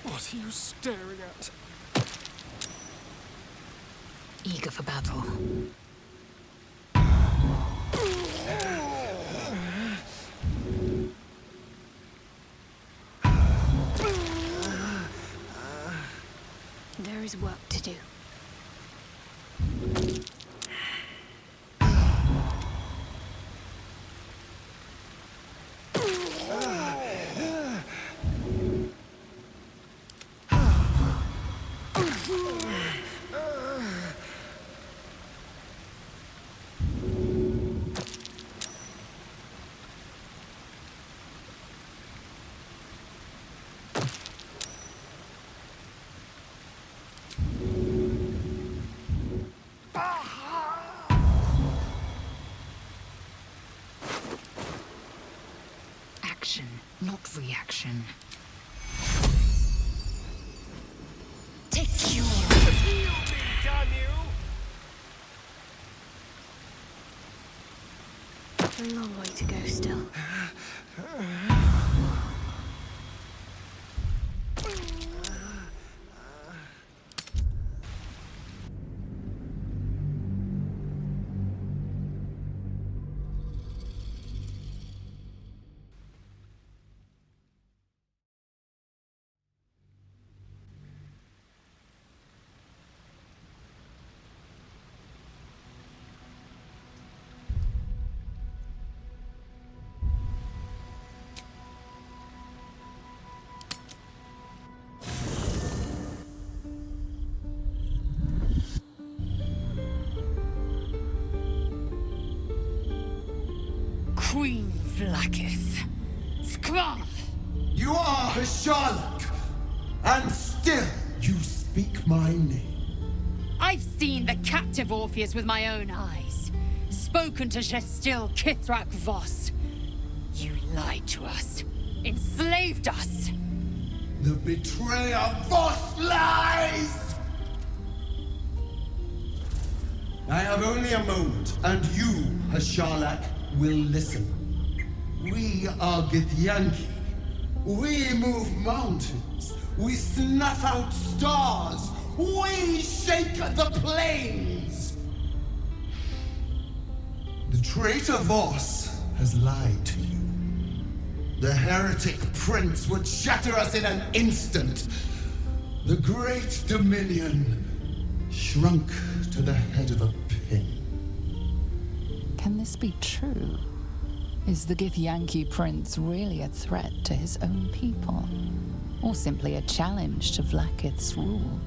What are you staring at? Eager for battle. There is work to do. Not reaction. Take you! Damn you! A long way to go still. Queen Vlaakith. Skvar! You are a Sherlock, and still you speak my name. I've seen the captive Orpheus with my own eyes. spoken to Gestil Kithrak Voss. You lied to us, enslaved us. The betrayer Voss lies! I have only a moment, and you, Hashalak, will listen. We are Githyanki. We move mountains. We snuff out stars. We shake the plains. The traitor Voss has lied to you. The heretic prince would shatter us in an instant. The great dominion shrunk to the head of a pin. Can this be true? Is the Githyanki prince really a threat to his own people? Or simply a challenge to Vlaakith's rule?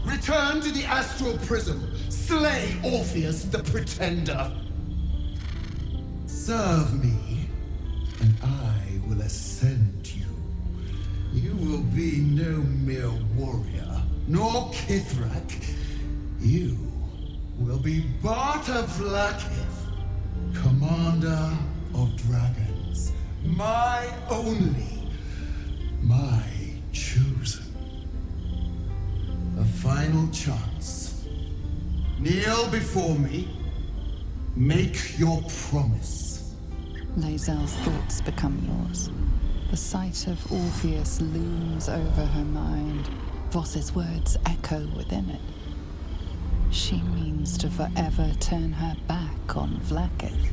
Return to the astral prism. Slay Orpheus the Pretender. Serve me, and I will ascend you. You will be no mere warrior, nor Kithrak. You will be Barta Vlaakith, commander of dragons. My only, my chosen. A final chance. Kneel before me. Make your promise. Lae'zel's thoughts become yours. The sight of Orpheus looms over her mind. Voss's words echo within it. She means to forever turn her back on Vlaakith.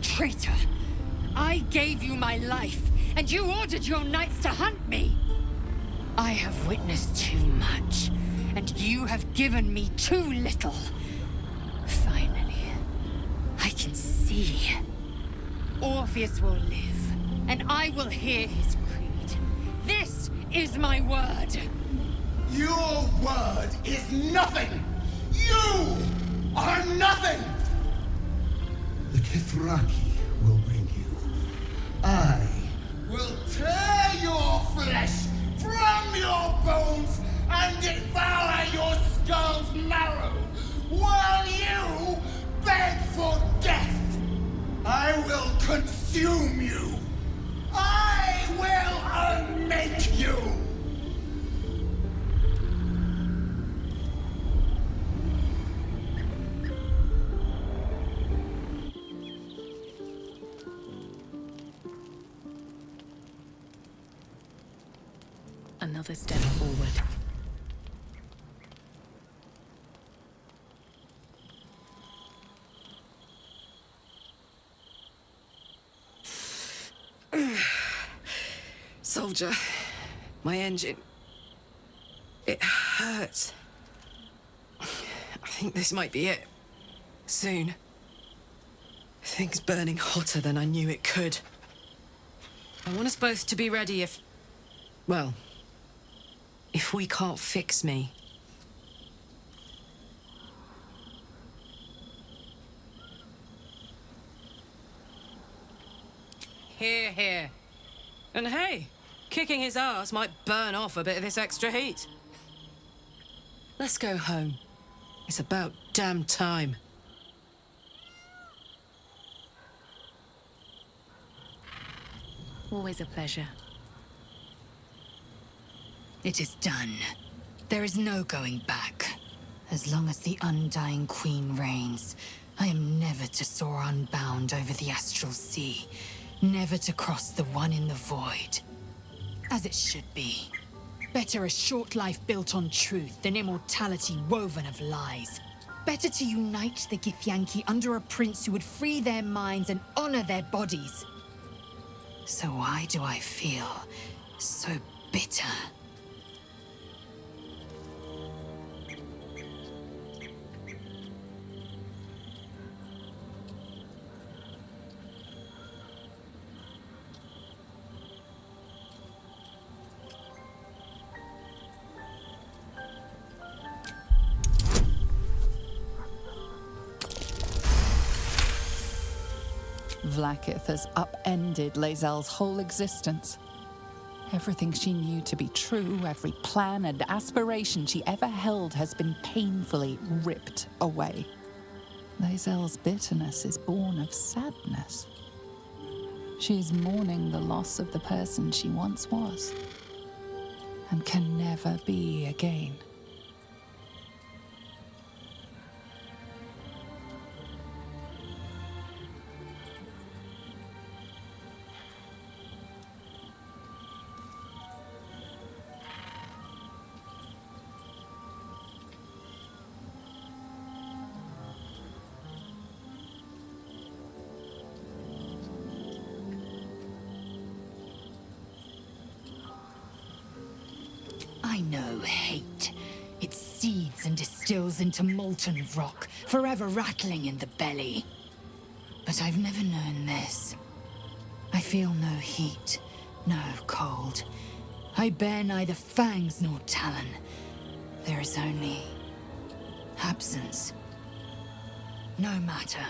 Traitor! I gave you my life, and you ordered your knights to hunt me! I have witnessed too much, and you have given me too little. Finally, I can see. Orpheus will live, and I will hear his creed. This is my word! Your word is nothing! You are nothing! The Kithraki will bring you. I will tear your flesh from your bones and devour your skull's marrow while you beg for death. I will consume you. I will unmake you. Another step forward. Soldier, my engine. It hurts. I think this might be it. Soon. Things burning hotter than I knew it could. I want us both to be ready if... well, if we can't fix me. Hear, hear. And hey, kicking his ass might burn off a bit of this extra heat. Let's go home. It's about damn time. Always a pleasure. It is done. There is no going back. As long as the Undying Queen reigns, I am never to soar unbound over the astral sea, never to cross the one in the void. As it should be. Better a short life built on truth than immortality woven of lies. Better to unite the Githyanki under a prince who would free their minds and honor their bodies. So why do I feel so bitter? Vlaakith has upended Lae'zel's whole existence. Everything she knew to be true, every plan and aspiration she ever held has been painfully ripped away. Lae'zel's bitterness is born of sadness. She is mourning the loss of the person she once was, and can never be again. I know hate. It seethes and distills into molten rock, forever rattling in the belly. But I've never known this. I feel no heat, no cold. I bear neither fangs nor talon. There is only absence. No matter.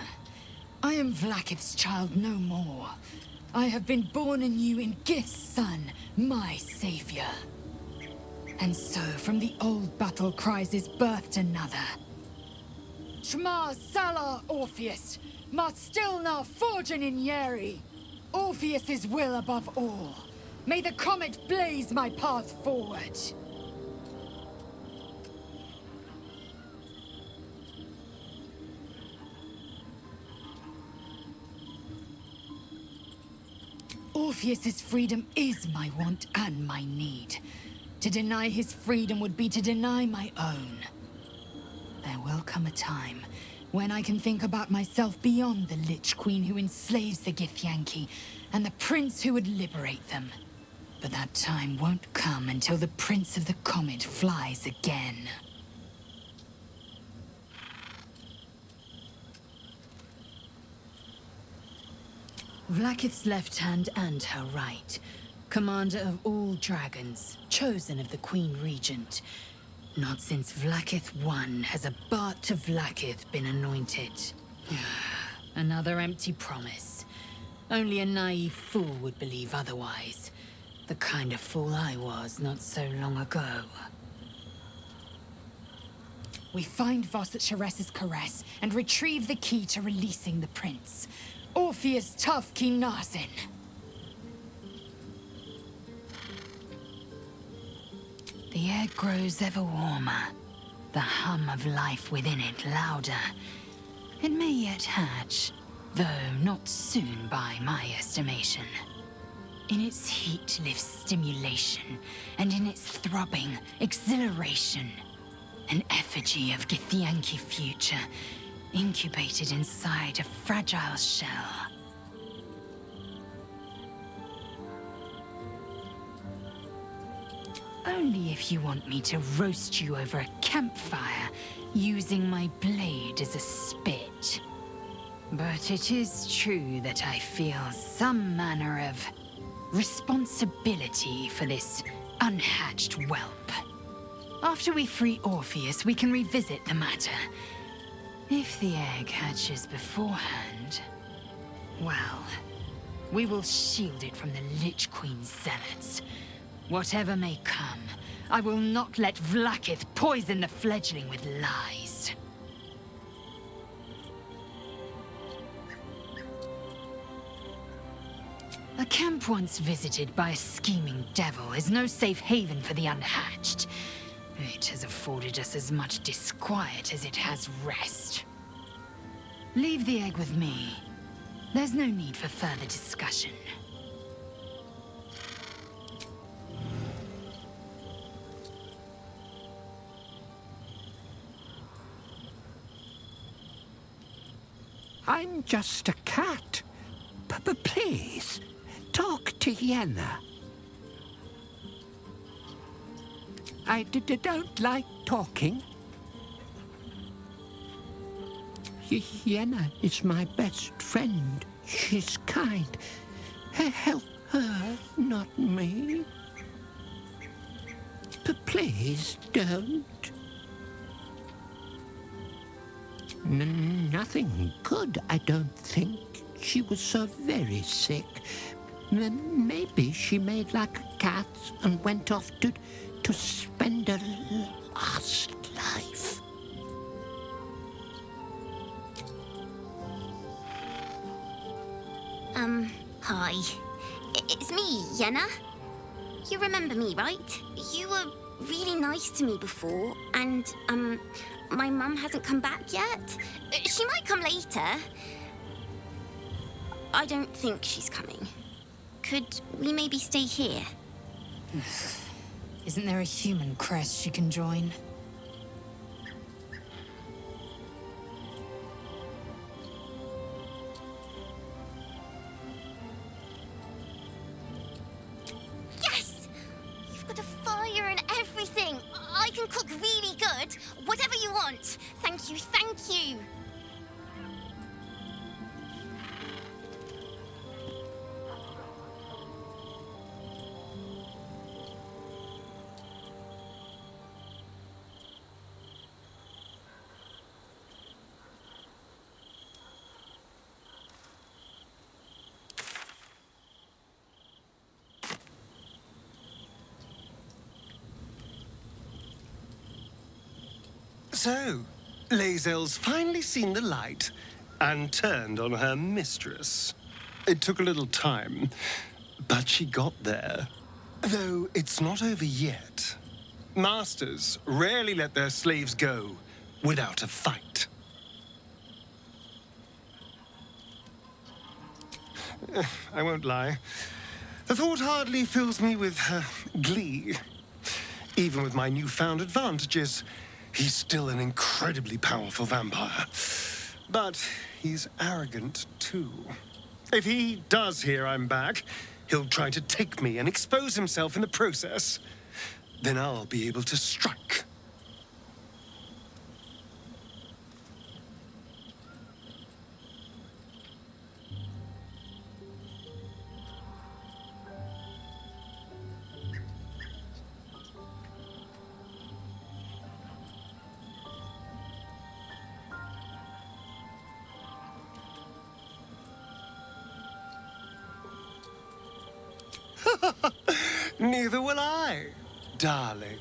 I am Vlaakith's child no more. I have been born anew in Gith's son, my savior. And so, from the old battle cries is birthed another. Shema Salar Orpheus, Marstilna Forgin in Yeri. Orpheus's will above all. May the comet blaze my path forward. Orpheus's freedom is my want and my need. To deny his freedom would be to deny my own. There will come a time when I can think about myself beyond the Lich Queen who enslaves the Githyanki and the prince who would liberate them. But that time won't come until the Prince of the Comet flies again. Vlaakith's left hand and her right. Commander of all dragons, chosen of the Queen Regent. Not since Vlaakith I has a Bart to Vlaakith been anointed. Another empty promise. Only a naive fool would believe otherwise. The kind of fool I was not so long ago. We find Voss at Sharess's caress and retrieve the key to releasing the prince. Orpheus Tough Kinarsin. The air grows ever warmer, the hum of life within it louder. It may yet hatch, though not soon by my estimation. In its heat lives stimulation, and in its throbbing, exhilaration. An effigy of Githyanki future, incubated inside a fragile shell. Only if you want me to roast you over a campfire, using my blade as a spit. But it is true that I feel some manner of responsibility for this unhatched whelp. After we free Orpheus, we can revisit the matter. If the egg hatches beforehand, well, we will shield it from the Lich Queen's zealots. Whatever may come, I will not let Vlaakith poison the fledgling with lies. A camp once visited by a scheming devil is no safe haven for the unhatched. It has afforded us as much disquiet as it has rest. Leave the egg with me. There's no need for further discussion. I'm just a cat. Please, talk to Yenna. I don't like talking. Yenna is my best friend. She's kind. Help her, not me. Please don't. Nothing good, I don't think. she was so very sick. Maybe she made like a cat and went off to spend her last life. Hi. It's me, Yenna. You remember me, right? You were really nice to me before, and, my mum hasn't come back yet. She might come later. I don't think she's coming. Could we maybe stay here? Isn't there a human crest she can join? Yes! You've got a fire and everything. I can cook really good. Whatever you want. Thank you, thank you. So, Lae'zel's finally seen the light and turned on her mistress. It took a little time, but she got there. Though it's not over yet. Masters rarely let their slaves go without a fight. I won't lie. The thought hardly fills me with glee. Even with my newfound advantages, he's still an incredibly powerful vampire. But he's arrogant, too. If he does hear I'm back, he'll try to take me and expose himself in the process. Then I'll be able to strike. Neither will I, darling.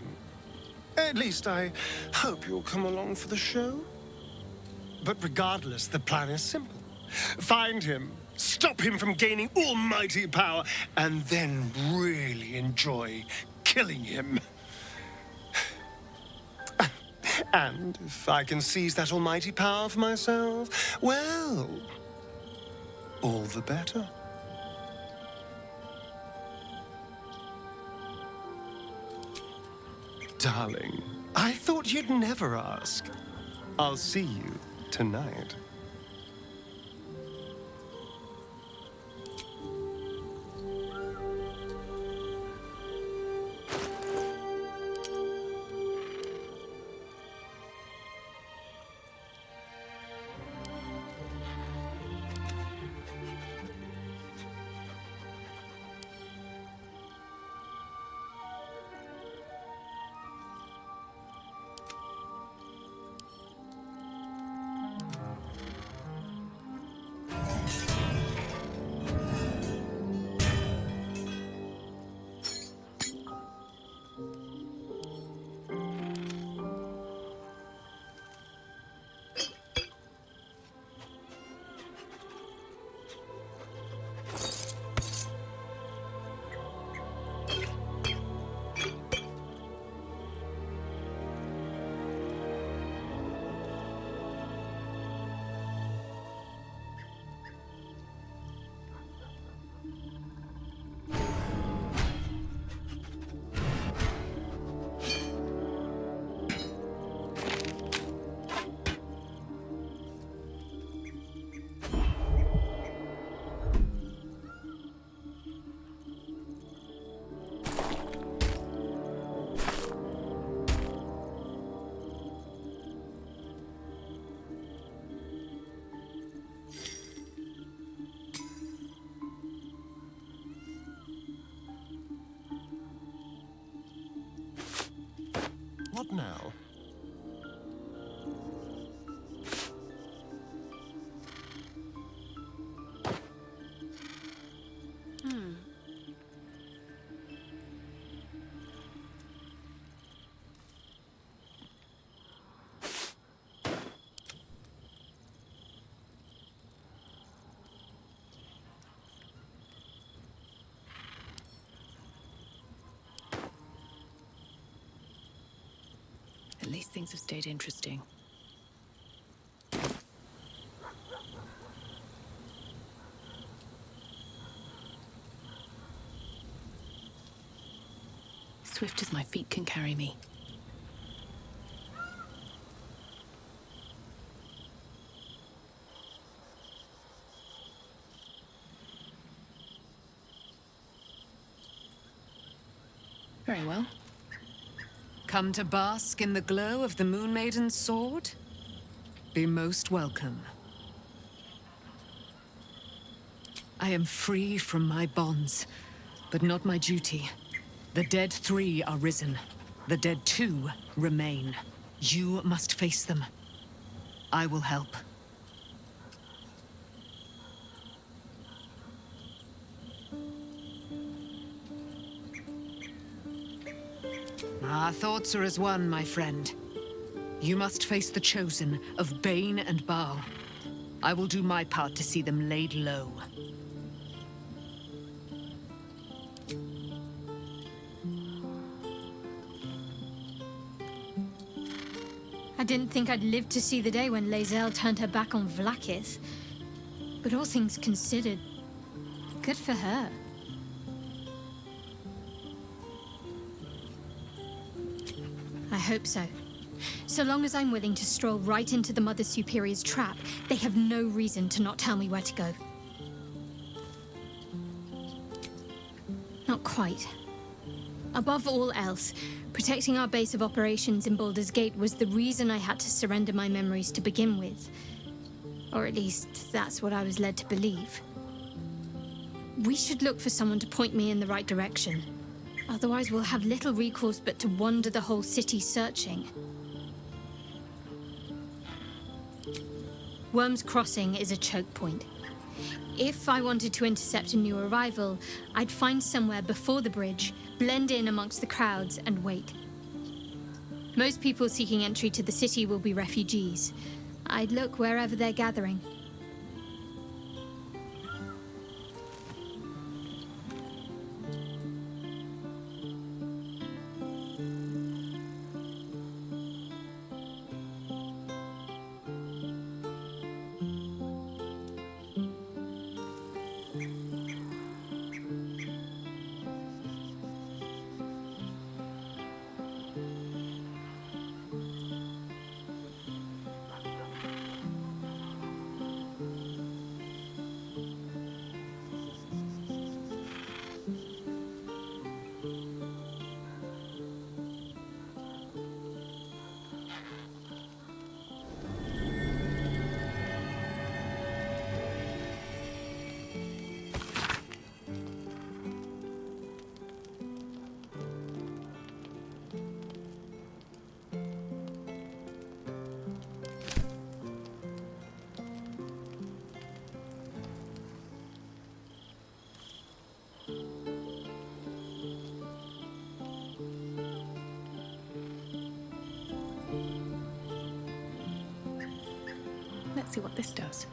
At least I hope you'll come along for the show. But regardless, the plan is simple. Find him, stop him from gaining almighty power, and then really enjoy killing him. And if I can seize that almighty power for myself, well, all the better. Darling, I thought you'd never ask. I'll see you tonight. What now? things have stayed interesting. Swift as my feet can carry me. Very well. Come to bask in the glow of the Moon Maiden's sword? Be most welcome. I am free from my bonds, but not my duty. The dead 3 are risen. The dead 2 remain. You must face them. I will help. Our thoughts are as one, my friend. You must face the Chosen of Bane and Baal. I will do my part to see them laid low. I didn't think I'd live to see the day when Lae'zel turned her back on Vlaakith. But all things considered, good for her. I hope so. So long as I'm willing to stroll right into the Mother Superior's trap, they have no reason to not tell me where to go. Not quite. Above all else, protecting our base of operations in Baldur's Gate was the reason I had to surrender my memories to begin with. Or at least, that's what I was led to believe. We should look for someone to point me in the right direction. Otherwise, we'll have little recourse but to wander the whole city searching. Worm's Crossing is a choke point. If I wanted to intercept a new arrival, I'd find somewhere before the bridge, blend in amongst the crowds, and wait. Most people seeking entry to the city will be refugees. I'd look wherever they're gathering. Let's see what this does.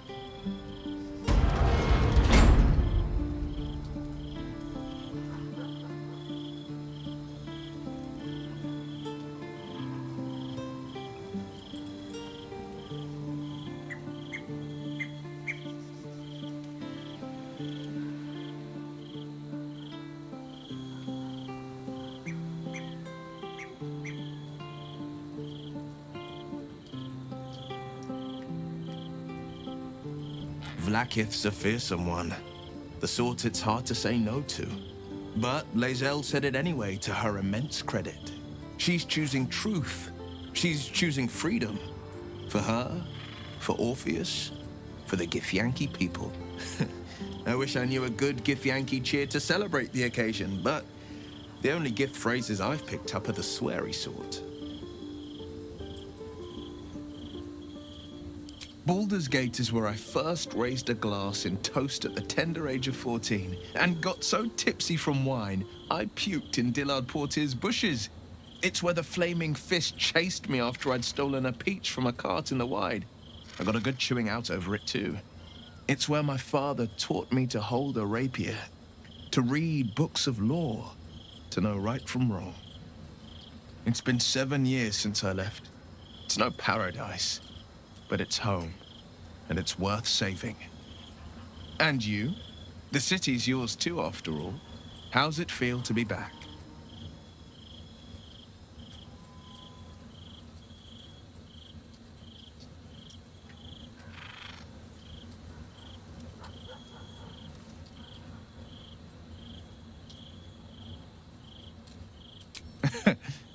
Vlaakith's a fearsome one. The sort it's hard to say no to. But Lae'zel said it anyway, to her immense credit. She's choosing truth. She's choosing freedom. For her, for Orpheus, for the Githyanki people. I wish I knew a good Githyanki cheer to celebrate the occasion, but the only gift phrases I've picked up are the sweary sort. Baldur's Gate is where I first raised a glass in toast at the tender age of 14, and got so tipsy from wine, I puked in Dillard Portier's bushes. It's where the flaming fist chased me after I'd stolen a peach from a cart in the Wide. I got a good chewing out over it too. It's where my father taught me to hold a rapier, to read books of lore, to know right from wrong. It's been 7 years since I left. It's no paradise, but it's home, and it's worth saving. And you? The city's yours too, after all. How's it feel to be back?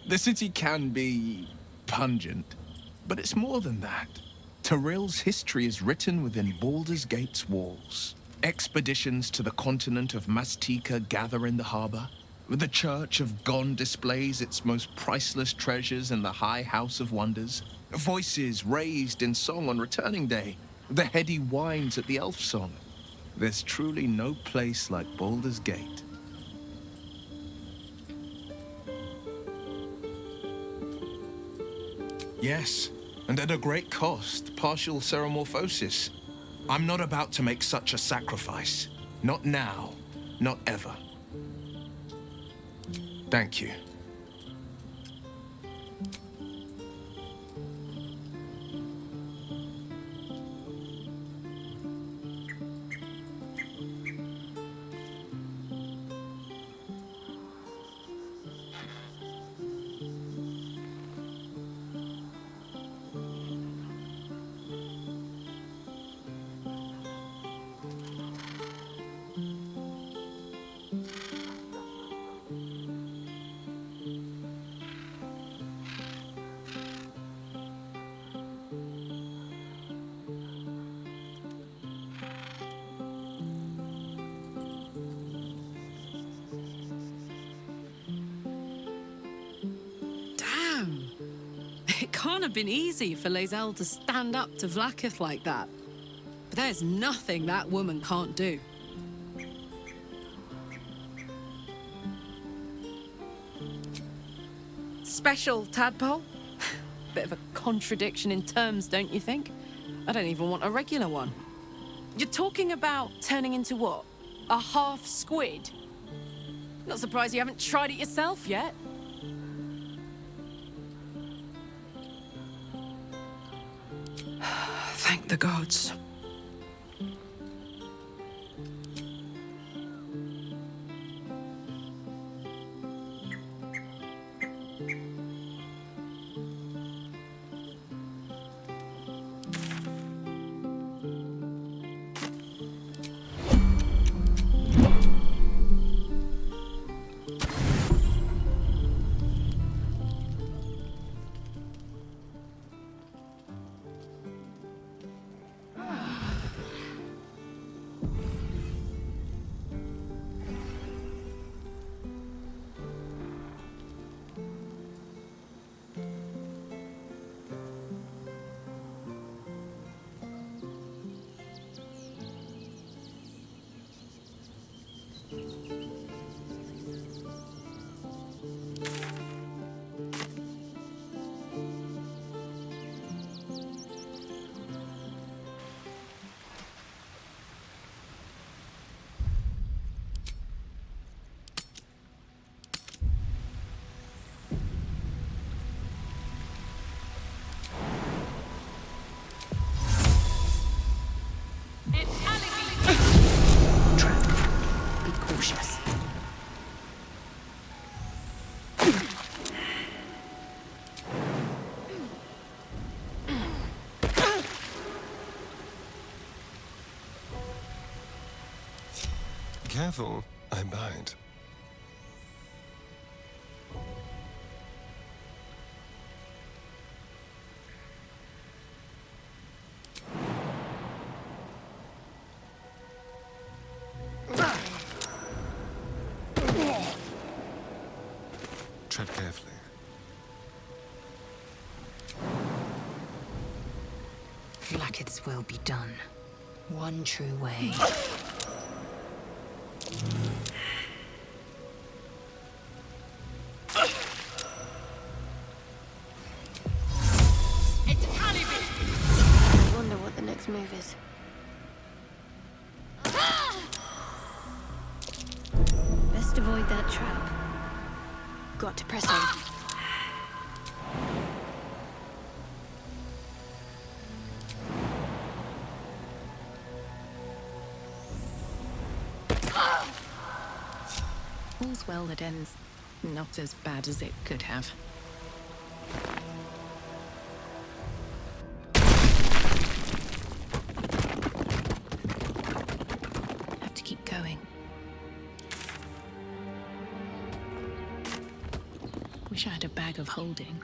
The city can be pungent, but it's more than that. Tyrill's history is written within Baldur's Gate's walls. Expeditions to the continent of Mastika gather in the harbor. The Church of Gon displays its most priceless treasures in the High House of Wonders. Voices raised in song on Returning Day. The heady whines at the Elf Song. There's truly no place like Baldur's Gate. Yes, and at a great cost, partial ceremorphosis. I'm not about to make such a sacrifice. Not now, not ever. Thank you. It can't have been easy for Lae'zel to stand up to Vlaakith like that. But there's nothing that woman can't do. Special tadpole? Bit of a contradiction in terms, don't you think? I don't even want a regular one. You're talking about turning into what? A half squid? Not surprised you haven't tried it yourself yet. Thank the gods. Careful, I bite. Tread carefully. Vlaakith's will be done. One true way. I wonder what the next move is. Best avoid that trap. Got to press on. All's well that ends not as bad as it could have. Have to keep going. Wish I had a bag of holding.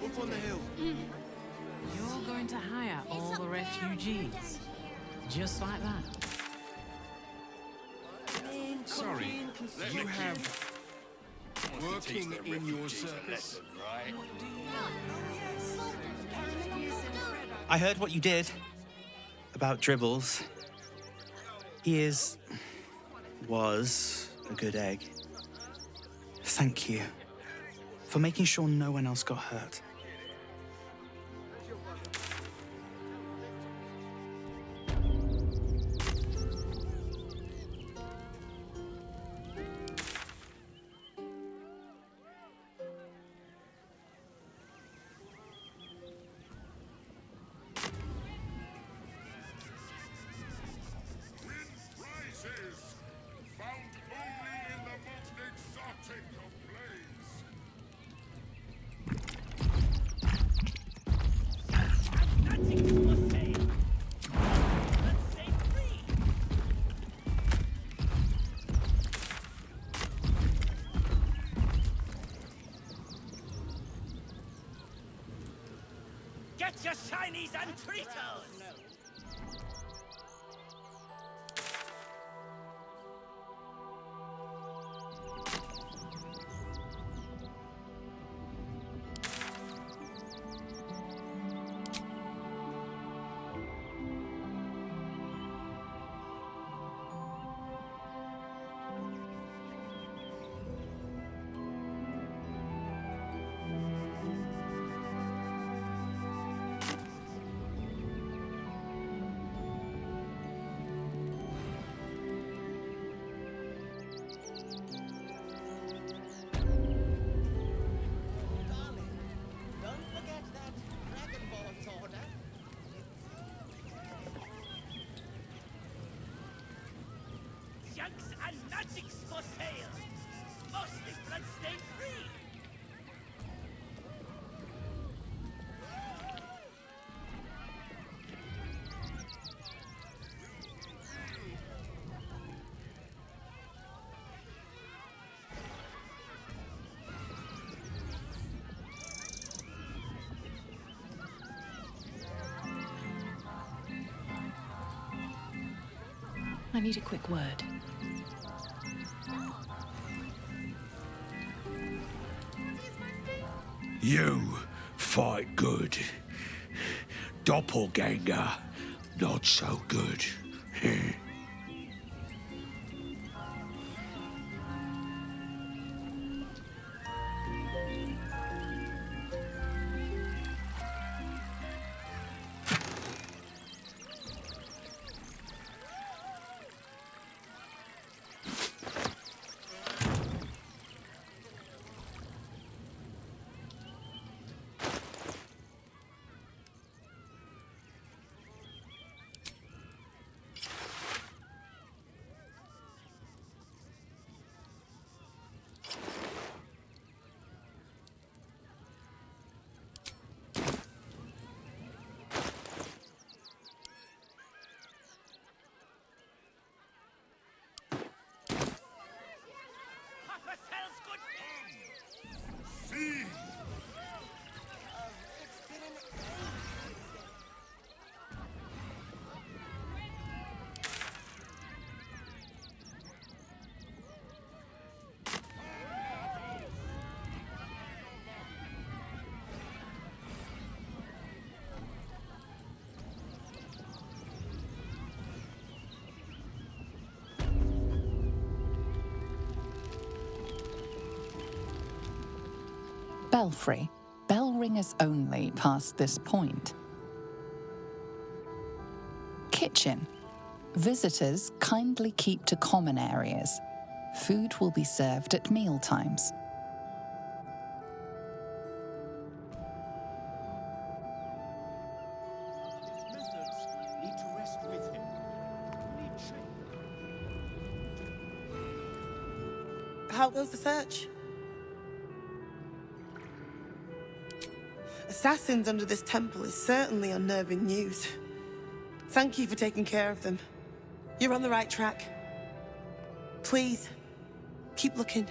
Up on the hill. You're going to hire all the refugees. Just like that. Sorry, you have working in your circus. I heard what you did about Dribbles. He was a good egg. Thank you for making sure no one else got hurt. Get your shinies and Tritos! Junks and magics for sale! Mostly bloodstain free! I need a quick word. You fight good. Doppelganger, not so good. Belfry. Bell ringers only past this point. Kitchen. Visitors kindly keep to common areas. Food will be served at mealtimes. Need to rest with him. Need How goes the search? Assassins under this temple is certainly unnerving news. Thank you for taking care of them. You're on the right track. Please, keep looking.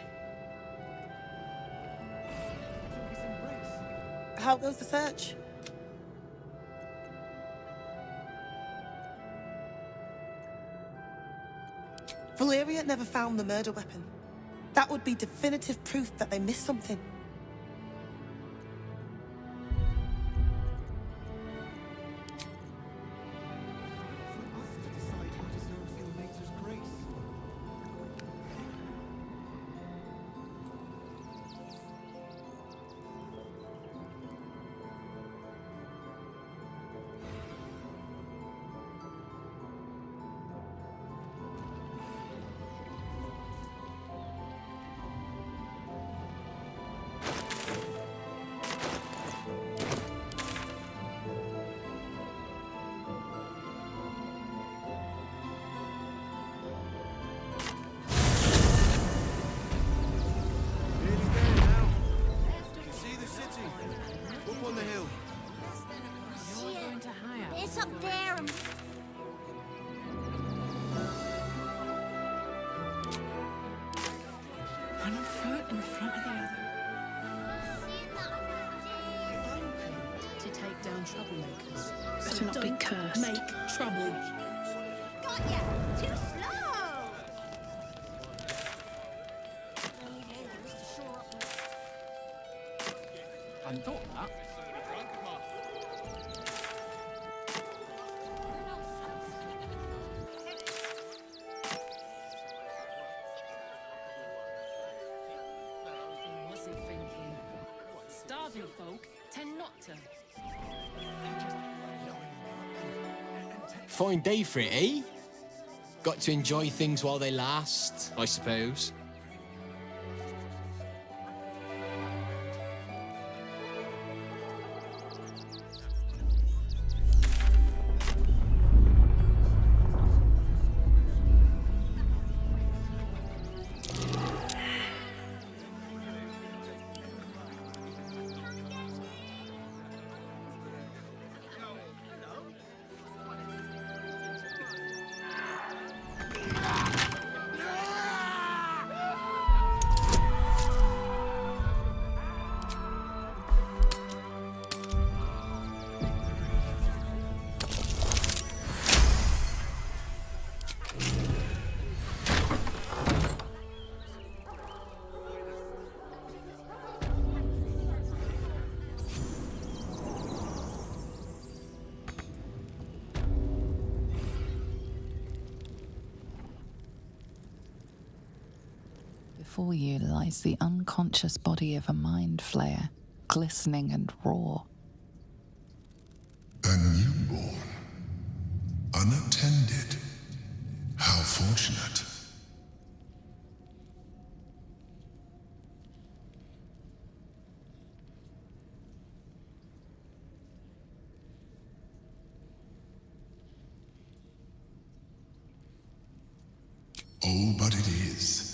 How goes the search? Valeria never found the murder weapon. That would be definitive proof that they missed something. It's up there. One foot in front of the other. To take down troublemakers. Better not be cursed. Make trouble. Got ya! Too slow! I thought that. What's he thinking? Starving folk tend not to. Fine day for it, eh? Got to enjoy things while they last, I suppose. Before you lies the unconscious body of a mind flayer, glistening and raw. A newborn. Unattended. How fortunate. Oh, but it is.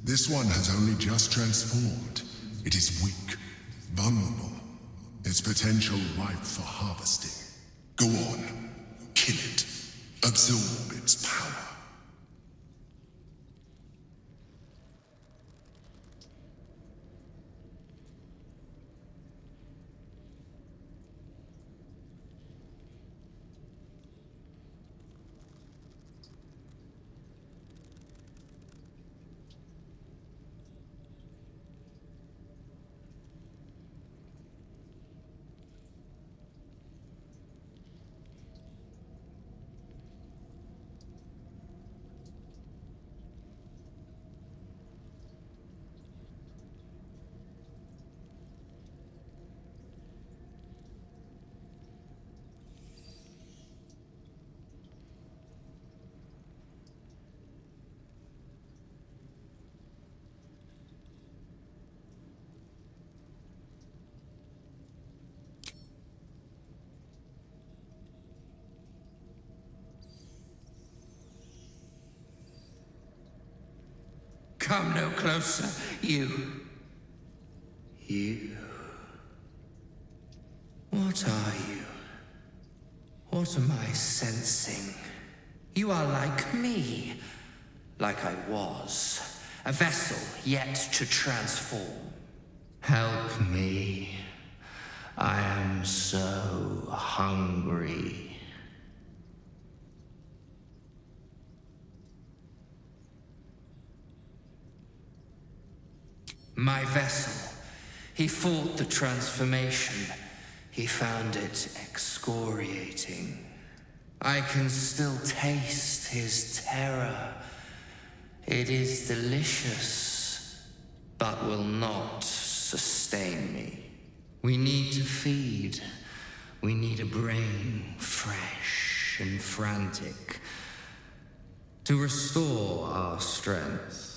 This one has only just transformed. It is weak, vulnerable. Its potential ripe for harvesting. Go on, kill it. Absorb its power. Come no closer, you. You. What are you? What am I sensing? You are like me. Like I was. A vessel yet to transform. Help me. I am so hungry. My vessel. He fought the transformation. He found it excoriating. I can still taste his terror. It is delicious, but will not sustain me. We need to feed. We need a brain fresh and frantic to restore our strength.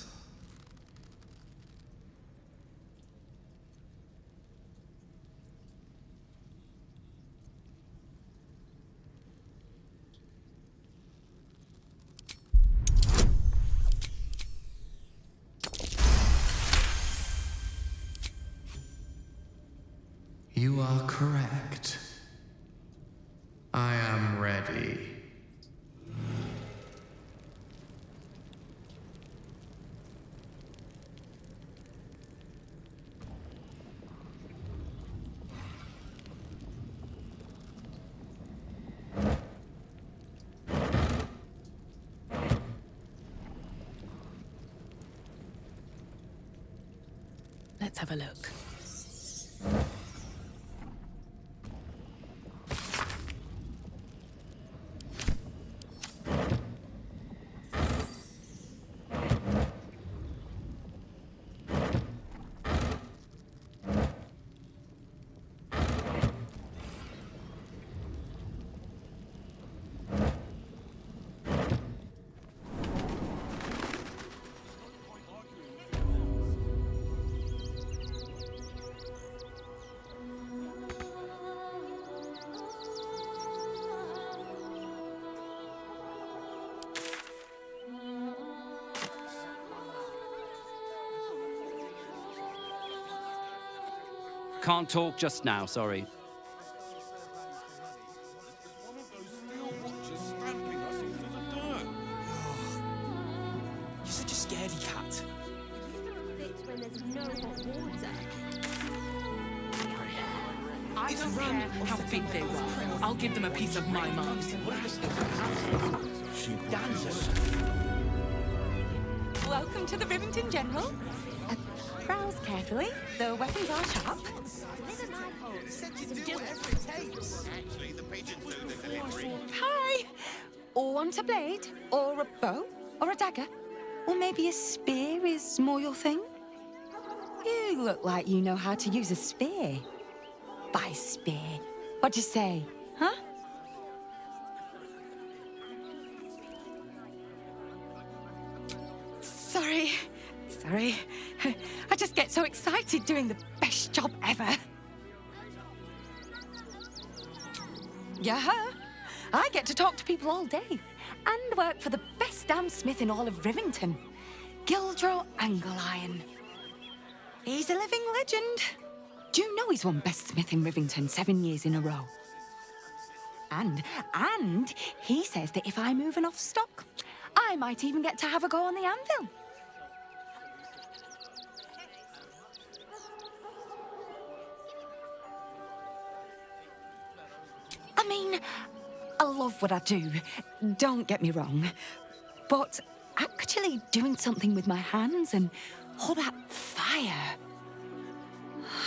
You are correct. I am ready. Let's have a look. Can't talk just now, sorry. You're such a scaredy cat. I don't care how big they were. I'll give them a piece of my mind. She dances. Welcome to the Rivington General. Browse carefully. The weapons are sharp. Hi! Want a blade? Or a bow? Or a dagger? Or maybe a spear is more your thing? You look like you know how to use a spear. By spear. What'd you say? Huh? Sorry. I just get so excited doing the best job ever. Yeah, I get to talk to people all day and work for the best damn smith in all of Rivington, Gildro Angle-Iron. He's a living legend. Do you know he's won Best Smith in Rivington 7 years in a row? And he says that if I move enough stock, I might even get to have a go on the anvil. I mean, I love what I do, don't get me wrong, but actually doing something with my hands and all that fire,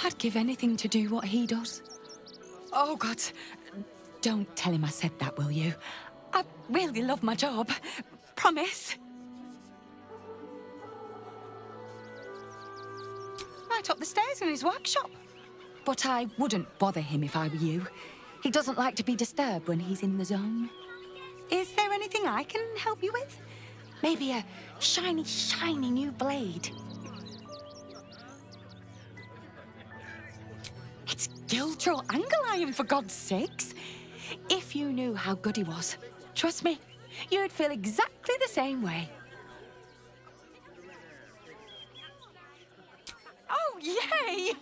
I'd give anything to do what he does. Oh, God, don't tell him I said that, will you? I really love my job, promise. Right up the stairs in his workshop. But I wouldn't bother him if I were you. He doesn't like to be disturbed when he's in the zone. Is there anything I can help you with? Maybe a shiny, shiny new blade? It's Gildro Angle-Iron, for God's sakes. If you knew how good he was, trust me, you'd feel exactly the same way. Yay!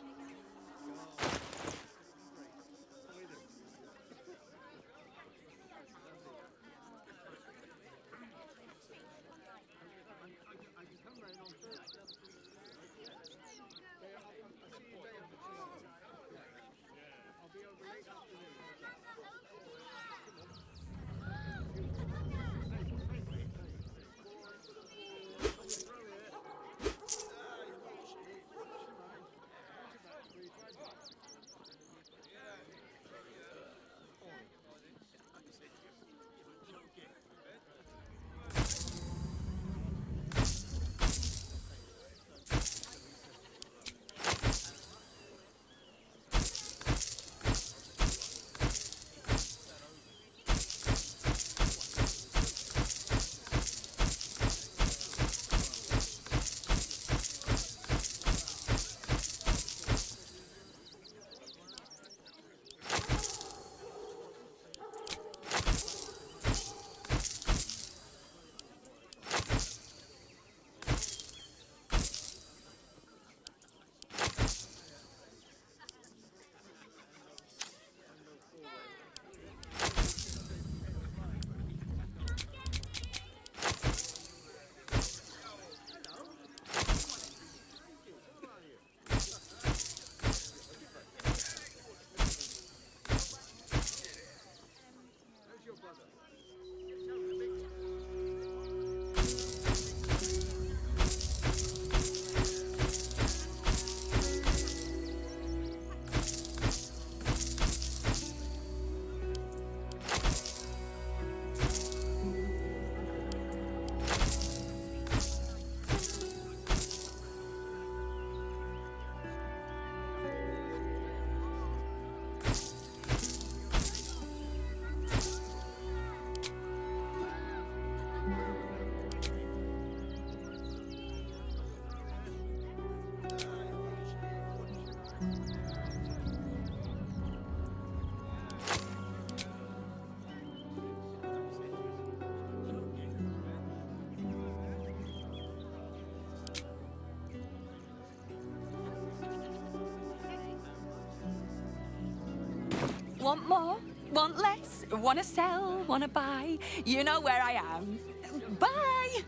Want more? Want less? Wanna sell? Wanna buy? You know where I am. Bye!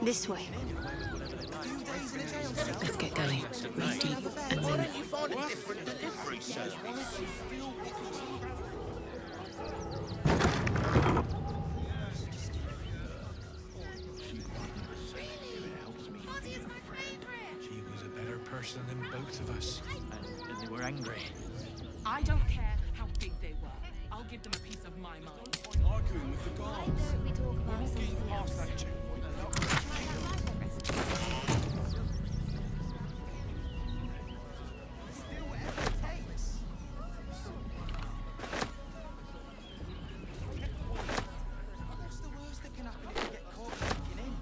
This way. Let's get going. Breathe deep and move. She was a better person than both of us. And they were angry. I don't care how big they were. I'll give them a piece of my mind. Arguing with the guards. Why don't we talk about Getting something past else? that checkpoint. What's the worst that can happen if you get caught sneaking in?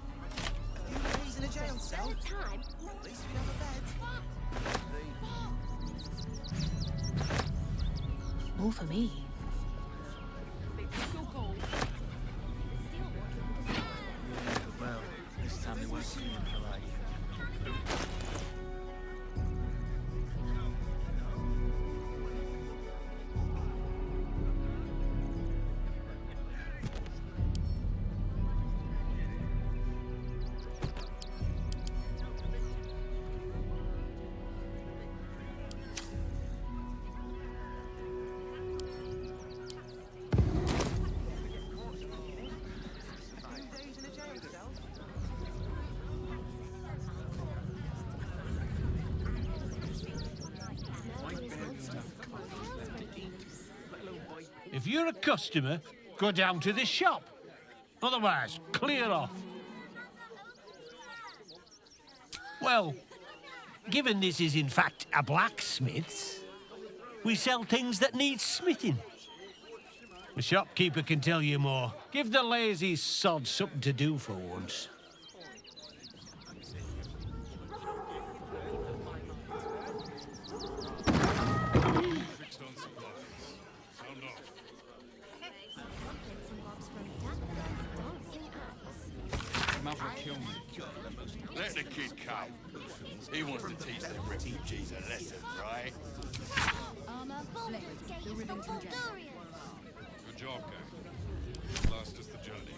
A few days in a jail cell? Time? At least we have a bed. More for me. Well, this time they weren't screaming for life. If you're a customer, go down to the shop. Otherwise, clear off. Well, given this is in fact a blacksmith's, we sell things that need smithing. The shopkeeper can tell you more. Give the lazy sod something to do for once. Let the kid come. He wants to teach them refugees a lesson, right? Good job, gang. Last is the journey.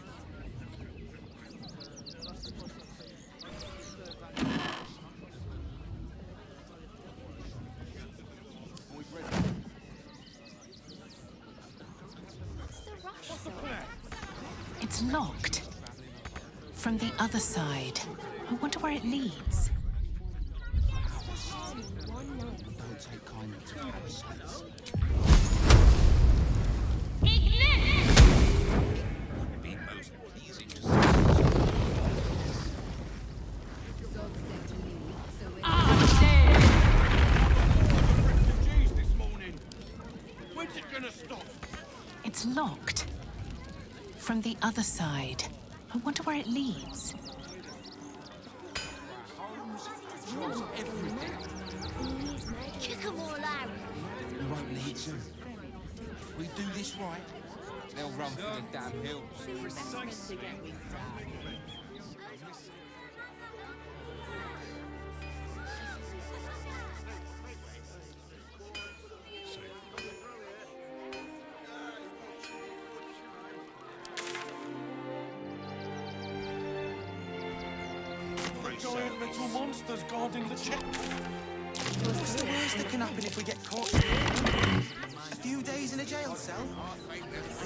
It's locked. From the other side. I wonder where it leads. Don't take kindly to parasites. Would be most pleasing to see. Refugees this morning. When's it gonna stop? It's locked. From the other side. I wonder where it leads. Kick 'em all out. We won't need to. If we do this right, they'll run for the damn hills. Giant little monsters guarding the check. What's the worst that can happen if we get caught? A few days in a jail cell?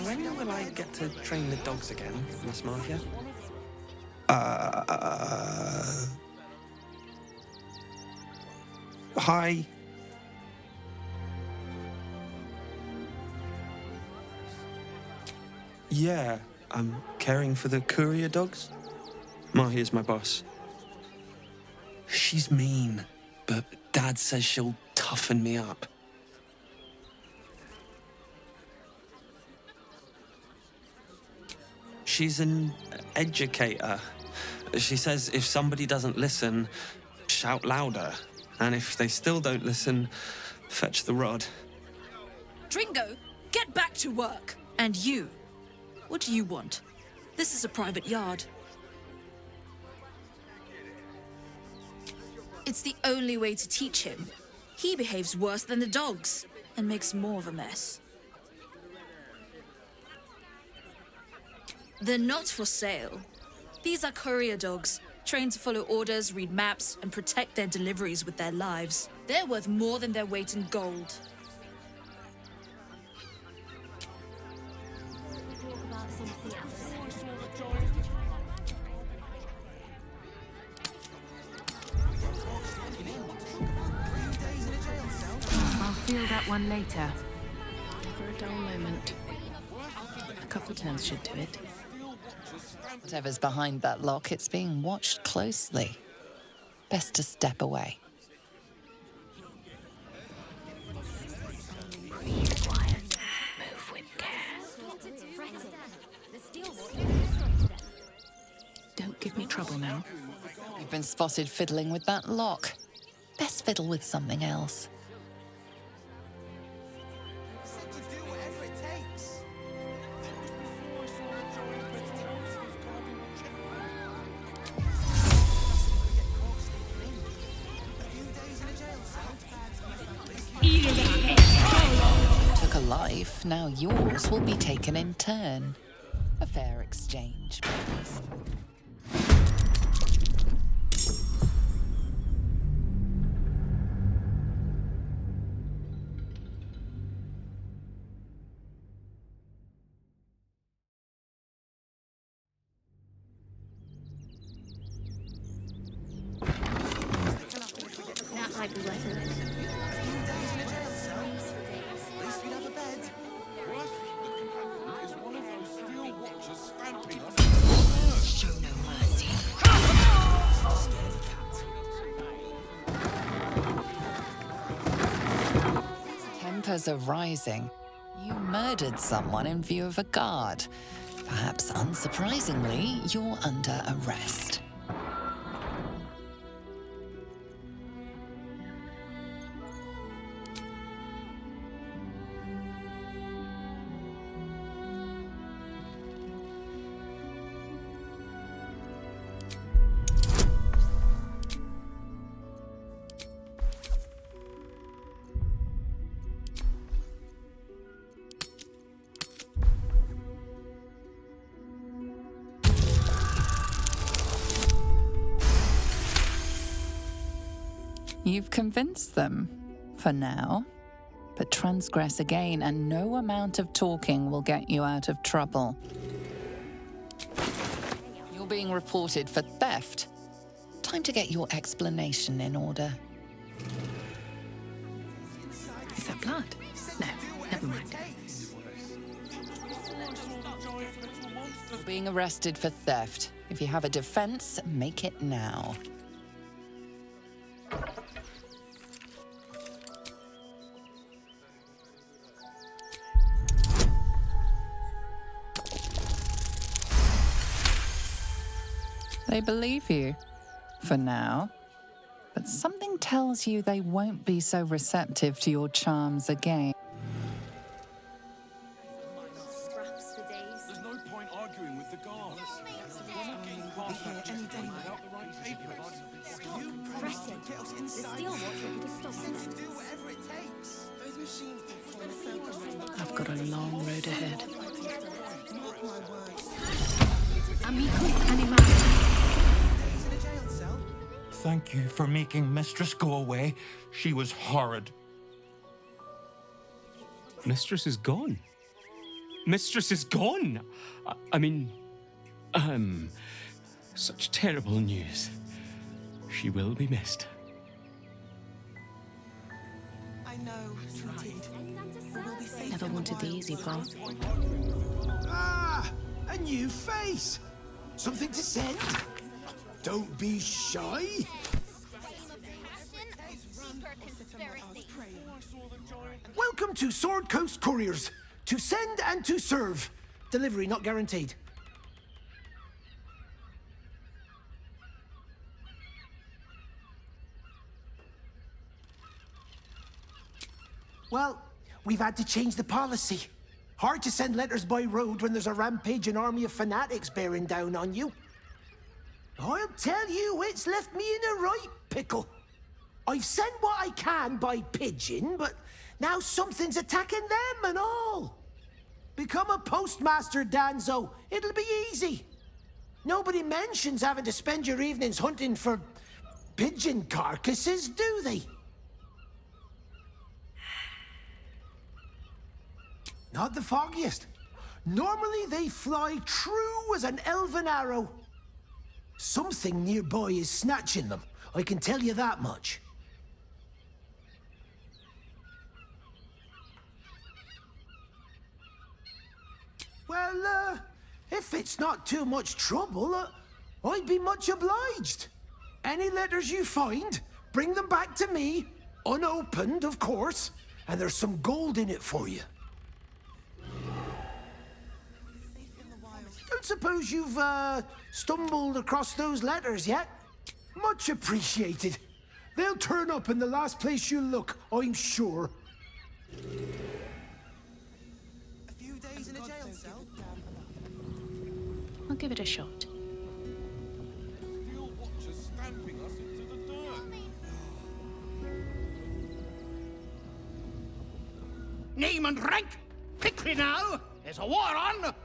When will I get to train the dogs again, Miss Mafia? Hi. Yeah, I'm caring for the courier dogs. Mahia's my boss. She's mean, but Dad says she'll toughen me up. She's an educator. She says if somebody doesn't listen, shout louder. And if they still don't listen, fetch the rod. Dringo, get back to work. And you, what do you want? This is a private yard. It's the only way to teach him. He behaves worse than the dogs and makes more of a mess. They're not for sale. These are courier dogs, trained to follow orders, read maps, and protect their deliveries with their lives. They're worth more than their weight in gold. I'll feel that one later. Never a dull moment. A couple turns should do it. Whatever's behind that lock, it's being watched closely. Best to step away. Breathe quiet. Move with care. Don't give me trouble now. You've been spotted fiddling with that lock. Best fiddle with something else. Took a life, now yours will be taken in turn. A fair exchange, please. That might be worth it. waters are rising. You murdered someone in view of a guard. Perhaps unsurprisingly, you're under arrest. You've convinced them, for now. But transgress again, and no amount of talking will get you out of trouble. You're being reported for theft. Time to get your explanation in order. Is that blood? No, never mind. You're being arrested for theft. If you have a defense, make it now. They believe you, for now. But something tells you they won't be so receptive to your charms again. There's no point arguing with the guards. We're not getting past that checkpoint without the right papers. Stop fretting. The steel watch will stop them. Do whatever it takes. Those machines will fall. I've got a long road ahead. Mark my words. Amicus animalis. Thank you for making Mistress go away. She was horrid. Mistress is gone. Mistress is gone! I mean, such terrible news. She will be missed. I know, indeed. We'll be safe. Never wanted the easy path. Ah! A new face! Something to send? Don't be shy. Welcome to Sword Coast Couriers. To send and to serve. Delivery not guaranteed. Well, we've had to change the policy. Hard to send letters by road when there's a rampaging army of fanatics bearing down on you. I'll tell you, it's left me in a right pickle. I've sent what I can by pigeon, but now something's attacking them and all. Become a postmaster, Danzo. It'll be easy. Nobody mentions having to spend your evenings hunting for pigeon carcasses, do they? Not the foggiest. Normally they fly true as an elven arrow. Something nearby is snatching them, I can tell you that much. Well, if it's not too much trouble, I'd be much obliged. Any letters you find, bring them back to me, unopened, of course, and there's some gold in it for you. Don't suppose you've, stumbled across those letters yet? Much appreciated. They'll turn up in the last place you look, I'm sure. A few days in a jail cell? I'll give it a shot. Steel watchers stamping us into the dirt. Name and rank! Quickly now! There's a war on!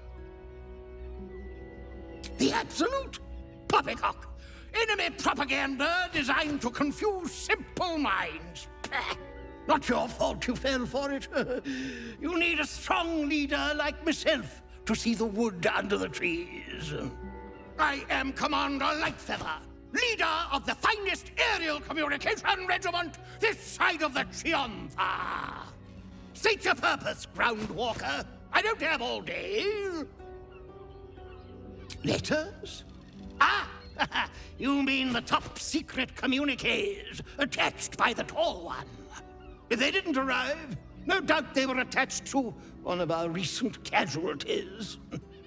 The absolute poppycock! Enemy propaganda designed to confuse simple minds. Not your fault you fell for it. You need a strong leader like myself to see the wood under the trees. I am Commander Lightfeather, leader of the finest aerial communication regiment this side of the Triumpha. State your purpose, Groundwalker. I don't have all day. Letters? Ah! You mean the top secret communiques attached by the Tall One. If they didn't arrive, No doubt they were attached to one of our recent casualties.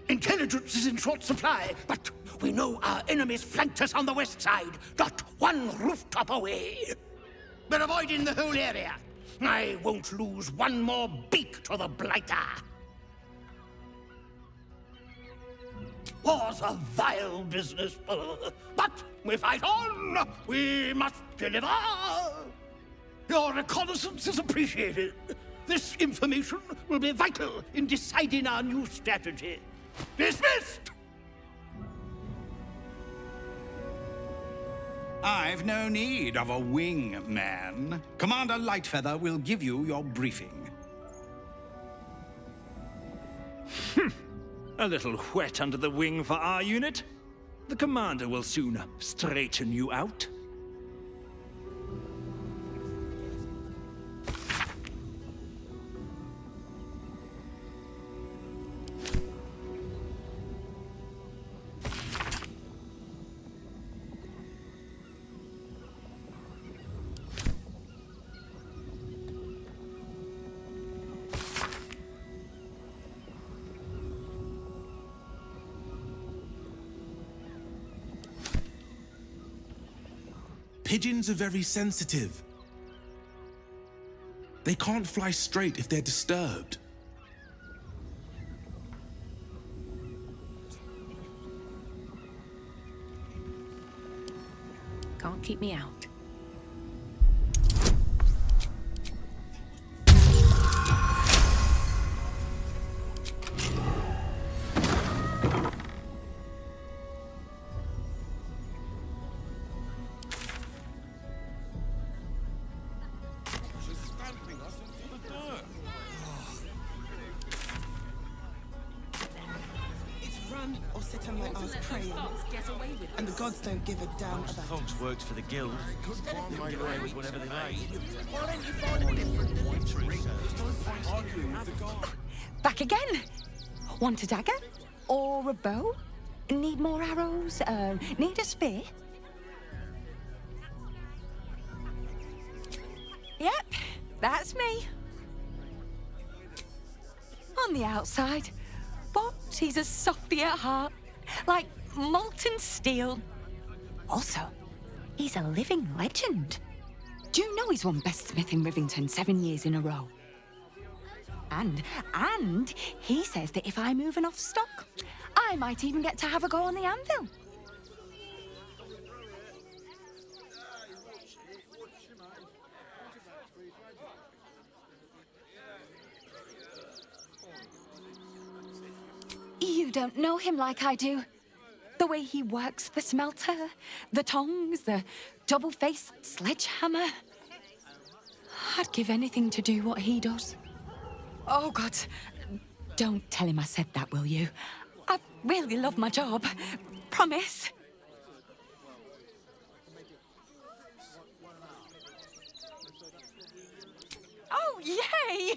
Intelligence is in short supply, but we know our enemies flanked us on the west side, not one rooftop away. We're avoiding the whole area. I won't lose one more beak to the blighter. War's a vile business, but we fight on. We must deliver. Your reconnaissance is appreciated. This information will be vital in deciding our new strategy. Dismissed! I've no need of a wing man. Commander Lightfeather will give you your briefing. A little wet under the wing for our unit. The commander will soon straighten you out. Pigeons are very sensitive. They can't fly straight if they're disturbed. Can't keep me out. Or sit on my ass praying. And the gods don't give a damn about Fox works for the guild. They can get away with whatever they like. Back again. Want a dagger? Or a bow? Need more arrows? Need a spear? Yep, that's me. On the outside. But he's a softy at heart, like molten steel. Also, he's a living legend. Do you know he's won Best Smith in Rivington 7 years in a row? And he says that if I move enough stock, I might even get to have a go on the anvil. You don't know him like I do. The way he works the smelter, the tongs, the double-faced sledgehammer. I'd give anything to do what he does. Oh, God. Don't tell him I said that, will you? I really love my job. Promise. Oh, yay!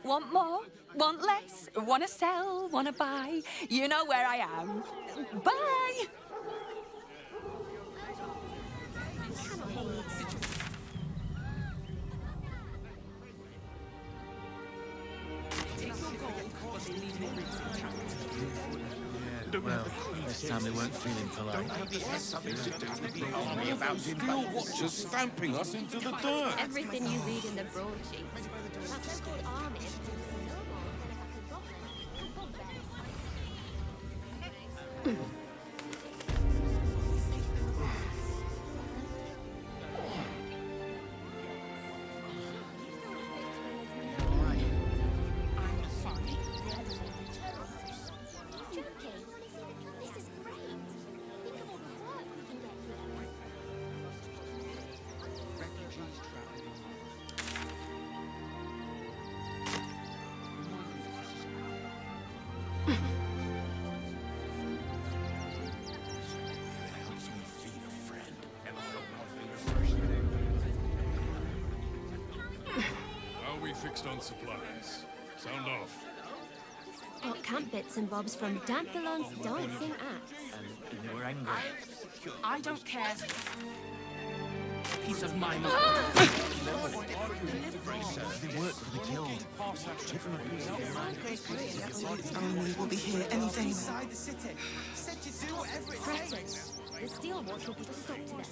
Want more? Want less? Wanna sell? Wanna buy? You know where I am. Bye! Well, this time they weren't feeling polite. Maybe it has something to do with the army about Steel Watchers stamping us into the dirt. everything you read in the broadsheet. That so-called army is no more than a forgotten. Are we fixed on supplies? Sound off. Got camp bits and bobs from Dampelon's dancing acts. And we're angry. I don't care. Piece of my mind. They work for the guild. Only will be here any day now. Fretting. The Steel Watch will put a stop to them.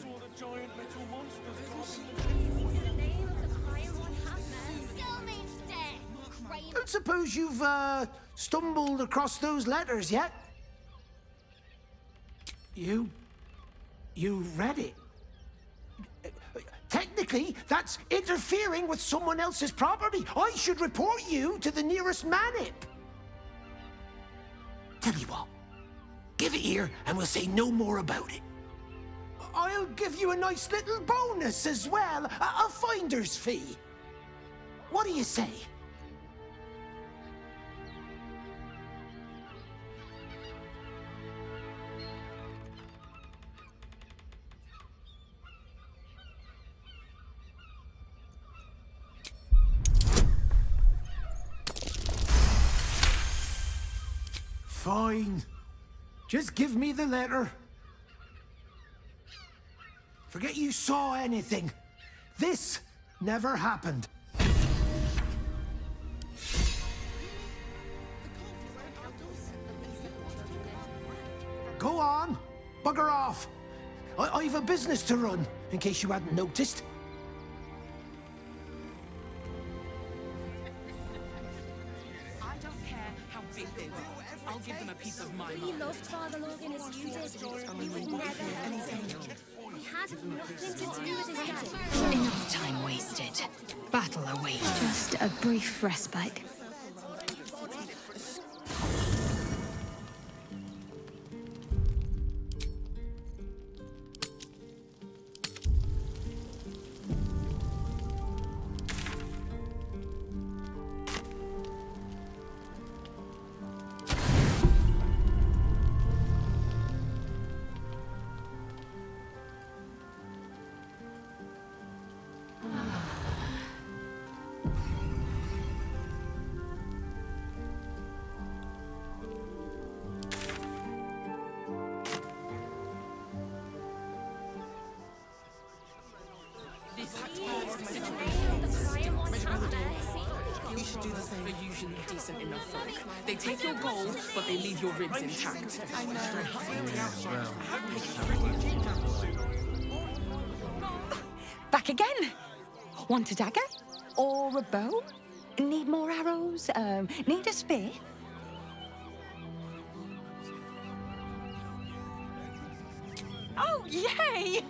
Don't suppose you've, stumbled across those letters yet? You read it? Technically, that's interfering with someone else's property. I should report you to the nearest manip. Tell you what, give it here and we'll say no more about it. I'll give you a nice little bonus as well, a finder's fee. What do you say? Fine. Just give me the letter. Forget you saw anything. This never happened. Go on. Bugger off. I've a business to run, in case you hadn't noticed. I don't care how big they were. I'll give them a piece of my We mind. loved Father Logan as you did. We would never hesitate. We had nothing to do with his death. Enough time wasted. Battle awaits. Just a brief respite. You should do the same. Are usually decent enough folk. They take your gold, but they leave your ribs intact. I Back again. Want a dagger? Or a bow? Need more arrows? Need a spear? Oh, yay!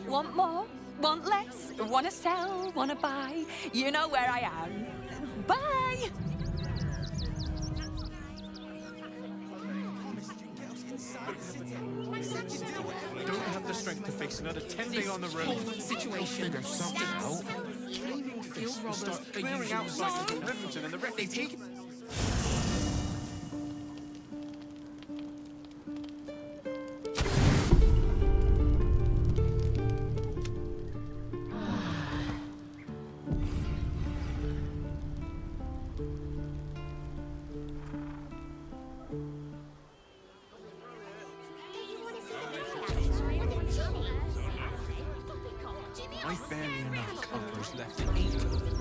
Want more? Want less? Wanna sell? Wanna buy? You know where I am. Bye! Don't have the strength to face another 10 day on the road. Situation. Figure something out. Field robbers Start clearing out sites of Rivington and the rest. They take I've barely enough coppers left to eat,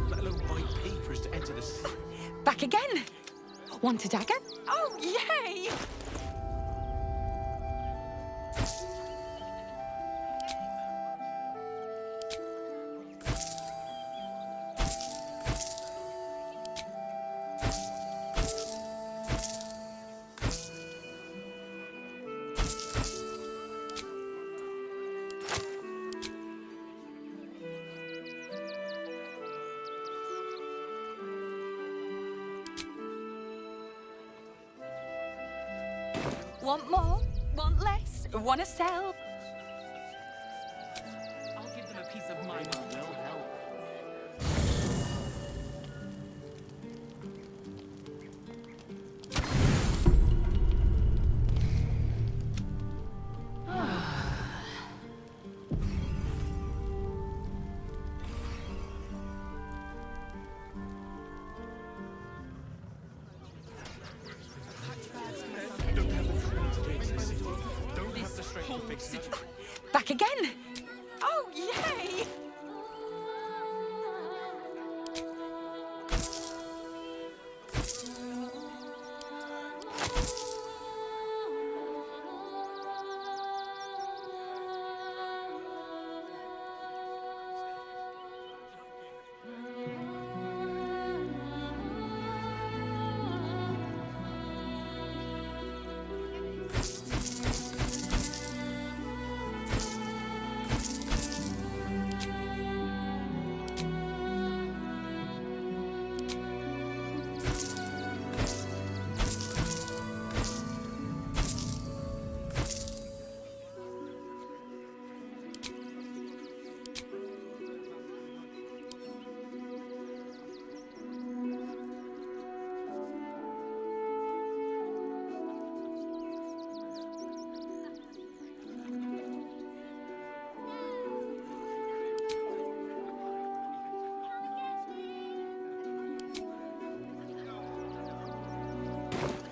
let alone buy papers to enter the city. Back again. Want a dagger? Oh, yay! Want more? Want less? Want to sell? I'll give them a piece of my mind. Back again. Oh, yay!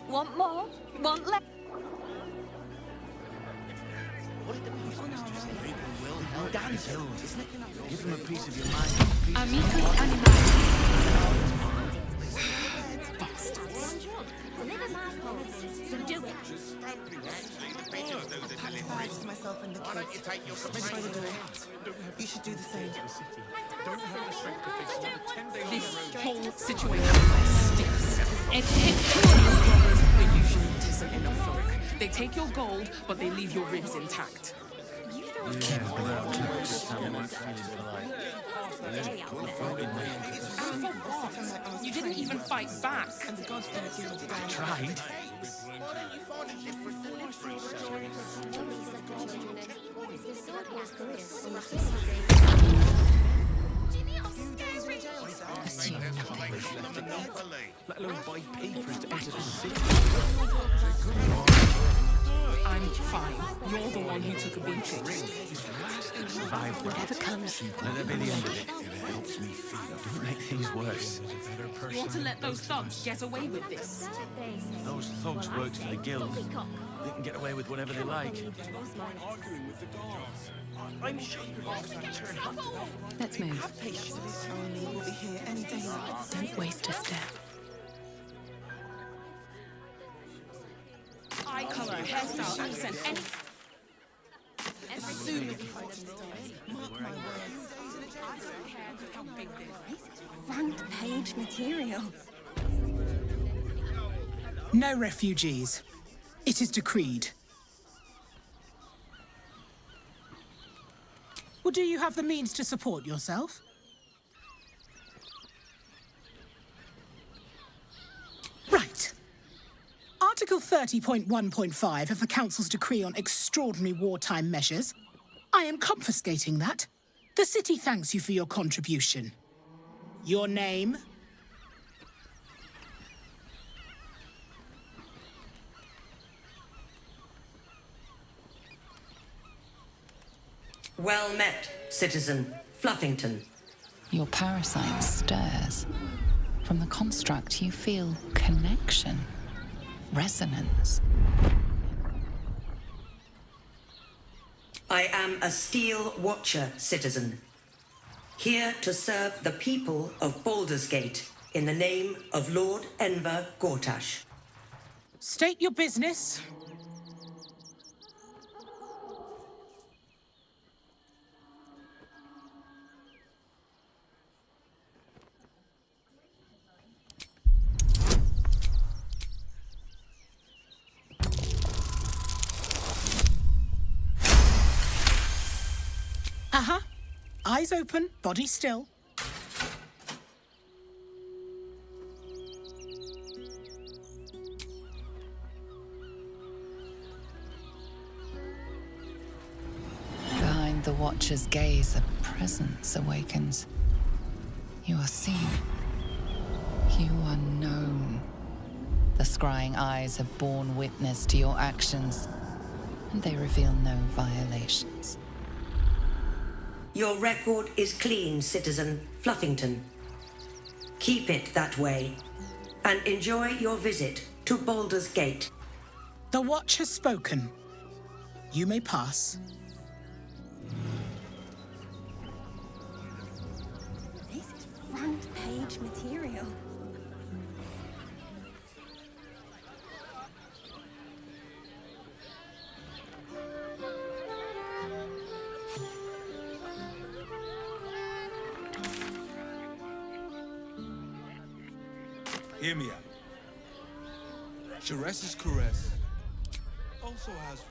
Want more? Want less? Give them a piece of your mind. Amicus animae. Bags to myself and the kids. Ready by the door. You should do the same. This whole situation stinks. We're usually decent enough folk. They take your gold, but they leave your ribs intact. You didn't even fight back. And the gods don't give a damn. Tried. Assume nothing. Let alone buy papers to enter the city. I'm fine. You're the one who took a beating. Whatever comes. Let that be the end of it. It helps me feel. Don't make things worse. You want to let those thugs get away with this? Those thugs worked for the guild. They can get away with whatever they like. I'm sure you're going to turn up. Let's move. Have patience. Only we'll be here any day now. Don't waste a step. Eye color, hairstyle, accent, anything. As soon as the fighting starts, mark my words. Front page material. No refugees. It is decreed. Well, do you have the means to support yourself? Right. Article 30.1.5 of the Council's decree on extraordinary wartime measures. I am confiscating that. The city thanks you for your contribution. Your name? Well met, citizen Fluffington. Your parasite stirs. From the construct, you feel connection, resonance. I am a steel watcher, citizen. Here to serve the people of Baldur's Gate in the name of Lord Enver Gortash. State your business. Eyes open, body still. Behind the Watcher's gaze, a presence awakens. You are seen. You are known. The scrying eyes have borne witness to your actions, and they reveal no violations. Your record is clean, Citizen Fluffington. Keep it that way, and enjoy your visit to Baldur's Gate. The Watch has spoken. You may pass. This is front page material. Hear me out. Sharess's caress also has